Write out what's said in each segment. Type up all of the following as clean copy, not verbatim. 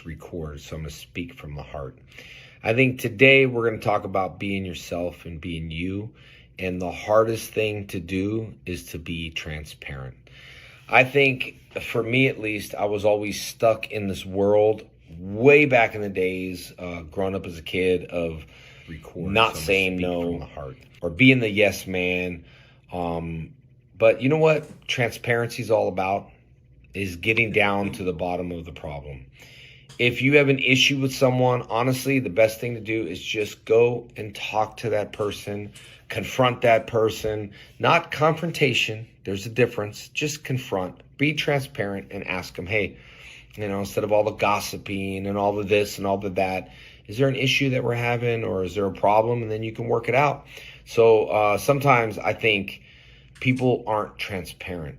just record, so I'm going to speak from the heart. I think today we're going to talk about being yourself and being you. And the hardest thing to do is to be transparent. I think, for me at least, I was always stuck in this world way back in the days, growing up as a kid, of not saying no from the heart or being the yes man. But you know what transparency is all about? Is getting down to the bottom of the problem. If you have an issue with someone, honestly, the best thing to do is just go and talk to that person, confront that person, not confrontation. There's a difference. Just confront, be transparent, and ask them, hey, instead of all the gossiping and all of this and all of that, is there an issue that we're having, or is there a problem? And then you can work it out. So sometimes I think people aren't transparent.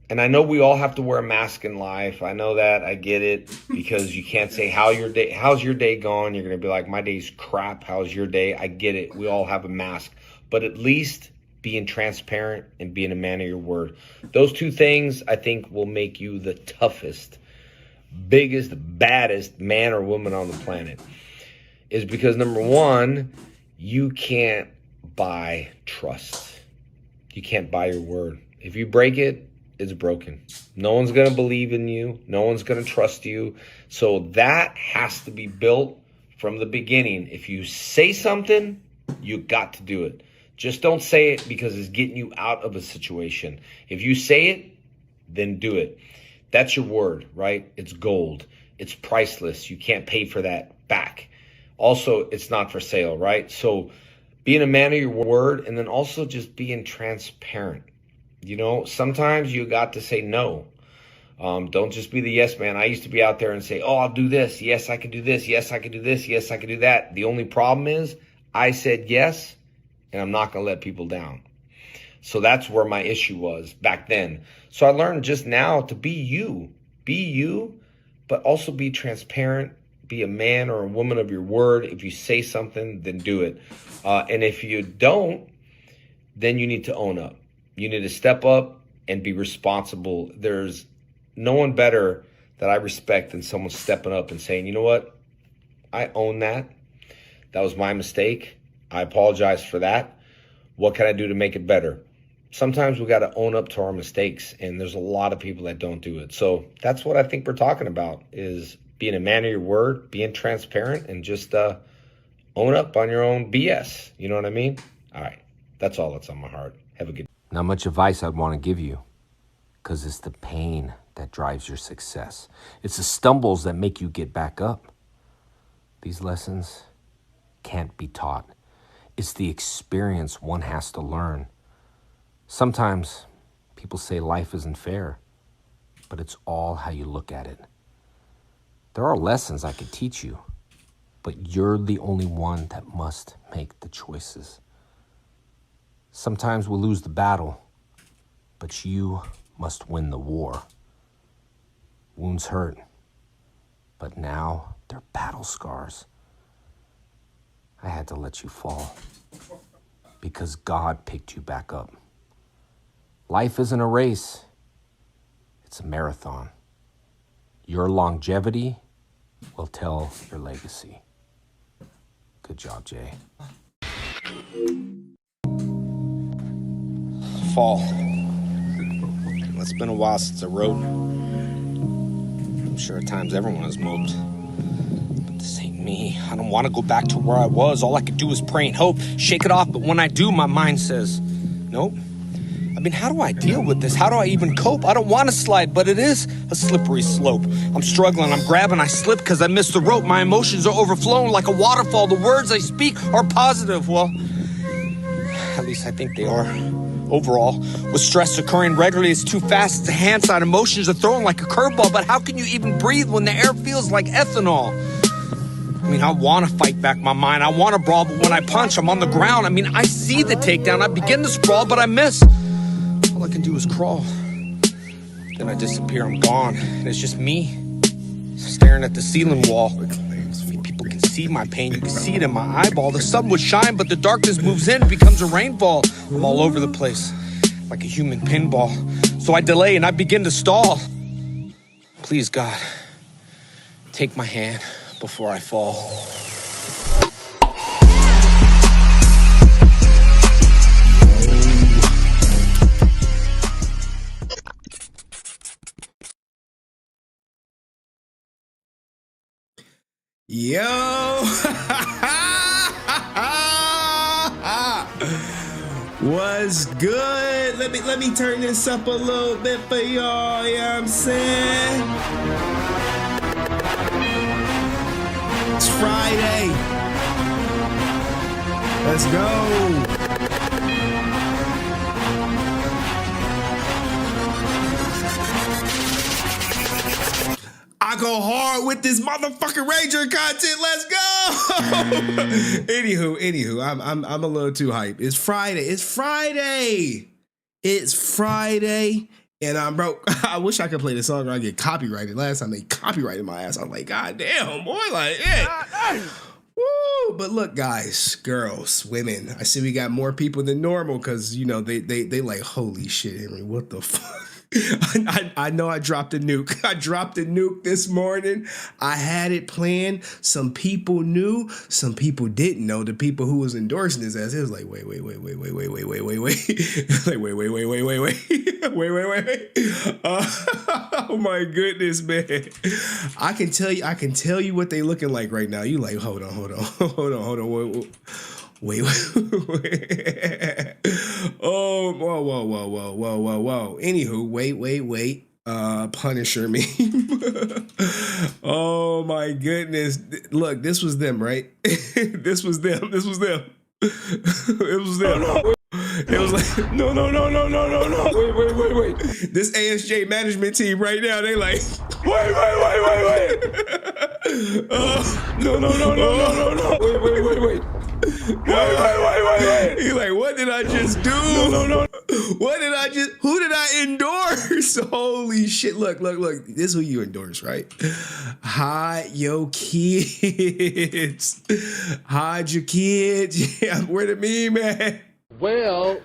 And I know we all have to wear a mask in life. I know that. I get it, because you can't say how's your day going? You're going to be like, my day's crap. How's your day? I get it. We all have a mask. But at least being transparent and being a man of your word. Those two things, I think, will make you the toughest, biggest, baddest man or woman on the planet. Is because, number one, you can't buy trust. You can't buy your word. If you break it, it's broken. No one's going to believe in you. No one's going to trust you. So that has to be built from the beginning. If you say something, you got to do it. Just don't say it because it's getting you out of a situation. If you say it, then do it. That's your word, right? It's gold. It's priceless. You can't pay for that back. Also, it's not for sale, right? So being a man of your word, and then also just being transparent. Sometimes you got to say no. Don't just be the yes man. I used to be out there and say, oh, I'll do this. Yes, I can do this. Yes, I can do this. Yes, I can do that. The only problem is I said yes, and I'm not going to let people down. So that's where my issue was back then. So I learned just now to be you. Be you, but also be transparent. Be a man or a woman of your word. If you say something, then do it. And if you don't, then you need to own up. You need to step up and be responsible. There's no one better that I respect than someone stepping up and saying, you know what? I own that. That was my mistake. I apologize for that. What can I do to make it better? Sometimes we got to own up to our mistakes, and there's a lot of people that don't do it. So that's what I think we're talking about, is being a man of your word, being transparent, and just own up on your own BS. You know what I mean? All right. That's all that's on my heart. Have a good day. Not much advice I'd want to give you, because it's the pain that drives your success. It's the stumbles that make you get back up. These lessons can't be taught. It's the experience one has to learn. Sometimes people say life isn't fair, but it's all how you look at it. There are lessons I could teach you, but you're the only one that must make the choices. Sometimes we lose the battle, but you must win the war. Wounds hurt, but now they're battle scars. I had to let you fall because God picked you back up. Life isn't a race, it's a marathon. Your longevity will tell your legacy. Good job, Jay. Fall. It's been a while since I wrote. I'm sure at times everyone has moped. But this ain't me. I don't want to go back to where I was. All I could do is pray and hope. Shake it off, but when I do, my mind says, nope. How do I deal with this? How do I even cope? I don't want to slide, but it is a slippery slope. I'm struggling, I'm grabbing, I slip because I missed the rope. My emotions are overflowing like a waterfall. The words I speak are positive. Well, at least I think they are. Overall, with stress occurring regularly, it's too fast. It's a hand-side. Emotions are thrown like a curveball, but how can you even breathe when the air feels like ethanol? I want to fight back my mind. I want to brawl, but when I punch, I'm on the ground. I see the takedown. I begin to sprawl, but I miss. All I can do is crawl. Then I disappear. I'm gone. And it's just me staring at the ceiling wall. People can see my pain. You can see it in my eyeball. The sun would shine, but the darkness moves in, becomes a rainfall. I'm all over the place like a human pinball. So I delay and I begin to stall. Please, God, Take my hand before I fall. Yo! What's good? Let me turn this up a little bit for y'all, you know what I'm saying? It's Friday. Let's go. I go hard with this motherfucking Ranger content. Let's go. anywho, I'm a little too hyped. It's Friday, and I'm broke. I wish I could play the song or I get copyrighted. Last time they copyrighted my ass, I'm like, God damn, boy, like, yeah. Woo! But look, guys, girls, women. I see we got more people than normal because you know they like, holy shit, Henry, what the fuck? I know I dropped a nuke. I dropped a nuke this morning. I had it planned. Some people knew, some people didn't know. The people who was endorsing his ass, it was like, wait. Like, wait. Oh my goodness, man. I can tell you what they looking like right now. You like, hold on. Wait. Oh, whoa. Anywho, wait. Punisher me. Oh my goodness. Look, this was them, right? This was them. It was them. It was like, no. Wait. This ASJ management team right now, they like, wait. No. Wait. He's like, what did I just do? No. Who did I endorse? Holy shit. Look. This is who you endorse, right? Hide your kids. Yeah, where the meme, man? Well,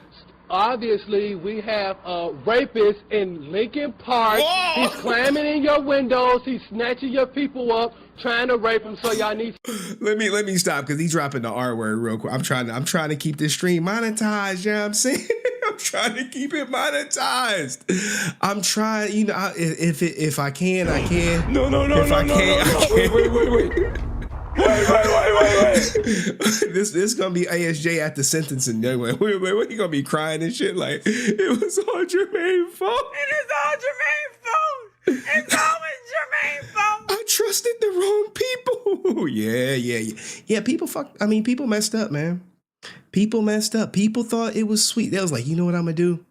obviously, we have a rapist in Lincoln Park. Whoa! He's climbing in your windows. He's snatching your people up, trying to rape them. So y'all need. Let me stop because he's dropping the R word real quick. I'm trying to keep this stream monetized. You know what I'm saying? I'm trying to keep it monetized. I'm trying, you know, if I can, I can. No. If I can't, I can. Wait. This gonna be ASJ at the sentencing. Wait, he gonna be crying and shit like it was all Jermaine's fault. It is all Jermaine's fault. It's always Jermaine's fault. I trusted the wrong people. Yeah. People messed up, man. People messed up. People thought it was sweet. They was like, you know what I'm gonna do?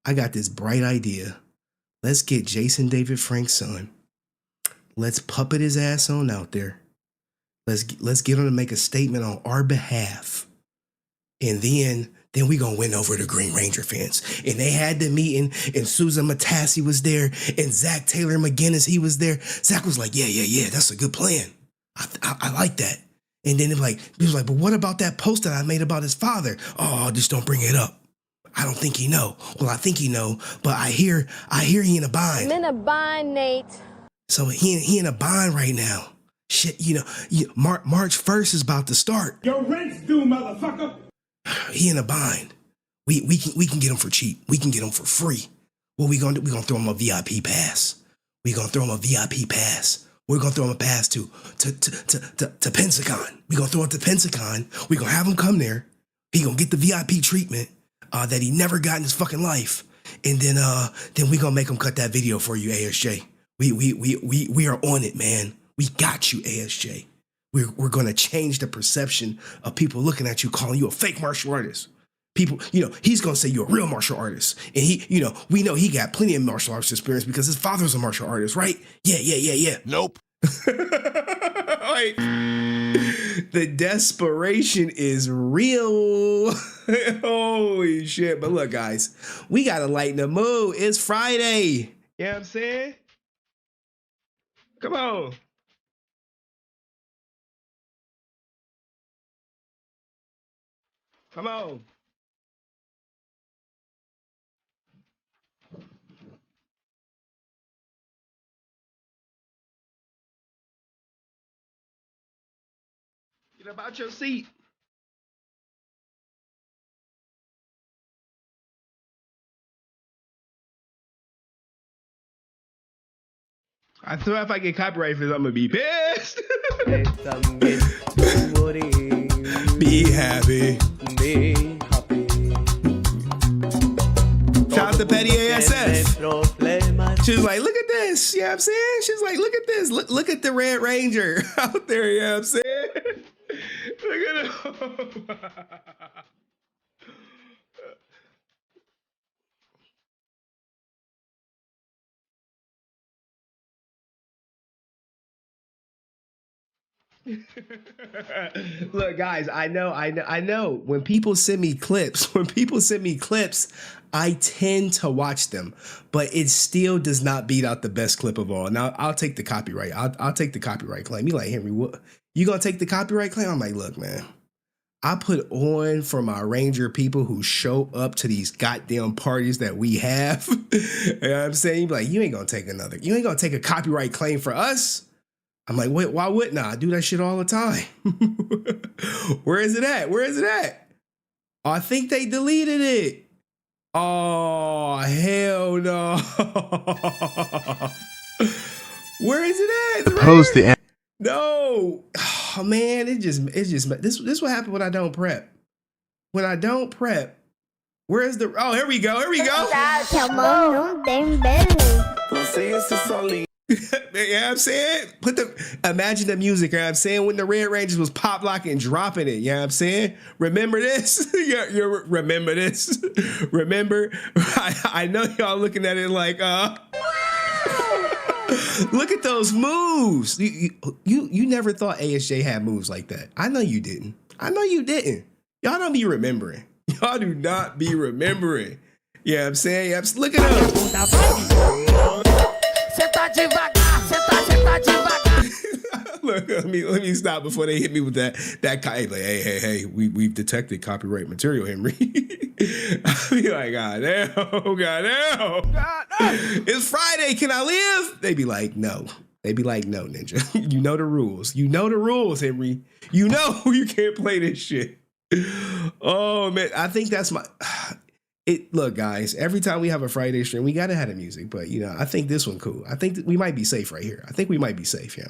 I got this bright idea. Let's get Jason David Frank's son. Let's puppet his ass on out there. Let's get him to make a statement on our behalf. And then we gonna win over the Green Ranger fans. And they had the meeting, and Susan Matassi was there, and Zach Taylor McGinnis, he was there. Zach was like, yeah, that's a good plan. I like that. And then he was like, but what about that post that I made about his father? Oh, just don't bring it up. I don't think he know. Well, I think he know, but I hear he in a bind. I'm in a bind, Nate. So he in a bind right now. Shit, you know, March 1st is about to start. Your rent's due, motherfucker. He in a bind. We can get him for cheap. We can get him for free. What we gonna do? We gonna throw him a VIP pass. We're gonna throw him a pass to Pensacon. We gonna throw it to Pensacon. We gonna have him come there. He gonna get the VIP treatment that he never got in his fucking life. And then we gonna make him cut that video for you, ASJ. We are on it, man. We got you, ASJ. We're going to change the perception of people looking at you, calling you a fake martial artist. People, you know, he's going to say you're a real martial artist. And we know he got plenty of martial arts experience because his father's a martial artist, right? Yeah. Nope. Like, the desperation is real. Holy shit. But look, guys, we got to lighten the mood. It's Friday. You know what I'm saying? Come on. Come on. Get up out your seat. I swear if I get copyright for this, I'm gonna be pissed. Be happy. Shout out to Petty ASF. She was like, look at this. You know what I'm saying? She's like, look at this. Look at the Red Ranger out there. You know what I'm saying? Look at him. Look, guys, I know. When people send me clips, I tend to watch them, but it still does not beat out the best clip of all. Now, I'll take the copyright. I'll take the copyright claim. You like, Henry, what? You gonna take the copyright claim? I'm like, look, man, I put on for my Ranger people who show up to these goddamn parties that we have. You know what I'm saying? Like, you ain't gonna take a copyright claim for us. I'm like, wait, why wouldn't I? Do that shit all the time. Where is it at? Oh, I think they deleted it. Oh, hell no. Where is it at? Post the No. Oh man, this what happened when I don't prep. When I don't prep, where's the here we go. You know what I'm saying? Imagine the music, you know what I'm saying? When the Red Rangers was pop locking and dropping it, you know what I'm saying? Remember this? Remember this? Remember? I know y'all looking at it like, look at those moves. You never thought ASJ had moves like that. I know you didn't. Y'all don't be remembering. Y'all do not be remembering. You know what I'm saying? Look at them. Look, let me stop before they hit me with that. Like, hey, we've detected copyright material, Henry. I'll be like, God damn. It's Friday. Can I live? They be like, no. Ninja. You know the rules, Henry. You know you can't play this shit. Oh man, I think that's my. Look, guys, every time we have a Friday stream, we gotta have the music, but I think this one cool. I think we might be safe right here. You know what I'm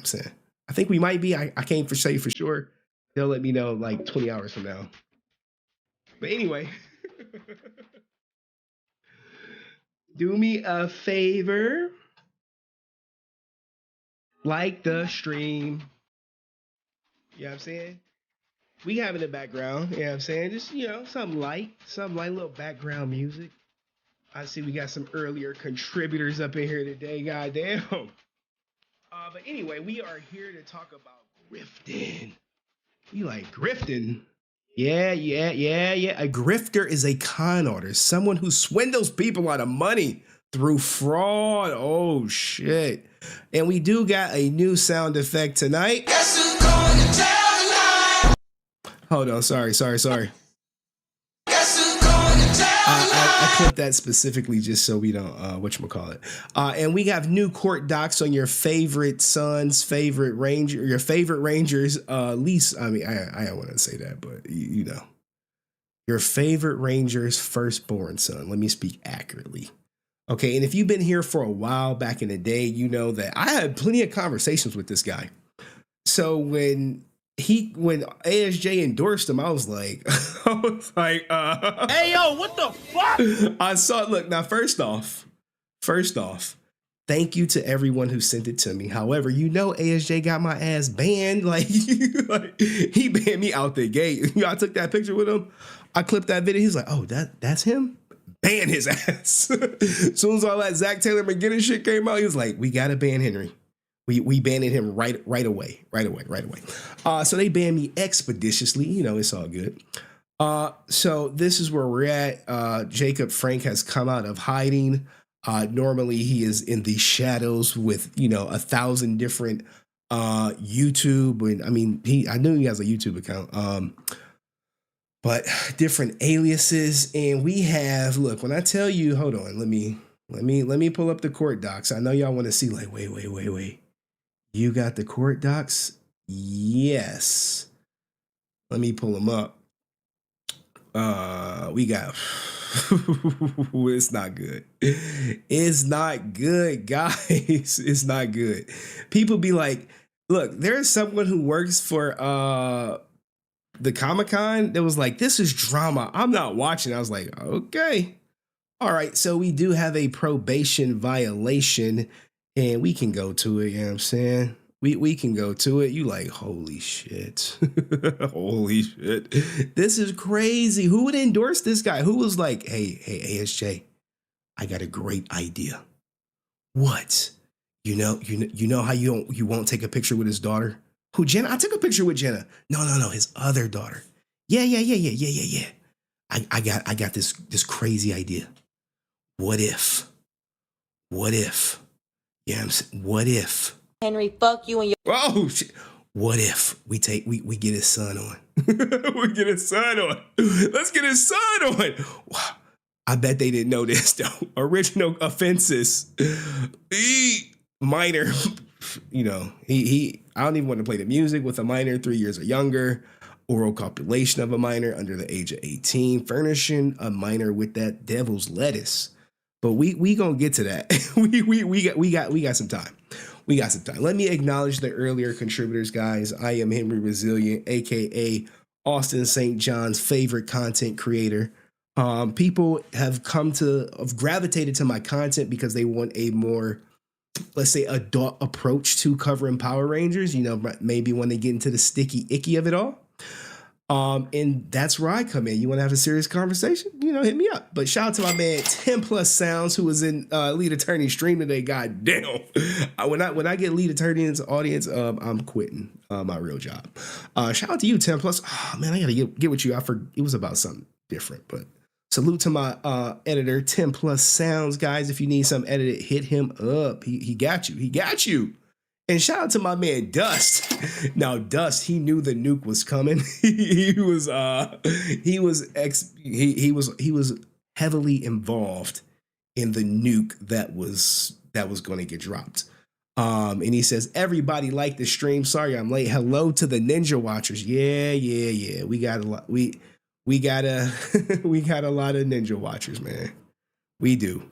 saying? I think we might be. I can't say for sure. They'll let me know like 20 hours from now. But anyway, do me a favor. Like the stream. You know what I'm saying? We have in the background, you know what I'm saying? Just, something light, little background music. I see we got some earlier contributors up in here today, goddamn. But anyway, we are here to talk about grifting. You like grifting? Yeah. A grifter is a con artist, someone who swindles people out of money through fraud. Oh, shit. And we do got a new sound effect tonight. Guess who's going to tell? Hold on, sorry. I clipped that specifically just so we don't whatchamacallit. And we have new court docs on your favorite son's favorite ranger, your favorite ranger's least. I mean, I don't want to say that, but your favorite ranger's firstborn son. Let me speak accurately. Okay, and if you've been here for a while back in the day, you know that I had plenty of conversations with this guy. So when ASJ endorsed him, I was like, hey yo, what the fuck? I saw it. Look, now first off, thank you to everyone who sent it to me. However, ASJ got my ass banned. Like he banned me out the gate. I took that picture with him. I clipped that video. He's like, oh, that's him? Ban his ass. As soon as all that Zach Taylor McGinnis shit came out, he was like, we gotta ban Henry. We banned him right away. So they banned me expeditiously. It's all good. So this is where we're at. Jacob Frank has come out of hiding. Normally he is in the shadows with 1,000 different YouTube. And I knew he has a YouTube account. But different aliases. And we have, look, when I tell you, hold on, let me pull up the court docs. I know y'all want to see, like, wait. You got the court docs? Yes. Let me pull them up. We got it's not good. It's not good, guys. It's not good. People be like, look, there's someone who works for the Comic-Con that was like, this is drama. I'm not watching. I was like, okay. All right. So we do have a probation violation, and we can go to it. You know what I'm saying? We can go to it. You like, holy shit. Holy shit. This is crazy. Who would endorse this guy? Who was like, hey, ASJ, I got a great idea. What? You know how you won't take a picture with his daughter? Who, Jenna? I took a picture with Jenna. No, his other daughter. Yeah. I got this crazy idea. What if? Yeah, what if? Henry, fuck you and your. Oh shit. What if we get his son on? We get his son on. Let's get his son on. Wow. I bet they didn't know this though. Original offenses. Minor, he I don't even want to play the music with a minor 3 years or younger, oral copulation of a minor under the age of 18, furnishing a minor with that devil's lettuce. But we gonna get to that. we got some time. We got some time. Let me acknowledge the earlier contributors, guys. I am HenryResilient, aka Austin St. John's favorite content creator. People have gravitated to my content because they want a more, let's say, adult approach to covering Power Rangers, maybe when they get into the sticky icky of it all. And that's where I come in. You want to have a serious conversation? Hit me up. But shout out to my man 10 Plus Sounds, who was in lead attorney stream today. God damn. When I get lead attorney into audience, I'm quitting my real job. Shout out to you, 10 Plus. Oh man, I gotta get with you. It was about something different, but salute to my editor, 10 Plus Sounds, guys. If you need something edited, hit him up. He got you. He got you. And shout out to my man Dust. Now Dust, he knew the nuke was coming. he was heavily involved in the nuke that was going to get dropped. And he says, everybody liked the stream. Sorry I'm late. Hello to the Ninja Watchers. Yeah. We got a lot. We got a lot of Ninja Watchers, man. We do.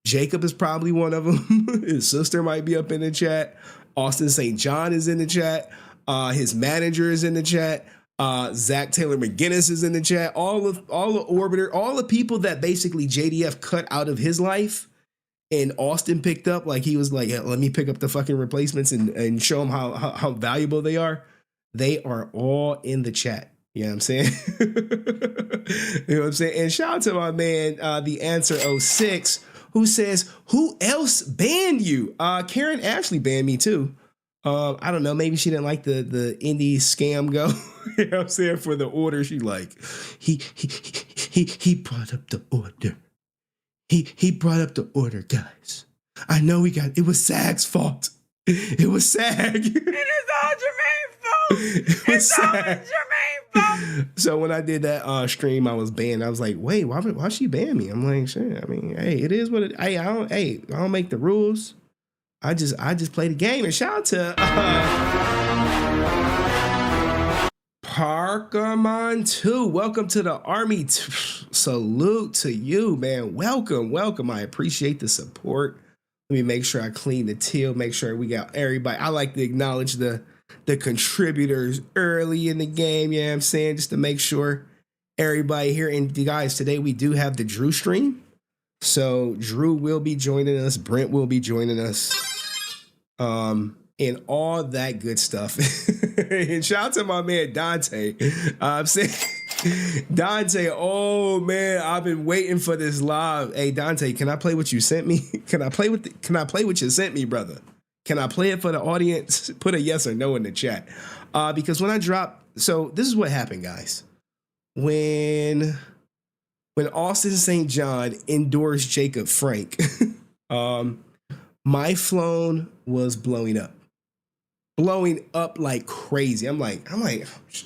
Jacob is probably one of them. His sister might be up in the chat. Austin St. John is in the chat. His manager is in the chat. Zach Taylor McGinnis is in the chat. All the Orbiter, all the people that basically JDF cut out of his life and Austin picked up. Like he was like, yeah, let me pick up the fucking replacements and show them how valuable they are. They are all in the chat. You know what I'm saying? You know what I'm saying? And shout out to my man, the Answer 06, who says, who else banned you? Karen Ashley banned me too. I don't know. Maybe she didn't like the indie scam go. You know what I'm saying? For the order, she like, he brought up the order. He brought up the order, guys. I know it was SAG's fault. It was SAG. It is all Jermaine's fault. It's all Jermaine's fault. So when I did that stream, I was banned. I was like, wait, why she ban me? I'm like, shit. I mean, hey, it is what it. Hey, I don't make the rules. I just play the game. And shout out to Parkamon 2. Welcome to the army. Salute to you, man. Welcome. I appreciate the support. Let me make sure I clean the till. Make sure we got everybody. I like to acknowledge the contributors early in the game. You know what I'm saying? Just to make sure everybody here. And guys, today we do have the Drew stream. So Drew will be joining us. Brent will be joining us. And all that good stuff. And shout out to my man Dante. I'm saying, Dante, oh man, I've been waiting for this live. Hey Dante, can I play what you sent me? Can I play what you sent me, brother? Can I play it for the audience? Put a yes or no in the chat. Because when I drop, so this is what happened, guys. When Austin St. John endorsed Jacob Frank, my phone was blowing up like crazy. I'm like,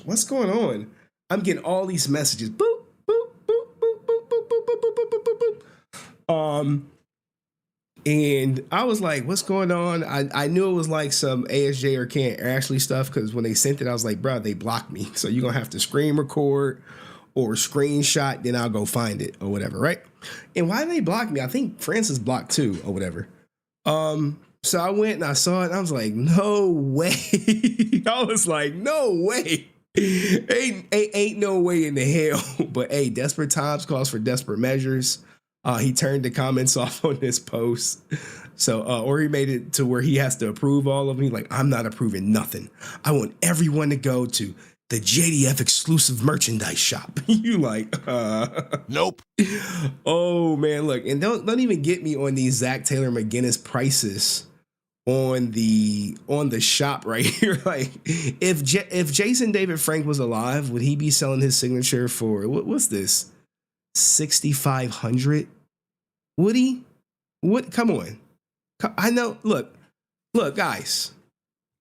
what's going on? I'm getting all these messages. Boop, boop, boop, boop, boop, boop, boop, boop, boop, boop, boop. And I was like, what's going on? I knew it was like some ASJ or Can't Ashley stuff because when they sent it, I was like, bro, they blocked me. So you're going to have to screen record or screenshot, then I'll go find it or whatever, right? And why did they block me? I think Francis blocked too or whatever. So I went and I saw it and I was like, no way. I was like, no way. Ain't no way in the hell. But hey, desperate times calls for desperate measures. He turned the comments off on this post. So, or he made it to where he has to approve all of me. Like, I'm not approving nothing. I want everyone to go to the JDF exclusive merchandise shop. You like, Nope. Oh man, look, and don't even get me on these Zach Taylor McGinnis prices on the shop right here. Like, if Jason David Frank was alive, would he be selling his signature for what's this? 6,500? Would he? What? Come on. I know. Look, guys.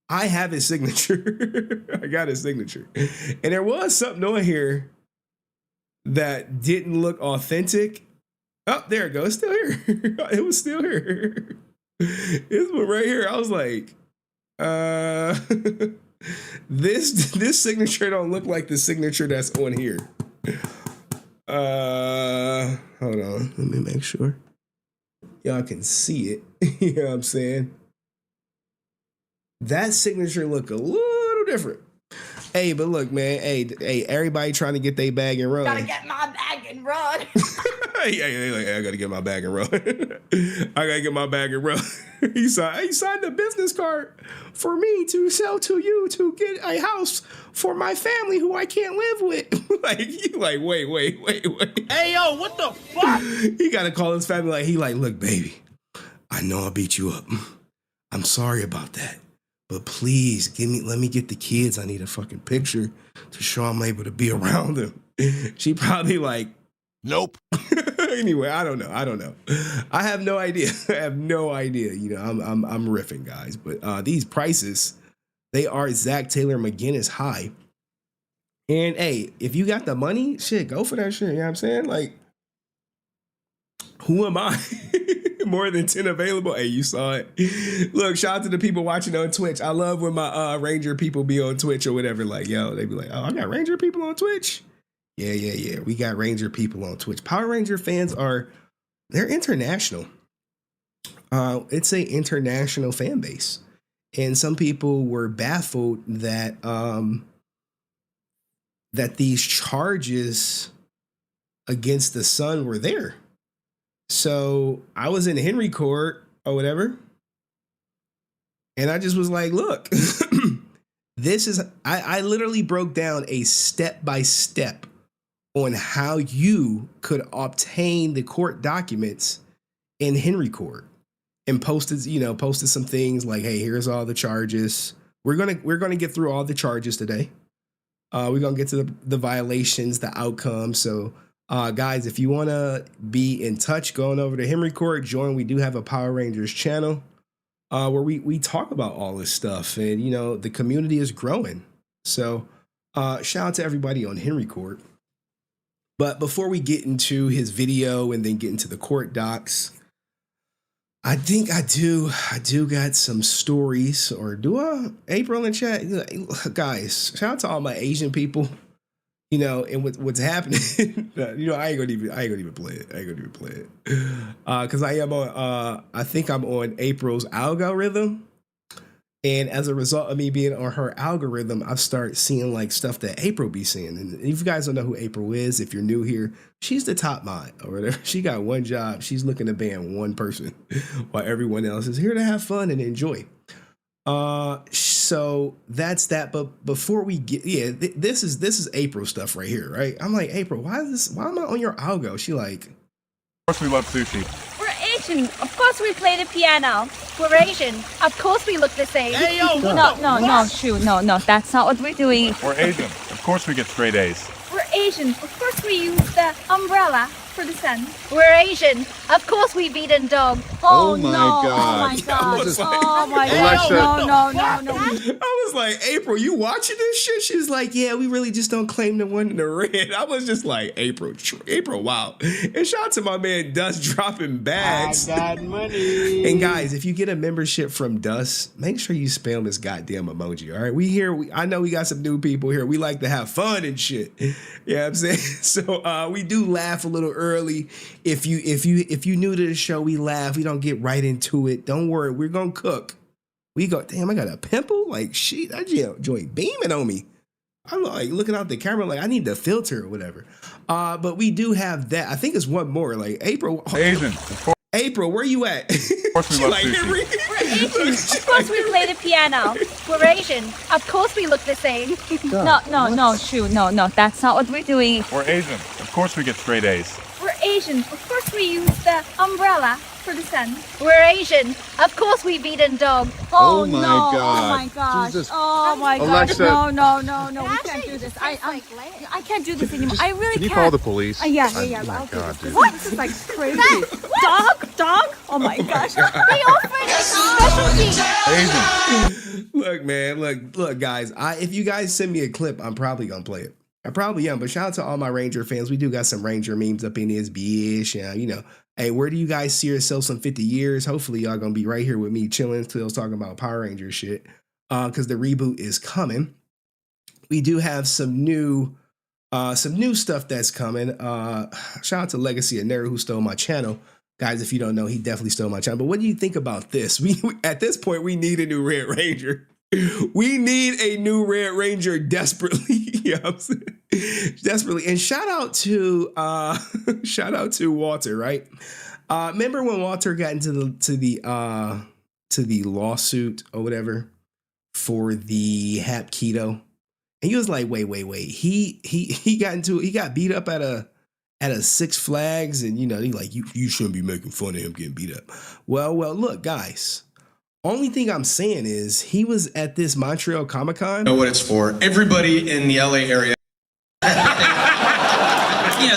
I have his signature. I got his signature. And there was something on here that didn't look authentic. Oh, there it goes. It's still here. It was still here. This one right here. I was like, this signature don't look like the signature that's on here. Hold on. Let me make sure y'all can see it. You know what I'm saying? That signature look a little different. Hey, but look, man. Hey, everybody trying to get their bag and run. Gotta get my bag and run. I gotta get my bag and run. I gotta get my bag and run. He signed a business card for me to sell to you to get a house for my family who I can't live with. Like, wait. Hey, yo, what the fuck? He gotta call his family. Look, baby, I know I beat you up. I'm sorry about that. But please let me get the kids. I need a fucking picture to show I'm able to be around them. She probably like, Nope. Anyway, I don't know. I have no idea. You know, I'm riffing, guys. But these prices, they are Zach Taylor McGinnis high. And hey, if you got the money, shit, go for that shit. You know what I'm saying? Like, who am I? More than 10 available. Hey, you saw it. Look, shout out to the people watching on Twitch. I love when my Ranger people be on Twitch or whatever. Like, yo, they be like, oh, I got Ranger people on Twitch. Yeah. We got Ranger people on Twitch. Power Ranger fans they're international. It's a international fan base. And some people were baffled that these charges against the Sun were there. So I was in Henrycord or whatever. And I just was like, look, I literally broke down a step-by-step on how you could obtain the court documents in Henrycord, and posted some things like, hey, here's all the charges. We're gonna get through all the charges today. We're gonna get to the violations, the outcomes. So guys, if you want to be in touch, going over to Henrycord, join. We do have a Power Rangers channel where we talk about all this stuff, and you know, the community is growing. So shout out to everybody on Henrycord. But before we get into his video and then get into the court docs, I think I do got some stories. Or do I? April in chat, guys, shout out to all my Asian people. You know, and what's happening, you know, I ain't gonna even play it. Cause I am on, I think I'm on April's algorithm. And as a result of me being on her algorithm, I've started seeing like stuff that April be seeing. And if you guys don't know who April is, if you're new here, she's the top mod or whatever. She got one job. She's looking to ban one person while everyone else is here to have fun and enjoy. So that's that. But before we get, this is April stuff right here, right? I'm like, April, why am I on your algo? She like, Of course we love sushi. We're Asian. Of course we play the piano. We're Asian. Of course we look the same. Hey, yo, No, that's not what we're doing. We're Asian. Of course we get straight A's. We're Asian. Of course we use the umbrella. for the sun. We're Asian. Of course we beat a dog. Oh my no. God. Oh my God. was like, Oh my Alexa. God. No. I was like, April, you watching this shit? She was like, yeah, we really just don't claim the one in the red. I was just like, April, wow. And shout out to my man Dust dropping bags. I got money. And guys, if you get a membership from Dust, make sure you spam this goddamn emoji. All right, I know we got some new people here. We like to have fun and shit. You know what I'm saying? So we do laugh a little early. If you new to the show, we laugh. We don't get right into it. Don't worry, we're gonna cook. We go, damn, I got a pimple? Like, shit, that joint beaming on me. I'm like looking out the camera like I need the filter or whatever. But we do have that. I think it's one more. Like April. Asian. April, where you at? Of course we love like sushi. Henry. We're Asian. Of course we play the piano. We're Asian. Of course we look the same. No. That's not what we're doing. We're Asian. Of course we get straight A's. We're Asian. Of course we use the umbrella for the sun. We're Asian. Of course we beat a dog. Oh my no. God. Oh my gosh. Jesus. Oh my gosh. Alexa. No. We can't do this. I can't do this anymore. I really Can you can't. call the police? Yeah. Oh my I'll do God, this. dude. What? This is like crazy. Dog? Oh my gosh. They offer a specialty. Asian. Look, man, look, guys. If you guys send me a clip, I'm probably gonna play it. I probably am, but shout out to all my Ranger fans. We do got some Ranger memes up in this bitch. Hey, where do you guys see yourselves in 50 years? Hopefully, y'all gonna be right here with me chilling till talking about Power Ranger shit. Because the reboot is coming. We do have some new stuff that's coming. Shout out to TheLegacyofNerd who stole my channel. Guys, if you don't know, he definitely stole my channel. But what do you think about this? We at this point, we need a new Red Ranger. We need a new Red Ranger desperately. You know what I'm saying? Desperately. And shout out to Walter, right? Remember when Walter got into the lawsuit or whatever for the Hap Keto? And he was like, wait. He got beat up at a Six Flags, and he like, you shouldn't be making fun of him getting beat up. Well, look, guys. Only thing I'm saying is he was at this Montreal Comic-Con. Know what it's for. Everybody in the LA area.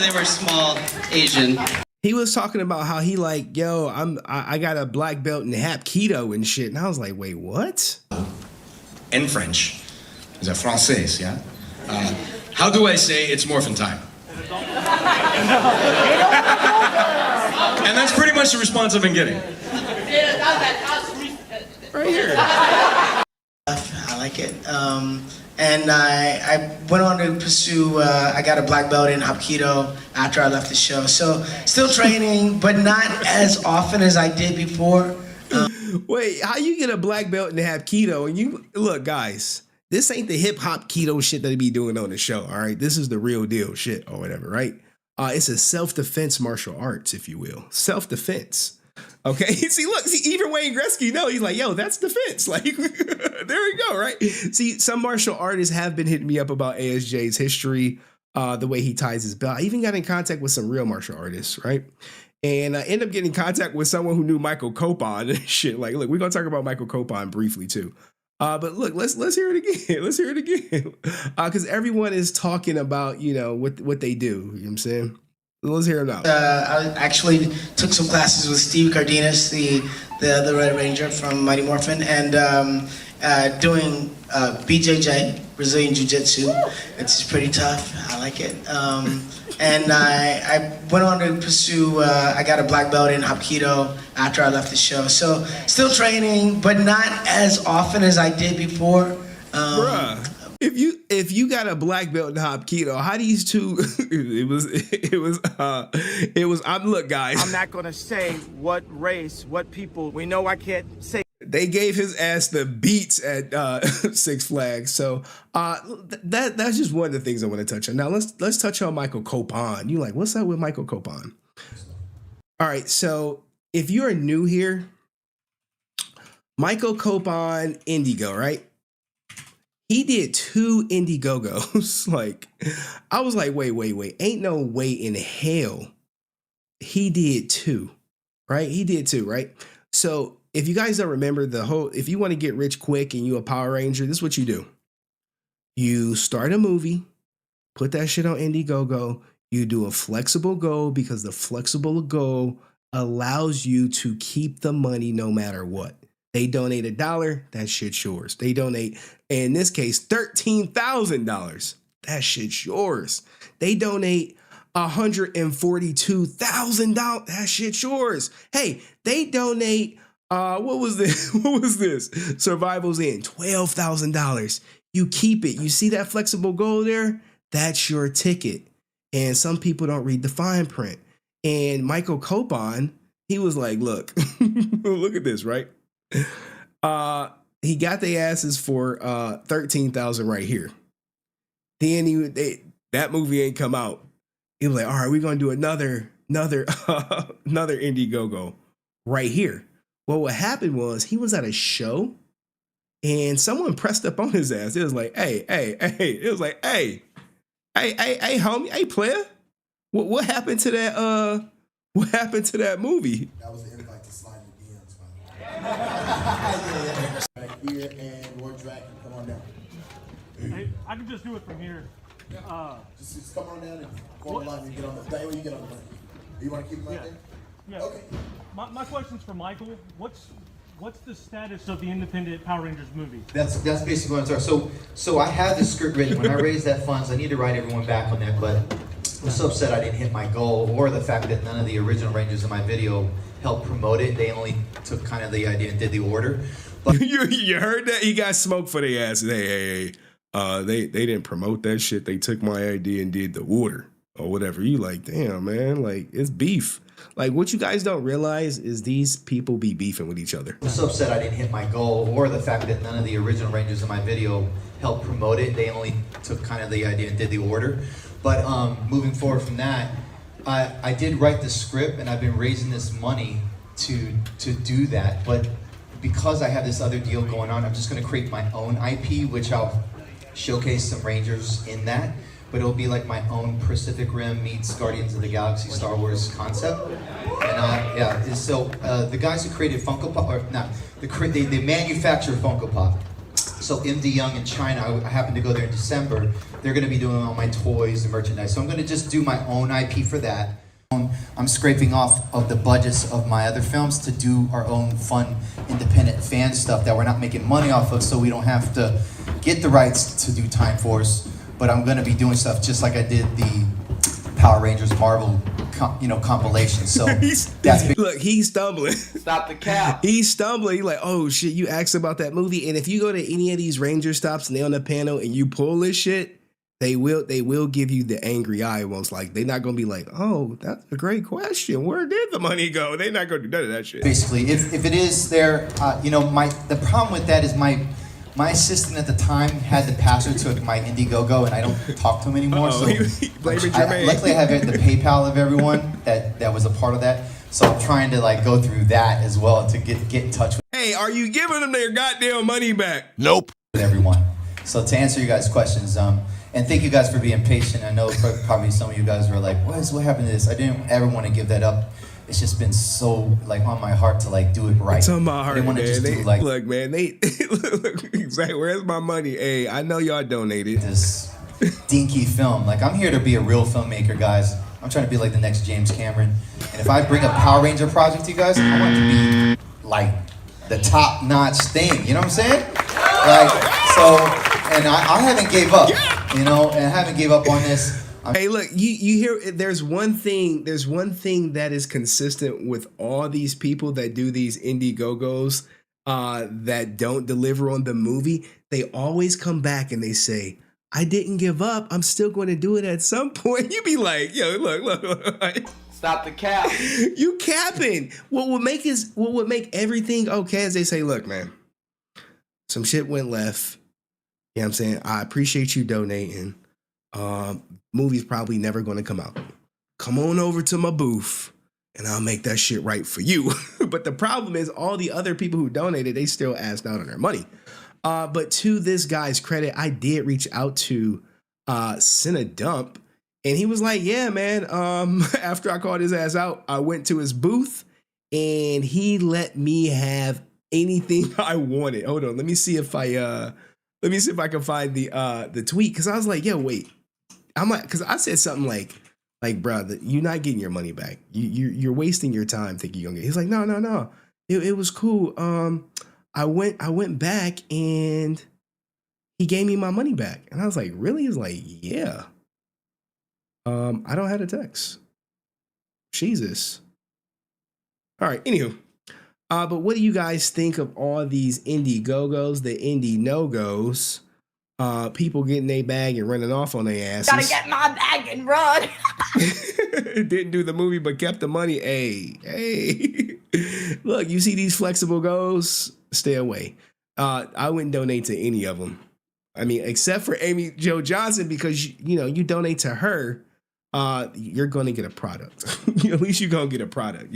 They were small Asian. He was talking about how he like, yo, I got a black belt in Hap Keto and shit. And I was like, wait, what? In French. Is that français, yeah? How do I say it's morphin' time? And that's pretty much the response I've been getting. Right here. I like it. And I went on to pursue, I got a black belt in Hapkido after I left the show. So still training, but not as often as I did before. Wait, how you get a black belt in Hapkido? And you, look, guys, this ain't the hip hop keto shit that they be doing on the show, all right? This is the real deal shit or whatever, right? It's a self-defense martial arts, if you will. Self-defense. Okay, see, even Wayne Gretzky, he's like, yo, that's defense. Like, there we go, right? See, some martial artists have been hitting me up about ASJ's history, the way he ties his belt. I even got in contact with some real martial artists, right? And I ended up getting in contact with someone who knew Michael Copon and shit. Like, look, we're gonna talk about Michael Copon briefly too. But look, let's hear it again. Let's hear it again. Because everyone is talking about, what they do. You know what I'm saying? Let's hear it out. I actually took some classes with Steve Cardenas, the other Red Ranger from Mighty Morphin, and doing BJJ, Brazilian Jiu-Jitsu. It's pretty tough. I like it. And I went on to pursue, I got a black belt in Hapkido after I left the show. So still training, but not as often as I did before. Bruh. If you got a black belt in Hapkido, how these two? Look, guys. I'm not gonna say what race, what people. We know I can't say. They gave his ass the beats at Six Flags. So that's just one of the things I want to touch on. Now let's touch on Michael Copon. You like, what's up with Michael Copon? All right, so if you're new here, Michael Copon, Indigo, right? He did 2 Indigogos. Like, I was like, wait. Ain't no way in hell he did 2, right? He did 2, right? So if you guys don't remember if you want to get rich quick and you a Power Ranger, this is what you do. You start a movie, put that shit on Indiegogo, You do a flexible goal because the flexible goal allows you to keep the money no matter what. They donate $1, that shit's yours. They donate, in this case, $13,000. That shit's yours. They donate $142,000. That shit's yours. Hey, they donate what was this? What was this? Survival's in $12,000. You keep it. You see that flexible goal there? That's your ticket. And some people don't read the fine print. And Michael Copon, he was like, look, look at this, right? He got their asses for $13,000 right here. Then that movie ain't come out. He was like, all right, we're gonna do another Indiegogo right here. Well, what happened was he was at a show and someone pressed up on his ass. It was like, hey. It was like, hey, homie, hey, player. What happened to that? What happened to that movie? That was the invite to slide in the DMs, yeah. Right here and Lord Dragon, come on down. Hey, I can just do it from here. Just come on down and go on the line and get on the. That way you get on the line. You want to keep it right there? Yeah. Okay. My question's for Michael. What's the status of the independent Power Rangers movie? That's basically what I'm saying. So I have the script written. When I raised that funds, I need to write everyone back on that, but I'm so upset I didn't hit my goal, or the fact that none of the original Rangers in my video helped promote it. They only took kind of the idea and did the order. But you heard that? He got smoked for their ass. Hey. They didn't promote that shit. They took my idea and did the order or whatever. You like, damn, man, like it's beef. Like what you guys don't realize is these people be beefing with each other. I'm so upset I didn't hit my goal, or the fact that none of the original Rangers in my video helped promote it. They only took kind of the idea and did the order. But moving forward from that, I did write the script and I've been raising this money to do that. But because I have this other deal going on, I'm just going to create my own IP, which I'll showcase some Rangers in that, but it'll be like my own Pacific Rim meets Guardians of the Galaxy Star Wars concept. And so the guys who created Funko Pop, or not, they manufacture Funko Pop. So MD Young in China, I happened to go there in December. They're going to be doing all my toys and merchandise. So I'm going to just do my own IP for that. I'm scraping off of the budgets of my other films to do our own fun, independent fan stuff that we're not making money off of, so we don't have to get the rights to do Time Force. But I'm going to be doing stuff just like I did the Power Rangers Marvel, compilation. So look, he's stumbling. Stop the cap. He's stumbling. He's like, oh shit, you asked about that movie, and if you go to any of these Ranger stops and they're on the panel and you pull this shit, they will give you the angry eye almost. Like they're not gonna be like, oh, that's a great question. Where did the money go? They're not gonna do none of that shit. Basically, if it is there, the problem with that is my assistant at the time had the password to my Indiegogo, and I don't talk to him anymore. So luckily I have the PayPal of everyone that was a part of that. So I'm trying to go through that as well to get in touch with. Hey, are you giving them their goddamn money back? Nope. With everyone. So to answer you guys' questions, and thank you guys for being patient. I know probably some of you guys were like, what happened to this? I didn't ever want to give that up. It's just been so on my heart to do it right. It's on my heart, man. Look, man, exactly. Where's my money? Hey, I know y'all donated. This dinky film. I'm here to be a real filmmaker, guys. I'm trying to be like the next James Cameron. And if I bring a Power Ranger project to you guys, I want it to be the top-notch thing. You know what I'm saying? And I haven't gave up. And I haven't gave up on this. Hey, look, you hear, there's one thing that is consistent with all these people that do these Indiegogos that don't deliver on the movie. They always come back and they say, I didn't give up. I'm still going to do it at some point. You be like, yo, look. Stop the cap. You capping. What would make everything okay is they say, look, man, some shit went left. You know what I'm saying? I appreciate you donating. Movie's probably never going to come out. Come on over to my booth and I'll make that shit right for you. But the problem is all the other people who donated, they still asked out on their money. But to this guy's credit, I did reach out to Cinedump and he was like, yeah, man. After I called his ass out, I went to his booth and he let me have anything I wanted. Hold on. Let me see if I can find the tweet. Cause I was like, yo, wait. I'm like, cause I said something like, Like, bro, you're not getting your money back. You're wasting your time thinking you're gonna get. He's like, no. It was cool. I went back and he gave me my money back, and I was like, really? He's like, yeah. I don't have the text. Jesus. All right. Anywho, but what do you guys think of all these Indigogos, the Indie no-goes? People getting their bag and running off on their asses. Gotta get my bag and run. Didn't do the movie, but kept the money. Hey. Look, you see these flexible goals? Stay away. I wouldn't donate to any of them. I mean, except for Amy Jo Johnson, because you donate to her, you're gonna get a product. At least you're gonna get a product.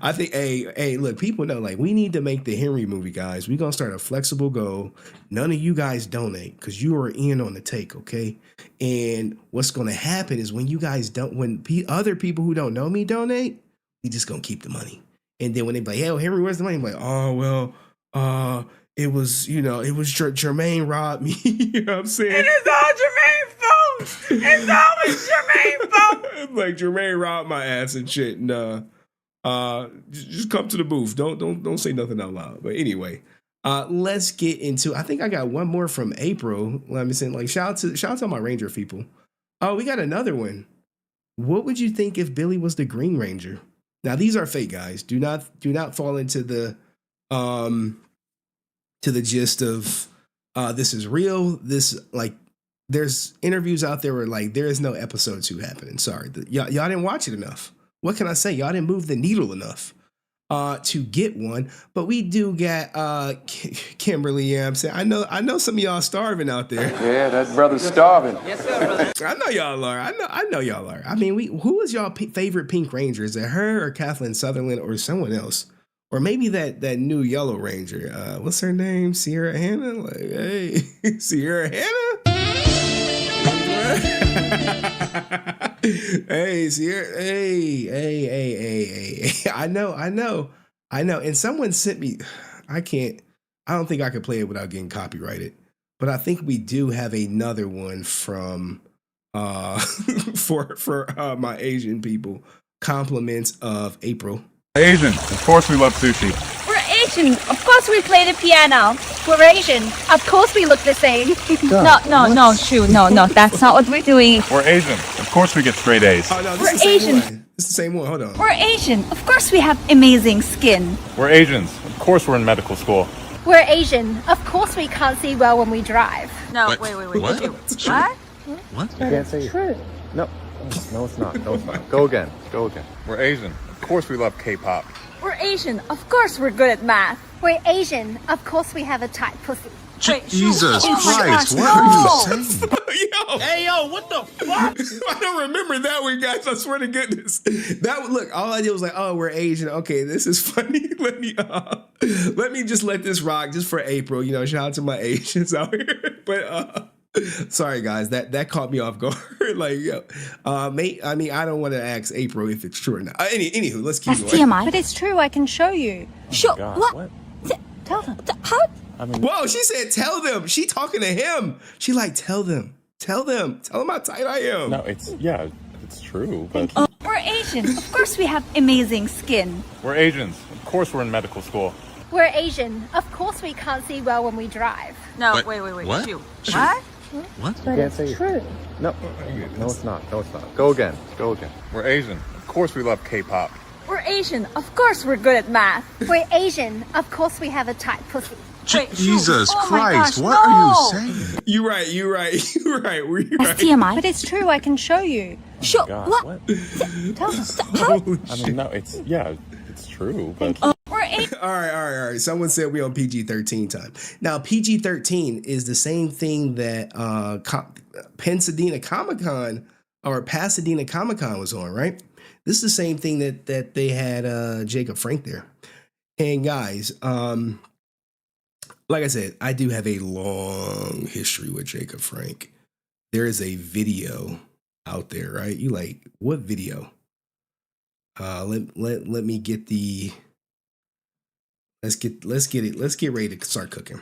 I think. Hey, look, people know, like, we need to make the Henry movie, guys. We're gonna start a flexible goal. None of you guys donate because you are in on the take, okay? And what's gonna happen is when you guys don't, when other people who don't know me donate, we just gonna keep the money. And then when they be like, "Hey, Henry, where's the money?" I'm like, "Oh well, it was Jermaine robbed me." You know what I'm saying? It is all Jermaine's fault. It's always Jermaine's fault. Like, Jermaine robbed my ass and shit. And just come to the booth. Don't say nothing out loud. But anyway, let's get into. I think I got one more from April. Let me say, like, shout out to my Ranger people. Oh, we got another one. What would you think if Billy was the Green Ranger? Now, these are fake, guys. Do not fall into the gist of this is real. This, like, there's interviews out there where, like, there is no episode 2 happening. Sorry, y'all didn't watch it enough. What can I say? Y'all didn't move the needle enough to get one. But we do get Kimberly. Yeah, I'm saying, I know some of y'all starving out there. Yeah, that brother's starving. Yes, sir, brother. I know y'all are. I know y'all are. I mean, who is y'all favorite Pink Ranger? Is it her or Kathleen Sutherland or someone else? Or maybe that new Yellow Ranger. What's her name? Sierra Hannah? Like, hey, Sierra Hannah? Hey, Sierra. Hey. I know. And someone sent me, I don't think I could play it without getting copyrighted. But I think we do have another one from for my Asian people. Compliments of April. Asian. Of course we love sushi. We're Asian. Of course we play the piano. We're Asian. Of course we look the same. No, Shu. No. That's not what we're doing. We're Asian. Of course we get straight A's. Oh, no, We're Asian. It's the same one. Hold on. We're Asian. Of course we have amazing skin. We're Asians. Of course we're in medical school. We're Asian. Of course we can't see well when we drive. No, wait. What? What? You can't say true. No, it's not. Go again. We're Asian. Of course we love K-pop. We're Asian. Of course we're good at math. We're Asian. Of course we have a tight pussy. Jesus Christ, what are you saying? Yo. Hey, yo, what the fuck? I don't remember that one, guys. I swear to goodness. Look, all I did was like, oh, we're Asian. Okay, this is funny. Let me just let this rock just for April. Shout out to my Asians out here. But sorry, guys, that caught me off guard. Like, yo, mate. I mean, I don't want to ask April if it's true or not. Anywho, let's keep going. TMI. But it's true. I can show you. Sure. God, what? Tell them. How? I mean, whoa, she said tell them. She talking to him. She like, tell them how tight I am. No, it's true, but We're Asian. Of course we have amazing skin. we're Asians. Of course we're in medical school. We're Asian. Of course we can't see well when we drive. No, What? wait. What? Shu. What? you can't say true. No, it's not. Go again. We're Asian. Of course we love K-pop. We're Asian. Of course we're good at math. We're Asian. Of course we have a tight pussy. Jesus Oh my Christ, gosh, what no. are you saying? You're right. That's TMI. But it's true. I can show you. Sure. God, what? Tell them. Holy I shit. mean, no, it's true, but We're Asian. All right. Someone said we on PG-13 time. Now, PG-13 is the same thing that Pasadena Comic-Con was on, right? This is the same thing that they had Jacob Frank there. And guys, like I said, I do have a long history with Jacob Frank. There is a video out there, right? You like, what video? Let me get the. Let's get ready to start cooking.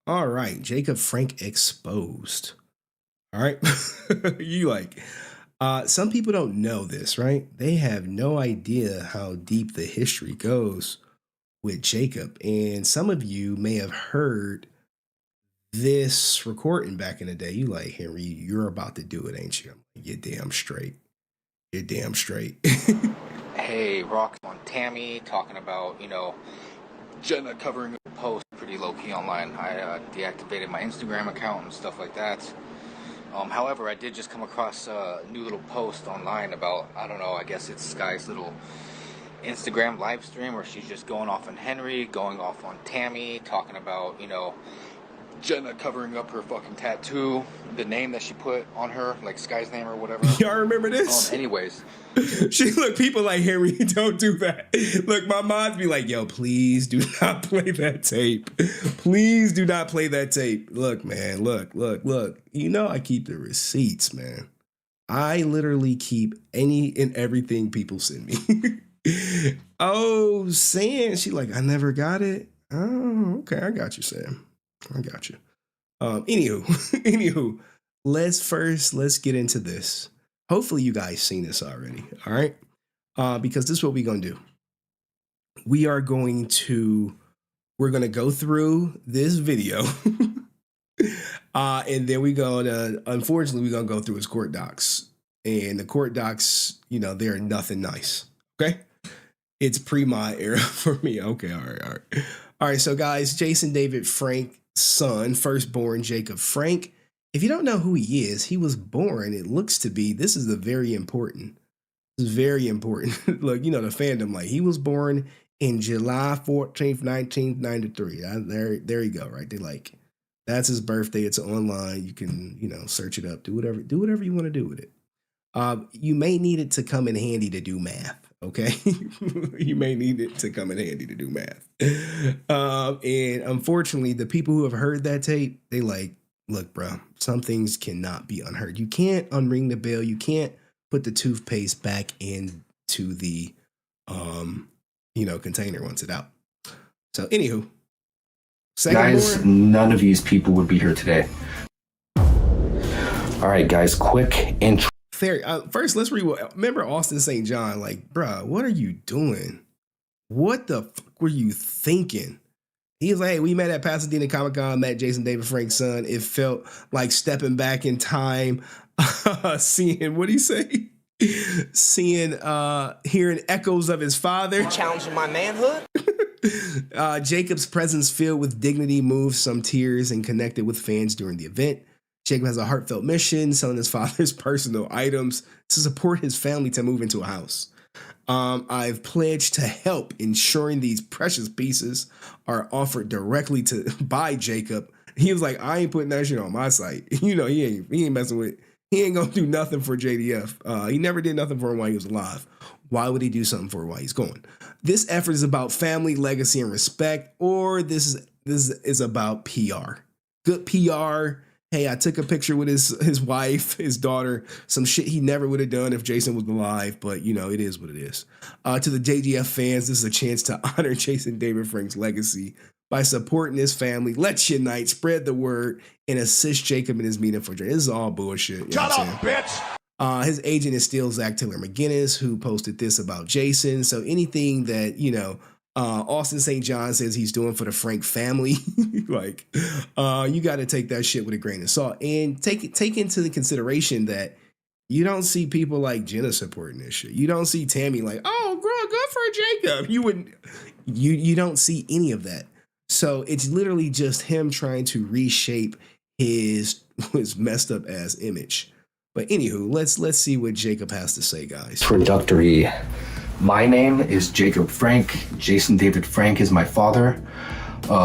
All right, Jacob Frank exposed. All right, you like. Some people don't know this, right? They have no idea how deep the history goes with Jacob, and some of you may have heard this recording back in the day. You like, Henry, you're about to do it, ain't you? You're damn straight. You're damn straight. Hey, Rock on Tammy talking about, Jenna covering a post pretty low-key online. I deactivated my Instagram account and stuff like that. However, I did just come across a new little post online about, I don't know, I guess it's Skye's little Instagram live stream where she's just going off on Henry, going off on Tammy, talking about, Jenna covering up her fucking tattoo, the name that she put on her, like Skye's name or whatever. Y'all remember this? Anyways. Look, people like, Henry, don't do that. Look, my moms be like, yo, please do not play that tape. Please do not play that tape. Look, man, look. You know I keep the receipts, man. I literally keep any and everything people send me. Oh, Sam, she like, I never got it. Oh, okay, I got you, Sam. I got you. Anywho, let's get into this. Hopefully you guys seen this already. All right. Because this is what we're going to do. We're going to go through this video. And then unfortunately, we're going to go through his court docs. And the court docs, they're nothing nice. Okay. It's pre-my era for me. Okay. All right. All right. So guys, Jason David Frank, son, firstborn Jacob Frank. If you don't know who he is, he was born, it looks to be, this is very important. This is very important. Look, the fandom, like, he was born in July 14th, 1993. There you go, right? They like, that's his birthday. It's online. You can, search it up, do whatever you want to do with it. You may need it to come in handy to do math. Okay. You may need it to come in handy to do math. And unfortunately, the people who have heard that tape, they like, look, bro, some things cannot be unheard. You can't unring the bell. You can't put the toothpaste back into the, container once it's out. So, anywho, guys, none of these people would be here today. All right, guys, quick intro. First, let's remember Austin St. John. Like, bro, what are you doing? What the fuck were you thinking? He was like, hey, we met at Pasadena Comic-Con, met Jason David Frank's son. It felt like stepping back in time, seeing, what'd he say? Hearing echoes of his father. Challenging my manhood? Jacob's presence filled with dignity moved some tears and connected with fans during the event. Jacob has a heartfelt mission, selling his father's personal items to support his family to move into a house. I've pledged to help ensuring these precious pieces are offered directly by Jacob. He was like, I ain't putting that shit on my site. He ain't messing with, he ain't gonna do nothing for JDF. He never did nothing for him while he was alive. Why would he do something for him while he's gone? This effort is about family, legacy, and respect, or this is about PR. Good PR. Hey, I took a picture with his wife, his daughter, some shit he never would have done if Jason was alive, but it is what it is. To the JDF fans, this is a chance to honor Jason David Frank's legacy by supporting his family. Let's unite, spread the word, and assist Jacob in his meeting for Jason. This is all bullshit. Shut up, bitch! His agent is still Zach Taylor McGinnis, who posted this about Jason. So anything that, Austin St. John says he's doing for the Frank family, like, you got to take that shit with a grain of salt and take into the consideration that you don't see people like Jenna supporting this shit. You don't see Tammy like, oh, girl, good for Jacob. You don't see any of that. So it's literally just him trying to reshape his messed up ass image. But anywho, let's see what Jacob has to say, guys. Introductory. My name is Jacob Frank. Jason David Frank is my father.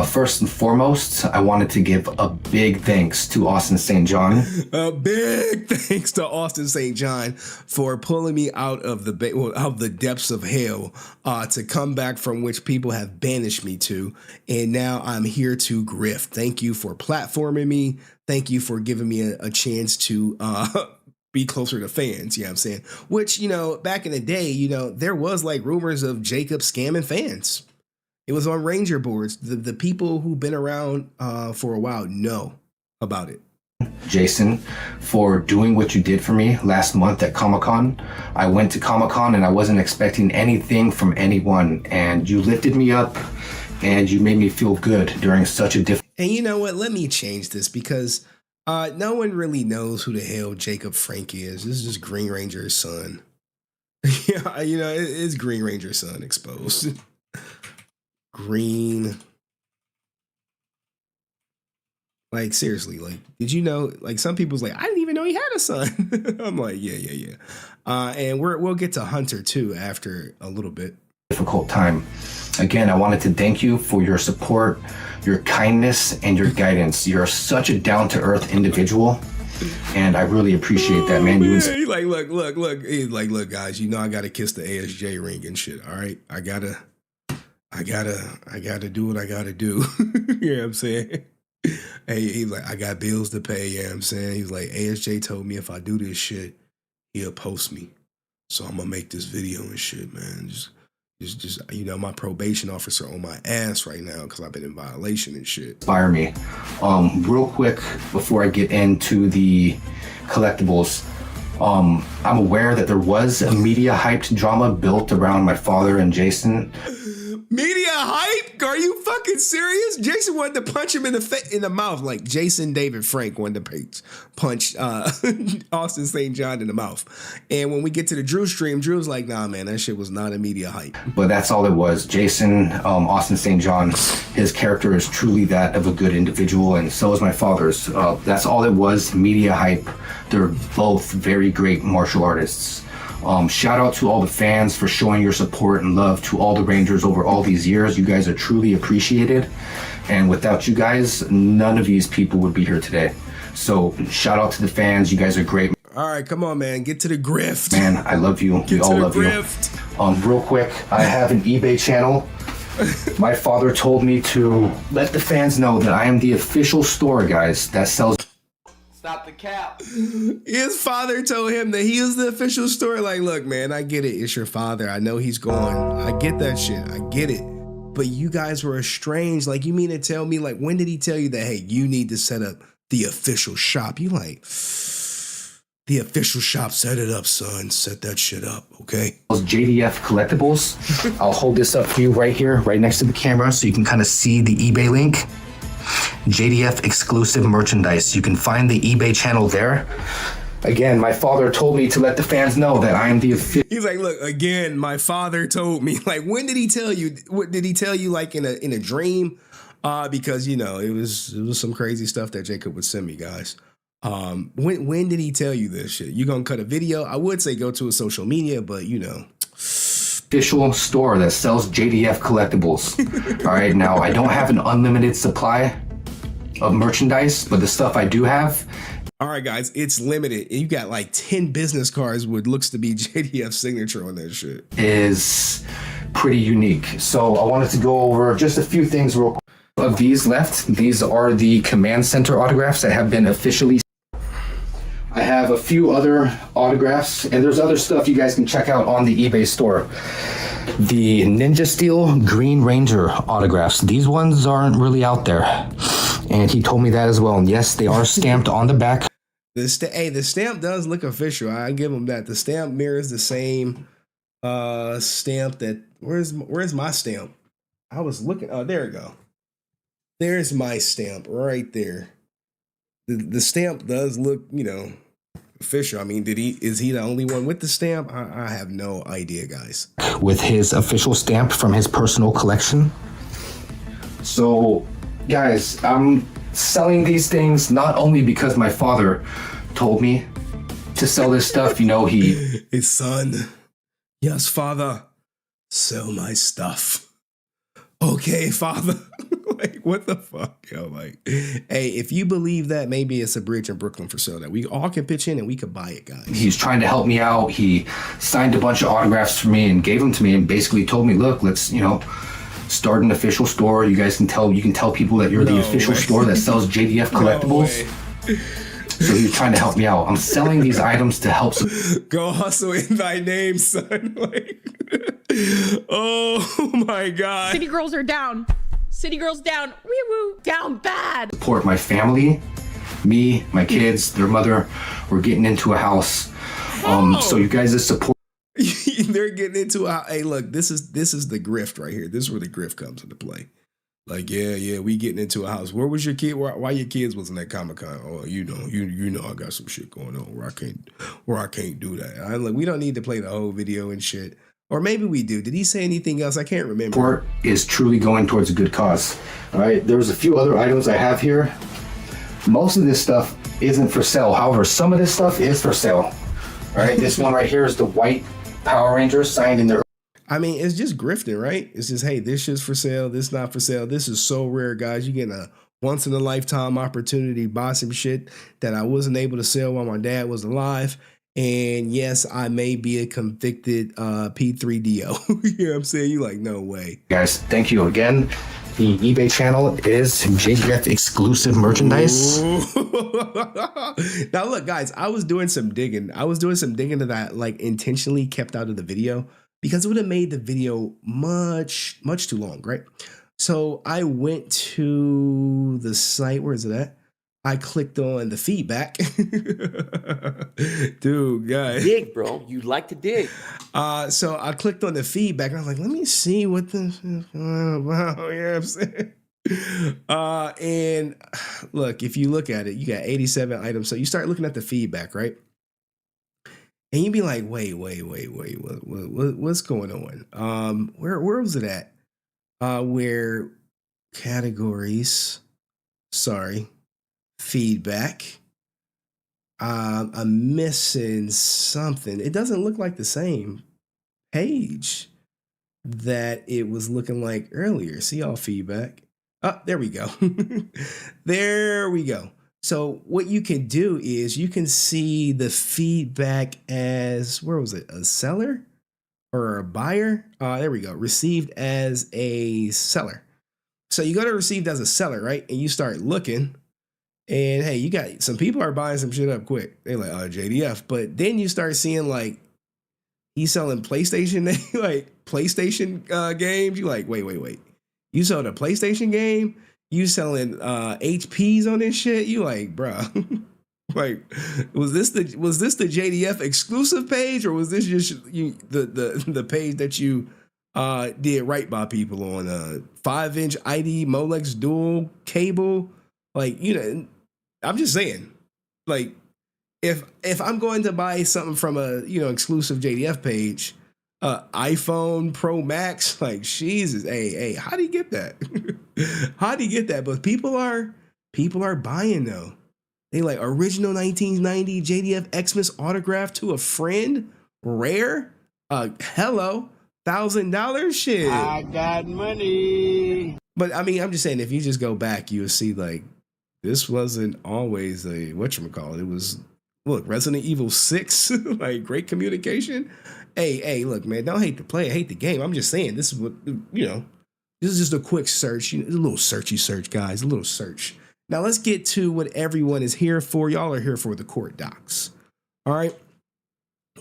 First and foremost, I wanted to give a big thanks to Austin St. John. A big thanks to Austin St. John for pulling me out of the depths of hell to come back from which people have banished me to. And now I'm here to grift. Thank you for platforming me. Thank you for giving me a chance to be closer to fans, you know what I'm saying? Which, back in the day, there was like rumors of Jacob scamming fans. It was on Ranger boards. The people who've been around for a while know about it. Jason, for doing what you did for me last month at Comic-Con. I went to Comic-Con and I wasn't expecting anything from anyone, and you lifted me up and you made me feel good during such a difficult. And you know what? Let me change this because no one really knows who the hell Jacob Frank is. This is just Green Ranger's son. Yeah, you know, it's Green Ranger's son exposed. Green. Like, seriously, like, did you know, like, some people's like, I didn't even know he had a son. I'm like, yeah. And we'll get to Hunter, too, after a little bit. Difficult time. Again, I wanted to thank you for your support, your kindness, and your guidance. You're such a down-to-earth individual, and I really appreciate that, man. He's like, look. He's like, look, guys, you know I gotta kiss the ASJ ring and shit, all right? I gotta do what I gotta do. You know what I'm saying? Hey, he's like, I got bills to pay, you know what I'm saying? He's like, ASJ told me if I do this shit, he'll post me. So I'm gonna make this video and shit, man. Just you know, my probation officer on my ass right now because I've been in violation and shit. Inspire me. Real quick, before I get into the collectibles, I'm aware that there was a media hyped drama built around my father and Jason. Media hype? Are you fucking serious? Jason wanted to punch him in the mouth, like Jason David Frank wanted to punch Austin St. John in the mouth. And when we get to the Drew stream, Drew's like, nah, man, that shit was not a media hype. But that's all it was. Jason, Austin St. John, his character is truly that of a good individual, and so is my father's. That's all it was, media hype. They're both very great martial artists. Shout out to all the fans for showing your support and love to all the Rangers over all these years. You guys are truly appreciated. And without you guys, none of these people would be here today. So shout out to the fans. You guys are great. All right, come on, man. Get to the grift. Man, I love you. We all love you. Real quick, I have an eBay channel. My father told me to let the fans know that I am the official store, guys, that sells... Stop the cap. His father told him that he was the official store. Like, look, man, I get it. It's your father. I know he's gone. I get that shit. I get it. But you guys were estranged. Like, you mean to tell me, like, when did he tell you that, hey, you need to set up the official shop? You like, the official shop, set it up, son. Set that shit up, okay? JDF collectibles. I'll hold this up for you right here, right next to the camera, so you can kind of see the eBay link. JDF exclusive merchandise. You can find the eBay channel there. Again, my father told me to let the fans know that I am the official. He's like, look, again, my father told me. Like, when did he tell you? What did he tell you? Like in a dream? Because you know it was some crazy stuff that Jacob would send me, guys. When did he tell you this shit? You gonna cut a video? I would say go to his social media, but you know. Official store that sells JDF collectibles. All right, now I don't have an unlimited supply of merchandise, but the stuff I do have. All right, guys, it's limited. You got like 10 business cards with looks to be JDF signature on that shit. Is pretty unique. So I wanted to go over just a few things real quick. Of these left, these are the command center autographs that have been officially. I have a few other autographs, and there's other stuff you guys can check out on the eBay store. The Ninja Steel Green Ranger autographs. These ones aren't really out there. And he told me that as well. And yes, they are stamped on the back. The stamp does look official. I give him that. The stamp mirrors the same stamp that... Where's my stamp? I was looking... Oh, there we go. There's my stamp right there. The stamp does look, you know, official. I mean, is he the only one with the stamp? I have no idea, guys. With his official stamp from his personal collection. So, guys, I'm selling these things not only because my father told me to sell this stuff. You know, his son. Yes, father. Sell my stuff. Okay, father. Like, what the fuck, yo? Like, hey, if you believe that, maybe it's a bridge in Brooklyn for sale that we all can pitch in and we could buy it, guys. He's trying to help me out. He signed a bunch of autographs for me and gave them to me and basically told me, look, let's, you know, start an official store. You can tell people that you're the official store that sells JDF collectibles. So he was trying to help me out. I'm selling these items to help. Go hustle in thy name, son. Like, oh my God. City girls are down. City girls down. Wee woo. Down bad. Support my family, me, my kids, their mother. We're getting into a house. So you guys' support. They're getting into a, hey, look, this is the grift right here. This is where the grift comes into play. Like, yeah, we getting into a house. Where was your kid? Why your kids wasn't at Comic-Con? Oh, you know, I got some shit going on where I can't do that. Look, we don't need to play the whole video and shit. Or maybe we do. Did he say anything else? I can't remember. Support is truly going towards a good cause. All right, there's a few other items I have here. Most of this stuff isn't for sale. However, some of this stuff is for sale. All right, this one right here is the white Power Rangers signed in their. I mean, it's just grifting, right? It's just, hey, this shit's for sale. This not for sale. This is so rare, guys. You're getting a once in a lifetime opportunity to buy some shit that I wasn't able to sell while my dad was alive. And yes, I may be a convicted P3DO. You know what I'm saying? You like, no way. Guys, thank you again. The eBay channel is JDF exclusive merchandise. Now look, guys, I was doing some digging. That I like intentionally kept out of the video because it would have made the video much too long, right? So I went to the site. Where is it at? I clicked on the feedback. Dude, guys. Dig, bro. You like to dig. So I clicked on the feedback and I was like, let me see what this is going about. You know what I'm saying? And look, if you look at it, you got 87 items. So you start looking at the feedback, right? And you'd be like, wait, what's going on? Where was it at? Where categories, feedback. I'm missing something. It doesn't look like the same page that it was looking like earlier. See all feedback. Oh, there we go. There we go. So what you can do is you can see the feedback as, where was it? A seller or a buyer? There we go. Received as a seller. So you go to received as a seller, right? And you start looking. And hey, you got some people are buying some shit up quick. They're like, oh, JDF. But then you start seeing like he's selling PlayStation, like PlayStation games. You like, wait. You sold a PlayStation game? You selling HPs on this shit? You like, bruh. Like, was this the JDF exclusive page, or was this just the page that you did right by people on 5-inch ID Molex dual cable? Like, you know, I'm just saying, like, if I'm going to buy something from a, you know, exclusive JDF page, iPhone Pro Max, like, Jesus, hey, how do you get that? How do you get that? But people are buying though. They like original 1990 JDF Xmas autograph to a friend, rare. Hello, $1,000 shit. I got money. But I mean, I'm just saying, if you just go back, you'll see like this wasn't always a whatchamacallit. It was, look, Resident Evil 6, like great communication. Hey, look, man, don't hate the play, hate the game. I'm just saying, this is what, you know, this is just a quick search, you know, a little searchy search, guys, a little search. Now let's get to what everyone is here for. Y'all are here for the court docs. All right.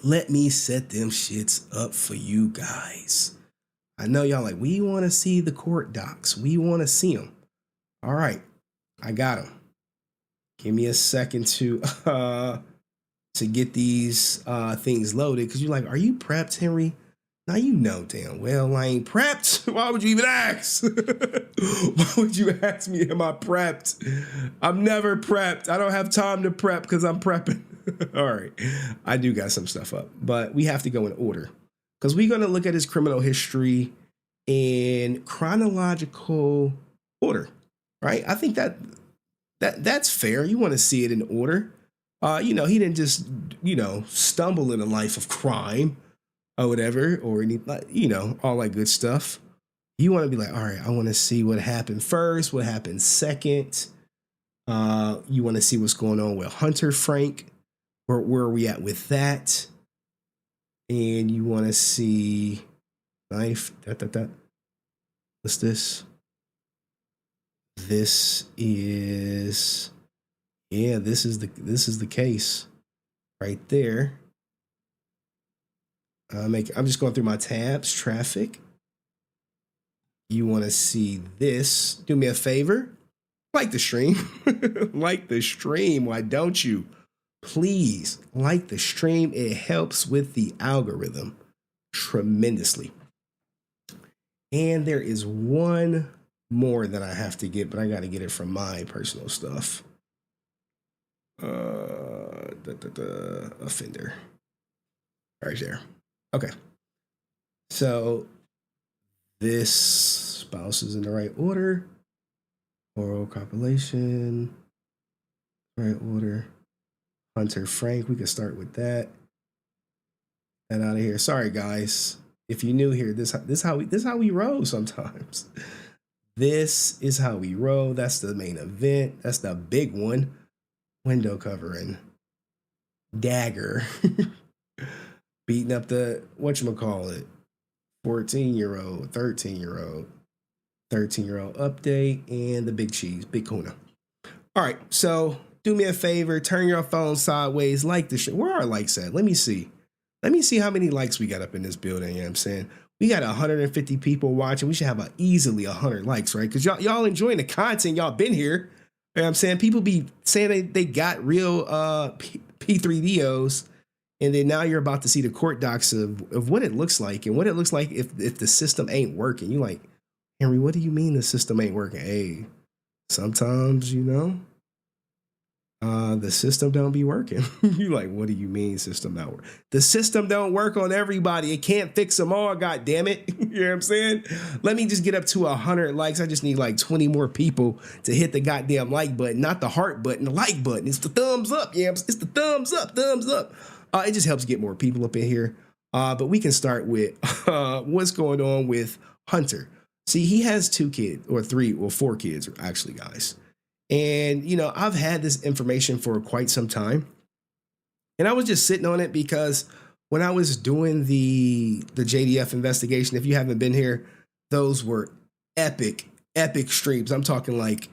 Let me set them shits up for you guys. I know y'all like, we want to see the court docs. We want to see them. All right. I got them. Give me a second to get these things loaded. Because you're like, are you prepped, Henry? Now you know damn well I ain't prepped. Why would you even ask? Why would you ask me, am I prepped? I'm never prepped. I don't have time to prep because I'm prepping. All right. I do got some stuff up. But we have to go in order. Because we're going to look at his criminal history in chronological order. Right? I think that's fair. You want to see it in order. You know, he didn't just, you know, stumble in a life of crime or whatever, or any, you know, all that good stuff. You want to be like, all right, I want to see what happened first, what happened second. You want to see what's going on with Hunter Frank. Where are we at with that? And you want to see knife. What's this? This is Yeah, this is the case right there. I'm just going through my tabs, traffic. You want to see this? Do me a favor, like the stream, like the stream. Why don't you? Please like the stream. It helps with the algorithm tremendously. And there is one more that I have to get, but I got to get it from my personal stuff. Offender. Right there. Okay. So this spouse is in the right order. Oral compilation. Right order. Hunter Frank. We can start with that. And out of here. Sorry guys. If you're new here, this how we roll sometimes. This is how we roll. That's the main event. That's the big one. Window covering. Dagger. Beating up the, whatchamacallit, 14-year-old, 13-year-old, 13-year-old update, and the big cheese, Big Kuna. All right, so do me a favor, turn your phone sideways, like the shit. Where are our likes at? Let me see. Let me see how many likes we got up in this building, you know what I'm saying? We got 150 people watching. We should have easily 100 likes, right? Because y'all enjoying the content. Y'all been here. You know what I'm saying? People be saying they got real P3DOs. And then now you're about to see the court docs of what it looks like and what it looks like if the system ain't working. You like, Henry, what do you mean the system ain't working? Hey, sometimes, you know, the system don't be working. You like, what do you mean system not work? The system don't work on everybody. It can't fix them all, God damn it. You know what I'm saying? Let me just get up to 100 likes. I just need like 20 more people to hit the goddamn like button, not the heart button, the like button. It's the thumbs up. Yeah, it's the thumbs up, thumbs up. It just helps get more people up in here. But we can start with what's going on with Hunter. See, he has 2 kids, or 3, or 4 kids, actually, guys. And, you know, I've had this information for quite some time. And I was just sitting on it because when I was doing the JDF investigation, if you haven't been here, those were epic streams. I'm talking like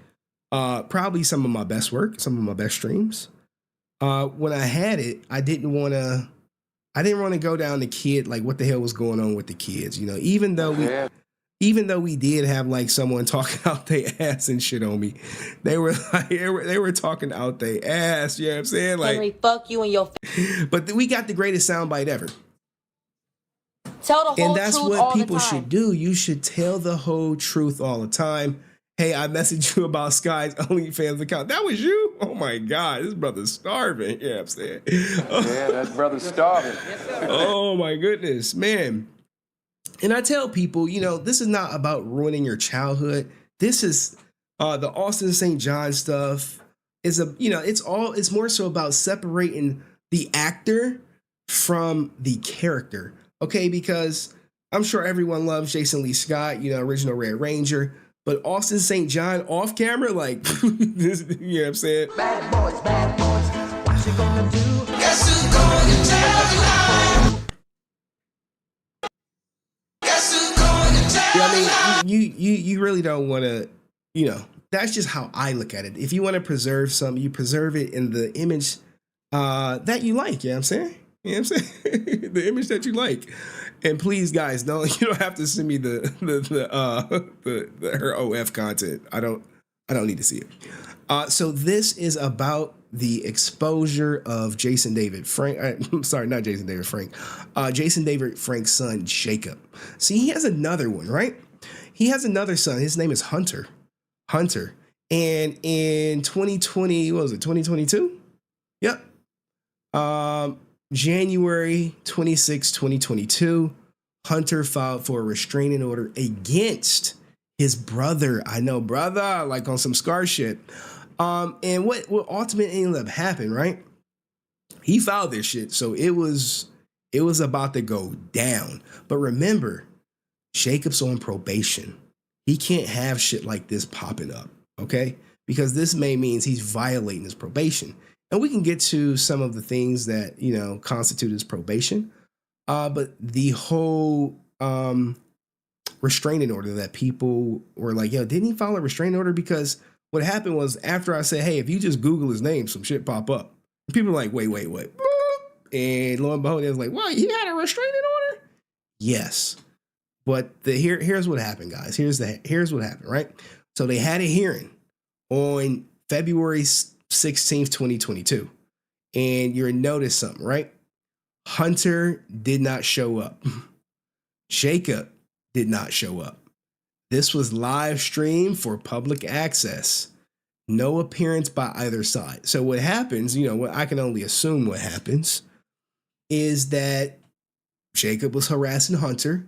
probably some of my best work, some of my best streams. When I had it, I didn't want to go down the kid, like what the hell was going on with the kids, you know, even though we did have like someone talking out their ass and shit on me. They were like, they were talking out their ass, you know what I'm saying? Like, Henry, fuck you and your but we got the greatest soundbite ever. Tell the whole And that's truth what all people the time. should do. You should tell the whole truth all the time. Hey, I messaged you about Skye's OnlyFans account. That was you? Oh my God, this brother's starving. Yeah, I'm saying. Yeah, that brother's starving. Oh my goodness, man. And I tell people, you know, this is not about ruining your childhood. This is the Austin St. John stuff. It's more so about separating the actor from the character. Okay, because I'm sure everyone loves Jason Lee Scott, you know, original Red Ranger. But Austin St. John off camera, like, this, you know what I'm saying? Bad boys, what you gonna do? Guess who's gonna tell the lie? Guess who's gonna tell the lie? I mean, you really don't want to, you know, that's just how I look at it. If you want to preserve something, you preserve it in the image that you like, you know what I'm saying? You know what I'm saying? The image that you like. And please, guys, you don't have to send me the her OF content. I don't need to see it. So this is about the exposure of Jason David Frank. I'm sorry, not Jason David Frank. Jason David Frank's son, Jacob. See, he has another one, right? He has another son. His name is Hunter. And in 2020, what was it? 2022? Yep. January 26, 2022, Hunter filed for a restraining order against his brother. I know, brother, like on some Scar shit. And what ultimately ended up happening, right? He filed this shit, so it was about to go down. But remember, Jacob's on probation. He can't have shit like this popping up, okay? Because this means he's violating his probation. And we can get to some of the things that, you know, constitute his probation. But the whole restraining order that people were like, yo, didn't he file a restraining order because what happened was after I said, hey, if you just Google his name, some shit pop up. People were like, wait. And lo and behold, it was like, well, he had a restraining order? Yes. But here's what happened, guys. Here's what happened, right? So they had a hearing on February 16th, 2022. And you're notice something, right? Hunter did not show up. Jacob did not show up. This was live streamed for public access. No appearance by either side. So what happens, what I can only assume what happens is that Jacob was harassing Hunter.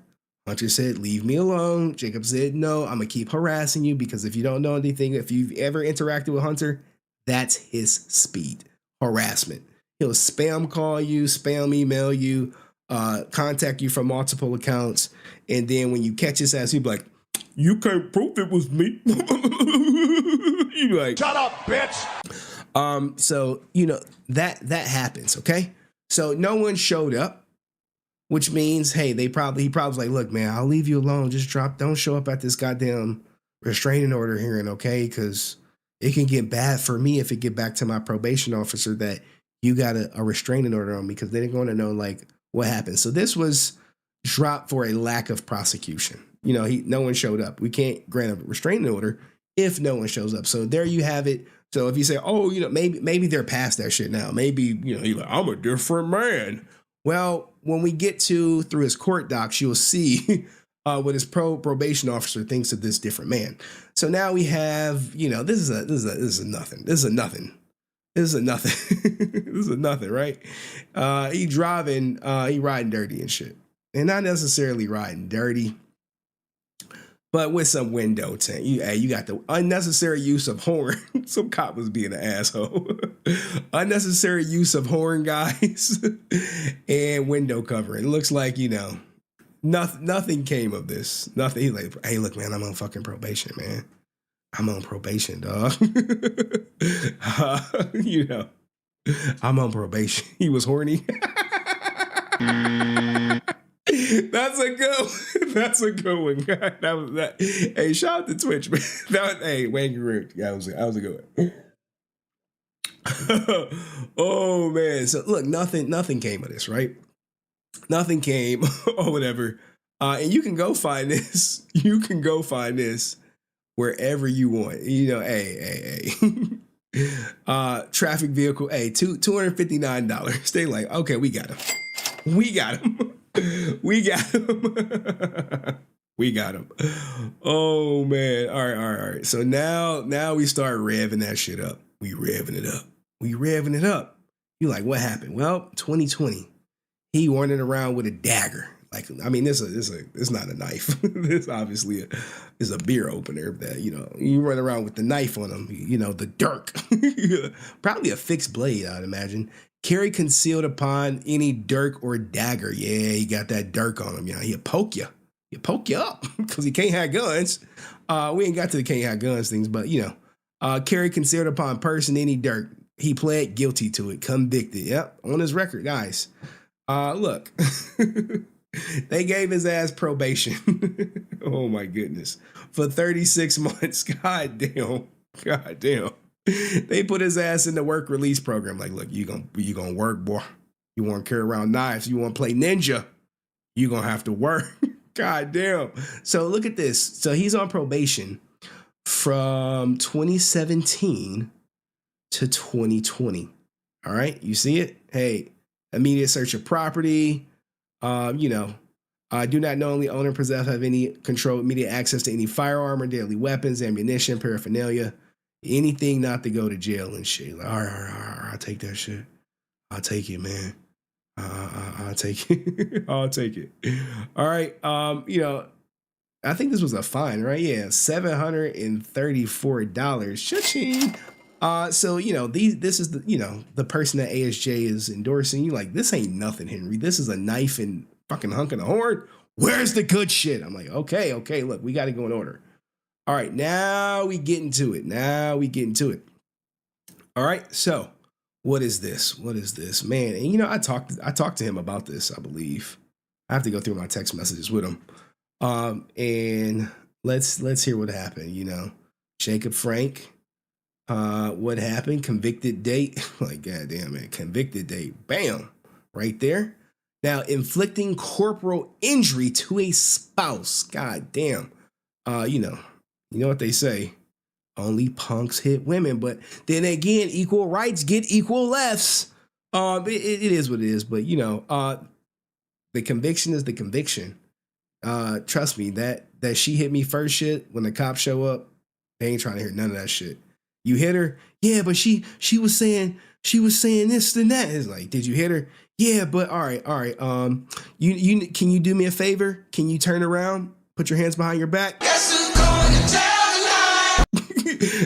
Hunter said, leave me alone. Jacob said, no, I'm going to keep harassing you because if you don't know anything, if you've ever interacted with Hunter, that's his speed. Harassment. He'll spam call you, spam email you, contact you from multiple accounts. And then when you catch his ass, he'll be like, you can't prove it was me. You be like, shut up, bitch. So, that happens, okay? So no one showed up, which means, hey, he probably was like, look, man, I'll leave you alone. Just don't show up at this goddamn restraining order hearing, okay? Because it can get bad for me if it get back to my probation officer that you got a restraining order on me, because they're going to know, like, what happened. So this was dropped for a lack of prosecution. No one showed up. We can't grant a restraining order if no one shows up. So there you have it. So if you say, oh, maybe they're past that shit now. Maybe, you're like, I'm a different man. Well, when we get through his court docs, you'll see what his probation officer thinks of this different man. So now we have, this is nothing. This is nothing. This is nothing, right? He riding dirty and shit. And not necessarily riding dirty, but with some window tint. You got the unnecessary use of horn. Some cop was being an asshole. Unnecessary use of horn, guys, and window covering. It looks like, nothing came of this. Nothing. He's like, hey, look, man, I'm on fucking probation, man. I'm on probation, dog. I'm on probation. He was horny. That's a good one. That was that. Hey, shout out to Twitch, man. Hey, Wayne Root. That was a good one. Oh man. So look, nothing came of this, right? Nothing came or whatever. And you can go find this. You can go find this wherever you want. Hey. Traffic vehicle, hey, $259. They like, okay, we got him. Oh man. All right. So now we start revving that shit up. We revving it up. You like, what happened? Well, 2020. He running around with a dagger. Like, I mean, it's not a knife. This obviously is a beer opener that, you run around with the knife on him, the dirk. Probably a fixed blade, I'd imagine. Carry concealed upon any dirk or dagger. Yeah, he got that dirk on him. He'll poke you. He'll poke you up because he can't have guns. We ain't got to the can't have guns things, but, carry concealed upon person any dirk. He pled guilty to it. Convicted. Yep, on his record, guys. Look. They gave his ass probation. Oh my goodness. For 36 months. God damn. They put his ass in the work release program. Like, look, you gonna work, boy. You want to carry around knives. You want to play ninja. You gonna have to work. God damn. So look at this. So he's on probation from 2017 to 2020. All right. You see it? Hey, immediate search of property. Do not knowingly own or possess, have any control, immediate access to any firearm or deadly weapons, ammunition, paraphernalia, anything not to go to jail and shit. Like, all right, I'll take that shit. I'll take it, man. I'll take it. I'll take it. All right. I think this was a fine, right? Yeah, $734. Cha-ching. So, this is the person that ASJ is endorsing. You like, this ain't nothing, Henry. This is a knife and fucking hunk and a horn. Where's the good shit? I'm like, okay, look, we got to go in order. All right, now we get into it. All right, so what is this? Man, and I talked to him about this, I believe. I have to go through my text messages with him. And let's hear what happened, Jacob Frank What happened? Convicted date. Like, goddamn, man. Convicted date. Bam. Right there. Now, inflicting corporal injury to a spouse. God damn. You know what they say. Only punks hit women. But then again, equal rights get equal lefts. It is what it is. But, the conviction is the conviction. Trust me, that she hit me first shit, when the cops show up, they ain't trying to hear none of that shit. You hit her? Yeah, but she was saying this and that. It's like, did you hit her? Yeah, but all right. You can you do me a favor? Can you turn around? Put your hands behind your back. Guess who's going to tell the lie?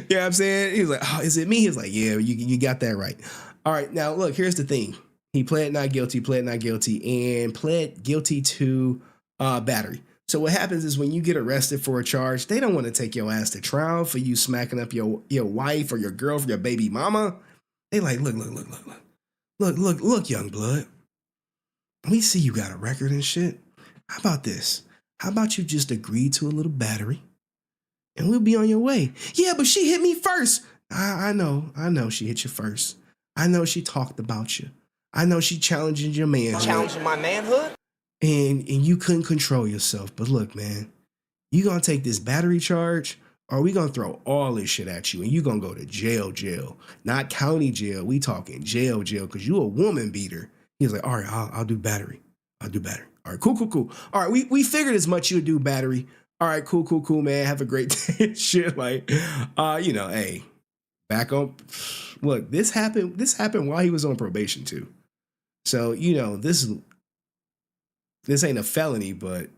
You know what I'm saying? He was like, oh, is it me? He was like, yeah, you got that right. All right, now look, here's the thing. He pled not guilty, and pled guilty to battery. So what happens is when you get arrested for a charge, they don't want to take your ass to trial for you smacking up your wife or your girlfriend, your baby mama. They like, look, young blood. We see you got a record and shit. How about this? How about you just agree to a little battery and we'll be on your way? Yeah, but she hit me first. I know she hit you first. I know she talked about you. I know she challenging your manhood. Challenging my manhood? And you couldn't control yourself. But look, man, you gonna take this battery charge, or we gonna throw all this shit at you and you gonna go to jail. Not county jail. We talking jail, because you a woman beater. He was like, all right, I'll do battery. All right, cool. All right, we figured as much you'd do battery. All right, cool, man. Have a great day. Shit, like, hey, back on. Look, this happened while he was on probation too. So, this ain't a felony, but,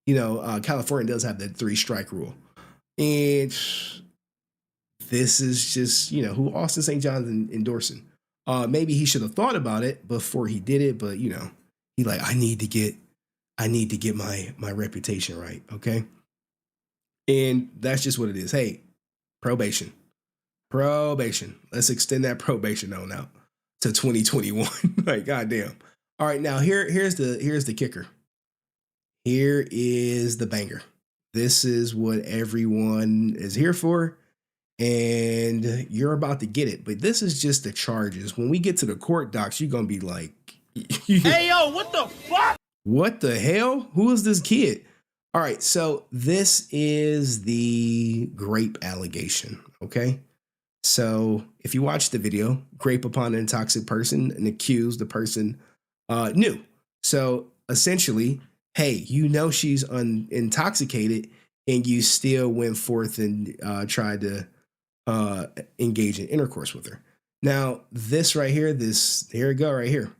California does have the 3-strike rule. And this is just, who Austin St. John's endorsing. Maybe he should have thought about it before he did it, but, he like, I need to get my reputation right, okay? And that's just what it is. Hey, probation. Let's extend that probation on out to 2021. Like, goddamn. All right, now here's the kicker. Here is the banger. This is what everyone is here for, and you're about to get it. But this is just the charges. When we get to the court docs, you're gonna be like, Hey, yo, what the fuck? What the hell? Who is this kid? All right, so this is the grape allegation, okay? So if you watch the video, grape upon an intoxicated person and accuse the person knew. So essentially, hey, she's intoxicated and you still went forth and tried to engage in intercourse with her. Now, this right here, here we go right here.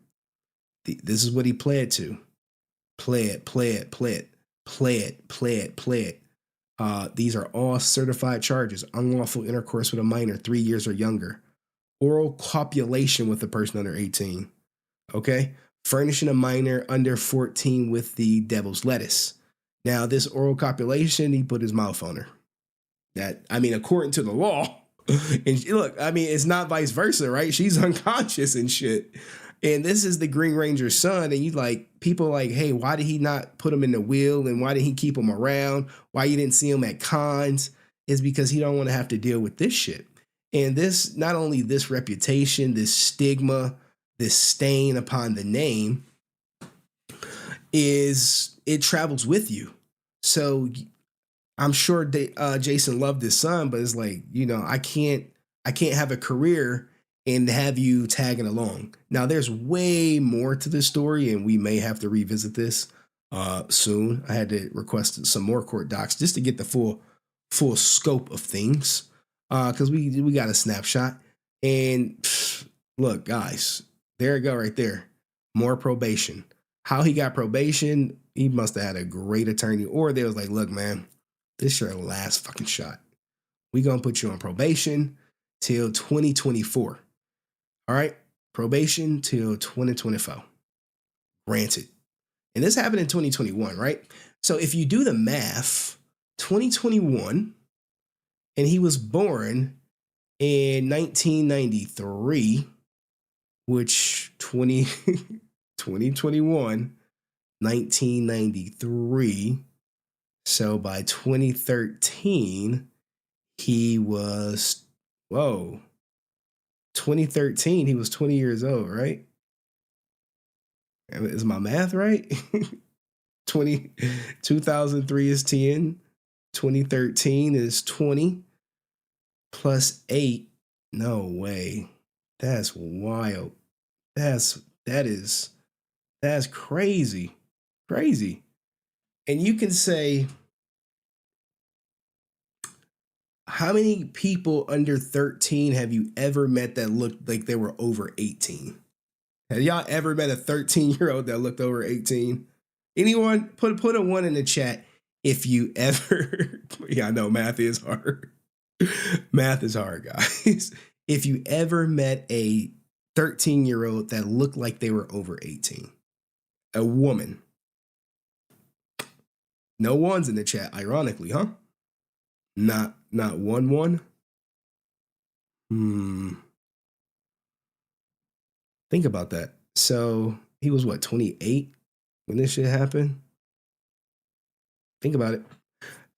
This is what he pled to. Pled. These are all certified charges. Unlawful intercourse with a minor 3 years or younger. Oral copulation with a person under 18. Okay? Furnishing a minor under 14 with the devil's lettuce. Now, this oral copulation, he put his mouth on her. According to the law. And look, it's not vice versa, right? She's unconscious and shit. And this is the Green Ranger's son. And people like, hey, why did he not put him in the wheel? And why did he keep him around? Why you didn't see him at cons? Is because he don't want to have to deal with this shit. And this, not only this reputation, this stigma, this stain upon the name, it travels with you. So I'm sure Jason loved his son, but it's like, I can't have a career and have you tagging along. Now, there's way more to this story, and we may have to revisit this soon. I had to request some more court docs just to get the full scope of things, because we got a snapshot. And look, guys, there you go right there. More probation. How he got probation, he must have had a great attorney, or they was like, look, man, this is your last fucking shot. We gonna put you on probation till 2024. All right, probation till 2024. Granted. And this happened in 2021, right? So if you do the math, 2021, and he was born in 1993, which 2021, 1993. So by 2013, he was Whoa. 2013, he was 20 years old, right? Is my math right? 2003 is 10. 2013 is 20 plus 8. No way. That's wild. That's crazy. Crazy. And you can say, how many people under 13 have you ever met that looked like they were over 18? Have y'all ever met a 13-year-old that looked over 18? Anyone? Put a 1 in the chat if you ever. Yeah, I know math is hard. Math is hard, guys. If you ever met a 13-year-old that looked like they were over 18, a woman. No ones in the chat, ironically, huh? Not 1. Think about that. So he was what, 28 when this shit happened? Think about it.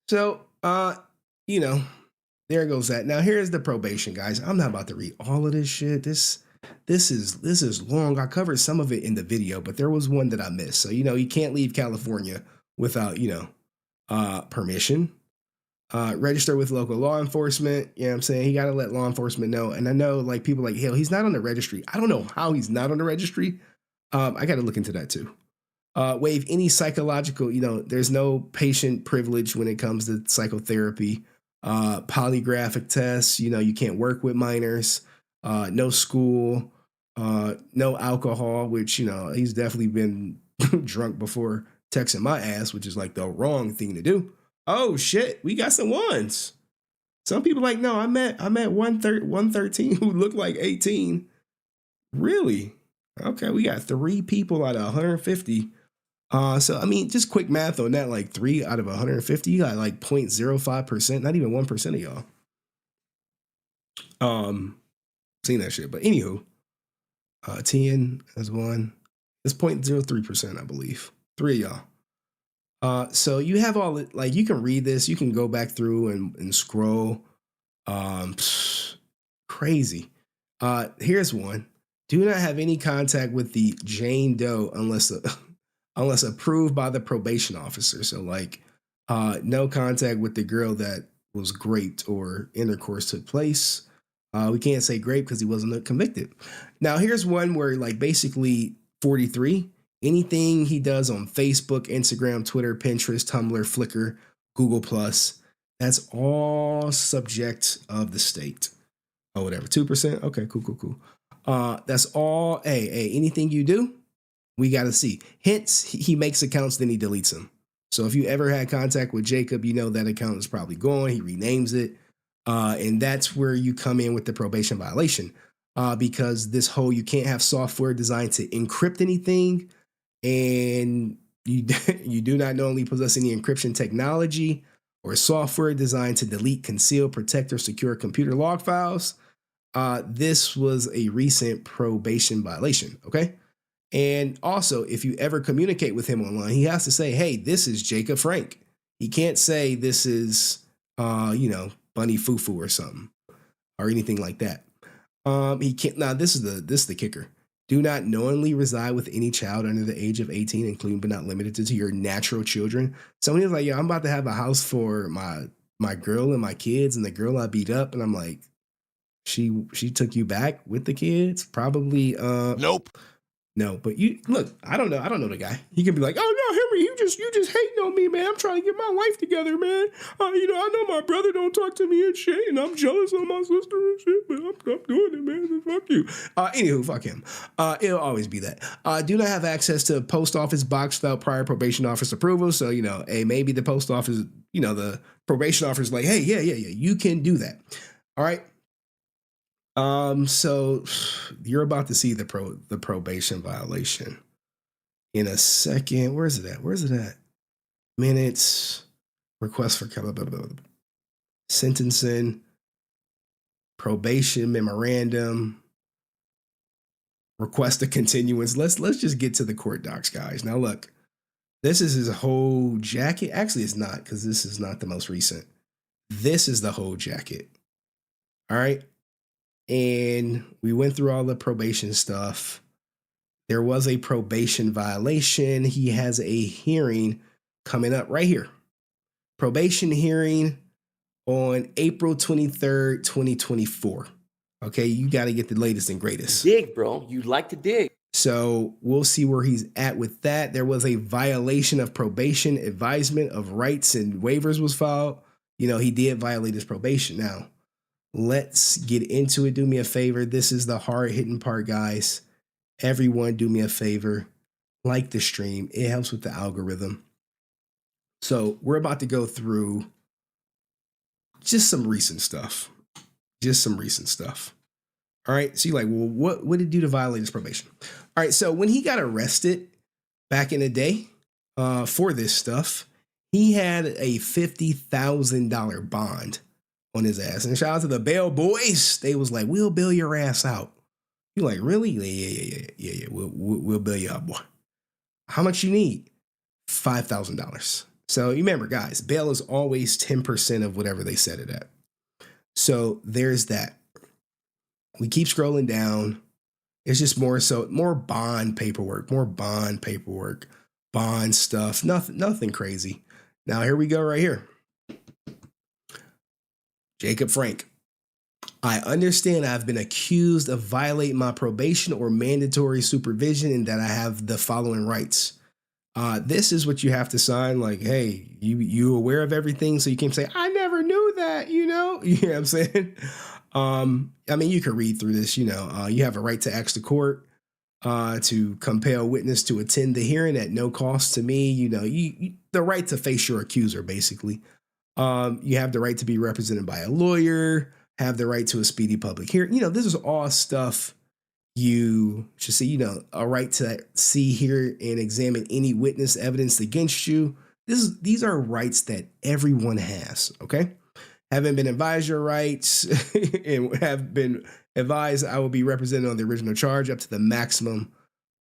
So, there goes that. Now here's the probation, guys. I'm not about to read all of this shit. This is long. I covered some of it in the video, but there was one that I missed. So, you can't leave California without, permission. Register with local law enforcement. You know what I'm saying? He got to let law enforcement know. And I know like people like, hell, he's not on the registry. I don't know how he's not on the registry. I got to look into that too. Waive any psychological, there's no patient privilege when it comes to psychotherapy. Polygraphic tests, you can't work with minors. No school, no alcohol, which, he's definitely been drunk before texting my ass, which is like the wrong thing to do. Oh shit, we got some ones. Some people like, no, I met 113 who looked like 18. Really? Okay, we got 3 people out of 150. So I mean, just quick math on that, like 3 out of 150, you got like 0.05%, not even 1% of y'all. Seen that shit. But anywho, 10 as 1. It's 0.03%, I believe. 3 of y'all. So you have all it, like you can read this, you can go back through and scroll. Crazy. Here's one. Do not have any contact with the Jane Doe unless approved by the probation officer. So like no contact with the girl that was raped or intercourse took place. We can't say rape because he wasn't convicted. Now here's one where like basically 43, anything he does on Facebook, Instagram, Twitter, Pinterest, Tumblr, Flickr, Google+, that's all subject of the state. Oh, whatever, 2%? Okay, cool. That's all, hey, anything you do, we got to see. Hence, he makes accounts, then he deletes them. So if you ever had contact with Jacob, that account is probably gone. He renames it. And that's where you come in with the probation violation. Because this whole, you can't have software designed to encrypt anything. And you do not knowingly possess any encryption technology or software designed to delete, conceal, protect, or secure computer log files. This was a recent probation violation, okay? And also, if you ever communicate with him online, he has to say, hey, this is Jacob Frank. He can't say this is, Bunny Fufu or something or anything like that. He can't. Now, this is the kicker. Do not knowingly reside with any child under the age of 18, including but not limited to your natural children. Somebody was like, I'm about to have a house for my girl and my kids, and the girl I beat up, and I'm like, she took you back with the kids? Probably nope. No, but you look, I don't know the guy. He can be like, oh no, Henry, you just hating on me, man. I'm trying to get my life together, man. I know my brother don't talk to me and shit, and I'm jealous of my sister and shit, but I'm doing it, man. Fuck you. Anywho, fuck him. It'll always be that. Do not have access to post office box without prior probation office approval. So, hey, maybe the post office, the probation officer is like, hey, yeah, you can do that. All right. So you're about to see the probation violation in a second. Where's it at? Minutes, request for sentencing, probation memorandum, request a continuance. Let's just get to the court docs, guys. Now look, this is his whole jacket. Actually, it's not, because this is not the most recent. This is the whole jacket. All right. And we went through all the probation stuff. There was a probation violation. He has a hearing coming up right here. Probation hearing on April 23rd, 2024. Okay, you got to get the latest and greatest. Dig, bro. You like to dig. So we'll see where he's at with that. There was a violation of probation. Advisement of rights and waivers was filed. You know, he did violate his probation. Now, let's get into it. Do me a favor. This is the hard-hitting part, guys. Everyone, do me a favor. Like the stream. It helps with the algorithm. So we're about to go through just some recent stuff. All right. So you're like, well, what did he do to violate his probation? All right. So when he got arrested back in the day for this stuff, he had a $50,000 bond on his ass. And shout out to the bail boys. They was like, we'll bail your ass out. You're like, really? Yeah. We'll bail you out, boy. How much you need? $5,000. So you remember, guys, bail is always 10% of whatever they set it at. So there's that. We keep scrolling down. It's just more bond paperwork, bond stuff, nothing crazy. Now here we go right here. Jacob Frank. I understand I've been accused of violating my probation or mandatory supervision and that I have the following rights. This is what you have to sign. Like, hey, you aware of everything, so you can't say, I never knew that, you know? You know what I'm saying? I mean, you can read through this, you know. You have a right to ask the court to compel witness to attend the hearing at no cost to me. You know, you the right to face your accuser, basically. You have the right to be represented by a lawyer, have the right to a speedy public hearing. You know, this is all stuff you should see, you know, a right to see, hear, and examine any witness evidence against you. These are rights that everyone has, okay? Haven't been advised your rights and have been advised I will be represented on the original charge up to the maximum,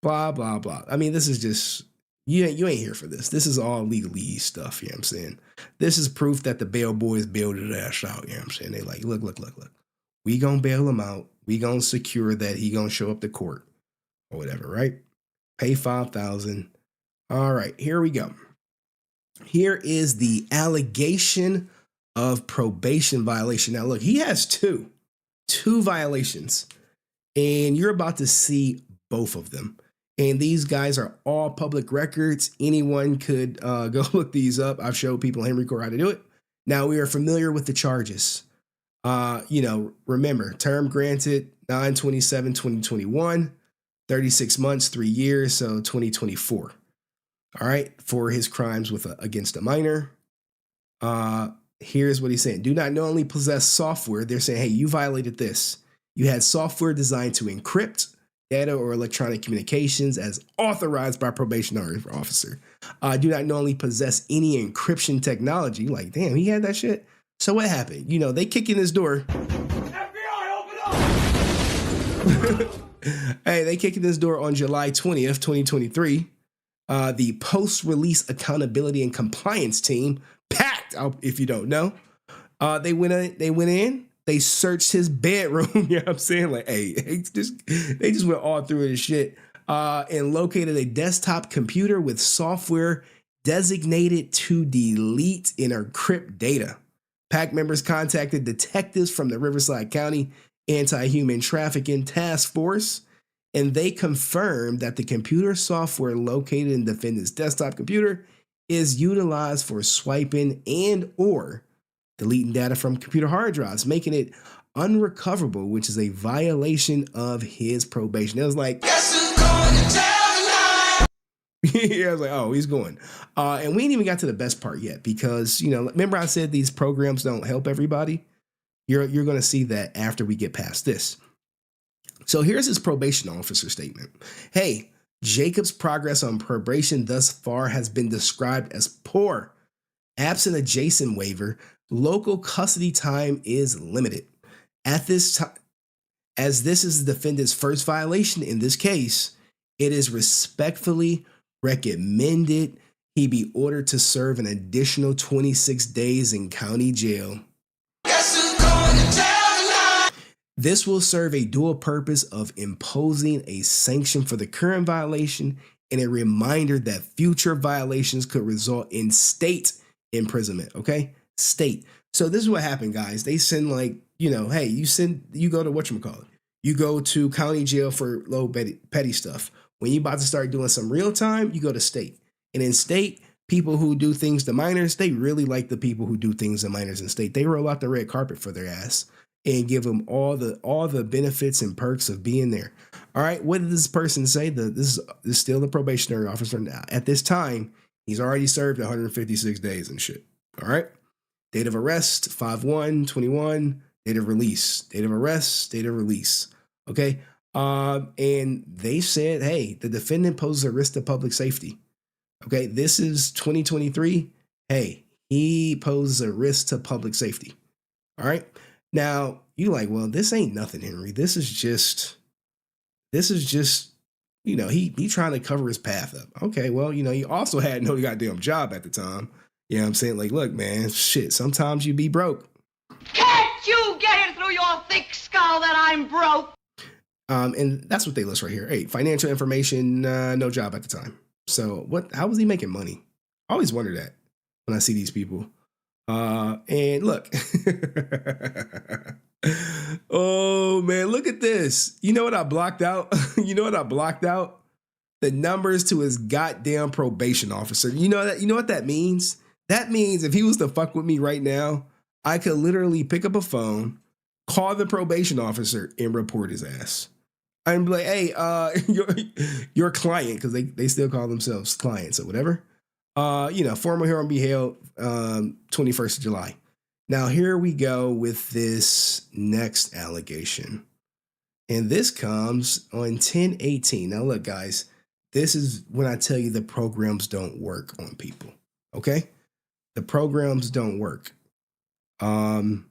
blah, blah, blah. I mean, this is just, you ain't here for this. This is all legalese stuff, you know what I'm saying? This is proof that the bail boys bailed his ass out, you know what I'm saying? They like, look. We gonna bail him out. We gonna secure that he gonna show up to court or whatever, right? Pay $5,000. All right, here we go. Here is the allegation of probation violation. Now, look, he has two violations, and you're about to see both of them. And these guys are all public records. Anyone could go look these up. I've showed people in Henrycord how to do it. Now, we are familiar with the charges. You know, remember, term granted 9/27/2021, 36 months, 3 years, so 2024. All right, for his crimes against a minor. Here's what he's saying. Do not knowingly possess software. They're saying, hey, you violated this. You had software designed to encrypt data or electronic communications as authorized by probation officer. Do not knowingly possess any encryption technology. Like, damn, he had that shit. So what happened? You know, they kick in his door. FBI, open up! Hey, they kick in his door on July 20th, 2023. The post-release accountability and compliance team, packed, if you don't know, they went in, they searched his bedroom. You know what I'm saying? Like, hey, they just went all through his shit and located a desktop computer with software designated to delete and encrypt data. PAC members contacted detectives from the Riverside County Anti-Human Trafficking Task Force, and they confirmed that the computer software located in the defendant's desktop computer is utilized for swiping and or deleting data from computer hard drives, making it unrecoverable, which is a violation of his probation. It was like, guess who's going to tell the lie? Yeah, I was like, oh, he's going. And we ain't even got to the best part yet because, you know, remember I said these programs don't help everybody? You're going to see that after we get past this. So here's his probation officer statement. Hey, Jacob's progress on probation thus far has been described as poor. Absent a Jason waiver, local custody time is limited. At this time, as this is the defendant's first violation in this case, it is respectfully recommended he be ordered to serve an additional 26 days in county jail. This will serve a dual purpose of imposing a sanction for the current violation and a reminder that future violations could result in state imprisonment. Okay, state. So this is what happened, guys. They send like, hey, you go to whatchamacallit. You go to county jail for low petty stuff. When you about to start doing some real time, you go to state. And in state, people who do things to minors, they really like the people who do things to minors in state. They roll out the red carpet for their ass and give them all the benefits and perks of being there. All right, what did this person say? This is still the probationary officer now. At this time, he's already served 156 days and shit. All right, date of arrest 5/1/21. Date of release, date of arrest, date of release. Okay, and they said, hey, the defendant poses a risk to public safety. Okay, this is 2023. Hey, he poses a risk to public safety. All right. Now, you're like, well, this ain't nothing, Henry. This is just, he trying to cover his path up. Okay, well, he also had no goddamn job at the time. You know what I'm saying? Like, look, man, shit, sometimes you be broke. Can't you get it through your thick skull that I'm broke? And that's what they list right here. Hey, financial information, no job at the time. So how was he making money? I always wonder that when I see these people. And look, oh man, look at this. You know what I blocked out? The numbers to his goddamn probation officer. You know what that means? That means if he was to fuck with me right now, I could literally pick up a phone, call the probation officer, and report his ass. I'm like, hey, your client, because they still call themselves clients or whatever. Formal hearing be held 21st of July. Now, here we go with this next allegation. And this comes on 10/18. Now, look, guys, this is when I tell you the programs don't work on people. Okay? The programs don't work. And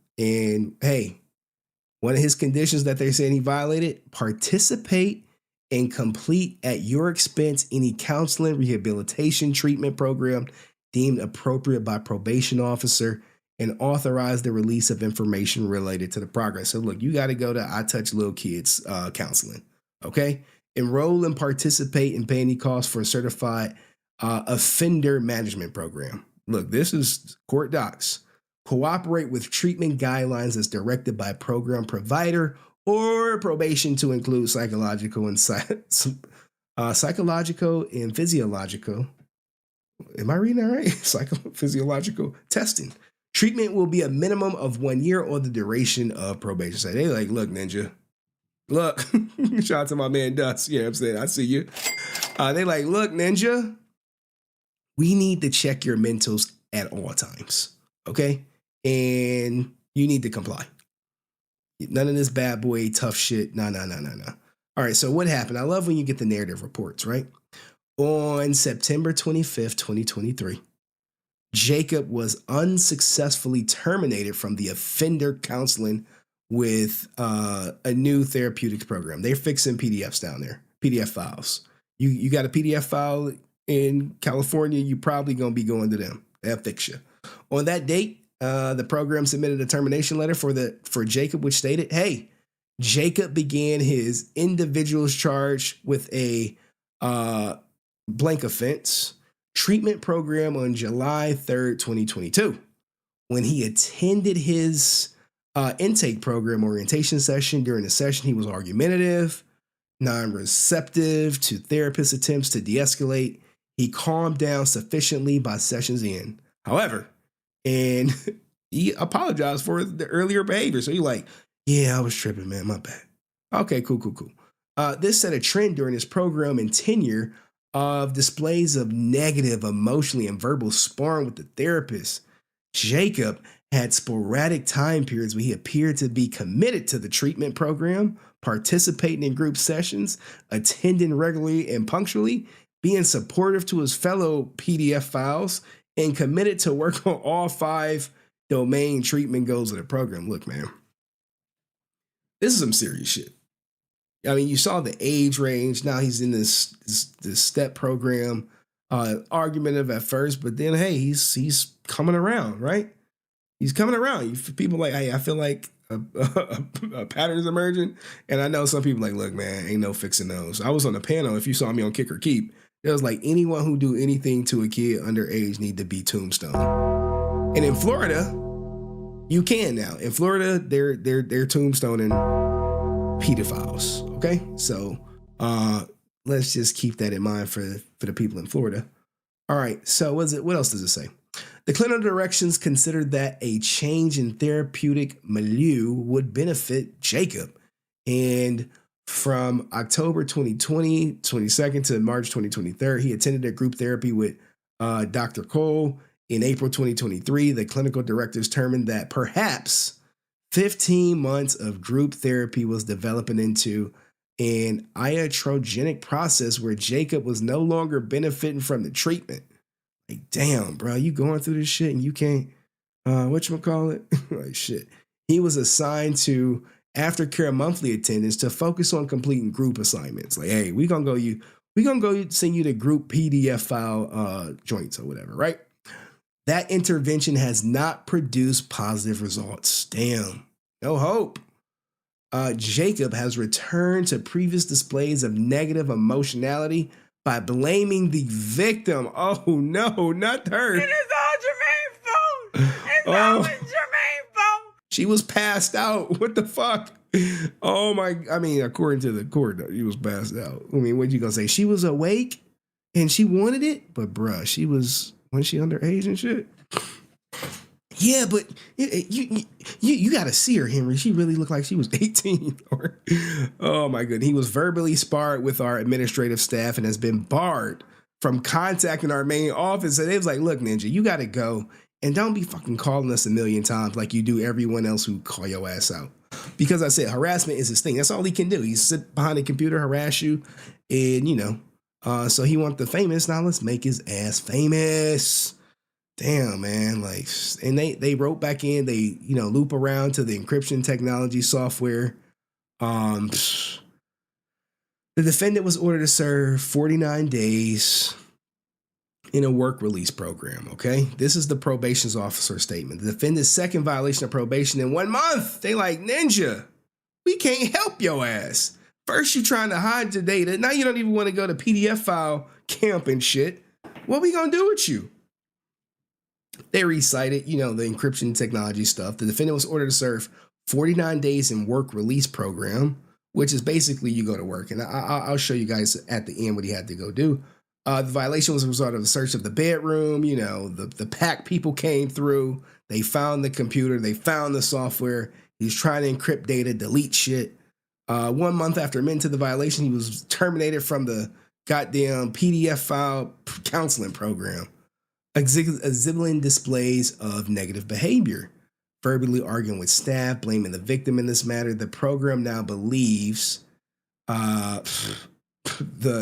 hey, one of his conditions that they're saying he violated, participate and complete at your expense any counseling, rehabilitation, treatment program deemed appropriate by probation officer and authorize the release of information related to the progress. So look, you got to go to I Touch Little Kids counseling, okay? Enroll and participate and pay any costs for a certified offender management program. Look, this is court docs. Cooperate with treatment guidelines as directed by program provider or probation to include psychological and physiological. Am I reading that right? Psychophysiological testing. Treatment will be a minimum of 1 year or the duration of probation. So they like, look, Ninja. Look, shout out to my man Dust. Yeah, I'm saying, I see you. They like, look, Ninja, we need to check your mentals at all times. Okay? And you need to comply. None of this bad boy tough shit. No. All right, so what happened? I love when you get the narrative reports, right? On September 25th, 2023, Jacob was unsuccessfully terminated from the offender counseling with a new therapeutics program. They're fixing PDFs down there, PDF files. You got a PDF file in California, you probably going to be going to them. They'll fix you. On that date, the program submitted a termination letter for Jacob, which stated, hey, Jacob began his individual's charge with a blank offense treatment program on July 3rd, 2022. When he attended his intake program orientation session, during the session, he was argumentative, non-receptive to therapist attempts to de-escalate. He calmed down sufficiently by session's end. However, and he apologized for the earlier behavior. So you're like, yeah, I was tripping, man. My bad. Okay, cool. This set a trend during his program and tenure of displays of negative emotionally and verbal sparring with the therapist. Jacob had sporadic time periods where he appeared to be committed to the treatment program, participating in group sessions, attending regularly and punctually, being supportive to his fellow PDF files, and committed to work on all 5 domain treatment goals of the program. Look, man, this is some serious shit. I mean, you saw the age range. Now he's in this step program, argumentative at first, but then, hey, he's coming around, right? He's coming around. People like, hey, I feel like a pattern is emerging. And I know some people like, look, man, ain't no fixing those. I was on the panel. If you saw me on Kick or Keep, it was like anyone who do anything to a kid underage need to be tombstone. And in Florida, you can now. In Florida, they're tombstoning pedophiles. Okay, so let's just keep that in mind for the people in Florida. All right. So what else does it say? The clinical directions considered that a change in therapeutic milieu would benefit Jacob. And from October 2020, 22nd to March 2023, he attended a group therapy with Dr. Cole. In April 2023, the clinical directors determined that perhaps 15 months of group therapy was developing into an iatrogenic process where Jacob was no longer benefiting from the treatment. Like, damn, bro, you going through this shit and you can't, whatchamacallit? Like, shit. He was assigned to aftercare monthly attendance to focus on completing group assignments. Like, hey, we gonna go send you the group PDF file joints or whatever, right? That intervention has not produced positive results. Damn, no hope. Jacob has returned to previous displays of negative emotionality by blaming the victim. Oh no, not her. It is all Jermaine's fault. It's always Jermaine's fault. She was passed out. What the fuck? Oh my, I mean, according to the court, she was passed out. I mean, what you gonna say? She was awake and she wanted it, but bruh, wasn't she underage and shit? Yeah, but you got to see her, Henry. She really looked like she was 18. Oh my goodness. He was verbally sparred with our administrative staff and has been barred from contacting our main office. And they was like, look, Ninja, you got to go and don't be fucking calling us a million times like you do everyone else who call your ass out. Because I said harassment is his thing. That's all he can do. He sit behind a computer, harass you, and so he wants the famous. Now let's make his ass famous. Damn, man. Like, and they wrote back in, they, loop around to the encryption technology software. The defendant was ordered to serve 49 days in a work release program. Okay. This is the probation's officer statement. The defendant's second violation of probation in 1 month. They like, Ninja, we can't help your ass. First, you trying to hide your data. Now you don't even want to go to PDF file camp and shit. What we gonna do with you? They recited, the encryption technology stuff. The defendant was ordered to serve 49 days in work release program, which is basically you go to work. And I'll show you guys at the end what he had to go do. The violation was a result of the search of the bedroom. The pack people came through. They found the computer. They found the software. He's trying to encrypt data, delete shit. 1 month after admitting to the violation, he was terminated from the goddamn PDF file counseling program. Exhibiting displays of negative behavior, verbally arguing with staff, blaming the victim in this matter. The program now believes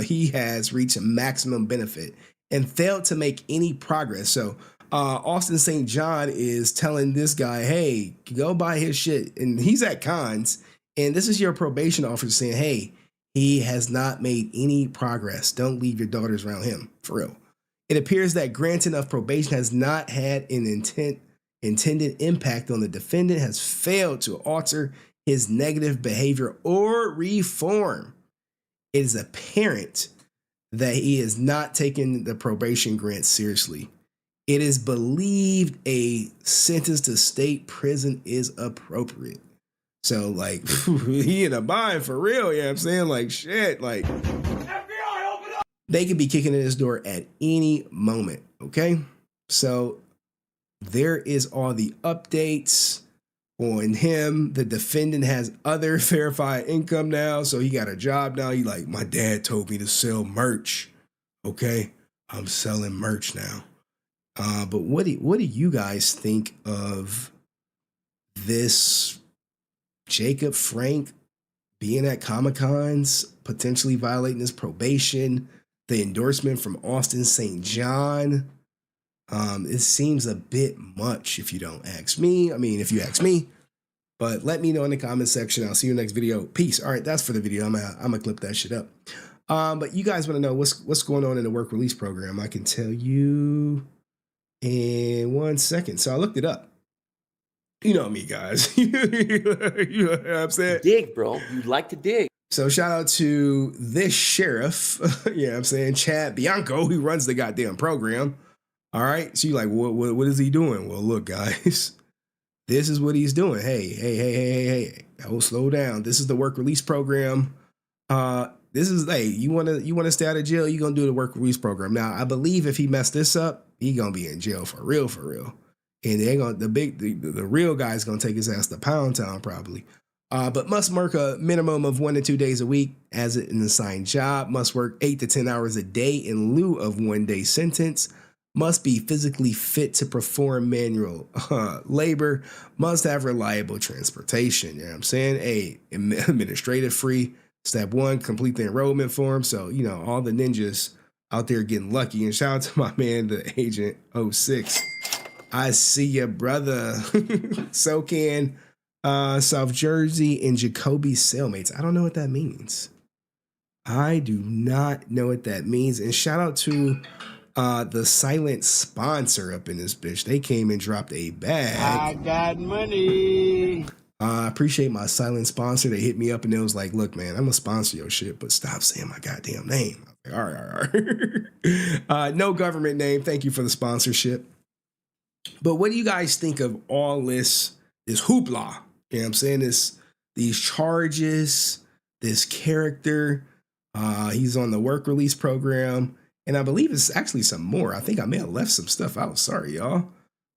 he has reached a maximum benefit and failed to make any progress. So Austin St. John is telling this guy, hey, go buy his shit. And he's at cons. And this is your probation officer saying, hey, he has not made any progress. Don't leave your daughters around him, for real. It appears that granting of probation has not had an intended impact on the defendant, has failed to alter his negative behavior or reform. It is apparent that he is not taking the probation grant seriously. It is believed a sentence to state prison is appropriate. So, like, he in a bind for real, you know what I'm saying? Like, shit, like, they could be kicking in his door at any moment, okay? So, there is all the updates on him. The defendant has other verified income now, so he got a job now. He like, my dad told me to sell merch, okay? I'm selling merch now. But what do you guys think of this Jacob Frank being at Comic-Cons, potentially violating his probation, the endorsement from Austin St. John? It seems a bit much if you don't ask me. I mean, if you ask me, but let me know in the comment section. I'll see you in the next video. Peace. All right, that's for the video. I'm gonna clip that shit up. But you guys want to know what's going on in the work release program? I can tell you in 1 second. So I looked it up. You know me, guys. You know what I'm saying? Dig, bro. You like to dig. So shout out to this sheriff, you know what I'm saying, Chad Bianco, who runs the goddamn program. All right. So you're like, what is he doing? Well, look, guys, this is what he's doing. Hey. Oh, slow down. This is the work release program. This is, hey, you wanna stay out of jail, you're gonna do the work release program. Now, I believe if he messed this up, he gonna be in jail for real. And they gonna the real guy's gonna take his ass to Pound Town probably. But must work a minimum of 1 to 2 days a week as an assigned job. Must work 8 to 10 hours a day in lieu of 1 day sentence. Must be physically fit to perform manual labor. Must have reliable transportation. You know what I'm saying? A administrative free. Step 1, complete the enrollment form. So, you know, all the ninjas out there getting lucky. And shout out to my man, the Agent 06. I see ya, brother. SoCan, South Jersey, and Jacoby cellmates. I don't know what that means. I do not know what that means. And shout out to the silent sponsor up in this bitch. They came and dropped a bag. I got money. I appreciate my silent sponsor. They hit me up and it was like, look, man, I'm gonna sponsor your shit, but stop saying my goddamn name. I was like, all right. No government name. Thank you for the sponsorship. But what do you guys think of all this hoopla? You know what I'm saying? These charges, this character. He's on the work release program. And I believe it's actually some more. I think I may have left some stuff out. Sorry, y'all.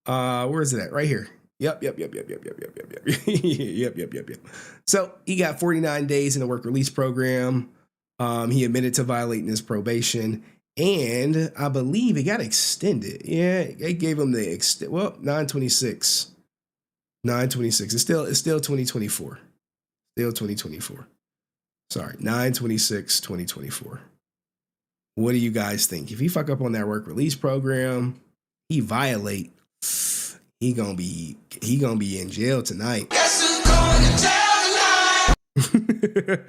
Where is it at? Right here. Yep. Yep. So he got 49 days in the work release program. He admitted to violating his probation. And I believe it got extended. Yeah, they gave him the 9/26. 9/26. It's still 2024. Still 2024. Sorry, 9/26/2024. What do you guys think? If he fuck up on that work release program, he violate, he gonna be in jail tonight. Guess who's going to jail tonight?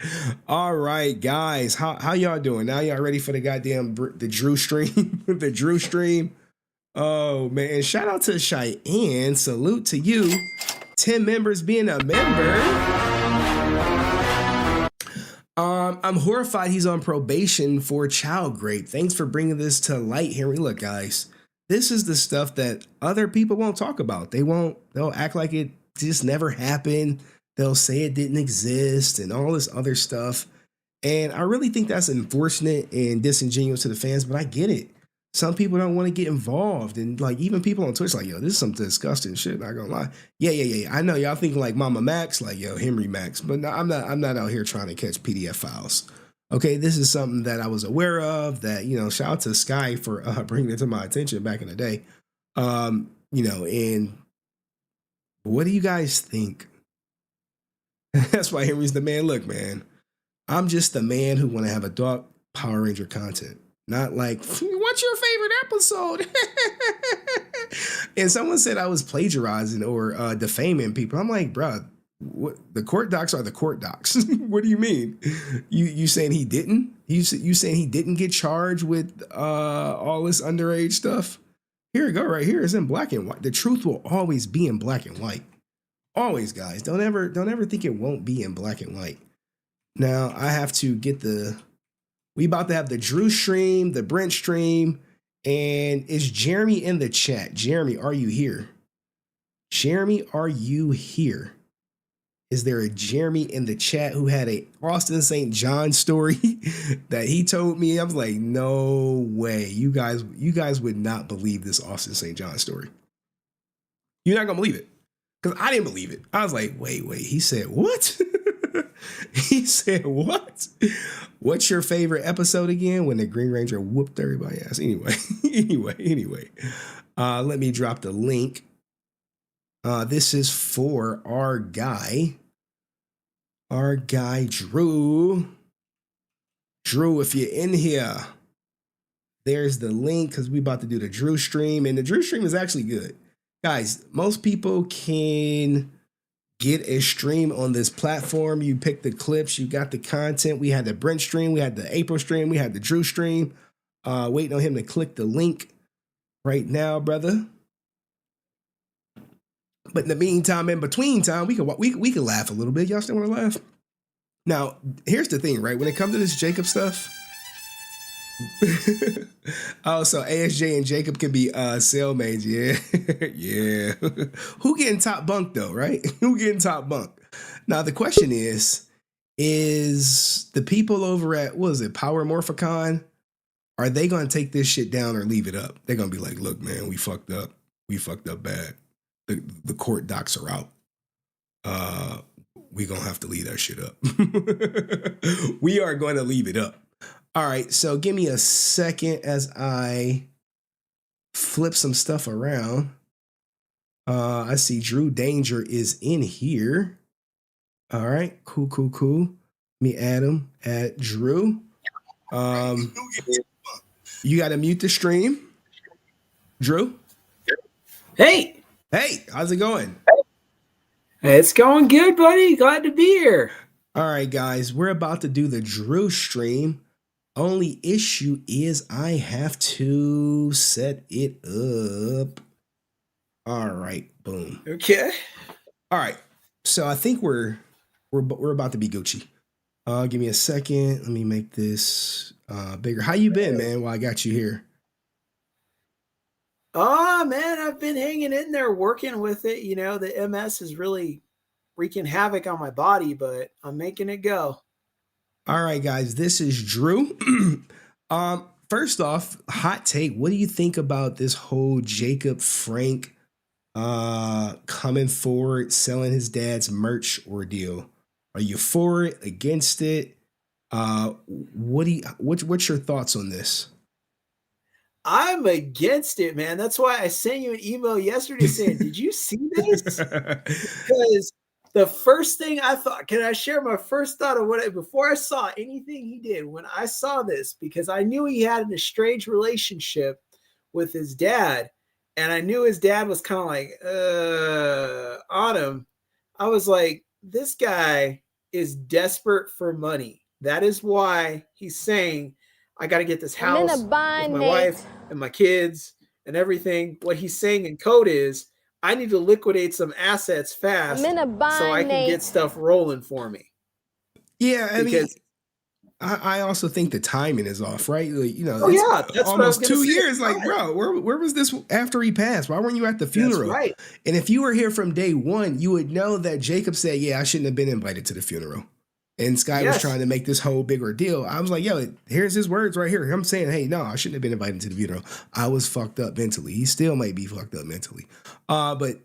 All right, guys, how y'all doing? Now y'all ready for the goddamn the Drew stream? The Drew stream. Oh man, and shout out to Cheyenne. Salute to you. 10 members being a member. I'm horrified he's on probation for child rape. Thanks for bringing this to light, Henry. Look, guys, this is the stuff that other people won't talk about. They'll act like it just never happened. They'll say it didn't exist and all this other stuff. And I really think that's unfortunate and disingenuous to the fans, but I get it. Some people don't want to get involved. And like even people on Twitch, like, yo, this is some disgusting shit, not gonna lie. Yeah. I know y'all thinking like Mama Max, like, yo, Henry Max. But no, I'm not out here trying to catch PDF files. Okay, this is something that I was aware of that, you know, shout out to Skye for bringing it to my attention back in the day. You know, and what do you guys think? That's why Henry's the man. Look, man, I'm just the man who want to have adult Power Ranger content. Not like, what's your favorite episode? And someone said I was plagiarizing or defaming people. I'm like, bro, what, the court docs are the court docs. What do you mean? You saying he didn't? You saying he didn't get charged with all this underage stuff? Here we go, right here. It's in black and white. The truth will always be in black and white. Always, guys. Don't ever think it won't be in black and white. Now I have to get we about to have the Drew stream, the Brent stream, and is Jeremy in the chat? Jeremy, are you here? Jeremy, are you here? Is there a Jeremy in the chat who had a Austin St. John story that he told me? I was like, no way. You guys would not believe this Austin St. John story. You're not gonna believe it. Because I didn't believe it. I was like, wait. He said, what? He said, what? What's your favorite episode again? When the Green Ranger whooped everybody's ass. Anyway. Let me drop the link. This is for our guy Drew. Drew, if you're in here, there's the link because we about to do the Drew stream. And the Drew stream is actually good. Guys, most people can get a stream on this platform. You pick the clips, you got the content. We had the Brent stream, we had the April stream, we had the Drew stream. Waiting on him to click the link right now, brother. But in the meantime, in between time, we can laugh a little bit. Y'all still want to laugh? Now, here's the thing, right? When it comes to this Jacob stuff, oh, so ASJ and Jacob can be cellmates, yeah. Yeah. Who getting top bunk though, right? Who getting top bunk? Now the question is the people over at, what is it, Power Morphicon, are they gonna take this shit down or leave it up? They're gonna be like, look, man, we fucked up. We fucked up bad. The court docs are out. We gonna have to leave that shit up. We are going to leave it up. All right, so give me a second as I flip some stuff around. I see Drew Danger is in here. All right, cool. Let me add him. Add Drew. You got to mute the stream. Drew? Hey, how's it going? It's going good, buddy. Glad to be here. All right, guys, we're about to do the Drew stream. Only issue is I have to set it up. All right, boom. Okay. All right. So I think we're about to be Gucci. Give me a second. Let me make this bigger. How you been, man? While I got you here. Oh man, I've been hanging in there working with it. You know, the MS is really wreaking havoc on my body, but I'm making it go. All right, guys, this is Drew. First off, hot take. What do you think about this whole Jacob Frank coming forward, selling his dad's merch ordeal? Are you for it, against it? What's your thoughts on this? I'm against it, man. That's why I sent you an email yesterday saying, did you see this? Because the first thing I thought, can I share my first thought of what, before I saw anything he did, when I saw this, because I knew he had an estranged relationship with his dad, and I knew his dad was kind of like, on him. I was like, this guy is desperate for money. That is why he's saying, I got to get this house with my wife and my kids and everything. What he's saying in code is, I need to liquidate some assets fast so I can get stuff rolling for me. Yeah, I mean, I also think the timing is off, right? Like, you know, that's almost 2 years. Like, bro, where was this after he passed? Why weren't you at the funeral? That's right. And if you were here from day one, you would know that Jacob said, yeah, I shouldn't have been invited to the funeral. And Skye was trying to make this whole bigger deal. I was like, yo, here's his words right here. I'm saying, hey, no, I shouldn't have been invited to the funeral. I was fucked up mentally. He still might be fucked up mentally. But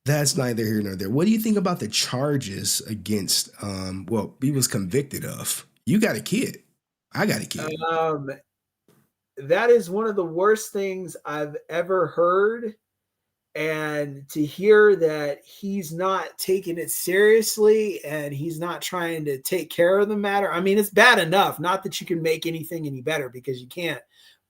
that's neither here nor there. What do you think about the charges against, well, he was convicted of? You got a kid. I got a kid. That is one of the worst things I've ever heard. And to hear that he's not taking it seriously and he's not trying to take care of the matter. I mean, it's bad enough. Not that you can make anything any better, because you can't.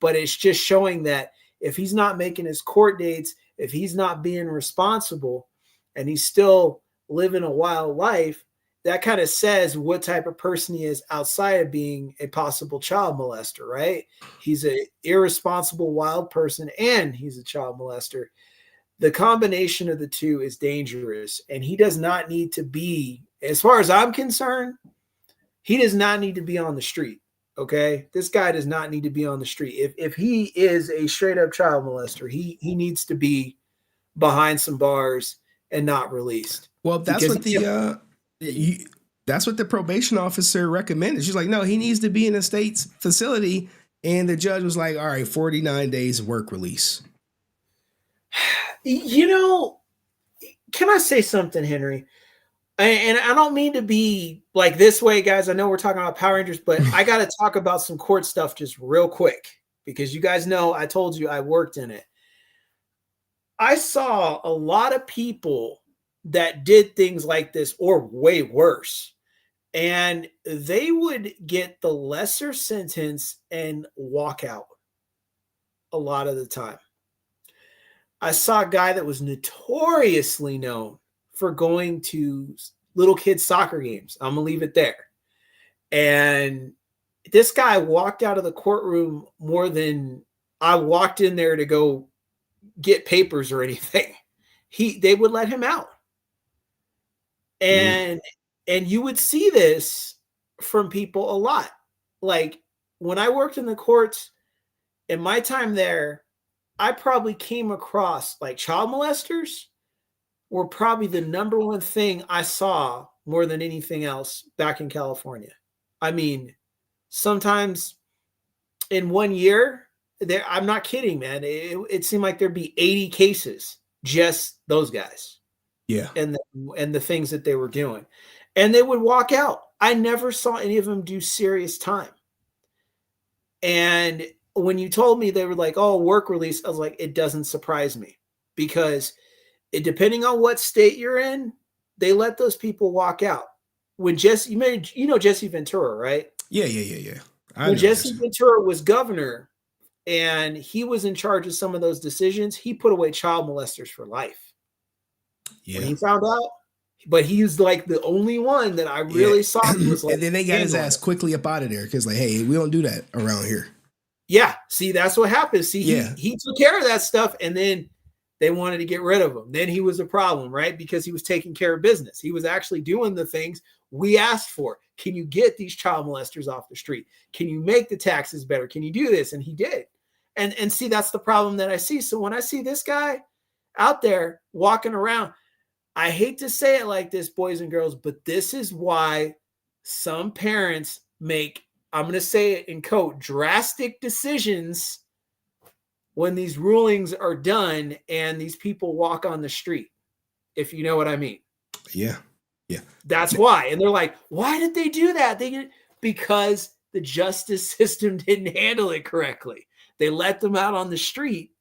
But it's just showing that if he's not making his court dates, if he's not being responsible, and he's still living a wild life, that kind of says what type of person he is outside of being a possible child molester, right? He's an irresponsible, wild person, and he's a child molester. The combination of the two is dangerous, and he does not need to be, as far as I'm concerned, he does not need to be on the street, okay? This guy does not need to be on the street. If he is a straight-up child molester, he needs to be behind some bars and not released. Well, that's what that's what the probation officer recommended. She's like, no, he needs to be in a state's facility, and the judge was like, all right, 49 days work release. You know, can I say something, Henry? And I don't mean to be like this way, guys. I know we're talking about Power Rangers, but I got to talk about some court stuff just real quick, because you guys know I told you I worked in it. I saw a lot of people that did things like this or way worse, and they would get the lesser sentence and walk out a lot of the time. I saw a guy that was notoriously known for going to little kids' soccer games. I'm going to leave it there. And this guy walked out of the courtroom more than I walked in there to go get papers or anything. they would let him out. And you would see this from people a lot. Like when I worked in the courts, in my time there, I probably came across like child molesters were probably the number one thing I saw more than anything else back in California. I mean, sometimes in 1 year, I'm not kidding, man. It seemed like there'd be 80 cases, just those guys. Yeah. And the things that they were doing. And they would walk out. I never saw any of them do serious time. And when you told me they were like, oh, work release, I was like, it doesn't surprise me, because depending on what state you're in, they let those people walk out. When Jesse, you know Jesse Ventura, right? Yeah. When Jesse Ventura was governor and he was in charge of some of those decisions, he put away child molesters for life. Yeah. When he found out, but he's like the only one that I really saw. Was like, and then they got his ass quickly up out of there because, like, hey, we don't do that around here. Yeah. See, that's what happened. See, he took care of that stuff, and then they wanted to get rid of him. Then he was a problem, right? Because he was taking care of business. He was actually doing the things we asked for. Can you get these child molesters off the street? Can you make the taxes better? Can you do this? And he did. And see, that's the problem that I see. So when I see this guy out there walking around, I hate to say it like this, boys and girls, but this is why some parents make, I'm going to say it in quote, drastic decisions when these rulings are done and these people walk on the street, if you know what I mean. Yeah. That's why. And they're like, why did they do that? Because the justice system didn't handle it correctly. They let them out on the street.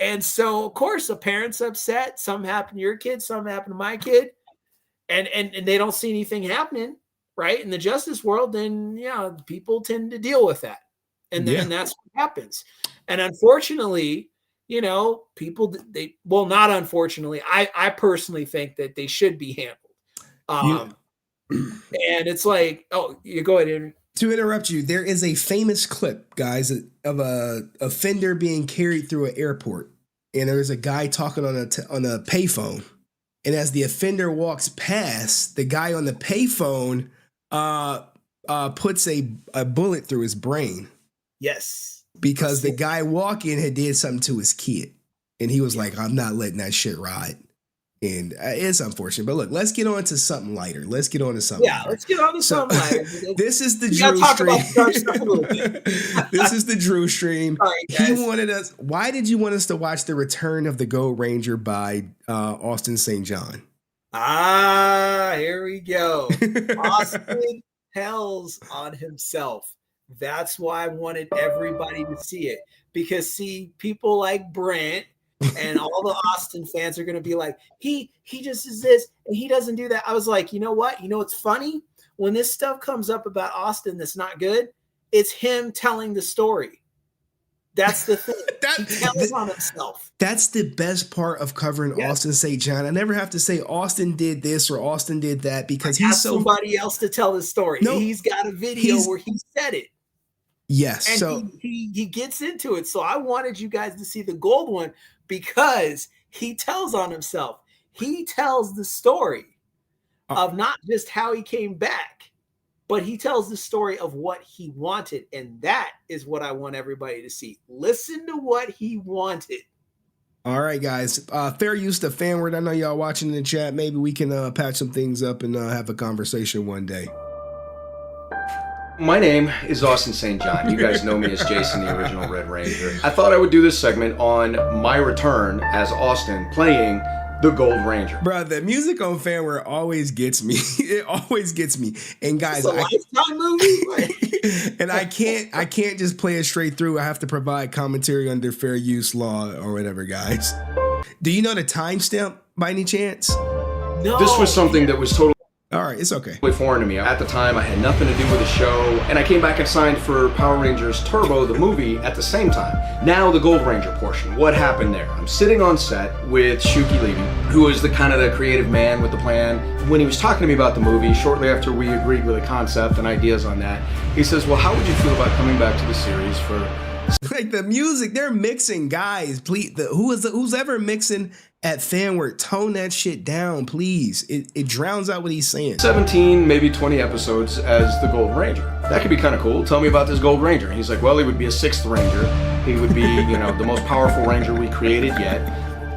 And so, of course, a parent's upset. Something happened to your kid. Something happened to my kid. And they don't see anything happening, right? In the justice world, then, yeah, people tend to deal with that. And then that's what happens. And unfortunately, you know, people, not unfortunately, I personally think that they should be handled. And it's like, oh, you go ahead, Henry. To interrupt you, there is a famous clip, guys, of a offender being carried through an airport, and there's a guy talking on a payphone, and as the offender walks past, the guy on the payphone puts a bullet through his brain. Yes, because the guy walking had did something to his kid, and he was like, "I'm not letting that shit ride." And it's unfortunate, but look, let's get on to something lighter. Let's get on to something. Yeah, let's get on to something lighter. This is the Drew stream. This is the Drew stream. All right, guys. He wanted us. Why did you want us to watch The Return of the Gold Ranger by Austin St. John? Here we go. Austin tells on himself. That's why I wanted everybody to see it, because see, people like Brent and all the Austin fans are going to be like, he just is this and he doesn't do that. I was like, you know what? You know what's funny? When this stuff comes up about Austin that's not good, it's him telling the story. That's the thing. He tells on himself. That's the best part of covering Austin St. John. I never have to say Austin did this or Austin did that, because he's somebody else to tell the story. No, he's got a video where he said it. Yes. And so he gets into it. So I wanted you guys to see the gold one, because he tells on himself. He tells the story of not just how he came back, but he tells the story of what he wanted. And that is what I want everybody to see. Listen to what he wanted. All right, guys. Fair use to fan word. I know y'all watching in the chat. Maybe we can patch some things up and have a conversation one day. My name is Austin St. John. You guys know me as Jason, the original Red Ranger. I thought I would do this segment on my return as Austin playing the Gold Ranger. Bro, the music on Fanware always gets me. It always gets me. And guys, it's a Lifetime movie. And I can't just play it straight through. I have to provide commentary under fair use law or whatever, guys. Do you know the timestamp by any chance? No. This was something that was totally... All right, it's okay. Foreign to me. At the time, I had nothing to do with the show, and I came back and signed for Power Rangers Turbo, the movie, at the same time. Now, the Gold Ranger portion. What happened there? I'm sitting on set with Shuki Levy, who was the kind of the creative man with the plan. When he was talking to me about the movie, shortly after we agreed with the concept and ideas on that, he says, well, how would you feel about coming back to the series for Like the music, they're mixing, guys. Please, who's ever mixing at Fanwork, tone that shit down, please. It drowns out what he's saying. 17, maybe 20 episodes as the Gold Ranger. That could be kind of cool. Tell me about this Gold Ranger. And he's like, well, he would be a 6th Ranger. He would be, the most powerful Ranger we created yet.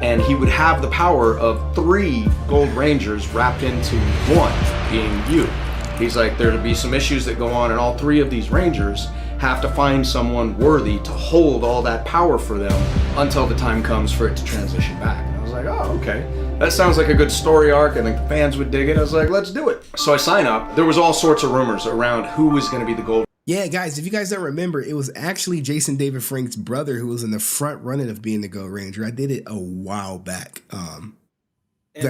And he would have the power of 3 Gold Rangers wrapped into one, being you. He's like, there'll be some issues that go on, and all 3 of these Rangers have to find someone worthy to hold all that power for them until the time comes for it to transition back. And I was like, oh, okay. That sounds like a good story arc. I think the fans would dig it. I was like, let's do it. So I sign up. There was all sorts of rumors around who was going to be the Gold. Yeah, guys, if you guys don't remember, it was actually Jason David Frank's brother who was in the front running of being the Gold Ranger. I did it a while back. And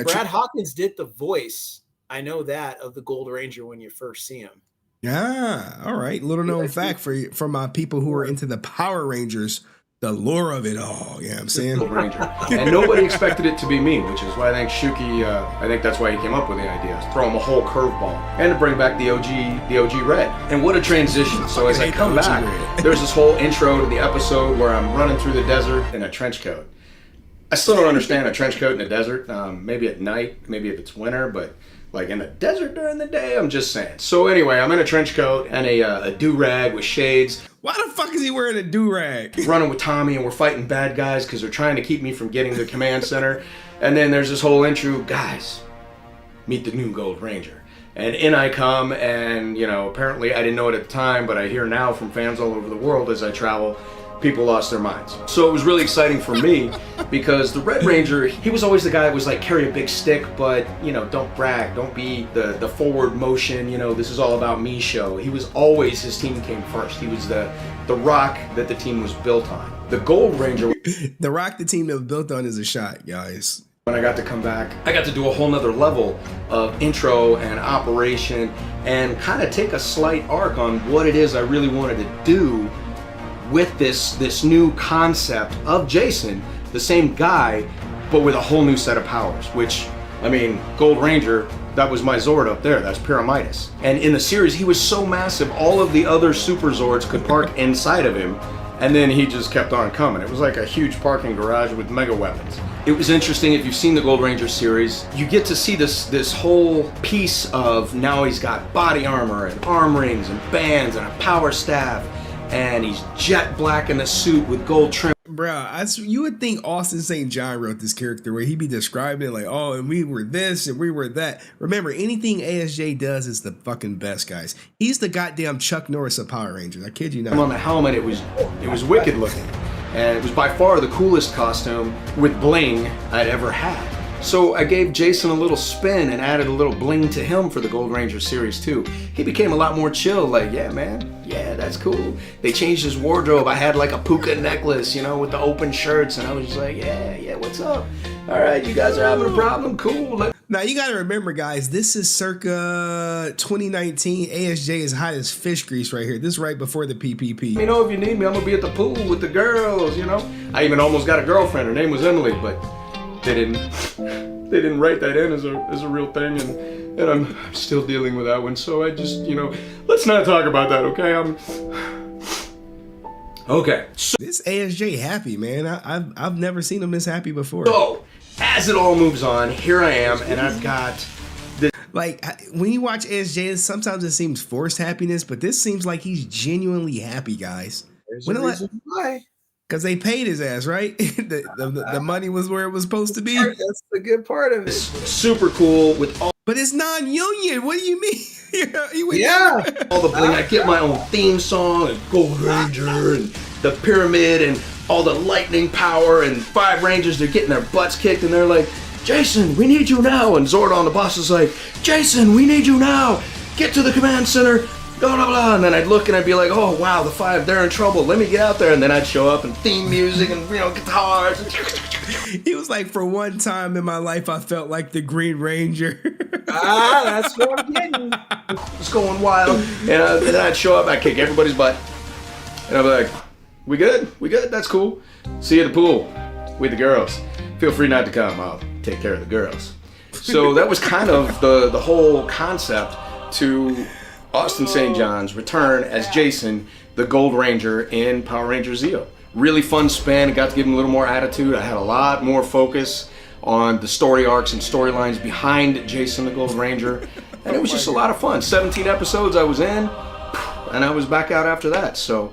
Brad Hawkins did the voice. I know that, of the Gold Ranger when you first see him. Yeah, all right. Little known fact for my people who are into the Power Rangers, the lore of it all. You know what I'm saying? Ranger. And nobody expected it to be me, which is why I think Shuki, I think that's why he came up with the idea. Throw him a whole curveball and to bring back the OG Red. And what a transition. So as I come back, there's this whole intro to the episode where I'm running through the desert in a trench coat. I still don't understand a trench coat in the desert. Maybe at night, maybe if it's winter, but like in the desert during the day, I'm just saying. So anyway, I'm in a trench coat and a do-rag with shades. Why the fuck is he wearing a do-rag? Running with Tommy, and we're fighting bad guys because they're trying to keep me from getting to the command center. And then there's this whole intro, guys, meet the new Gold Ranger. And in I come, and apparently I didn't know it at the time, but I hear now from fans all over the world as I travel, people lost their minds. So it was really exciting for me because the Red Ranger, he was always the guy that was like, carry a big stick, but don't brag, don't be the forward motion, this is all about me show. He was always, his team came first. He was the rock that the team was built on. The Gold Ranger. The rock the team that was built on is a shot, guys. When I got to come back, I got to do a whole nother level of intro and operation and kind of take a slight arc on what it is I really wanted to do with this new concept of Jason, the same guy, but with a whole new set of powers, which, Gold Ranger, that was my Zord up there, that's Pyramidas. And in the series, he was so massive, all of the other Super Zords could park inside of him, and then he just kept on coming. It was like a huge parking garage with mega weapons. It was interesting, if you've seen the Gold Ranger series, you get to see this whole piece of, now he's got body armor and arm rings and bands and a power staff, and he's jet black in a suit with gold trim. Bruh, you would think Austin St. John wrote this character where he'd be describing it like, oh, and we were this and we were that. Remember, anything ASJ does is the fucking best, guys. He's the goddamn Chuck Norris of Power Rangers. I kid you not. On the helmet, it was wicked looking. And it was by far the coolest costume with bling I'd ever had. So I gave Jason a little spin and added a little bling to him for the Gold Ranger series too. He became a lot more chill, like, yeah, man, yeah, that's cool. They changed his wardrobe. I had like a puka necklace, with the open shirts, and I was just like, yeah, what's up? All right, you guys are having a problem, cool. Now you gotta remember, guys, this is circa 2019. ASJ is hot as fish grease right here. This is right before the PPP. If you need me, I'm gonna be at the pool with the girls, I even almost got a girlfriend. Her name was Emily, but they didn't write that in as a real thing, and I'm still dealing with that one. So I just, let's not talk about that, okay? Okay. So, this ASJ happy, man. I've never seen him this happy before. So as it all moves on, here I am, and I've got this. Like when you watch ASJ, sometimes it seems forced happiness, but this seems like he's genuinely happy, guys. There's a reason why. Because they paid his ass, right? the money was where it was supposed to be. That's the good part of it. Super cool with all. But it's non-union. What do you mean? Yeah. All the bling. I get my own theme song and Gold Ranger and the pyramid and all the lightning power and 5 Rangers. They're getting their butts kicked and they're like, Jason, we need you now. And Zordon, the boss, is like, Jason, we need you now. Get to the command center. Blah, blah, blah. And then I'd look and I'd be like, oh, wow, the 5, they're in trouble. Let me get out there. And then I'd show up and theme music and, guitars. He was like, for one time in my life, I felt like the Green Ranger. That's what I'm getting. It's going wild. And then I'd show up, I'd kick everybody's butt. And I'd be like, we good? We good? That's cool. See you at the pool with the girls. Feel free not to come. I'll take care of the girls. So that was kind of the whole concept to Austin St. John's return as Jason, the Gold Ranger in Power Rangers Zeo. Really fun span. I got to give him a little more attitude. I had a lot more focus on the story arcs and storylines behind Jason, the Gold Ranger. And it was just a lot of fun. 17 episodes I was in, and I was back out after that. So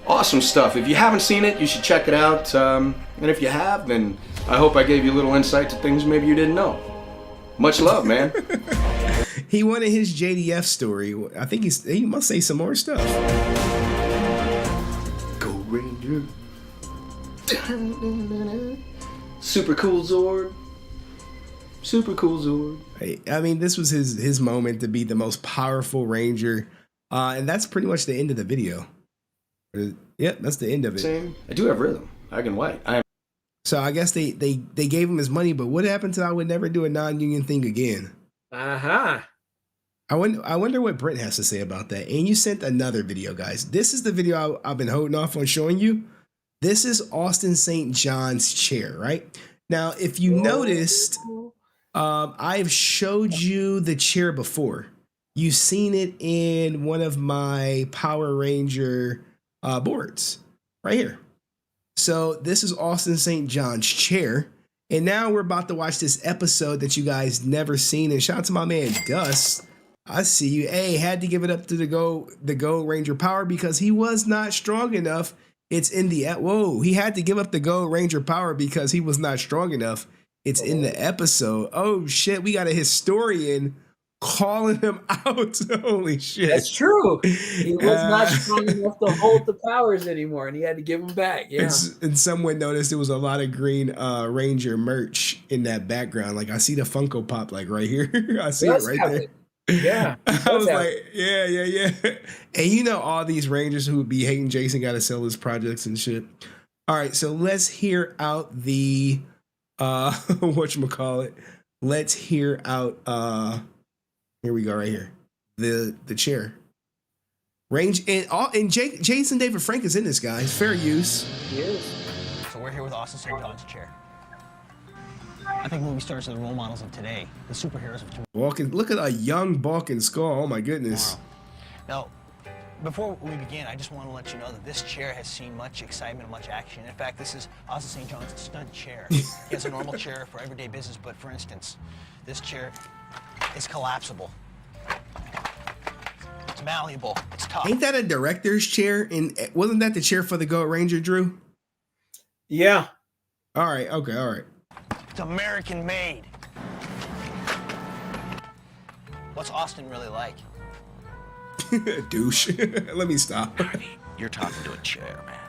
awesome stuff. If you haven't seen it, you should check it out. And if you have, then I hope I gave you a little insight to things maybe you didn't know. Much love, man. He wanted his JDF story. I think he must say some more stuff. Gold Ranger. Super cool Zord. Super cool Zord. I mean, this was his moment to be the most powerful Ranger. And that's pretty much the end of the video. Yep, that's the end of it. Same. I do have rhythm. Black and white. So I guess they gave him his money, but what happened to I would never do a non-union thing again? Uh-huh. I wonder what Brent has to say about that. And you sent another video, guys. This is the video I've been holding off on showing you. This is Austin St. John's chair, right? Now, if you noticed, I've showed you the chair before. You've seen it in one of my Power Ranger boards right here. So this is Austin St. John's chair. And now we're about to watch this episode that you guys never seen. And shout out to my man, Dust. I see you. Hey, had to give it up to the Gold Ranger power because he was not strong enough. It's in the, whoa, he had to give up the Gold Ranger power because he was not strong enough. It's in the episode. Oh shit, we got a historian calling him out. Holy shit. That's true. He was not strong enough to hold the powers anymore, and he had to give them back. Yeah. And someone noticed there was a lot of green Ranger merch in that background. Like I see the Funko Pop like right here. I see it right there. Yeah. I was like, yeah. And you know all these Rangers who would be hating Jason got to sell his projects and shit. All right, so let's hear out the whatchamacallit. Let's hear out here we go right here. The chair. Range and Jason David Frank is in this, guys. Fair use. He is. So we're here with Austin St. John's chair. I think movie stars are the role models of today, the superheroes of tomorrow. Walking, look at a young Balkan skull. Oh my goodness. Now, before we begin, I just want to let you know that this chair has seen much excitement, much action. In fact, this is Austin St. John's stunt chair. He has a normal chair for everyday business, but for instance, this chair is collapsible. It's malleable. It's tough. Ain't that a director's chair? And wasn't that the chair for the Gold Ranger, Drew? Yeah. All right. Okay. All right. It's American made. What's Austin really like? Douche. Let me stop. You're talking to a chair, man.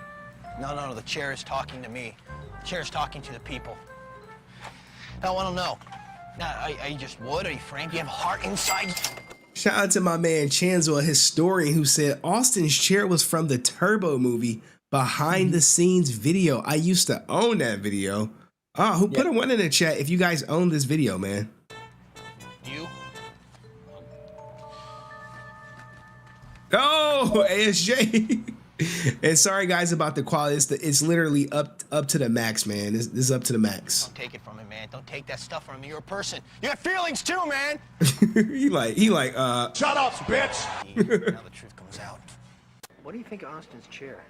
No, the chair is talking to me. The chair is talking to the people. I want to know. Now, are you just wood? Are you Frank? Do you have heart inside? Shout out to my man Chanzo, a historian, who said Austin's chair was from the Turbo movie behind the scenes video. I used to own that video. Who put a one in the chat if you guys own this video, man? You? Oh, ASJ. And sorry guys about the quality. It's literally up to the max, man. This is up to the max. Don't take it from me, man. Don't take that stuff from me. You're a person. You have feelings too, man. he like shut up, bitch. Now the truth comes out. What do you think of Austin's chair?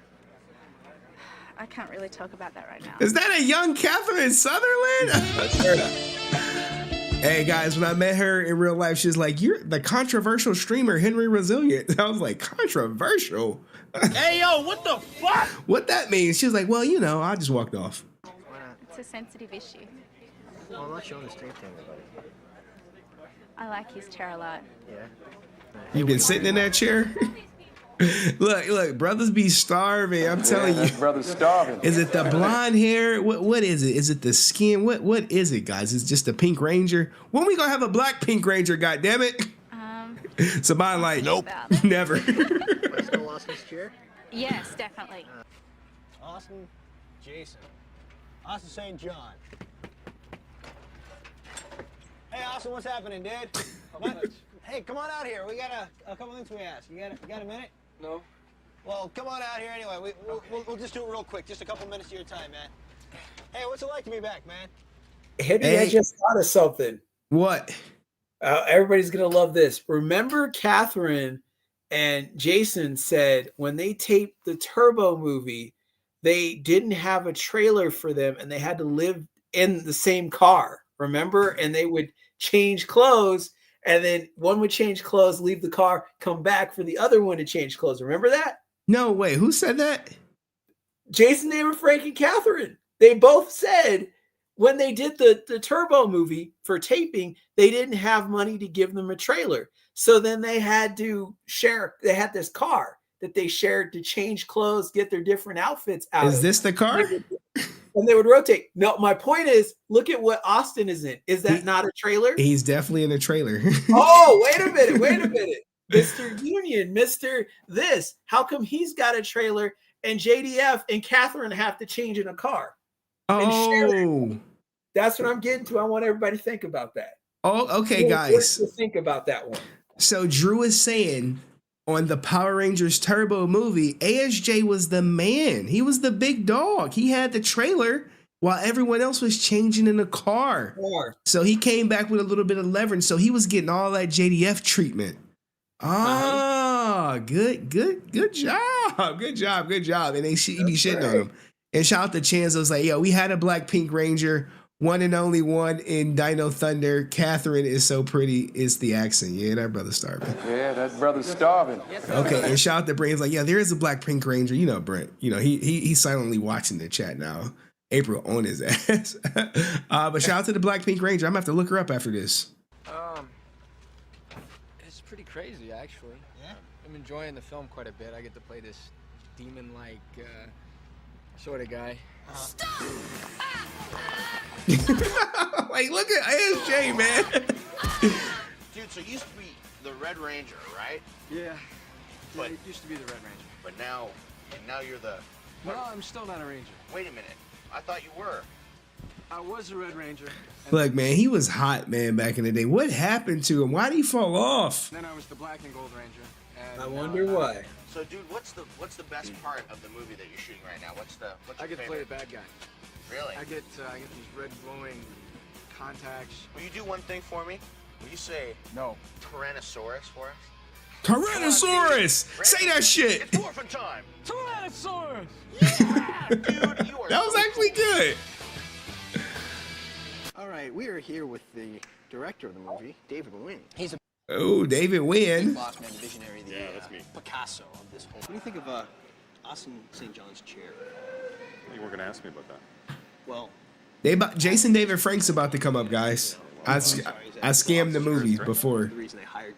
I can't really talk about that right now. Is that a young Catherine Sutherland? That's her. Hey guys, when I met her in real life, she's like, "You're the controversial streamer, HenryResilient." I was like, "Controversial? Hey yo, what the fuck?" What that means? She was like, "Well, you know," I just walked off. It's a sensitive issue. Well, I'm not showing the straight thing, buddy. I like his chair a lot. Yeah. You've been sitting in that chair? Look, brothers be starving. I'm telling you. Brothers starving. Is it the blonde hair? What is it? Is it the skin? What is it, guys? It's just a Pink Ranger. When we gonna have a black Pink Ranger? God damn it! Somebody like, nope, never. Still Austin's chair? Yes, definitely. Austin, Jason, Austin St. John. Hey, Austin, what's happening, dude? Hey, come on out here. We got a couple things we ask. You got a minute? No. Well, come on out here anyway. We'll just do it real quick. Just a couple minutes of your time, man. Hey, what's it like to be back, man? Henry, I just thought of something. What? Everybody's gonna love this. Remember Catherine And Jason said when they taped the Turbo movie, they didn't have a trailer for them and they had to live in the same car, remember? And they would change clothes, and then one would change clothes, leave the car, come back for the other one to change clothes. Remember that? No way. Who said that? Jason, David, Frank, and Catherine. They both said when they did the Turbo movie for taping, they didn't have money to give them a trailer. So then they had to share. They had this car that they shared to change clothes, get their different outfits out. Is this the car? And they would rotate. No, my point is, look at what Austin is in. Is that not a trailer? He's definitely in a trailer. Oh, wait a minute. Mr. Union, Mr. This. How come he's got a trailer and JDF and Catherine have to change in a car? Oh. That's what I'm getting to. I want everybody to think about that. Oh, okay, guys. To think about that one. So Drew is saying on the Power Rangers Turbo movie, ASJ was the man. He was the big dog. He had the trailer while everyone else was changing in the car. So he came back with a little bit of leverage. So he was getting all that JDF treatment. Ah, good job. Good job. And he be shitting on him. And shout out to Chanzo. Was like, yo, we had a black Pink Ranger, one and only one in Dino Thunder. Catherine is so pretty. It's the accent. Yeah, that brother's starving. Yeah, that brother's starving. Okay, and shout out to Brent. He's like, yeah, there is a black Pink Ranger. You know, Brent. You know, he's silently watching the chat now. April on his ass. But shout out to the black Pink Ranger. I'm gonna have to look her up after this. It's pretty crazy, actually. Yeah, I'm enjoying the film quite a bit. I get to play this demon-like sort of guy. Like, look at ASJ, man. Dude, so it used to be the Red Ranger, right? Yeah, But it used to be the Red Ranger. But now you're the... No, I'm still not a Ranger. Wait a minute. I thought you were. I was a Red Ranger. Look, man, he was hot, man, back in the day. What happened to him? Why did he fall off? Then I was the Black and Gold Ranger. And I wonder why. So, dude, what's the best part of the movie that you're shooting right now? What's your I get to play the bad guy. Really? I get these red glowing contacts. Will you do one thing for me? Will you say no Tyrannosaurus for us? Tyrannosaurus! Say that shit! It's morphin' time! Tyrannosaurus! Yeah, dude, you are That was so actually cool. good. All right, we are here with the director of the movie, David Wynn. He's a Oh, David Wynn. boss man, the visionary, the that's me. Picasso of this whole. What do you think of Austin St. John's chair? You weren't going to ask me about that. Well, Jason David Frank's about to come up, guys. I scammed the movie before. The reason they hired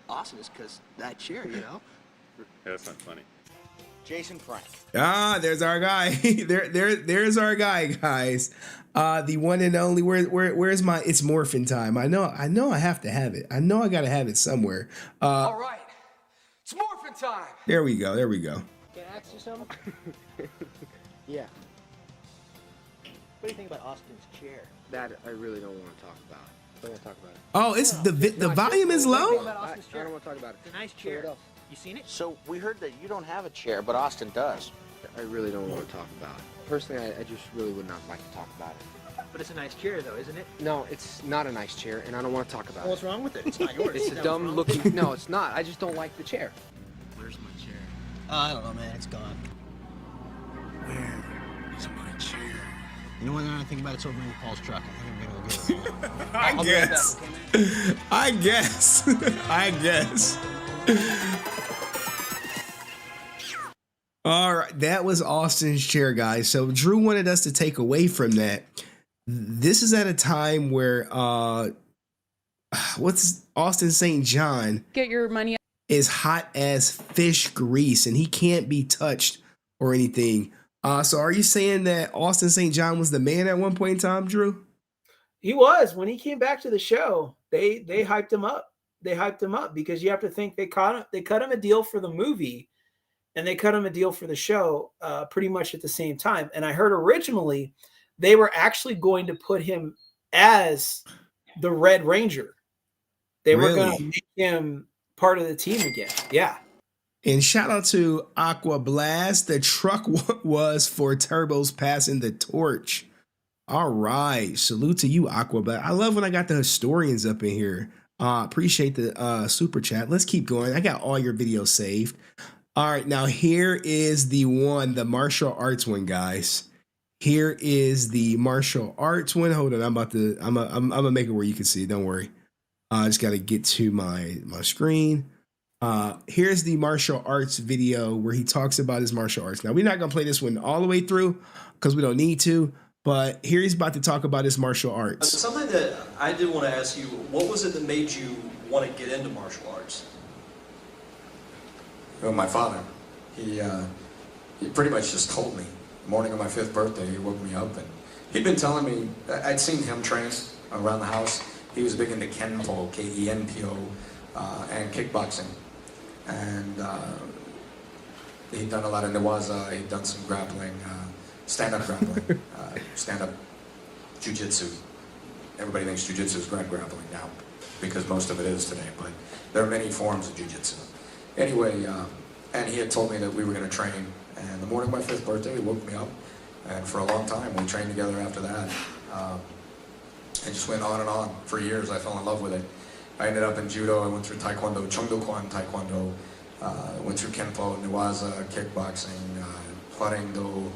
Austin is because that chair, you know. Yeah, that's not funny. Jason Frank. Ah, there's our guy. There's our guy, guys. The one and only. Where's my? It's morphin' time. I know. I have to have it. I know I gotta have it somewhere. All right, it's morphin' time. There we go. Can I ask you something? Yeah. What do you think about Austin's chair? That I really don't want to talk about. Don't want to talk about it. Oh, it's the volume is low. I don't want to talk about it. It's a nice chair. You seen it? So we heard that you don't have a chair, but Austin does. I really don't want to talk about it. Personally, I just really would not like to talk about it. But it's a nice chair, though, isn't it? No, it's not a nice chair, and I don't want to talk about Well, what's it. wrong with it? It's not yours. It's a dumb looking. No, it's not. I just don't like the chair. Where's my chair? I don't know, man. It's gone. Where is my chair? You know what? Now I think about it, it's over in Paul's truck. I think I'm gonna go get it. I guess. I guess. All right, that was Austin's chair, guys. So Drew wanted us to take away from that. This is at a time where what's Austin St. John Get your money. is hot as fish grease, and he can't be touched or anything. So are you saying that Austin St. John was the man at one point in time, Drew? He was. When he came back to the show, they hyped him up. They hyped him up because you have to think they cut him a deal for the movie and they cut him a deal for the show pretty much at the same time. And I heard originally they were actually going to put him as the Red Ranger. They were going to make him part of the team again. Yeah. And shout out to Aqua Blast. The truck was for Turbos passing the torch. All right. Salute to you, Aqua Blast. I love when I got the historians up in here. Appreciate the super chat. Let's keep going. I got all your videos saved. All right, now here is the martial arts one, guys. Here is the martial arts one. Hold on, I'm gonna make it where you can see it. Don't worry. I just got to get to my screen. Here's the martial arts video where he talks about his martial arts. Now, we're not going to play this one all the way through because we don't need to, but here he's about to talk about his martial arts. Something that I did want to ask you, what was it that made you want to get into martial arts? Well, my father, he pretty much just told me. The morning of my 5th birthday, he woke me up, and he'd been telling me, I'd seen him train around the house. He was big into Kenpo, K-E-N-P-O, and kickboxing. And he'd done a lot of Newaza, he'd done some grappling, stand-up grappling, stand-up jiu-jitsu. Everybody thinks jiu-jitsu is grappling now, because most of it is today, but there are many forms of jiu-jitsu. Anyway, and he had told me that we were going to train, and the morning of my 5th birthday, he woke me up, and for a long time, we trained together after that. It just went on and on. For years, I fell in love with it. I ended up in judo, I went through taekwondo, Chongdo-kwan taekwondo, went through Kenpo, Newaza, kickboxing, Hwarendo.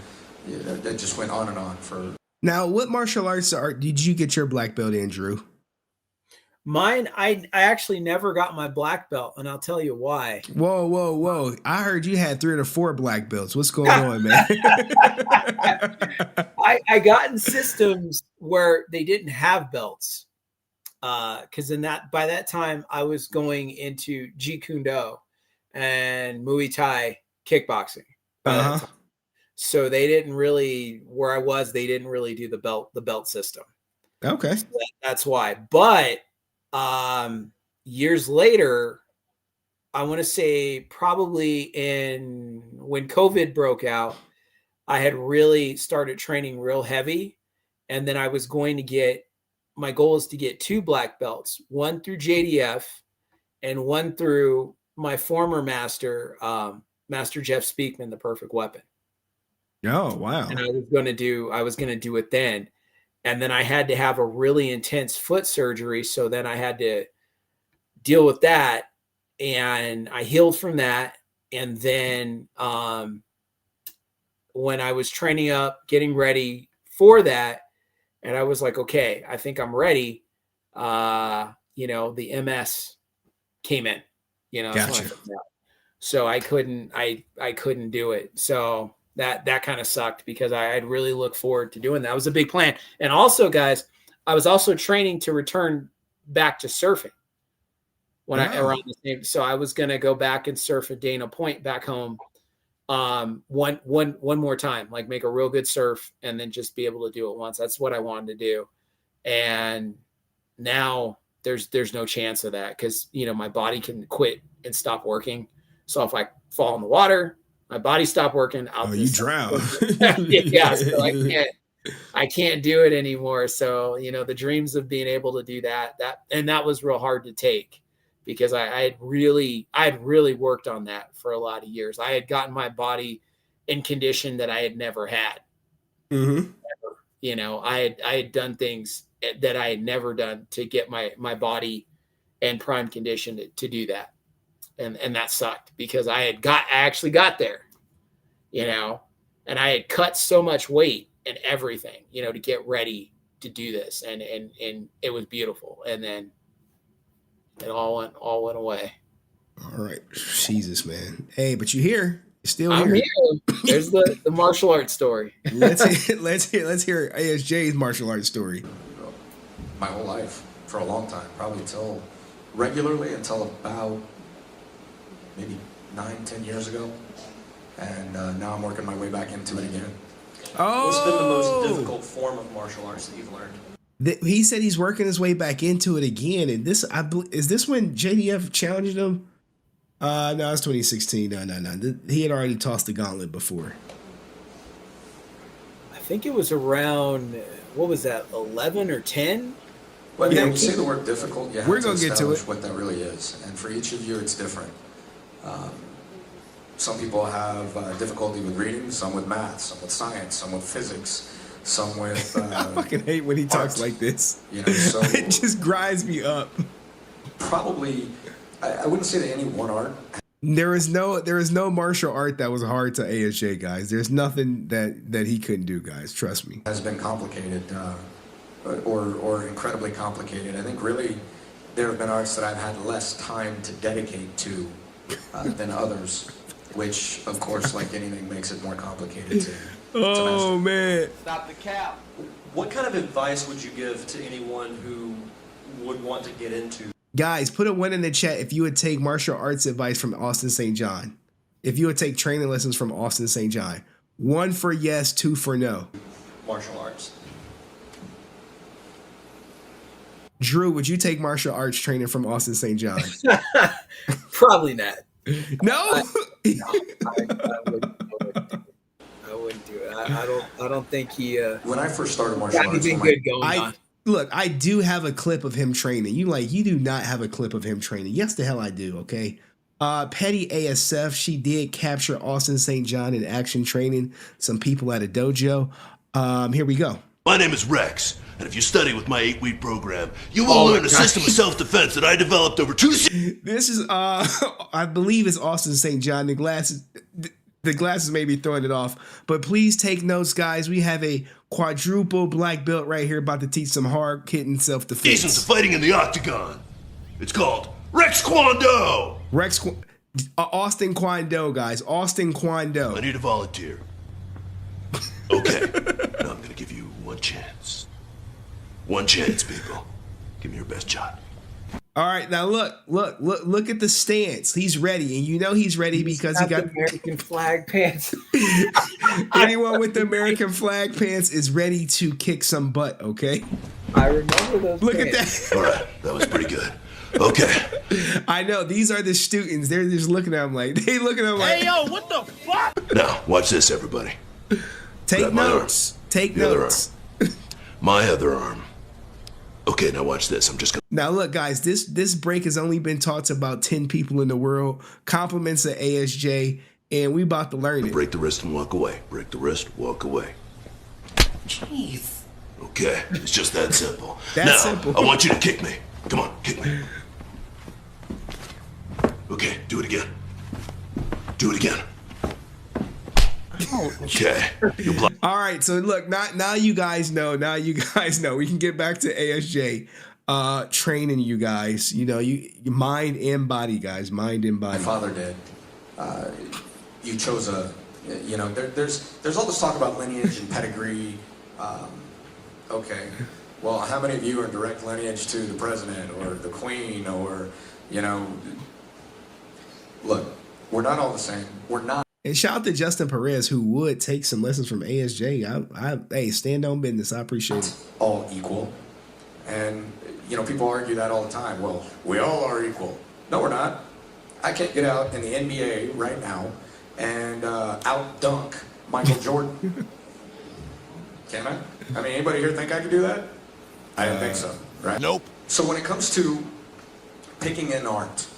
It just went on and on for... Now, what martial arts did you get your black belt in, Drew? Mine, I actually never got my black belt, and I'll tell you why. Whoa. I heard you had 3 or 4 black belts. What's going on, man? I got in systems where they didn't have belts. Because by that time, I was going into Jeet Kune Do and Muay Thai kickboxing. So they didn't really, where I was, they didn't really do the belt system. Okay. So that's why. But years later, I want to say probably when COVID broke out, I had really started training real heavy. And then I was going to get, my goal is to get 2 black belts, one through JDF and one through my former master, Master Jeff Speakman, The Perfect Weapon. Oh, wow. And I was going to do it then. And then I had to have a really intense foot surgery. So then I had to deal with that. And I healed from that. And then when I was training up, getting ready for that, and I was like, okay, I think I'm ready. The MS came in, Gotcha. So I couldn't do it. So that kind of sucked because I had really looked forward to doing that. It was a big plan. And also, guys, I was also training to return back to surfing around the same. So I was going to go back and surf at Dana Point back home. One more time, like make a real good surf and then just be able to do it once. That's what I wanted to do. And now there's no chance of that because, my body can quit and stop working. So if I fall in the water, my body stopped working. You drown. Yeah. So I can't do it anymore. So, the dreams of being able to do that was real hard to take. Because I had really worked on that for a lot of years. I had gotten my body in condition that I had never had. Mm-hmm. I had done things that I had never done to get my body in prime condition to do that. And that sucked because I actually got there, and I had cut so much weight and everything, to get ready to do this. And it was beautiful. And then it all went away. All right. Jesus, man. Hey, but you're here. You're still I'm here. There's the martial arts story. Let's hear ASJ's martial arts story. My whole life, for a long time, probably regularly until about maybe 9-10 years ago. And now I'm working my way back into it again. What's been the most difficult form of martial arts that you've learned? He said he's working his way back into it again. And is this when JDF challenged him? No, it's 2016. No. He had already tossed the gauntlet before. I think it was around, what was that, 11 or 10? Well, when you say the word difficult, you have We're to gonna get to establish it. what that really is. And for each of you, it's different. Some people have difficulty with reading, some with math, some with science, some with physics, some with I fucking hate when he talks like this. So it just grinds me up. probably, I wouldn't say that any one art. There is no martial art that was hard to ASJ, guys. There's nothing that he couldn't do, guys. Trust me. Has been complicated or incredibly complicated. I think really there have been arts that I've had less time to dedicate to than others, which of course, like anything, makes it more complicated to Oh man. Stop the cap. What kind of advice would you give to anyone who would want to get into? Guys, put a 1 in the chat if you would take martial arts advice from Austin St. John. If you would take training lessons from Austin St. John. 1 for yes, 2 for no. Martial arts. Drew, would you take martial arts training from Austin St. John? Probably not. No? I wouldn't do it. I don't think he. When I first started martial got arts, anything good going on. Look, I do have a clip of him training. You do not have a clip of him training. Yes, the hell I do, okay? Petty ASF, she did capture Austin St. John in action training some people at a dojo. Here we go. My name is Rex, and if you study with my 8-week program, you will learn a system of self-defense that I developed over 2 years. This is, I believe it's Austin St. John. The glasses may be throwing it off, but please take notes, guys. We have a quadruple black belt right here about to teach some hard-hitting self-defense. Seasons of fighting in the octagon. It's called Rex Kwon-Do. Austin Kwon-Do, guys. Austin Kwon-Do. I need a volunteer. Okay, now I'm gonna give you one chance. One chance, people. Give me your best shot. All right, now look at the stance. He's ready, and you know he's ready because he got the American flag pants. Anyone with the American flag pants is ready to kick some butt, okay? I remember those. Look pants. at that. All right, that was pretty good. Okay. I know, these are the students. They're just looking at him like, Hey, yo, what the fuck? Now, watch this, everybody. Take Grab my notes. arm. Take The other notes. arm. My other arm. Okay, now watch this. I'm just gonna. Now look, guys, this break has only been taught to about 10 people in the world. Compliments of ASJ, and we about to learn it. Break the wrist and walk away. Break the wrist, walk away. Jeez. Okay, it's just that simple. That's now, simple. I want you to kick me. Come on, kick me. Okay, do it again. Do it again. Okay. All right, so look, now you guys know. Now you guys know. We can get back to ASJ training you guys. You know, you mind and body, guys. Mind and body. My father did. You chose you know, there's all this talk about lineage and pedigree. Okay, well, how many of you are direct lineage to the president or the queen or, you know, look, we're not all the same. We're not. And shout out to Justin Perez, who would take some lessons from ASJ. Hey, stand on business. I appreciate it. All equal. And, you know, people argue that all the time. Well, we all are equal. No, we're not. I can't get out in the NBA right now and out-dunk Michael Jordan. Can I? I mean, anybody here think I could do that? I didn't think so, right? Nope. So when it comes to picking an art,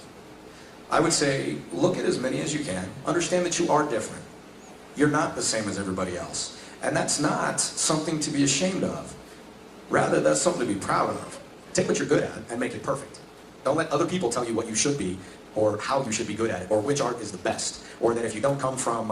I would say look at as many as you can. Understand that you are different. You're not the same as everybody else. And that's not something to be ashamed of. Rather, that's something to be proud of. Take what you're good at and make it perfect. Don't let other people tell you what you should be or how you should be good at it or which art is the best. Or that if you don't come from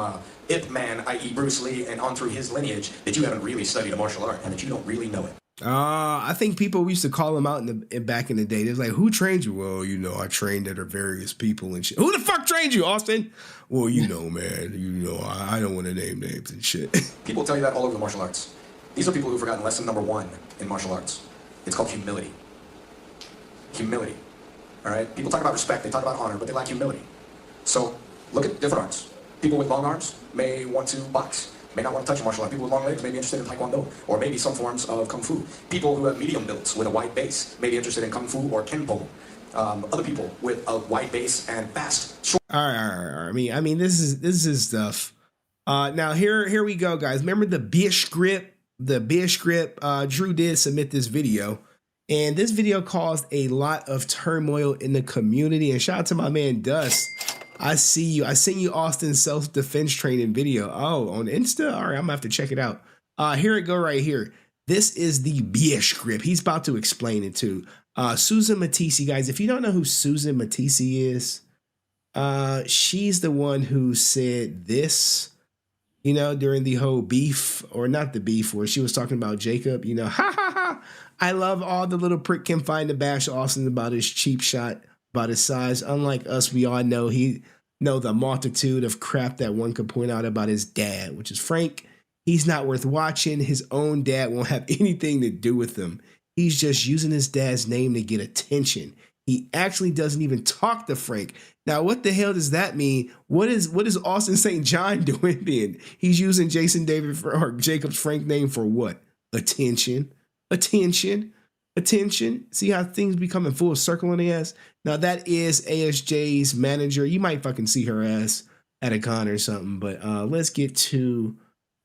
Ip Man, i.e. Bruce Lee, and on through his lineage, that you haven't really studied a martial art and that you don't really know it. I think people used to call him out back in the day. They're like, who trained you? Well, you know, I trained under various people and shit. Who the fuck trained you, Austin? Well, you know, man, you know, I don't want to name names and shit. People tell you that all over the martial arts. These are people who've forgotten lesson number 1 in martial arts. It's called humility. Humility. All right? People talk about respect, they talk about honor, but they lack humility. So look at different arts. People with long arms may want to box, may not want to touch a martial art. People with long legs may be interested in taekwondo, or maybe some forms of kung fu. People who have medium builds with a wide base may be interested in kung fu or kenpo. Other people with a wide base and fast, short. All right. I mean, this is stuff. Now here we go, guys. Remember the Bish grip? The Bish grip. Drew did submit this video, and this video caused a lot of turmoil in the community. And shout out to my man Dust. I see you. I seen you Austin's self-defense training video. Oh, on Insta? All right, I'm gonna have to check it out. Here it go right here. This is the Bish grip. He's about to explain it too. Susan Matisse, guys, if you don't know who Susan Matisse is, she's the one who said this, you know, during the whole beef, or not the beef, where she was talking about Jacob, you know, ha ha ha. I love all the little prick can find to bash Austin about his cheap shot, about his size. Unlike us, we all know the multitude of crap that one could point out about his dad, which is Frank. He's not worth watching. His own dad won't have anything to do with him. He's just using his dad's name to get attention. He actually doesn't even talk to Frank. Now, what the hell does that mean? What is Austin St. John doing then? He's using Jason David or Jacob's Frank name for what? Attention. Attention. Attention. See how things becoming full circle in the ass? Now, that is ASJ's manager. You might fucking see her ass at a con or something, but let's get to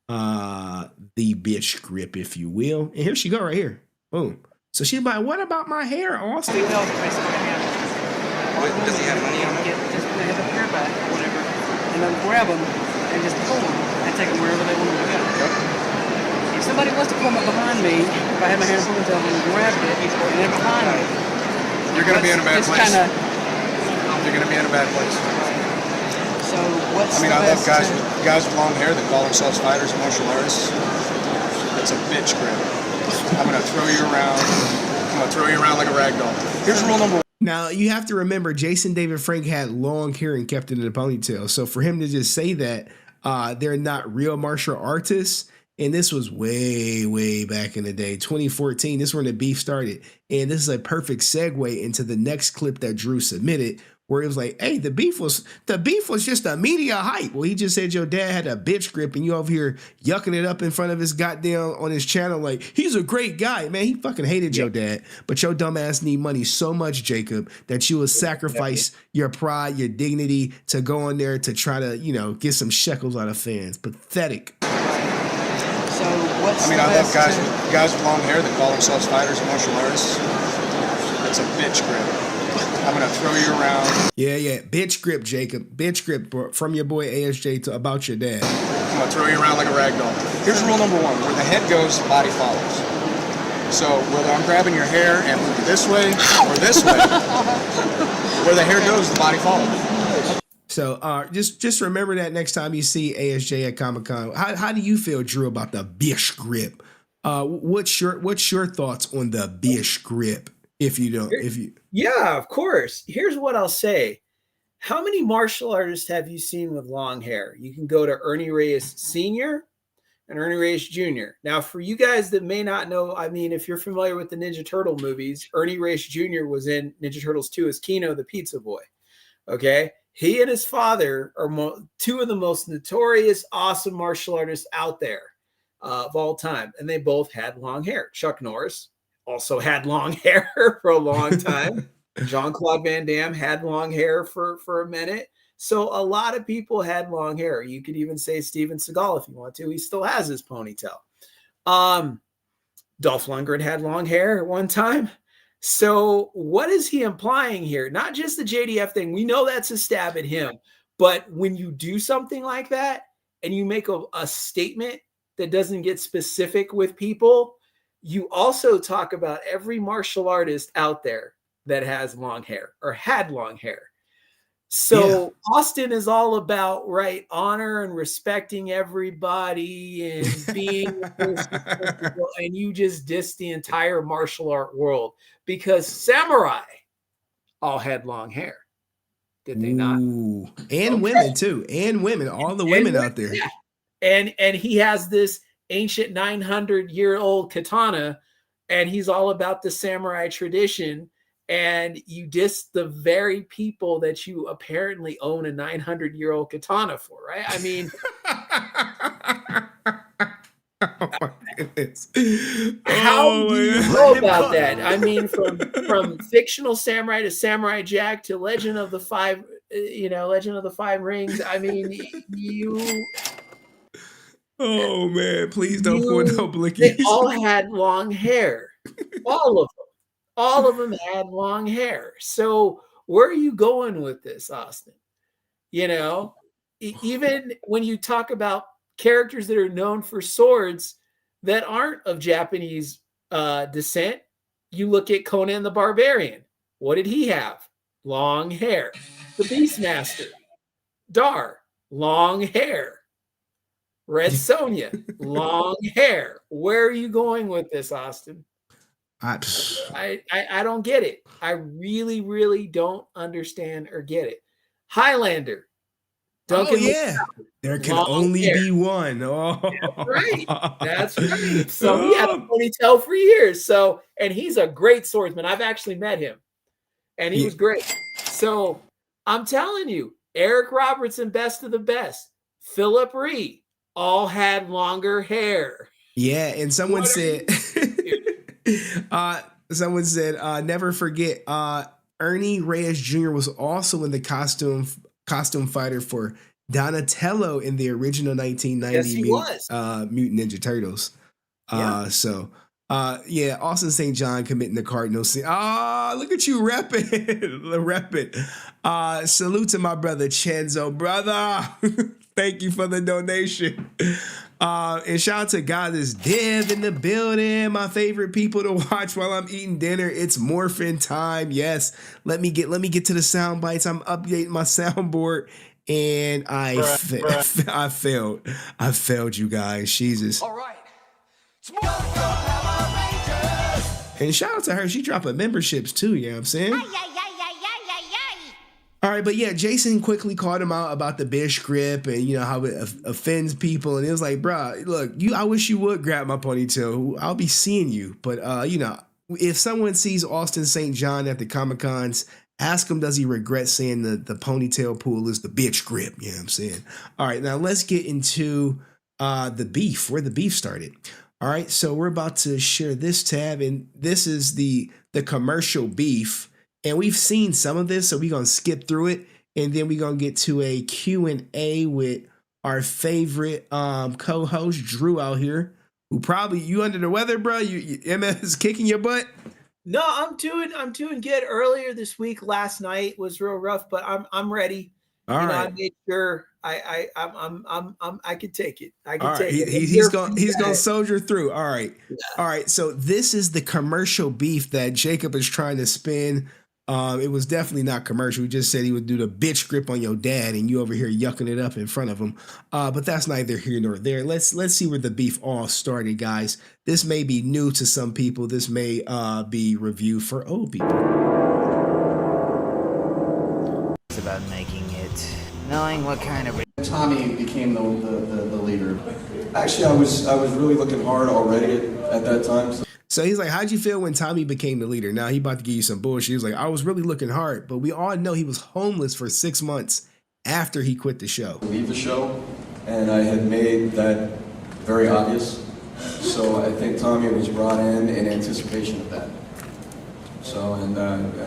the bitch grip, if you will. And here she go right here. Boom. So she's like, what about my hair, Austin? Does he have money on him? Just put his hair back or whatever, and then grab them and just pull them and take them wherever they want them to go. If somebody wants to come up behind me, if I had my hair in a ponytail and grabbed it, and they're behind me, you're going to be in a bad place. You're going to be in a bad place. So what's I mean, I love guys with long hair that call themselves fighters and martial artists. It's a bitch grip. I'm going to throw you around. I'm going to throw you around like a rag doll. Here's rule number one. Now, you have to remember, Jason David Frank had long hair and kept it in a ponytail. So for him to just say that they're not real martial artists, and this was way, way back in the day, 2014, this is when the beef started. And this is a perfect segue into the next clip that Drew submitted, where it was like, hey, the beef was just a media hype. Well, he just said your dad had a bitch grip and you over here yucking it up in front of his goddamn on his channel like he's a great guy. Man, he fucking hated your dad. But your dumb ass need money so much, Jacob, that you will sacrifice your pride, your dignity to go on there to try to, you know, get some shekels out of fans. Pathetic. So what's I mean, I love guys with long hair that call themselves fighters and martial artists. It's a bitch grip. I'm going to throw you around. Yeah. Bitch grip, Jacob. Bitch grip from your boy ASJ to about your dad. I'm going to throw you around like a rag doll. Here's rule number one. Where the head goes, the body follows. So whether I'm grabbing your hair and moving this way or this way, where the hair goes, the body follows. So just remember that next time you see ASJ at Comic-Con. How do you feel, Drew, about the bish grip? What's your thoughts on the bish grip? Yeah, of course. Here's what I'll say. How many martial artists have you seen with long hair? You can go to Ernie Reyes Sr. and Ernie Reyes Jr. Now, for you guys that may not know, I mean, if you're familiar with the Ninja Turtle movies, Ernie Reyes Jr. was in Ninja Turtles 2 as Kino the Pizza Boy. Okay? He and his father are two of the most notorious, awesome martial artists out there of all time. And they both had long hair. Chuck Norris also had long hair for a long time. Jean-Claude Van Damme had long hair for a minute. So a lot of people had long hair. You could even say Steven Seagal if you want to. He still has his ponytail. Dolph Lundgren had long hair at one time. So what is he implying here? Not just the JDF thing. We know that's a stab at him. But when you do something like that and you make a statement that doesn't get specific with people, you also talk about every martial artist out there that has long hair or had long hair. So Austin is all about honor and respecting everybody and being and you just diss the entire martial art world because samurai all had long hair. Did they not? And women too. And women, all the women out there. Yeah. And he has this ancient 900-year-old katana and he's all about the samurai tradition. And you diss the very people that you apparently own a 900-year-old katana for, right? I mean, oh my goodness. How do you know about that? I mean, from fictional samurai to Samurai Jack to Legend of the Five Rings. I mean, you. Oh man, please don't put no blinkies. They all had long hair. All of them. All of them had long hair. So where are you going with this, Austin? You know, even when you talk about characters that are known for swords that aren't of Japanese descent, You look at Conan the Barbarian. What did he have? Long hair. The Beastmaster. Dar, long hair. Red Sonja, long hair. Where are you going with this, Austin? I don't get it. I really, really don't understand or get it. Highlander. Duncan there can only be one. Oh. That's right. That's right. So he had a ponytail for years. So, and he's a great swordsman. I've actually met him, and he was great. So I'm telling you, Eric Robertson, best of the best. Philip Ree, all had longer hair. Yeah, and someone said, never forget, Ernie Reyes Jr. was also in the costume fighter for Donatello in the original 1990 Mutant Ninja Turtles. Austin St. John committing the Cardinal sin. Look at you repping. Salute to my brother Chenzo, brother. Thank you for the donation. And shout out to God is Dev in the building. My favorite people to watch while I'm eating dinner. It's morphin time. Yes. Let me get to the sound bites. I'm updating my soundboard. And I failed. I failed you guys. Jesus. All right. And shout out to her. She dropping memberships too. You know what I'm saying? All right, but yeah, Jason quickly called him out about the bitch grip and how it offends people, and it was like, bro, look, I wish you would grab my ponytail. I'll be seeing you, but if someone sees Austin St. John at the Comic-Cons, ask him, does he regret saying the ponytail pool is the bitch grip? You know what I'm saying? All right, now let's get into the beef, where the beef started. All right, so we're about to share this tab, and this is the commercial beef. And we've seen some of this, so we're going to skip through it. And then we're going to get to a Q&A with our favorite co-host, Drew, out here. Who probably, you under the weather, bro? You MS is kicking your butt? No, I'm doing good. Earlier this week, last night was real rough, but I'm ready. All right. I made sure I could take it. I can take it. He's gonna soldier through. All right. Yeah. All right. So this is the commercial beef that Jacob is trying to spin. It was definitely not commercial. He just said he would do the bitch grip on your dad, and you over here yucking it up in front of him. But that's neither here nor there. Let's see where the beef all started, guys. This may be new to some people. This may be review for old people. It's about making it, knowing what kind of. Tommy became the leader. Actually, I was really looking hard already at that time. So he's like, how'd you feel when Tommy became the leader? Now he about to give you some bullshit. He was like, I was really looking hard, but we all know he was homeless for 6 months after he quit the show. Leave the show, and I had made that very obvious. So I think Tommy was brought in anticipation of that. So, and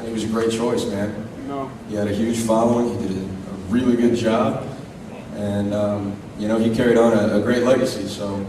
it was a great choice, man. No. He had a huge following. He did a really good job. And, he carried on a great legacy. So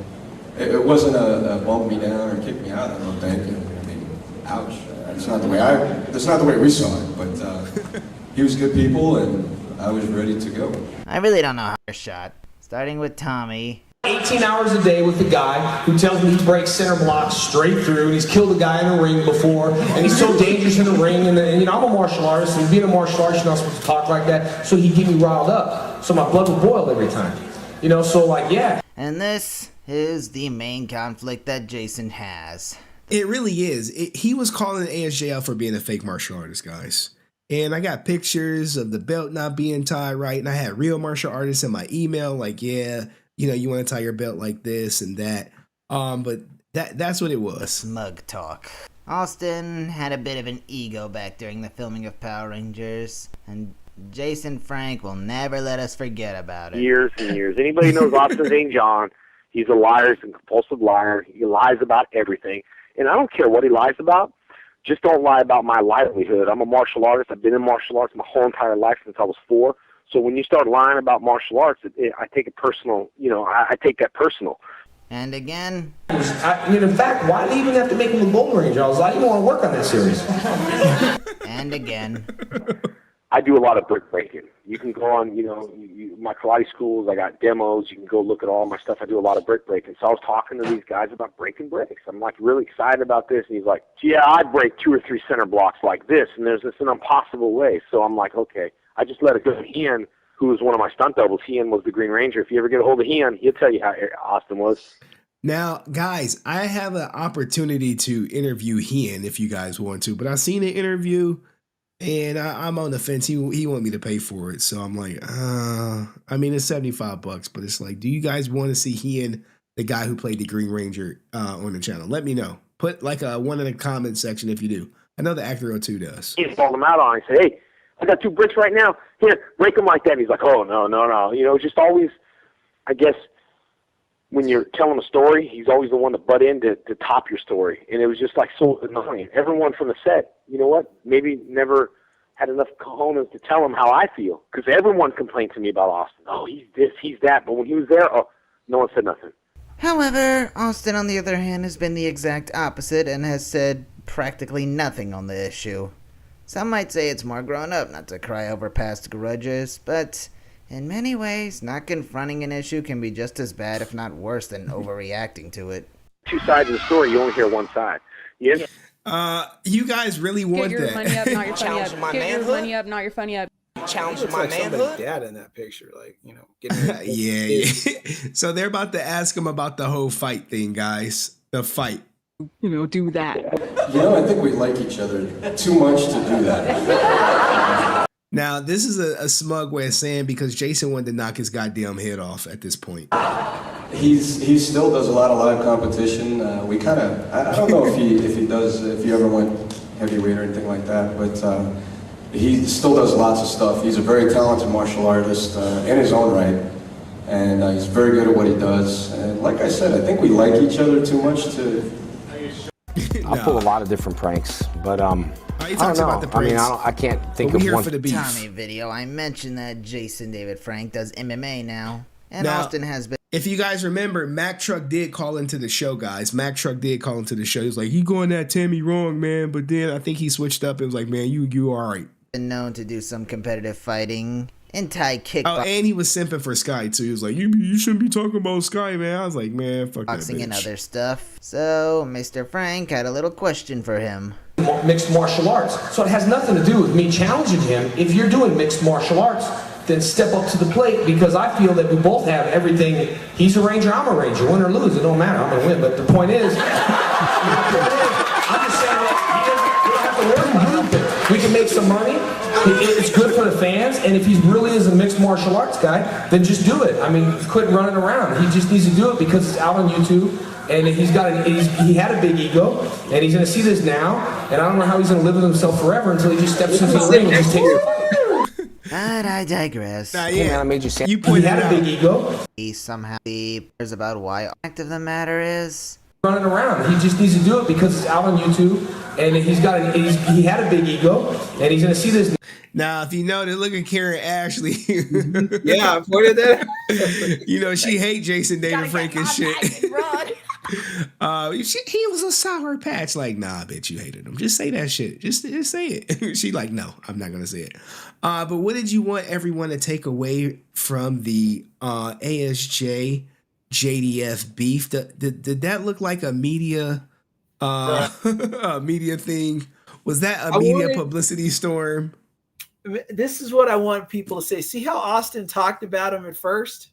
it wasn't a bump me down or kick me out, I don't think. I mean, ouch. That's not the way we saw it. But he was good people, and I was ready to go. I really don't know how to shot. Starting with Tommy. 18 hours a day with the guy who tells me he breaks center blocks straight through, and he's killed a guy in a ring before, and he's so dangerous in the ring, and I'm a martial artist, and being a martial artist, you're not supposed to talk like that, so he'd get me riled up, so my blood would boil every time, yeah. And this is the main conflict that Jason has. It really is. He was calling ASJ out for being a fake martial artist, guys. And I got pictures of the belt not being tied right, and I had real martial artists in my email, like, yeah, you want to tie your belt like this and that. But that's what it was. Smug talk. Austin had a bit of an ego back during the filming of Power Rangers, and Jason Frank will never let us forget about it. Years and years. Anybody knows Austin St. John, he's a liar, he's a compulsive liar. He lies about everything. And I don't care what he lies about. Just don't lie about my livelihood. I'm a martial artist. I've been in martial arts my whole entire life since I was 4. So when you start lying about martial arts, I take it personal. I take that personal. And again, in fact, why did he even have to make him a Golden Ranger? I was like, you want to work on that series. And again. I do a lot of brick breaking. You can go on, my karate schools, I got demos. You can go look at all my stuff. I do a lot of brick breaking. So I was talking to these guys about breaking bricks. I'm like really excited about this. And he's like, yeah, I break 2 or 3 center blocks like this. And there's this an impossible way. So I'm like, okay. I just let it go to Hen, who was one of my stunt doubles. Hen was the Green Ranger. If you ever get a hold of Hen, he'll tell you how Austin was. Now, guys, I have an opportunity to interview Hen if you guys want to, but I've seen the interview. And I'm on the fence. He wanted me to pay for it. So I'm like, I mean, it's $75, but it's like, do you guys want to see Hen, the guy who played the Green Ranger, on the channel? Let me know. Put like one in the comment section if you do. I know the actor or two does. He called him out on it and said, hey, I got 2 bricks right now. Here, break them like that. And he's like, oh, no. Just always, I guess, when you're telling a story, he's always the one to butt in to top your story. And it was just like so annoying. Everyone from the set, you know what, maybe never had enough cojones to tell him how I feel. Because everyone complained to me about Austin. Oh, he's this, he's that. But when he was there, no one said nothing. However, Austin, on the other hand, has been the exact opposite and has said practically nothing on the issue. Some might say it's more grown up not to cry over past grudges, but in many ways, not confronting an issue can be just as bad, if not worse, than overreacting to it. 2 sides of the story, you only hear one side. Yeah. You guys really want Get your that? money up, not your funny up. Get your money up, not your funny up. Challenge my manhood. Dad in that picture, getting yeah. So they're about to ask him about the whole fight thing, guys. The fight. Do that. I think we like each other too much to do that. Now, this is a smug way of saying because Jason wanted to knock his goddamn head off at this point. He still does a lot of live competition. We kind of, I don't know if he ever went heavyweight or anything like that, but he still does lots of stuff. He's a very talented martial artist in his own right, and he's very good at what he does. And like I said, I think we like each other too much to... I pull a lot of different pranks, but he I don't talks know. about the pranks. I can't think But of we're one. here for the beef. Tommy video, I mentioned that Jason David Frank does MMA now, and Now, Austin has been... If you guys remember, Mac Truck did call into the show, guys. Mac Truck did call into the show. He was like, "You going at Tammy wrong, man." But then I think he switched up and was like, "Man, you all right." Been known to do some competitive fighting and Thai kickboxing. Oh, and he was simping for Skye too. He was like, "You shouldn't be talking about Skye, man." I was like, "Man, fuck that bitch." And other stuff. So Mr. Frank had a little question for him. Mixed martial arts. So it has nothing to do with me challenging him. If you're doing mixed martial arts, then step up to the plate, because I feel that we both have everything. He's a ranger, I'm a ranger. Win or lose, it don't matter. I'm gonna win. But the point is, I'm just saying that we don't have to learn anything. We can make some money. It's good for the fans, and if he really is a mixed martial arts guy, then just do it. I mean, quit running around. He just needs to do it because it's out on YouTube. And he had a big ego, and he's going to see this now, and I don't know how he's going to live with himself forever until he just steps into the ring and just takes it. But I digress. Yeah, I made you say he had a big ego. He somehow cares about why the fact of the matter is running around. He just needs to do it because it's out on YouTube, and he had a big ego, and he's going to see this. Now, if you notice, look at Karen Ashley. Yeah, I pointed that. She hate Jason David Frank and shit. He was a sour patch. Like, nah, bitch, you hated him. Just say that shit. Just say it. She like, no, I'm not gonna say it. But what did you want everyone to take away from the ASJ JDF beef? Did that look like a media a media thing? Was that a media publicity storm? This is what I want people to say. See how Austin talked about him at first?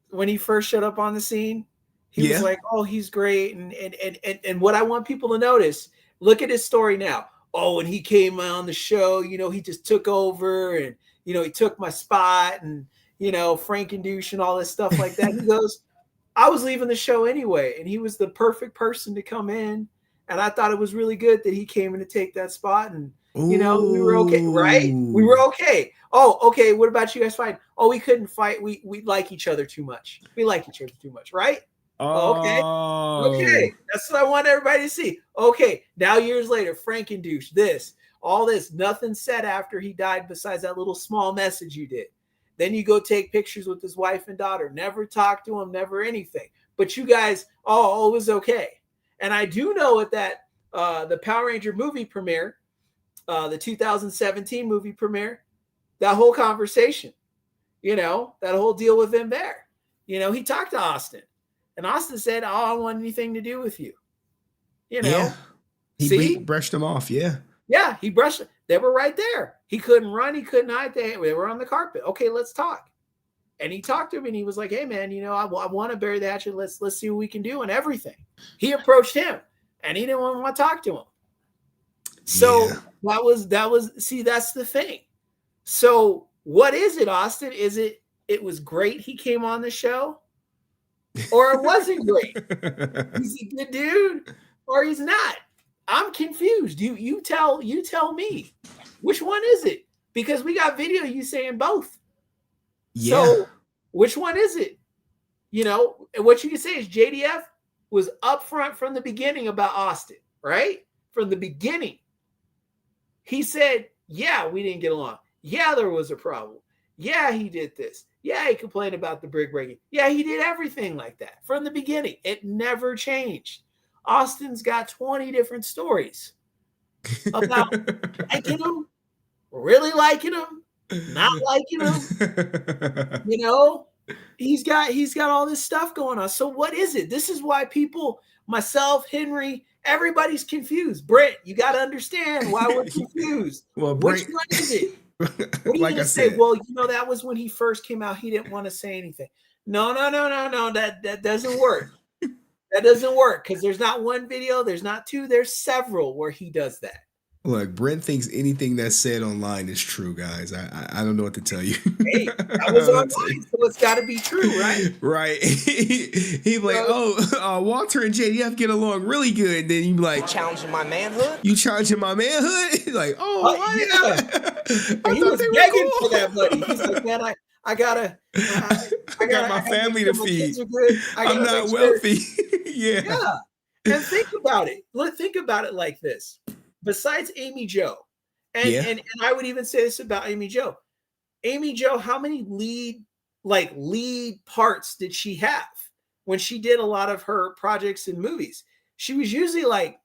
When he first showed up on the scene? He was like, "Oh, he's great," and what I want people to notice, look at his story now. Oh, when he came on the show, he just took over, and he took my spot, and Frankendouche and all this stuff like that. He goes, "I was leaving the show anyway, and he was the perfect person to come in, and I thought it was really good that he came in to take that spot, and we were okay, right? We were okay. Oh, okay. What about you guys fighting? Oh, we couldn't fight. We like each other too much. We like each other too much, right? Okay. That's what I want everybody to see. Okay, now years later, Frankendouche, all this, nothing said after he died besides that little small message you did. Then you go take pictures with his wife and daughter. Never talk to him, never anything. But you guys, it was okay. And I do know at that the Power Ranger movie premiere, the 2017 movie premiere, that whole conversation, that whole deal with him there. He talked to Austin, and Austin said, "Oh, I don't want anything to do with you." Yeah. He brushed him off. Yeah. Yeah, he brushed. They were right there. He couldn't run. He couldn't hide. They were on the carpet. Okay, let's talk. And he talked to him, and he was like, "Hey, man, I want to bury the hatchet. Let's see what we can do and everything." He approached him, and he didn't want to talk to him. So that was. See, that's the thing. So what is it, Austin? Is it was great he came on the show, or it wasn't great? He's a good dude, or he's not? I'm confused. You tell me, which one is it? Because we got video you saying both. Yeah. So which one is it? And what you can say is JDF was upfront from the beginning about Austin, right? From the beginning. He said, yeah, we didn't get along. Yeah, there was a problem. Yeah, he did this. Yeah, he complained about the brick breaking. Yeah, he did everything like that from the beginning. It never changed. Austin's got 20 different stories about liking him, really liking him, not liking him. He's got all this stuff going on. So what is it? This is why people, myself, Henry, everybody's confused. Brent, you got to understand why we're confused. Well, which one is it? What are you like gonna say? Well, that was when he first came out. He didn't want to say anything. No. That doesn't work. That doesn't work because there's not one video, there's not two, there's several where he does that. Look, Brent thinks anything that's said online is true, guys. I don't know what to tell you. Hey, that was online, so it's got to be true, right? Right. He's like, Walter and JDF get along really good. Then you be like, challenging my manhood? You challenging my manhood? Like, yeah. He was begging for that money. He's like, man, I got my family to feed. I'm not wealthy. Yeah. And think about it. Think about it like this. Besides Amy Jo, and I would even say this about Amy Jo. Amy Jo, how many lead parts did she have when she did a lot of her projects and movies? She was usually like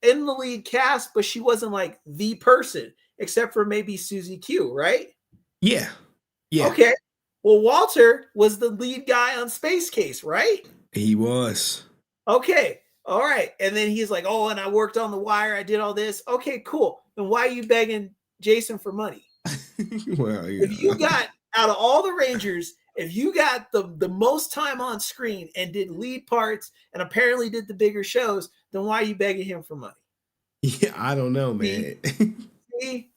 in the lead cast, but she wasn't like the person, except for maybe Susie Q, right? Yeah. Okay. Well, Walter was the lead guy on Space Case, right? He was. Okay. All right. And then he's like, oh, and I worked on The Wire. I did all this. Okay, cool. Then why are you begging Jason for money? Well, if you got, out of all the Rangers, if you got the most time on screen and did lead parts and apparently did the bigger shows, then why are you begging him for money? Yeah, I don't know, man. See?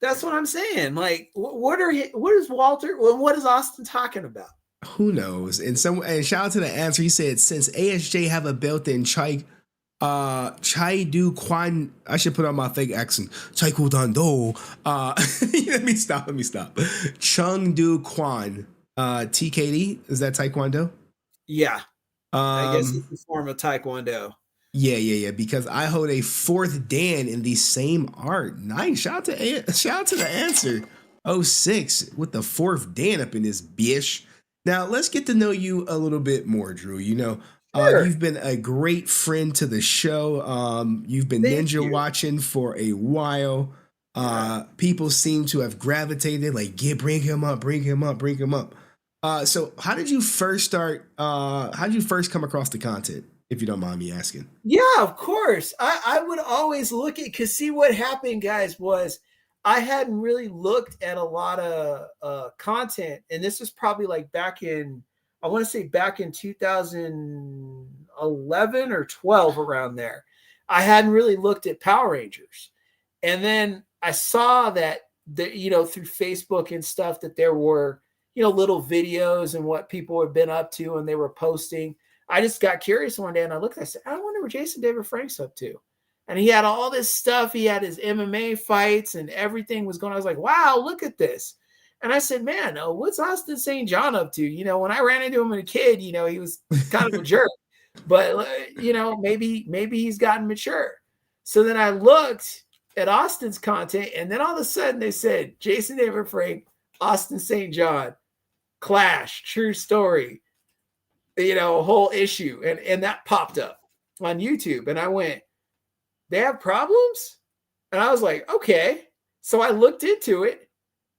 That's what I'm saying. Like, what is Walter, what is Austin talking about? Who knows? And shout out to the answer. He said, since ASJ have a built-in Chai Du Kwan, I should put on my fake accent. Chai Ku Dan Do. Let me stop. Chung Du Kwan. TKD, is that Taekwondo? Yeah. I guess it's a form of Taekwondo. Yeah. Because I hold a fourth Dan in the same art. Nice. Shout out to the answer. 06 with the fourth Dan up in this bitch. Now, let's get to know you a little bit more, Drew. Sure. You've been a great friend to the show. You've been watching for a while. People seem to have gravitated, like, bring him up. So how did you first start? How did you first come across the content, if you don't mind me asking? Yeah, of course. I would always look at, because see what happened, guys, was I hadn't really looked at a lot of content, and this was probably like back in 2011 or 12, around there. I hadn't really looked at Power Rangers, and then I saw that through Facebook and stuff that there were little videos and what people had been up to, and they were posting. I just got curious one day, and I looked. I said, I wonder what Jason David Frank's up to. And he had all this stuff. He had his MMA fights and everything was going on. I was like, wow, look at this. And I said, man, what's Austin St. John up to? When I ran into him as a kid, he was kind of a jerk. But, maybe he's gotten mature. So then I looked at Austin's content, and then all of a sudden they said, Jason David Frank, Austin St. John, clash, true story, whole issue. And that popped up on YouTube. And I went, they have problems? And I was like, okay. So I looked into it,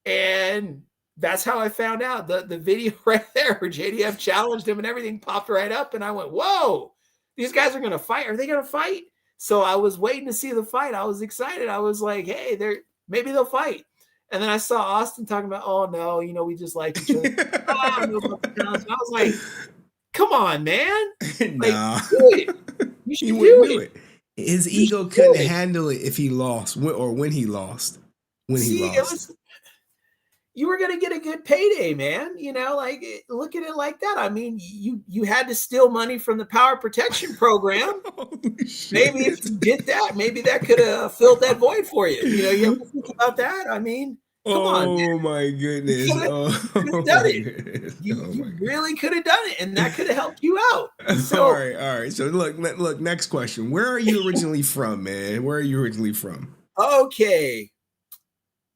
and that's how I found out. The video right there where JDF challenged him and everything popped right up. And I went, whoa, these guys are going to fight. Are they going to fight? So I was waiting to see the fight. I was excited. I was like, hey, maybe they'll fight. And then I saw Austin talking about, oh, no, you know, we just like each other. I was like, come on, man. Like, do it. You should do it. His ego couldn't handle it if he lost or when he lost. You were going to get a good payday, man. You know, like, look at it like that. I mean, you had to steal money from the power protection program. Maybe if you did that, maybe that could have filled that void for you. You know, you have to think about that. I mean, come on, man. Oh my goodness. You could have done it. You really could have done it, and that could have helped you out. So, all right. So look, next question. Where are you originally from, man? Where are you originally from? Okay.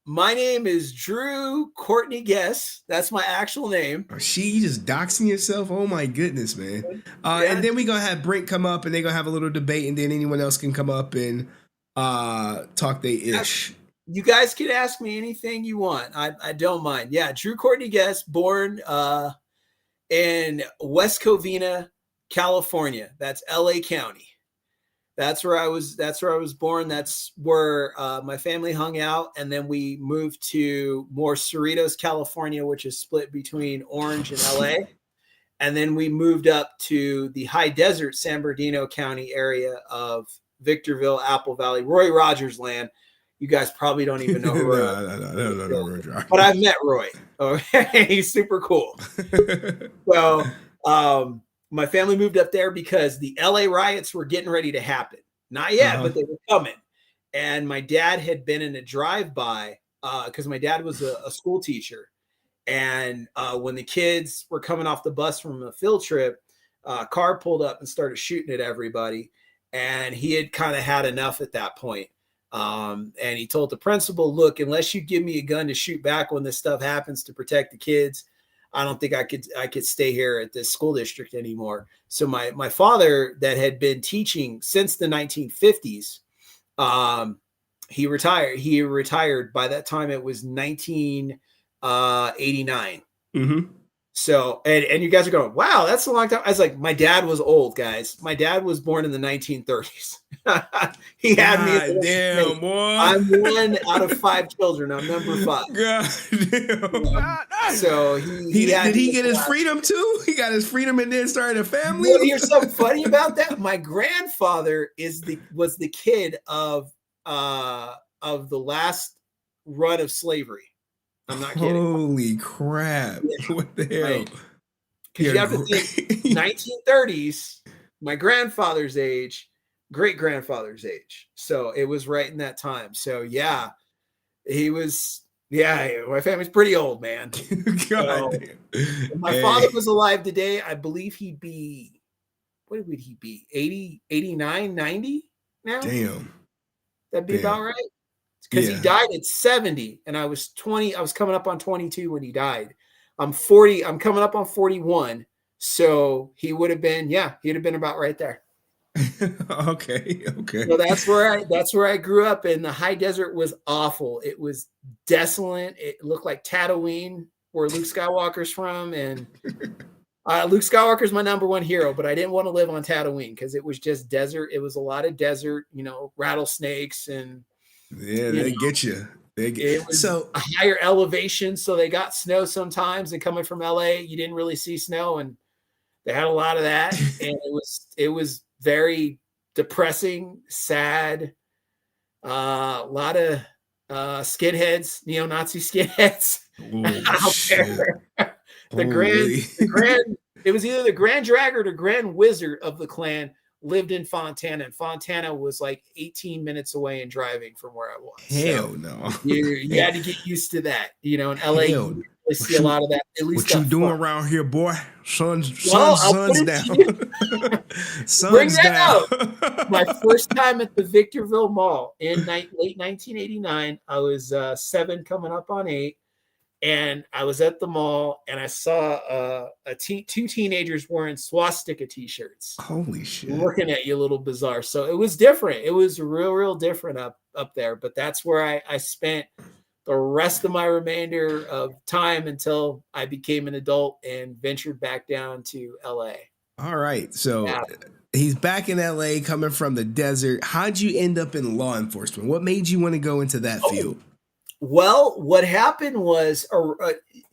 My name is Drew Courtney Guess. That's my actual name. You just doxing yourself? Oh my goodness, man. And then we're going to have Brent come up, and they're going to have a little debate, and then anyone else can come up and talk they ish. You guys can ask me anything you want. I don't mind. Yeah, Drew Courtney Guess, born in West Covina, California. That's LA County. That's where I was born. That's where my family hung out. And then we moved to more Cerritos, California, which is split between Orange and LA. And then we moved up to the high desert San Bernardino County area of Victorville, Apple Valley, Roy Rogers land. You guys probably don't even know Roy. No, but I've met Roy. Okay, he's super cool. So, my family moved up there because the LA riots were getting ready to happen. Not yet, but they were coming. And my dad had been in a drive-by because my dad was a school teacher. And when the kids were coming off the bus from a field trip, Carr pulled up and started shooting at everybody. And he had kind of had enough at that point. And he told the principal, look, unless you give me a gun to shoot back when this stuff happens to protect the kids, I don't think I could stay here at this school district anymore. So my father, that had been teaching since the 1950s, he retired. He retired by that time. It was 1989. Mm-hmm. So, and you guys are going, wow, that's a long time. I was like, my dad was old, guys. My dad was born in the 1930s. He had me. Damn, boy. I'm one out of 5 children. I'm number 5. God damn. So he did he get his freedom too? He got his freedom and then started a family. You hear something funny about that? My grandfather was the kid of the last run of slavery. I'm not kidding. Holy crap. Yeah. What the hell? Right. Because you have to think 1930s, my grandfather's age, great-grandfather's age. So it was right in that time. So yeah, my family's pretty old, man. God damn. If my father was alive today, I believe he'd be, what would he be? 80, 89, 90 now? Damn. That'd be about right. Because he died at 70 and I was 20. I was coming up on 22 when he died. I'm 40. I'm coming up on 41. So he would have been, he'd have been about right there. Okay. So that's where I grew up. And the high desert was awful. It was desolate. It looked like Tatooine, where Luke Skywalker's from. And Luke Skywalker's my number one hero, but I didn't want to live on Tatooine because it was just desert. It was a lot of desert, rattlesnakes and they get you. It was so a higher elevation, so they got snow sometimes. And coming from LA, you didn't really see snow, and they had a lot of that. And it was very depressing, sad. A lot of skinheads, neo-Nazi skinheads out there. The grand. It was either the Grand Dragon or Grand Wizard of the clan. Lived in Fontana, and Fontana was like 18 minutes away in driving from where I was. Hell no. You had to get used to that. In LA, you see a lot of that. At least what you doing around here, boy? Sun's down. Sun's down. My first time at the Victorville Mall in late 1989, I was 7 coming up on 8. And I was at the mall and I saw two teenagers wearing swastika t-shirts. Holy shit. Looking at you a little bizarre. So it was different. It was real different up there. But that's where I spent the rest of my remainder of time until I became an adult and ventured back down to LA. All right. So he's back in LA coming from the desert. How'd you end up in law enforcement? What made you want to go into that field? Well, what happened was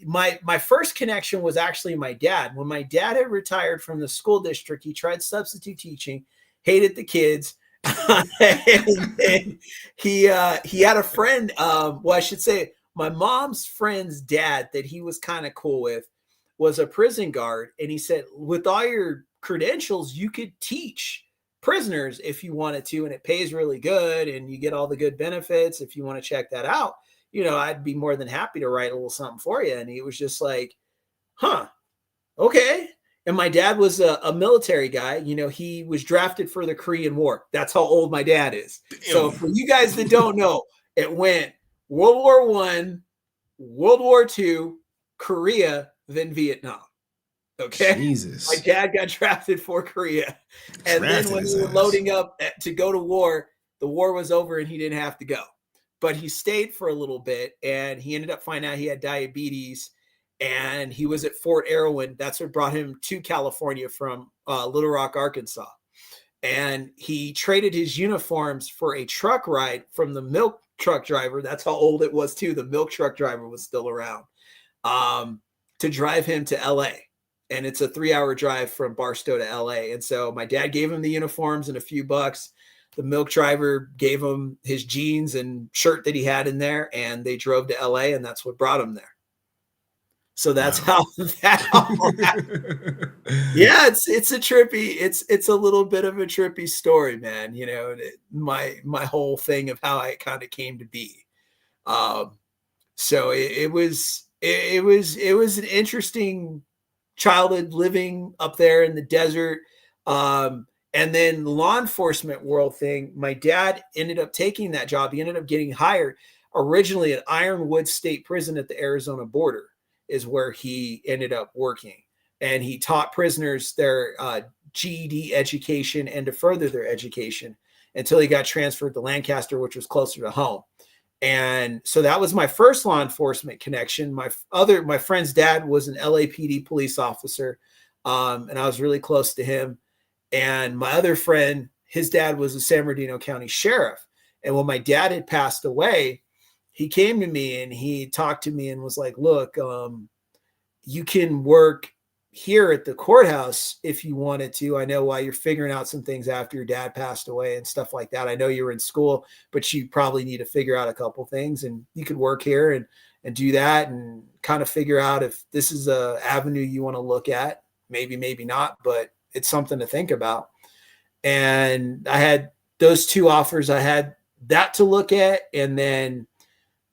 my first connection was actually my dad. When my dad had retired from the school district, he tried substitute teaching, hated the kids. and he had a friend, well, I should say my mom's friend's dad that he was kind of cool with was a prison guard. And he said, with all your credentials, you could teach prisoners if you wanted to, and it pays really good and you get all the good benefits. If you want to check that out, you know, I'd be more than happy to write a little something for you. And he was just like, huh, okay. And my dad was a military guy. You know, he was drafted for the Korean War. That's how old my dad is. Damn. So for you guys that don't know, it went World War I, World War II, Korea, then Vietnam. Okay. Jesus. My dad got drafted for Korea. And then when we were loading up to go to war, the war was over and he didn't have to go. But he stayed for a little bit and he ended up finding out he had diabetes and he was at Fort Erwin. That's what brought him to California from Little Rock, Arkansas. And he traded his uniforms for a truck ride from the milk truck driver. That's how old it was too. The milk truck driver was still around to drive him to LA. And it's a 3-hour drive from Barstow to LA. And so my dad gave him the uniforms and a few bucks. The milk driver gave him his jeans and shirt that he had in there, and they drove to LA, and that's what brought him there. So that's how that all happened. Yeah, it's a trippy, it's a little bit of a trippy story, man. You know, my whole thing of how it kind of came to be. So it was an interesting childhood living up there in the desert. And then the law enforcement world thing, my dad ended up taking that job. He ended up getting hired originally at Ironwood State Prison at the Arizona border is where he ended up working. And he taught prisoners their GED education and to further their education until he got transferred to Lancaster, which was closer to home. And so that was my first law enforcement connection. My friend's dad was an LAPD police officer, and I was really close to him. And my other friend, his dad was a San Bernardino County sheriff. And when my dad had passed away, he came to me and he talked to me and was like, look, you can work here at the courthouse if you wanted to. I know while you're figuring out some things after your dad passed away and stuff like that. I know you were in school, but you probably need to figure out a couple things and you could work here and do that and kind of figure out if this is a avenue you want to look at. Maybe, maybe not, but it's something to think about. And I had those two offers. I had that to look at. And then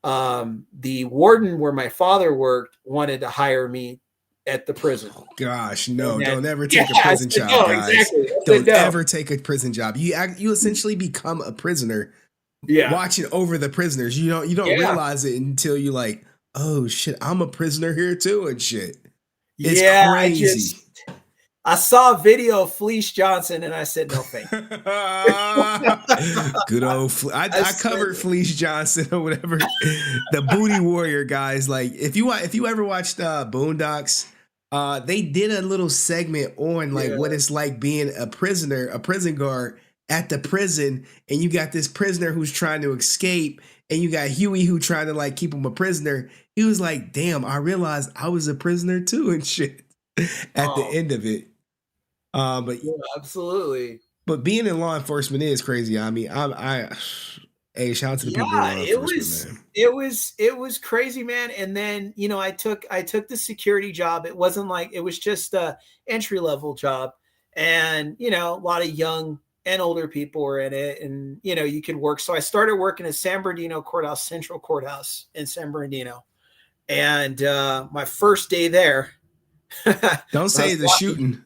the warden where my father worked wanted to hire me at the prison. Oh, gosh, no, don't ever take a prison job, guys. Exactly. Don't ever take a prison job. You essentially become a prisoner watching over the prisoners. You don't realize it until you're like, oh shit, I'm a prisoner here too and shit. It's crazy. I saw a video of Fleece Johnson and I said, no, thank you. Good old I covered Fleece Johnson or whatever. The Booty Warrior guys. Like if you ever watched Boondocks, they did a little segment on like what it's like being a prison guard at the prison, and you got this prisoner who's trying to escape, and you got Huey who trying to like keep him a prisoner. He was like, damn, I realized I was a prisoner too and shit at the end of it. But yeah, absolutely. But being in law enforcement is crazy. I mean, hey, shout out to the people in law enforcement, man. It was crazy, man. And then, you know, I took the security job. It wasn't like, it was just a entry-level job. And, you know, a lot of young and older people were in it, and, you know, you could work. So I started working at San Bernardino Courthouse, Central Courthouse in San Bernardino. And my first day there. Don't say the shooting.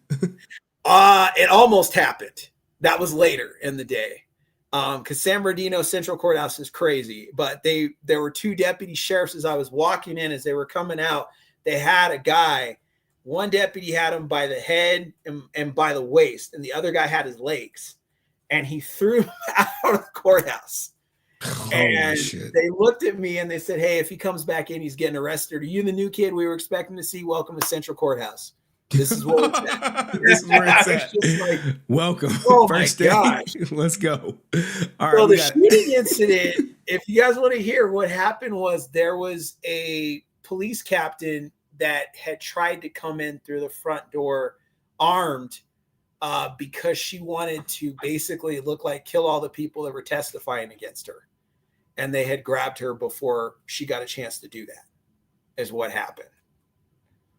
It almost happened. That was later in the day. Because San Bernardino Central Courthouse is crazy. But there were 2 deputy sheriffs as I was walking in, as they were coming out. They had a guy. One deputy had him by the head and by the waist, and the other guy had his legs. And he threw him out of the courthouse. And they looked at me and they said, "Hey, if he comes back in, he's getting arrested. Are you the new kid we were expecting to see? Welcome to Central Courthouse." This is where it's at. This is where it's at. Just like, welcome. Oh First my day. gosh. Let's go. All So right. the shooting incident, if you guys want to hear what happened, was there was a police captain that had tried to come in through the front door armed because she wanted to basically look like kill all the people that were testifying against her. And they had grabbed her before she got a chance to do that, is what happened.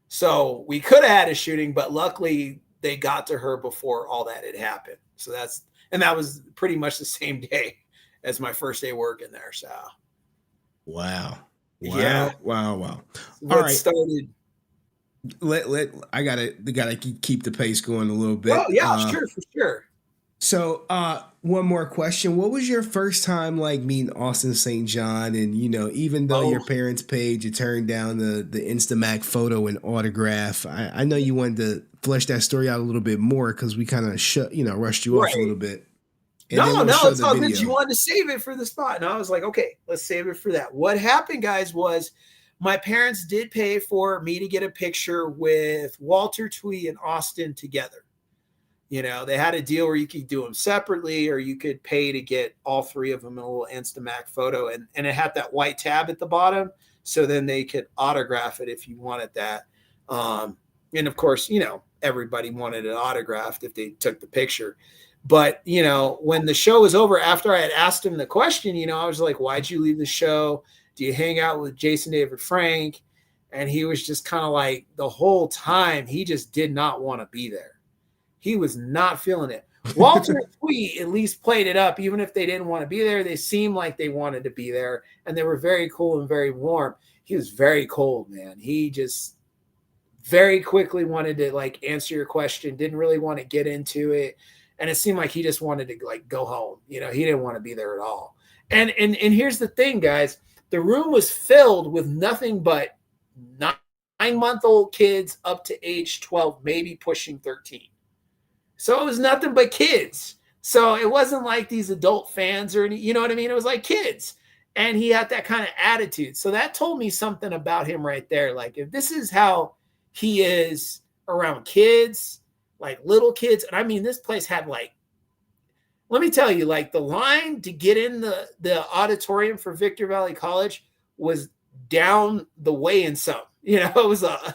So we could have had a shooting, but luckily they got to her before all that had happened. So that was pretty much the same day as my first day working there. So wow. Yeah. Wow. What All right. started. I gotta keep the pace going a little bit. Oh yeah, sure, for sure. So one more question. What was your first time like meeting Austin St. John? And even though your parents paid, you turned down the Instamac photo and autograph. I know you wanted to flesh that story out a little bit more because we kind of rushed you off a little bit. And No, it's all good. You wanted to save it for the spot. And I was like, okay, let's save it for that. What happened, guys, was my parents did pay for me to get a picture with Walter Twee and Austin together. They had a deal where you could do them separately or you could pay to get all 3 of them in a little Instamac photo. And it had that white tab at the bottom. So then they could autograph it if you wanted that. And of course, everybody wanted it autographed if they took the picture. But, when the show was over, after I had asked him the question, I was like, why'd you leave the show? Do you hang out with Jason David Frank? And he was just kind of like the whole time, he just did not want to be there. He was not feeling it. Walter and Twee at least played it up. Even if they didn't want to be there, they seemed like they wanted to be there. And they were very cool and very warm. He was very cold, man. He just very quickly wanted to answer your question, didn't really want to get into it. And it seemed like he just wanted to go home. He didn't want to be there at all. And here's the thing, guys. The room was filled with nothing but 9-month-old kids up to age 12, maybe pushing 13. So it was nothing but kids. So it wasn't like these adult fans or any, you know what I mean? It was like kids. And he had that kind of attitude. So that told me something about him right there. Like, if this is how he is around kids, like little kids, and I mean, this place had let me tell you, the line to get in the auditorium for Victor Valley College was down the way in some. It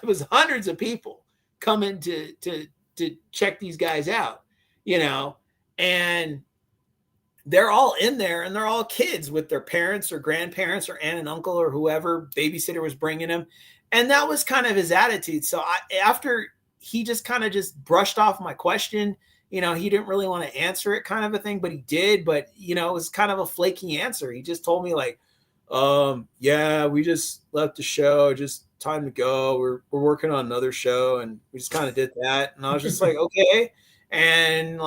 was hundreds of people coming to check these guys out, and they're all in there and they're all kids with their parents or grandparents or aunt and uncle or whoever babysitter was bringing them. And that was kind of his attitude. So after he just kind of just brushed off my question, he didn't really want to answer it kind of a thing, but he did. But, it was kind of a flaky answer. He just told me yeah, we just left the show, just time to go. We're working on another show. And we just kind of did that. And I was just like, okay. And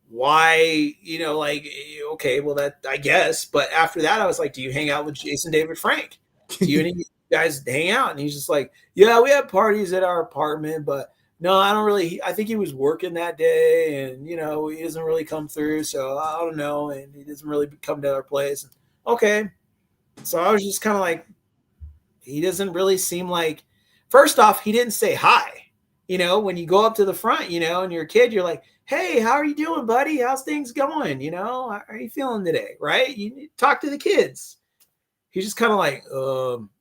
why, okay, well, that I guess. But after that, I was like, do you hang out with Jason David Frank? Do you and you guys hang out? And he's just like, yeah, we have parties at our apartment, but no, I don't really. I think he was working that day, and he doesn't really come through. So I don't know, and he doesn't really come to our place. Okay, so I was just kind of like, he doesn't really seem like. First off, he didn't say hi. When you go up to the front, and you're a kid, you're like, hey, how are you doing, buddy? How's things going? How are you feeling today? Right? You talk to the kids. He's just kind of like,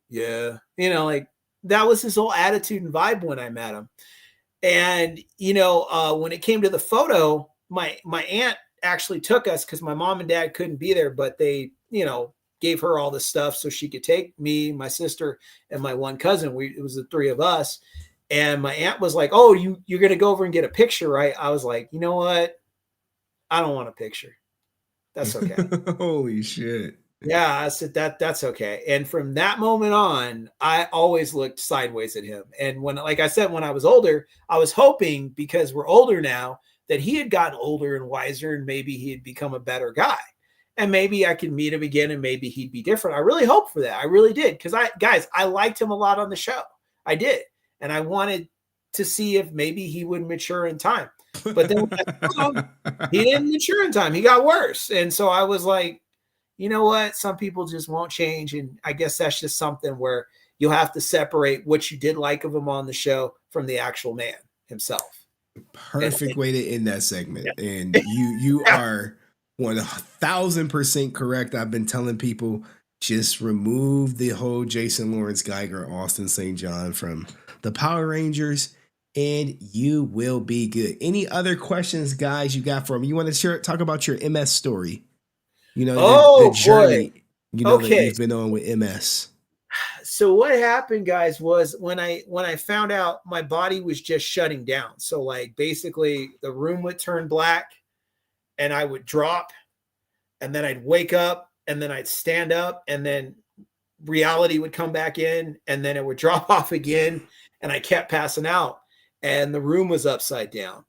yeah, that was his whole attitude and vibe when I met him. And, when it came to the photo, my aunt actually took us because my mom and dad couldn't be there, but they, gave her all this stuff so she could take me, my sister, and my one cousin. It was the 3 of us. And my aunt was like, oh, you're going to go over and get a picture, right? I was like, you know what? I don't want a picture. That's okay. Holy shit. Yeah, I said that's okay. And from that moment on, I always looked sideways at him. And when, like I said, when I was older, I was hoping, because we're older now, that he had gotten older and wiser, and maybe he had become a better guy. And maybe I could meet him again and maybe he'd be different. I really hope for that. I really did. Because I liked him a lot on the show. I did. And I wanted to see if maybe he would mature in time. But then he didn't mature in time. He got worse. And so I was like, you know what? Some people just won't change. And I guess that's just something where you'll have to separate what you did like of him on the show from the actual man himself. Perfect way to end that segment. Yeah. And you are 1,000% correct. I've been telling people, just remove the whole Jason Lawrence Geiger, Austin St. John from the Power Rangers, and you will be good. Any other questions, guys, you got for me? You want to talk about your MS story? You know, the journey, boy. That you've been on with MS. So what happened, guys, was when I found out my body was just shutting down. So like basically the room would turn black and I would drop and then I'd wake up and then I'd stand up and then reality would come back in and then it would drop off again. And I kept passing out and the room was upside down.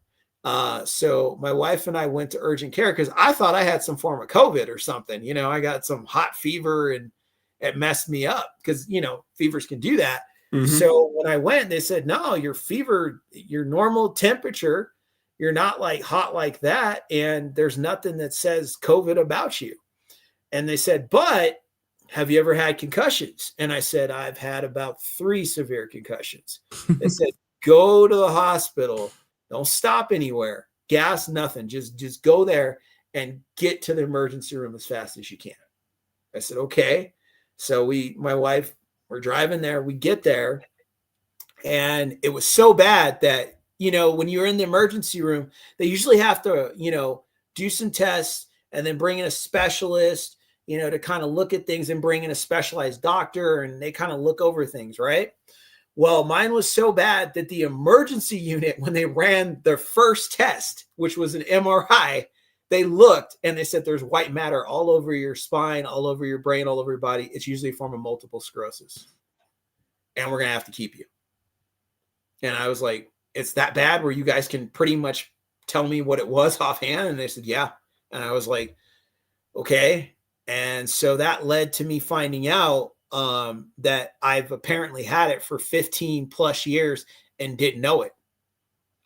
So my wife and I went to urgent care because I thought I had some form of COVID or something. You know, I got some hot fever and it messed me up because, you know, fevers can do that. Mm-hmm. So when I went, they said, no, your fever, your normal temperature, you're not like hot like that. And there's nothing that says COVID about you. And they said, but have you ever had concussions? And I said, I've had about 3 severe concussions. They said, go to the hospital. Don't stop anywhere. Gas, nothing. Just go there and get to the emergency room as fast as you can. I said, okay. So my wife, we're driving there. We get there and it was so bad that, you know, when you're in the emergency room, they usually have to, you know, do some tests and then bring in a specialist, you know, to kind of look at things and bring in a specialized doctor and they kind of look over things, right? Well, mine was so bad that the emergency unit, when they ran their first test, which was an MRI, they looked and they said, there's white matter all over your spine, all over your brain, all over your body. It's usually a form of multiple sclerosis. And we're going to have to keep you. And I was like, it's that bad where you guys can pretty much tell me what it was offhand? And they said, yeah. And I was like, okay. And so that led to me finding out that I've apparently had it for 15 plus years and didn't know it.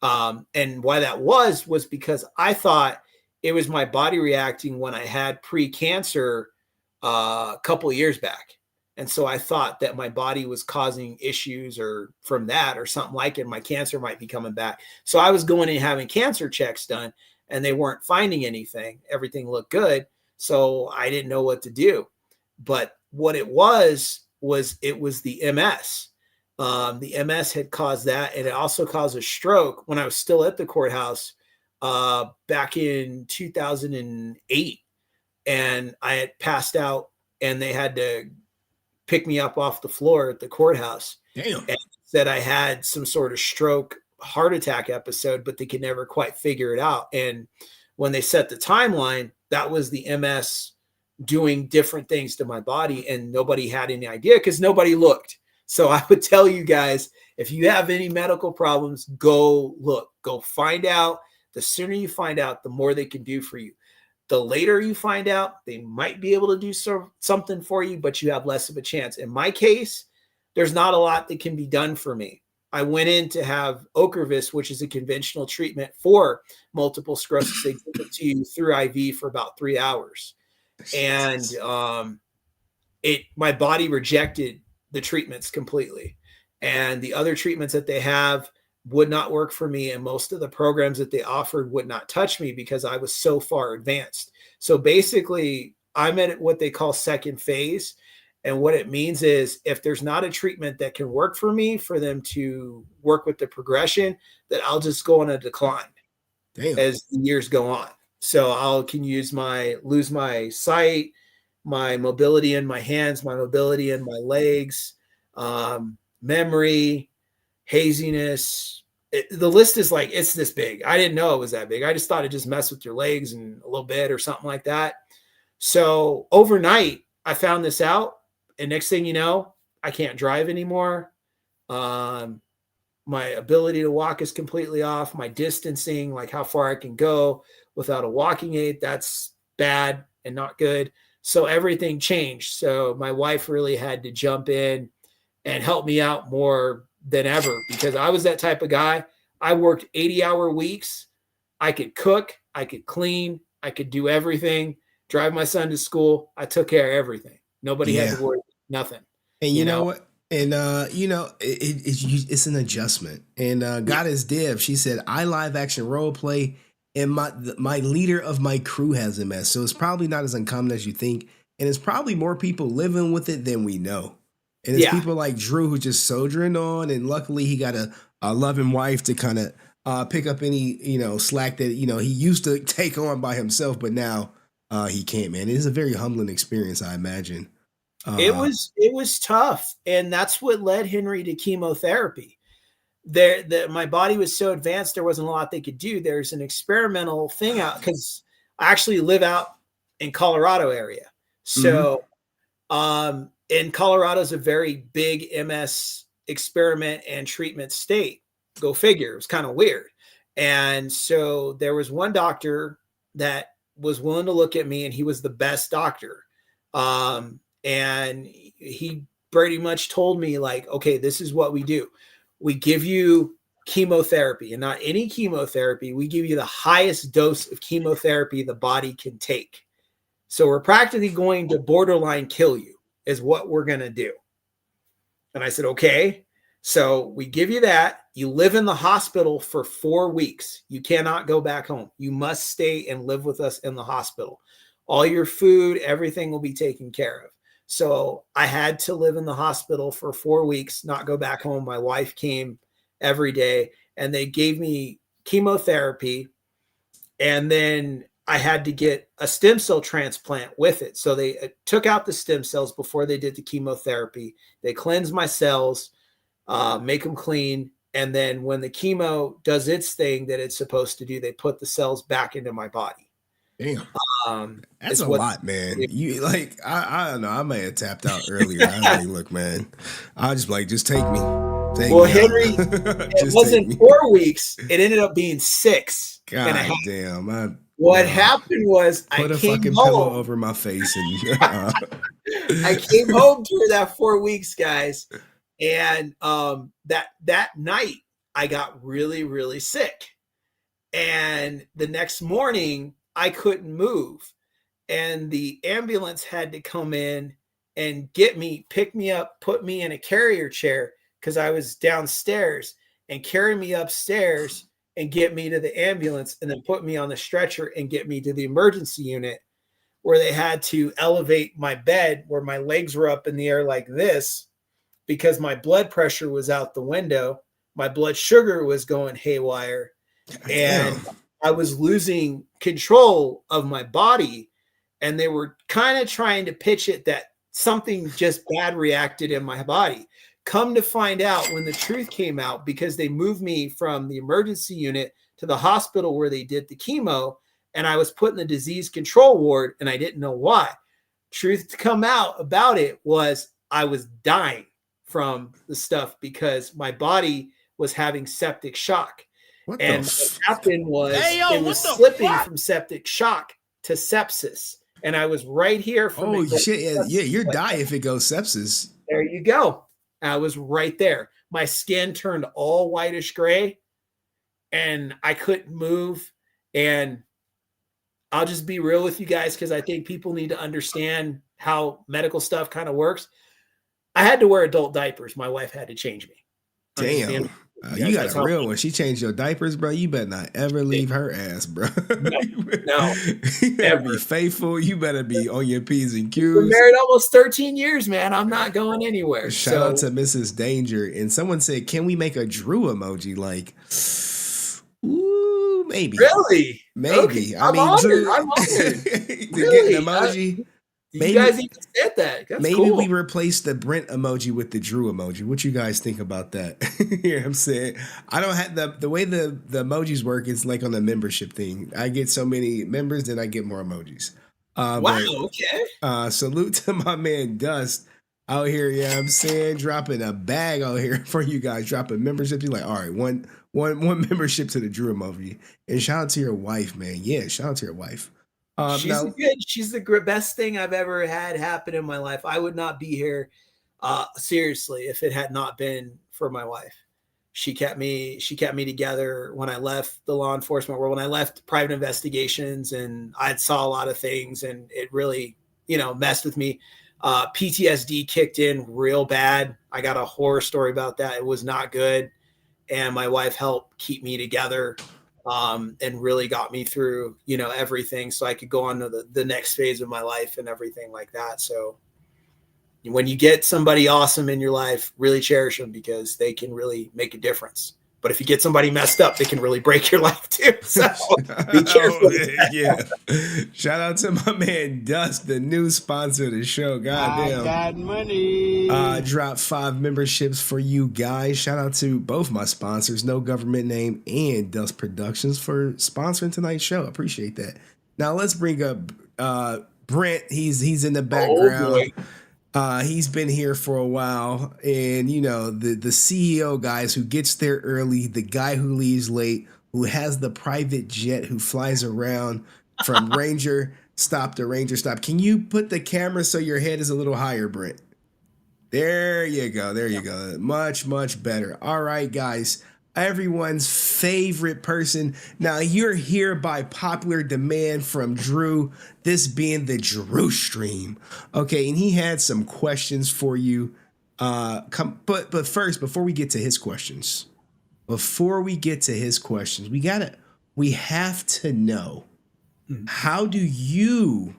And why that was because I thought it was my body reacting when I had pre-cancer a couple of years back. And so I thought that my body was causing issues or from that or something like it. My cancer might be coming back. So I was going and having cancer checks done and they weren't finding anything. Everything looked good. So I didn't know what to do. But what it was the MS. The MS had caused that. And it also caused a stroke when I was still at the courthouse back in 2008. And I had passed out and they had to pick me up off the floor at the courthouse. Damn. And said I had some sort of stroke heart attack episode, but they could never quite figure it out. And when they set the timeline, that was the MS doing different things to my body and nobody had any idea because nobody looked. So I would tell you guys, if you have any medical problems, go look, go find out. The sooner you find out, the more they can do for you. The later you find out, they might be able to do something for you, but you have less of a chance. In my case, there's not a lot that can be done for me. I went in to have Ocrevus, which is a conventional treatment for multiple sclerosis. They give it to you through IV for about 3 hours. And my body rejected the treatments completely. And the other treatments that they have would not work for me. And most of the programs that they offered would not touch me because I was so far advanced. So basically, I'm at what they call second phase. And what it means is if there's not a treatment that can work for me for them to work with the progression, that I'll just go on a decline. Damn. As the years go on. So I can lose my sight, my mobility in my hands, my mobility in my legs, memory, haziness. The list is like, it's this big. I didn't know it was that big. I just thought it just messed with your legs and a little bit or something like that. So overnight, I found this out. And next thing you know, I can't drive anymore. My ability to walk is completely off. My distancing, like how far I can go without a walking aid, that's bad and not good. So everything changed. So my wife really had to jump in and help me out more than ever, because I was that type of guy. I worked 80-hour weeks. I could cook, I could clean, I could do everything, drive my son to school. I took care of everything. Nobody had to worry, nothing. And you know what? And it's an adjustment. And Goddess Dev, she said, I live action role play, and my leader of my crew has MS. So it's probably not as uncommon as you think. And it's probably more people living with it than we know. And it's people like Drew who just soldiering on. And luckily he got a loving wife to kind of pick up any, slack that, he used to take on by himself, but now he can't, man. It is a very humbling experience, I imagine. It was tough. And that's what led Henry to chemotherapy. My body was so advanced, there wasn't a lot they could do. There's an experimental thing out, because I actually live out in Colorado area. So, and Colorado is a very big MS experiment and treatment state. Go figure. It was kind of weird. And so there was one doctor that was willing to look at me, and he was the best doctor. And he pretty much told me, like, okay, this is what we do. We give you chemotherapy, and not any chemotherapy. We give you the highest dose of chemotherapy the body can take. So we're practically going to borderline kill you, is what we're going to do. And I said, okay. So we give you that. You live in the hospital for 4 weeks. You cannot go back home. You must stay and live with us in the hospital. All your food, everything will be taken care of. So I had to live in the hospital for 4 weeks, not go back home. My wife came every day, and they gave me chemotherapy. And then I had to get a stem cell transplant with it. So they took out the stem cells before they did the chemotherapy. They cleanse my cells, make them clean. And then when the chemo does its thing that it's supposed to do, they put the cells back into my body. Damn. That's a lot, man. You I don't know. I may have tapped out earlier. I was like, look, man, I'll just just take me. Well, Henry, it wasn't 4 weeks. It ended up being 6. God damn. What happened was put I a came fucking home. pillow over my face and I came home during that 4 weeks, guys. And that night I got really, really sick. And the next morning I couldn't move. And the ambulance had to come in and get me, pick me up, put me in a carrier chair because I was downstairs, and carry me upstairs and get me to the ambulance, and then put me on the stretcher and get me to the emergency unit, where they had to elevate my bed where my legs were up in the air like this, because my blood pressure was out the window. My blood sugar was going haywire, and I was losing control of my body. And they were kind of trying to pitch it that something just bad reacted in my body. Come to find out, when the truth came out, because they moved me from the emergency unit to the hospital where they did the chemo, and I was put in the disease control ward, and I didn't know why. Truth to come out about it was I was dying from the stuff because my body was having septic shock. What happened was it was slipping from septic shock to sepsis. And I was right here. Oh, shit. Yeah, you're dying if it goes sepsis. There you go. I was right there. My skin turned all whitish gray, and I couldn't move. And I'll just be real with you guys, because I think people need to understand how medical stuff kind of works. I had to wear adult diapers. My wife had to change me. Damn. You got a real one. She changed your diapers, bro. You better not ever leave her ass, bro. No. You better be faithful. You better be on your P's and Q's. We're married almost 13 years, man. I'm not going anywhere. Shout out to Mrs. Danger. And someone said, can we make a Drew emoji? Like, ooh, maybe. Really? Maybe. Okay. I'm honored. To Really? get an emoji. You guys even said that. That's maybe cool. we replace the Brent emoji with the Drew emoji. What you guys think about that? You know what I'm saying? I don't have the way the emojis work is like on the membership thing. I get so many members, then I get more emojis. Wow, okay. Salute to my man Dust. out here, yeah, I'm saying, dropping a bag out here for you guys, dropping memberships. You're like, all right, one membership to the Drew emoji. And shout out to your wife, man. Yeah, shout out to your wife. She's the best thing I've ever had happen in my life. I would not be here, seriously, if it had not been for my wife. She kept me together when I left the law enforcement world, when I left private investigations, and I saw a lot of things, and it really, messed with me. PTSD kicked in real bad. I got a horror story about that. It was not good. And my wife helped keep me together, and really got me through, everything, so I could go on to the next phase of my life and everything like that. So when you get somebody awesome in your life, really cherish them, because they can really make a difference. But if you get somebody messed up, they can really break your life too. So be careful. Yeah. Shout out to my man Dust, the new sponsor of the show. Goddamn. I got money. Dropped 5 memberships for you guys. Shout out to both my sponsors, No Government Name and DustProductions, for sponsoring tonight's show. Appreciate that. Now let's bring up Brent. He's in the background. He's been here for a while, and the CEO guys who gets there early, the guy who leaves late, who has the private jet, who flies around from Ranger stop to Ranger stop. Can you put the camera so your head is a little higher, Brent? There you go. There you go. Much, much better. All right, guys. Everyone's favorite person. Now, you're here by popular demand from Drew, this being the Drew stream. Okay, and he had some questions for you. But first, before we get to his questions, we have to know, how do you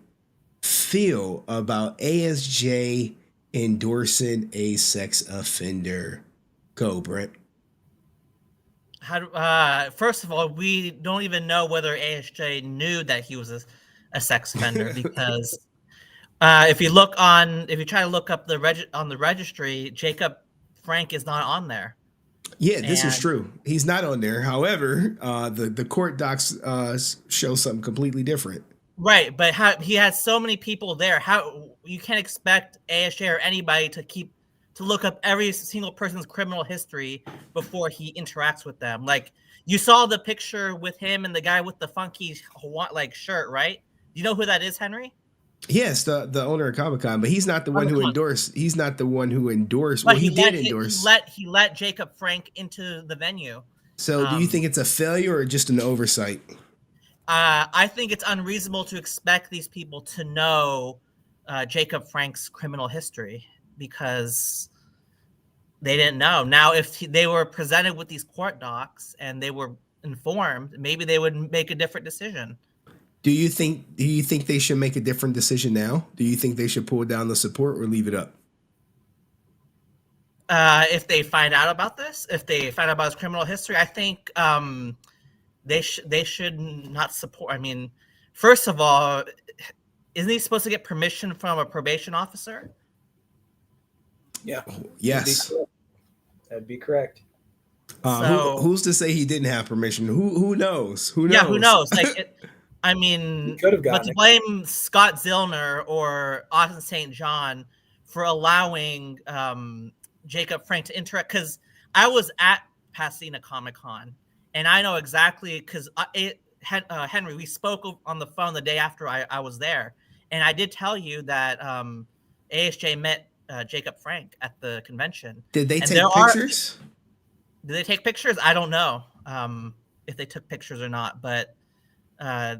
feel about ASJ endorsing a sex offender? Go, Brent. First of all, we don't even know whether ASJ knew that he was a sex offender, because if you try to look up on the registry, Jacob Frank is not on there. Yeah, this is true. He's not on there. However, the court docs show something completely different. Right, but he has so many people there. How you can't expect ASJ or anybody to look up every single person's criminal history before he interacts with them. Like, you saw the picture with him and the guy with the funky shirt, right? Do you know who that is, Henry? Yes, the owner of Comic-Con, but he's not the one who endorsed. He's not the one who endorsed. But well, he did endorse. He let Jacob Frank into the venue. So do you think it's a failure or just an oversight? I think it's unreasonable to expect these people to know Jacob Frank's criminal history, because they didn't know. Now, if they were presented with these court docs and they were informed, maybe they would make a different decision. Do you think they should make a different decision now? Do you think they should pull down the support or leave it up? If they find out about this, if they find out about his criminal history, I think they should not support. I mean, first of all, isn't he supposed to get permission from a probation officer? Yeah. Yes. That'd be correct. Who's to say he didn't have permission? Who knows? Who knows? Yeah, who knows? I mean, but to blame Scott Zillner or Austin St. John for allowing Jacob Frank to interact, because I was at Pasadena Comic-Con, and I know exactly, because Henry, we spoke on the phone the day after I was there, and I did tell you that ASJ met Jacob Frank at the convention. Did they take pictures? Did they take pictures? I don't know if they took pictures or not, but